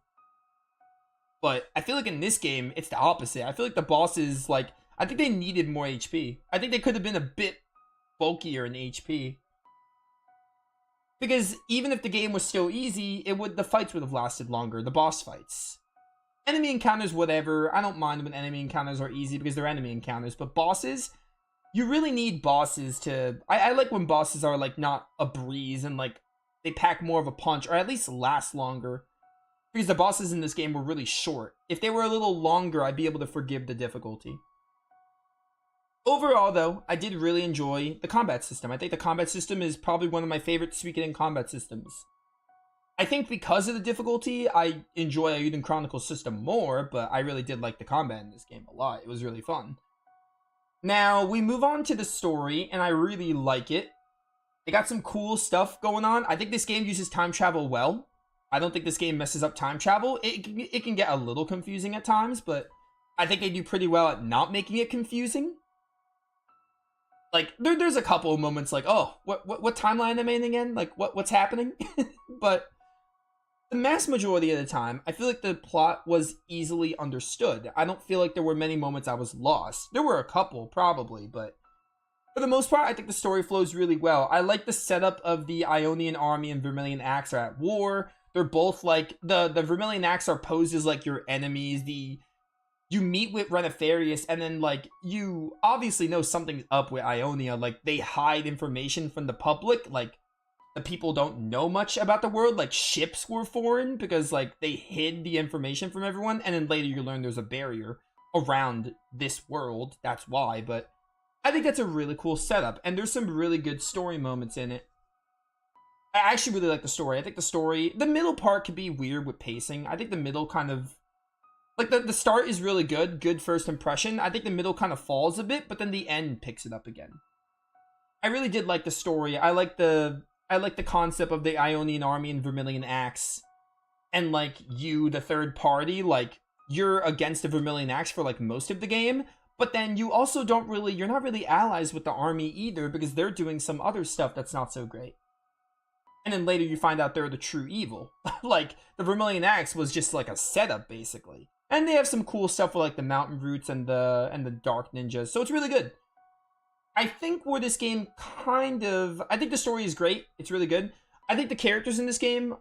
But I feel like in this game, it's the opposite. I feel like the bosses, like, I think they needed more HP. I think they could have been a bit bulkier in HP. Because even if the game was still easy, the fights would have lasted longer, the boss fights. Enemy encounters, whatever. I don't mind when enemy encounters are easy because they're enemy encounters. But bosses, you really need bosses to... I like when bosses are, like, not a breeze and, like, they pack more of a punch, or at least last longer. Because the bosses in this game were really short. If they were a little longer, I'd be able to forgive the difficulty. Overall, though, I did really enjoy the combat system. I think the combat system is probably one of my favorite Suikoden combat systems. I think because of the difficulty, I enjoy Ayuden Chronicles system more, but I really did like the combat in this game a lot. It was really fun. Now, we move on to the story, and I really like it. They got some cool stuff going on. I think this game uses time travel well. I don't think this game messes up time travel. It can get a little confusing at times, but I think they do pretty well at not making it confusing. Like, there's a couple of moments like, oh, what timeline am I in again? Like, what's happening? But the mass majority of the time, I feel like the plot was easily understood. I don't feel like there were many moments I was lost. There were a couple, probably, but for the most part, I think the story flows really well. I like the setup of the Ionian Army and Vermilion Axe are at war. They're both, like, the Vermilion Axe are posed as, like, your enemies. You meet with Renefarius, and then, like, you obviously know something's up with Ionia. Like, they hide information from the public, like, the people don't know much about the world, like ships were foreign because like they hid the information from everyone, and then later you learn there's a barrier around this world, that's why. But I think that's a really cool setup, and there's some really good story moments in it. I actually really like the story. I think the middle part can be weird with pacing. I think the middle kind of, like the start is really good first impression. I think the middle kind of falls a bit, but then the end picks it up again. I really did like the story. I like the concept of the Ionian Army and Vermilion Axe. And, like, you, the third party, like, you're against the Vermilion Axe for, like, most of the game. But then you also you're not really allies with the army either because they're doing some other stuff that's not so great. And then later you find out they're the true evil. Like, the Vermilion Axe was just, like, a setup, basically. And they have some cool stuff with, like, the Mountain Roots and the Dark Ninjas. So it's really good. I think where this game I think the story is great. It's really good. I think the characters in this game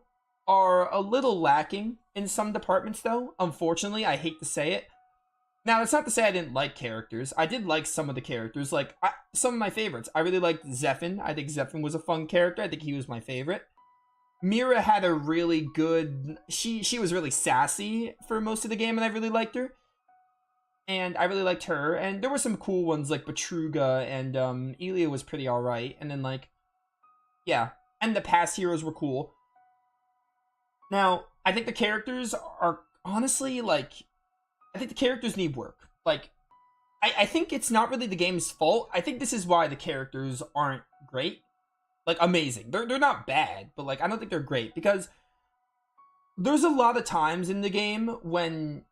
are a little lacking in some departments, though. Unfortunately, I hate to say it. Now, it's not to say I didn't like characters. I did like some of the characters. Like, some of my favorites. I really liked Zephyr. I think Zephyr was a fun character. I think he was my favorite. Mira had a really good... She was really sassy for most of the game, and I really liked her. And I really liked her, and there were some cool ones like Betruga, and Elia was pretty alright, and then like, yeah, and the past heroes were cool. Now, I think the characters are, honestly, like, I think the characters need work. Like, I think it's not really the game's fault. I think this is why the characters aren't great. Like, amazing. They're not bad, but like, I don't think they're great, because there's a lot of times in the game when...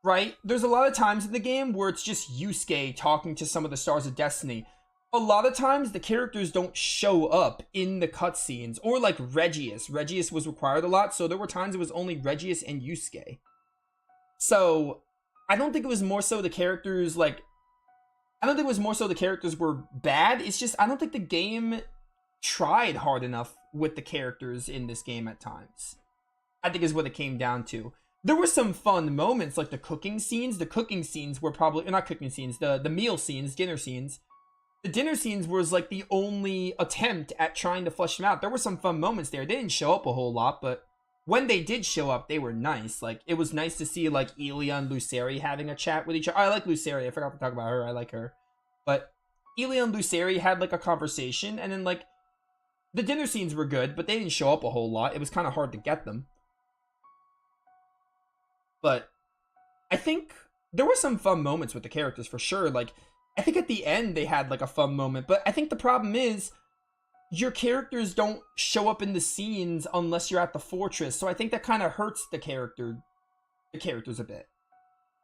Right? There's a lot of times in the game where it's just Yusuke talking to some of the Stars of Destiny. A lot of times the characters don't show up in the cutscenes. Or like Regius. Regius was required a lot, so there were times it was only Regius and Yusuke. So, I don't think it was more so the characters, like... I don't think it was more so the characters were bad. It's just, I don't think the game tried hard enough with the characters in this game at times. I think is what it came down to. There were some fun moments, like the cooking scenes. The cooking scenes were probably... Not cooking scenes, the meal scenes, dinner scenes. The dinner scenes was, like, the only attempt at trying to flesh them out. There were some fun moments there. They didn't show up a whole lot, but when they did show up, they were nice. Like, it was nice to see, like, Elia and Luceri having a chat with each other. I like Luceri. I forgot to talk about her. I like her. But Elia and Luceri had, like, a conversation, and then, like, the dinner scenes were good, but they didn't show up a whole lot. It was kind of hard to get them. But I think there were some fun moments with the characters for sure. Like, I think at the end they had like a fun moment, but I think the problem is your characters don't show up in the scenes unless you're at the fortress. So I think that kind of hurts the characters a bit.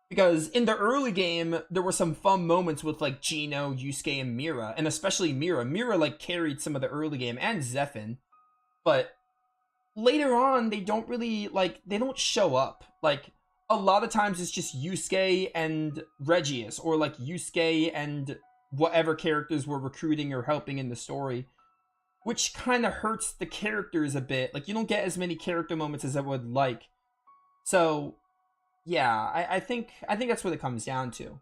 Because in the early game, there were some fun moments with like Gino, Yusuke, and Mira, and especially Mira. Mira like carried some of the early game, and Zephyr. But later on, they don't really they don't show up. Like, a lot of times it's just Yusuke and Regius, or like Yusuke and whatever characters we're recruiting or helping in the story, which kind of hurts the characters a bit. Like, you don't get as many character moments as I would like. So Yeah, I think that's what it comes down to.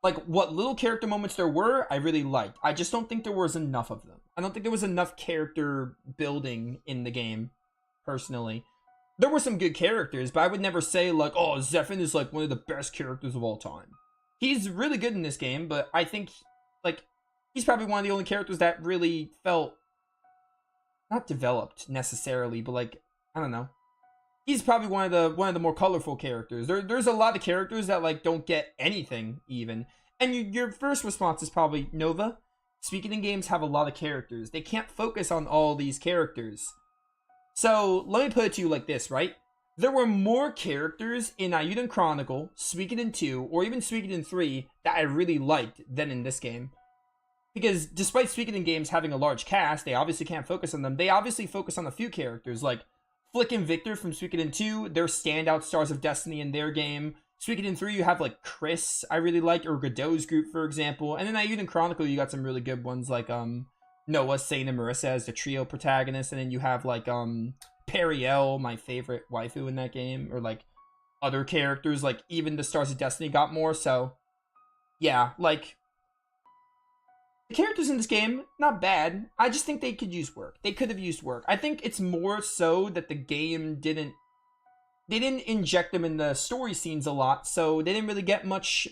Like, what little character moments there were, I really liked. I just don't think there was enough of them. I don't think there was enough character building in the game, personally. There were some good characters, but I would never say, like, oh, Zephyr is, like, one of the best characters of all time. He's really good in this game, but I think, like, he's probably one of the only characters that really felt, not developed, necessarily, but, like, I don't know. He's probably one of the more colorful characters. There's a lot of characters that like don't get anything even. And your first response is probably Nova. Suikoden games have a lot of characters. They can't focus on all these characters. So let me put it to you like this, right? There were more characters in Eiyuden Chronicle, Suikoden 2, or even Suikoden 3 that I really liked than in this game. Because despite Suikoden games having a large cast, they obviously can't focus on them. They obviously focus on a few characters, like Flick and Victor from Suikoden 2, they're standout stars of Destiny in their game. Suikoden 3, you have like Chris, I really like, or Godot's group, for example. And then Eiyuden Chronicle, you got some really good ones like Noah, Sane, and Marissa as the trio protagonists. And then you have like Periel, my favorite waifu in that game, or like other characters, like even the Stars of Destiny got more. So yeah, like the characters in this game, not bad. I just think they could use work. They could have used work. I think it's more so that the game didn't inject them in the story scenes a lot, so they didn't really get much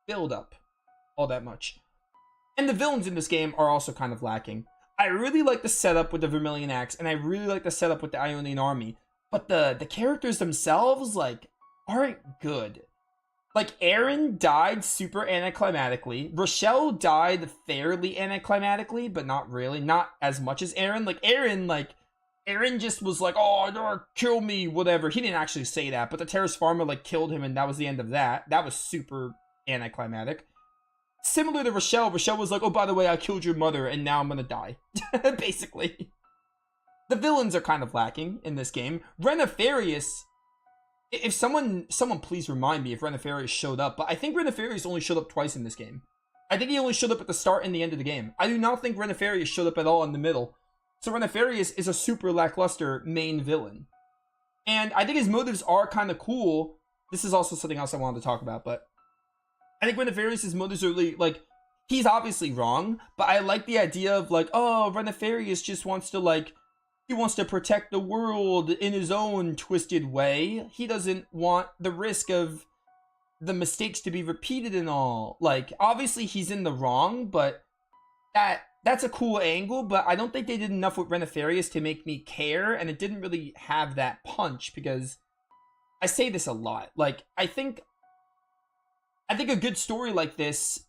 build up all that much. And the villains in this game are also kind of lacking. I really like the setup with the Vermilion Axe, and I really like the setup with the Ionian Army, but the characters themselves like aren't good. Like, Eren died super anticlimactically. Rochelle died fairly anticlimactically, but not really. Not as much as Eren. Eren just was like, oh, no, kill me, whatever. He didn't actually say that, but the Terrace Farmer, like, killed him, and that was the end of that. That was super anticlimactic. Similar to Rochelle, Rochelle was like, oh, by the way, I killed your mother, and now I'm gonna die. Basically. The villains are kind of lacking in this game. Renefarius... If someone please remind me if Renefarius showed up, but I think Renefarius only showed up twice in this game. I think he only showed up at the start and the end of the game. I do not think Renefarius showed up at all in the middle. So Renefarius is a super lackluster main villain. And I think his motives are kind of cool. This is also something else I wanted to talk about, but I think Renefarius' motives are really, like, he's obviously wrong, but I like the idea of, like, oh, Renefarius just wants to, like, he wants to protect the world in his own twisted way. He doesn't want the risk of the mistakes to be repeated and all. Like, obviously he's in the wrong, but that's a cool angle, but I don't think they did enough with Renefarius to make me care, and it didn't really have that punch, because I say this a lot. Like, I think a good story like this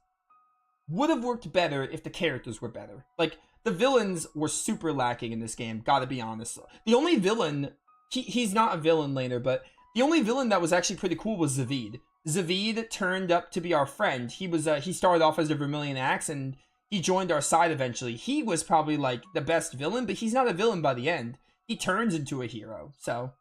would have worked better if the characters were better. Like, the villains were super lacking in this game, gotta be honest. The only villain, he's not a villain later, but the only villain that was actually pretty cool was Zavid. Zavid turned up to be our friend. He started off as a Vermilion Axe, and he joined our side eventually. He was probably, like, the best villain, but he's not a villain by the end. He turns into a hero, so...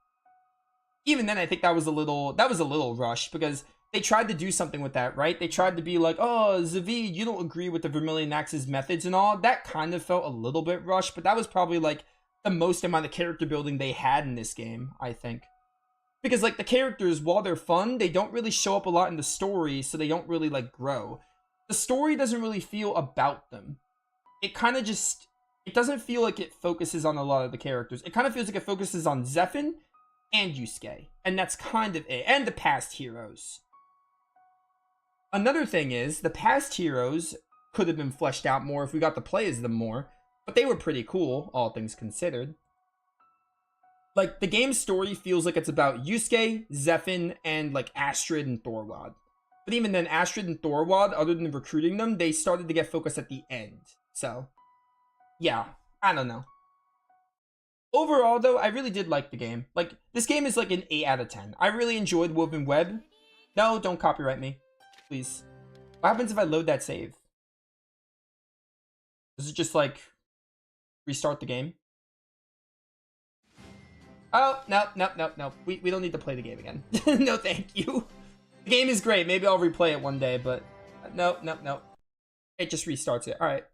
Even then, I think that was a little rushed, because they tried to do something with that, right? They tried to be like, oh, Zavid, you don't agree with the Vermilion Axe's methods and all. That kind of felt a little bit rushed, but that was probably, like, the most amount of character building they had in this game, I think. Because, like, the characters, while they're fun, they don't really show up a lot in the story, so they don't really, like, grow. The story doesn't really feel about them. It kind of just... It doesn't feel like it focuses on a lot of the characters. It kind of feels like it focuses on Zephyr and Yusuke. And that's kind of it. And the past heroes. Another thing is, the past heroes could have been fleshed out more if we got to play as them more, but they were pretty cool, all things considered. Like, the game's story feels like it's about Yusuke, Zephyr, and, like, Astrid and Thorwald. But even then, Astrid and Thorwald, other than recruiting them, they started to get focused at the end. So, yeah, I don't know. Overall, though, I really did like the game. Like, this game is like an 8 out of 10. I really enjoyed Woven Web. No, don't copyright me. Please. What happens if I load that save? Does it just, like, restart the game? Oh, no. We don't need to play the game again. No, thank you. The game is great. Maybe I'll replay it one day, but no. It just restarts it. Alright.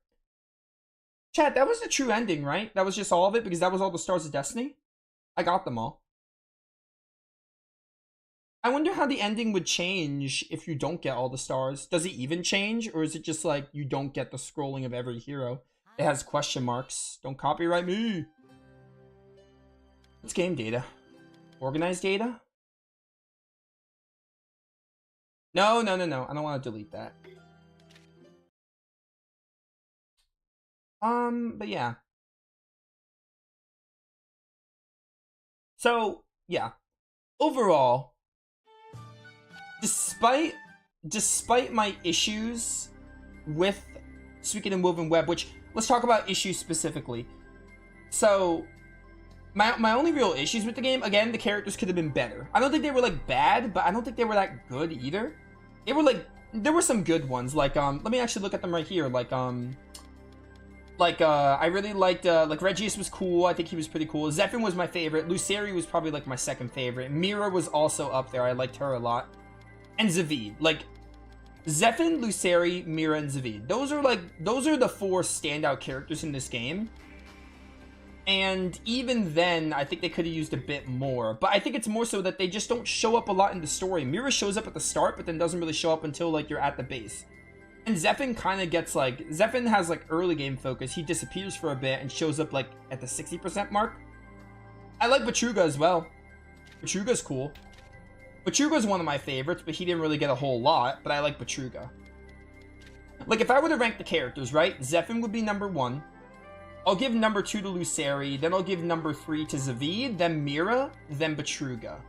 Chat, that was the true ending, right? That was just all of it, because that was all the Stars of Destiny? I got them all. I wonder how the ending would change if you don't get all the stars. Does it even change, or is it just like you don't get the scrolling of every hero? It has question marks. Don't copyright me. What's game data? Organized data? No. I don't want to delete that. But yeah. So, yeah. Overall, despite my issues with Suikoden Woven Web, which, let's talk about issues specifically. So, my only real issues with the game, again, the characters could have been better. I don't think they were, like, bad, but I don't think they were that good either. They were, like, there were some good ones, like, let me actually look at them right here, I really liked, like, Regius was cool. I think he was pretty cool. Zephyr was my favorite. Luceri was probably, like, my second favorite. Mira was also up there. I liked her a lot. And Zavid. Like, Zephyr, Luceri, Mira, and Zavid. Those are the 4 standout characters in this game. And even then, I think they could have used a bit more. But I think it's more so that they just don't show up a lot in the story. Mira shows up at the start, but then doesn't really show up until, like, you're at the base. And Zephyr kind of gets, like, Zephyr has, like, early game focus. He disappears for a bit and shows up, like, at the 60% mark. I like Batruga as well. Batruga's cool. Batruga's one of my favorites, but he didn't really get a whole lot, but I like Batruga. Like, if I were to rank the characters, right? Zephyr would be number 1. I'll give number 2 to Luceri, then I'll give number 3 to Zavid, then Mira, then Batruga.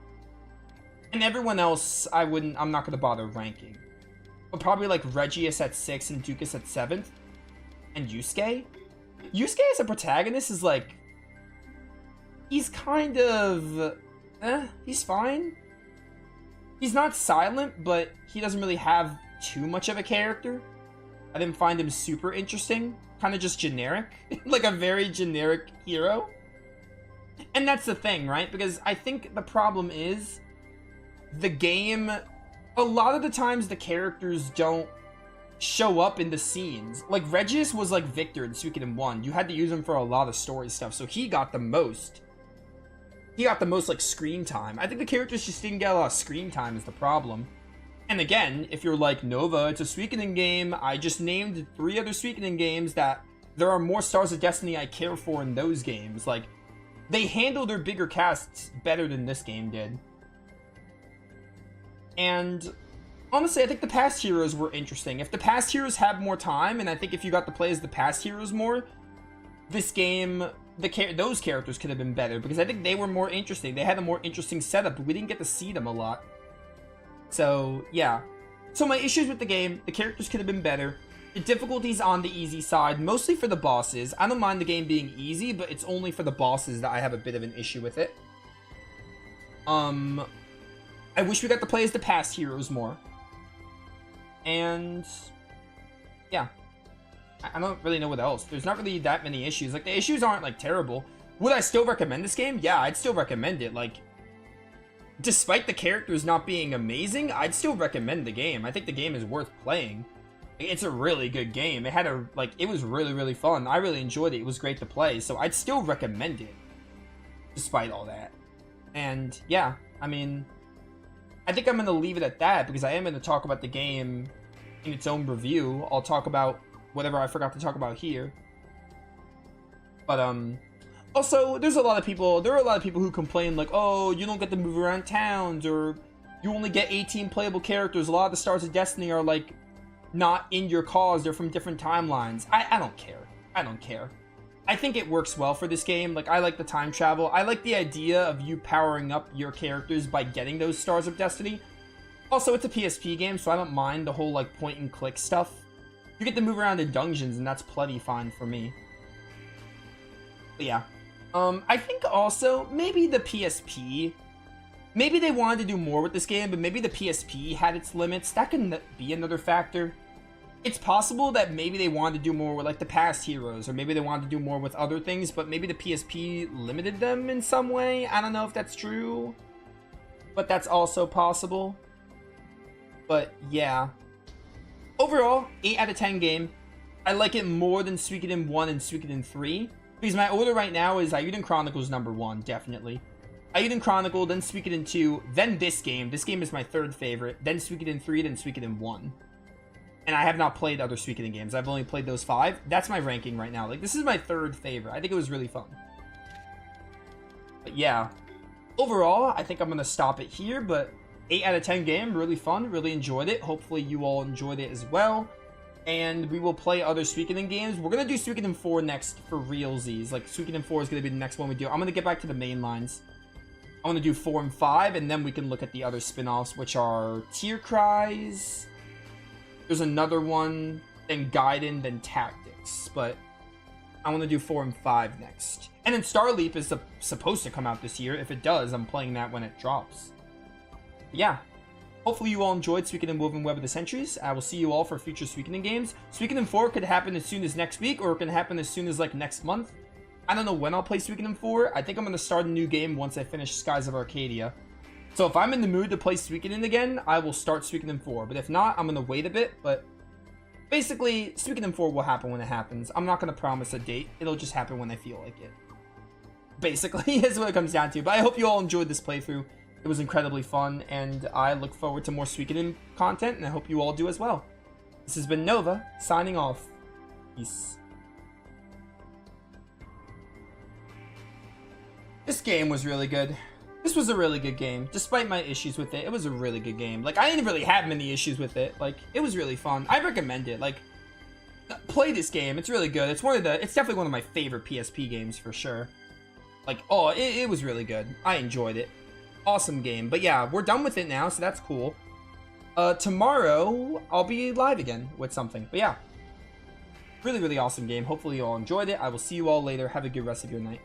And everyone else, I'm not going to bother ranking. But probably like Regius at 6 and Dukas at 7th. And Yusuke? Yusuke as a protagonist is like... He's kind of... he's fine. He's not silent, but he doesn't really have too much of a character. I didn't find him super interesting. Kind of just generic. Like a very generic hero. And that's the thing, right? Because I think the problem is... The game... A lot of the times, the characters don't show up in the scenes. Like, Regius was like Victor in Suikoden 1. You had to use him for a lot of story stuff, so he got the most. He got the most, like, screen time. I think the characters just didn't get a lot of screen time is the problem. And again, if you're like, Nova, it's a Suikoden game, I just named 3 other Suikoden games that there are more Stars of Destiny I care for in those games. Like, they handle their bigger casts better than this game did. And honestly, I think the past heroes were interesting. If the past heroes had more time, and I think if you got to play as the past heroes more, this game, those characters could have been better, because I think they were more interesting. They had a more interesting setup, but we didn't get to see them a lot. So, yeah. So my issues with the game, the characters could have been better. The difficulty's on the easy side, mostly for the bosses. I don't mind the game being easy, but it's only for the bosses that I have a bit of an issue with it. I wish we got to play as the past heroes more. And... yeah. I don't really know what else. There's not really that many issues. Like, the issues aren't, like, terrible. Would I still recommend this game? Yeah, I'd still recommend it. Like, despite the characters not being amazing, I'd still recommend the game. I think the game is worth playing. It's a really good game. It had a, like, it was really, really fun. I really enjoyed it. It was great to play. So I'd still recommend it. Despite all that. And, yeah, I mean... I think I'm going to leave it at that, because I am going to talk about the game in its own review. I'll talk about whatever I forgot to talk about here. But, also, there are a lot of people who complain, like, oh, you don't get to move around towns, or you only get 18 playable characters. A lot of the Stars of Destiny are, like, not in your cause. They're from different timelines. I don't care. I don't care. I think it works well for this game. Like, I like the time travel. I like the idea of you powering up your characters by getting those Stars of Destiny. Also, it's a PSP game, so I don't mind the whole, like, point-and-click stuff. You get to move around in dungeons, and that's plenty fine for me. But yeah. I think also, maybe the PSP... Maybe they wanted to do more with this game, but maybe the PSP had its limits. That can be another factor. It's possible that maybe they wanted to do more with, like, the past heroes, or maybe they wanted to do more with other things, but maybe the PSP limited them in some way. I don't know if that's true, but that's also possible. But, yeah. Overall, 8 out of 10 game. I like it more than Suikoden 1 and Suikoden 3, because my order right now is Ayuden Chronicles number 1, definitely. Ayuden Chronicle, then Suikoden 2, then this game. This game is my third favorite. Then Suikoden 3, then Suikoden 1. And I have not played other Suikoden games. I've only played those 5. That's my ranking right now. Like, this is my third favorite. I think it was really fun. But yeah. Overall, I think I'm going to stop it here, but 8 out of 10 game. Really fun. Really enjoyed it. Hopefully you all enjoyed it as well. And we will play other Suikoden games. We're going to do Suikoden 4 next for realsies. Like, Suikoden 4 is going to be the next one we do. I'm going to get back to the main lines. I'm going to do 4 and 5, and then we can look at the other spin-offs, which are Tear Cries. There's another one, then Gaiden, then Tactics. But I want to do 4 and 5 next. And then Star Leap is supposed to come out this year. If it does, I'm playing that when it drops. Yeah. Hopefully you all enjoyed Suikoden Woven Web of the Centuries. I will see you all for future Suikoden games. Suikoden 4 could happen as soon as next week, or it can happen as soon as, like, next month. I don't know when I'll play Suikoden 4. I think I'm going to start a new game once I finish Skies of Arcadia. So if I'm in the mood to play Suikoden again, I will start Suikoden 4. But if not, I'm going to wait a bit. But basically, Suikoden 4 will happen when it happens. I'm not going to promise a date. It'll just happen when I feel like it. Basically, is what it comes down to. But I hope you all enjoyed this playthrough. It was incredibly fun, and I look forward to more Suikoden content, and I hope you all do as well. This has been Nova, signing off. Peace. This game was really good. This was a really good game. Despite my issues with it, it was a really good game. Like, I didn't really have many issues with it. Like, it was really fun. I recommend it. Like, play this game. It's really good. It's definitely one of my favorite PSP games for sure. Like, oh, it was really good. I enjoyed it. Awesome game. But yeah, we're done with it now, so that's cool. Tomorrow, I'll be live again with something. But yeah, really, really awesome game. Hopefully you all enjoyed it. I will see you all later. Have a good rest of your night.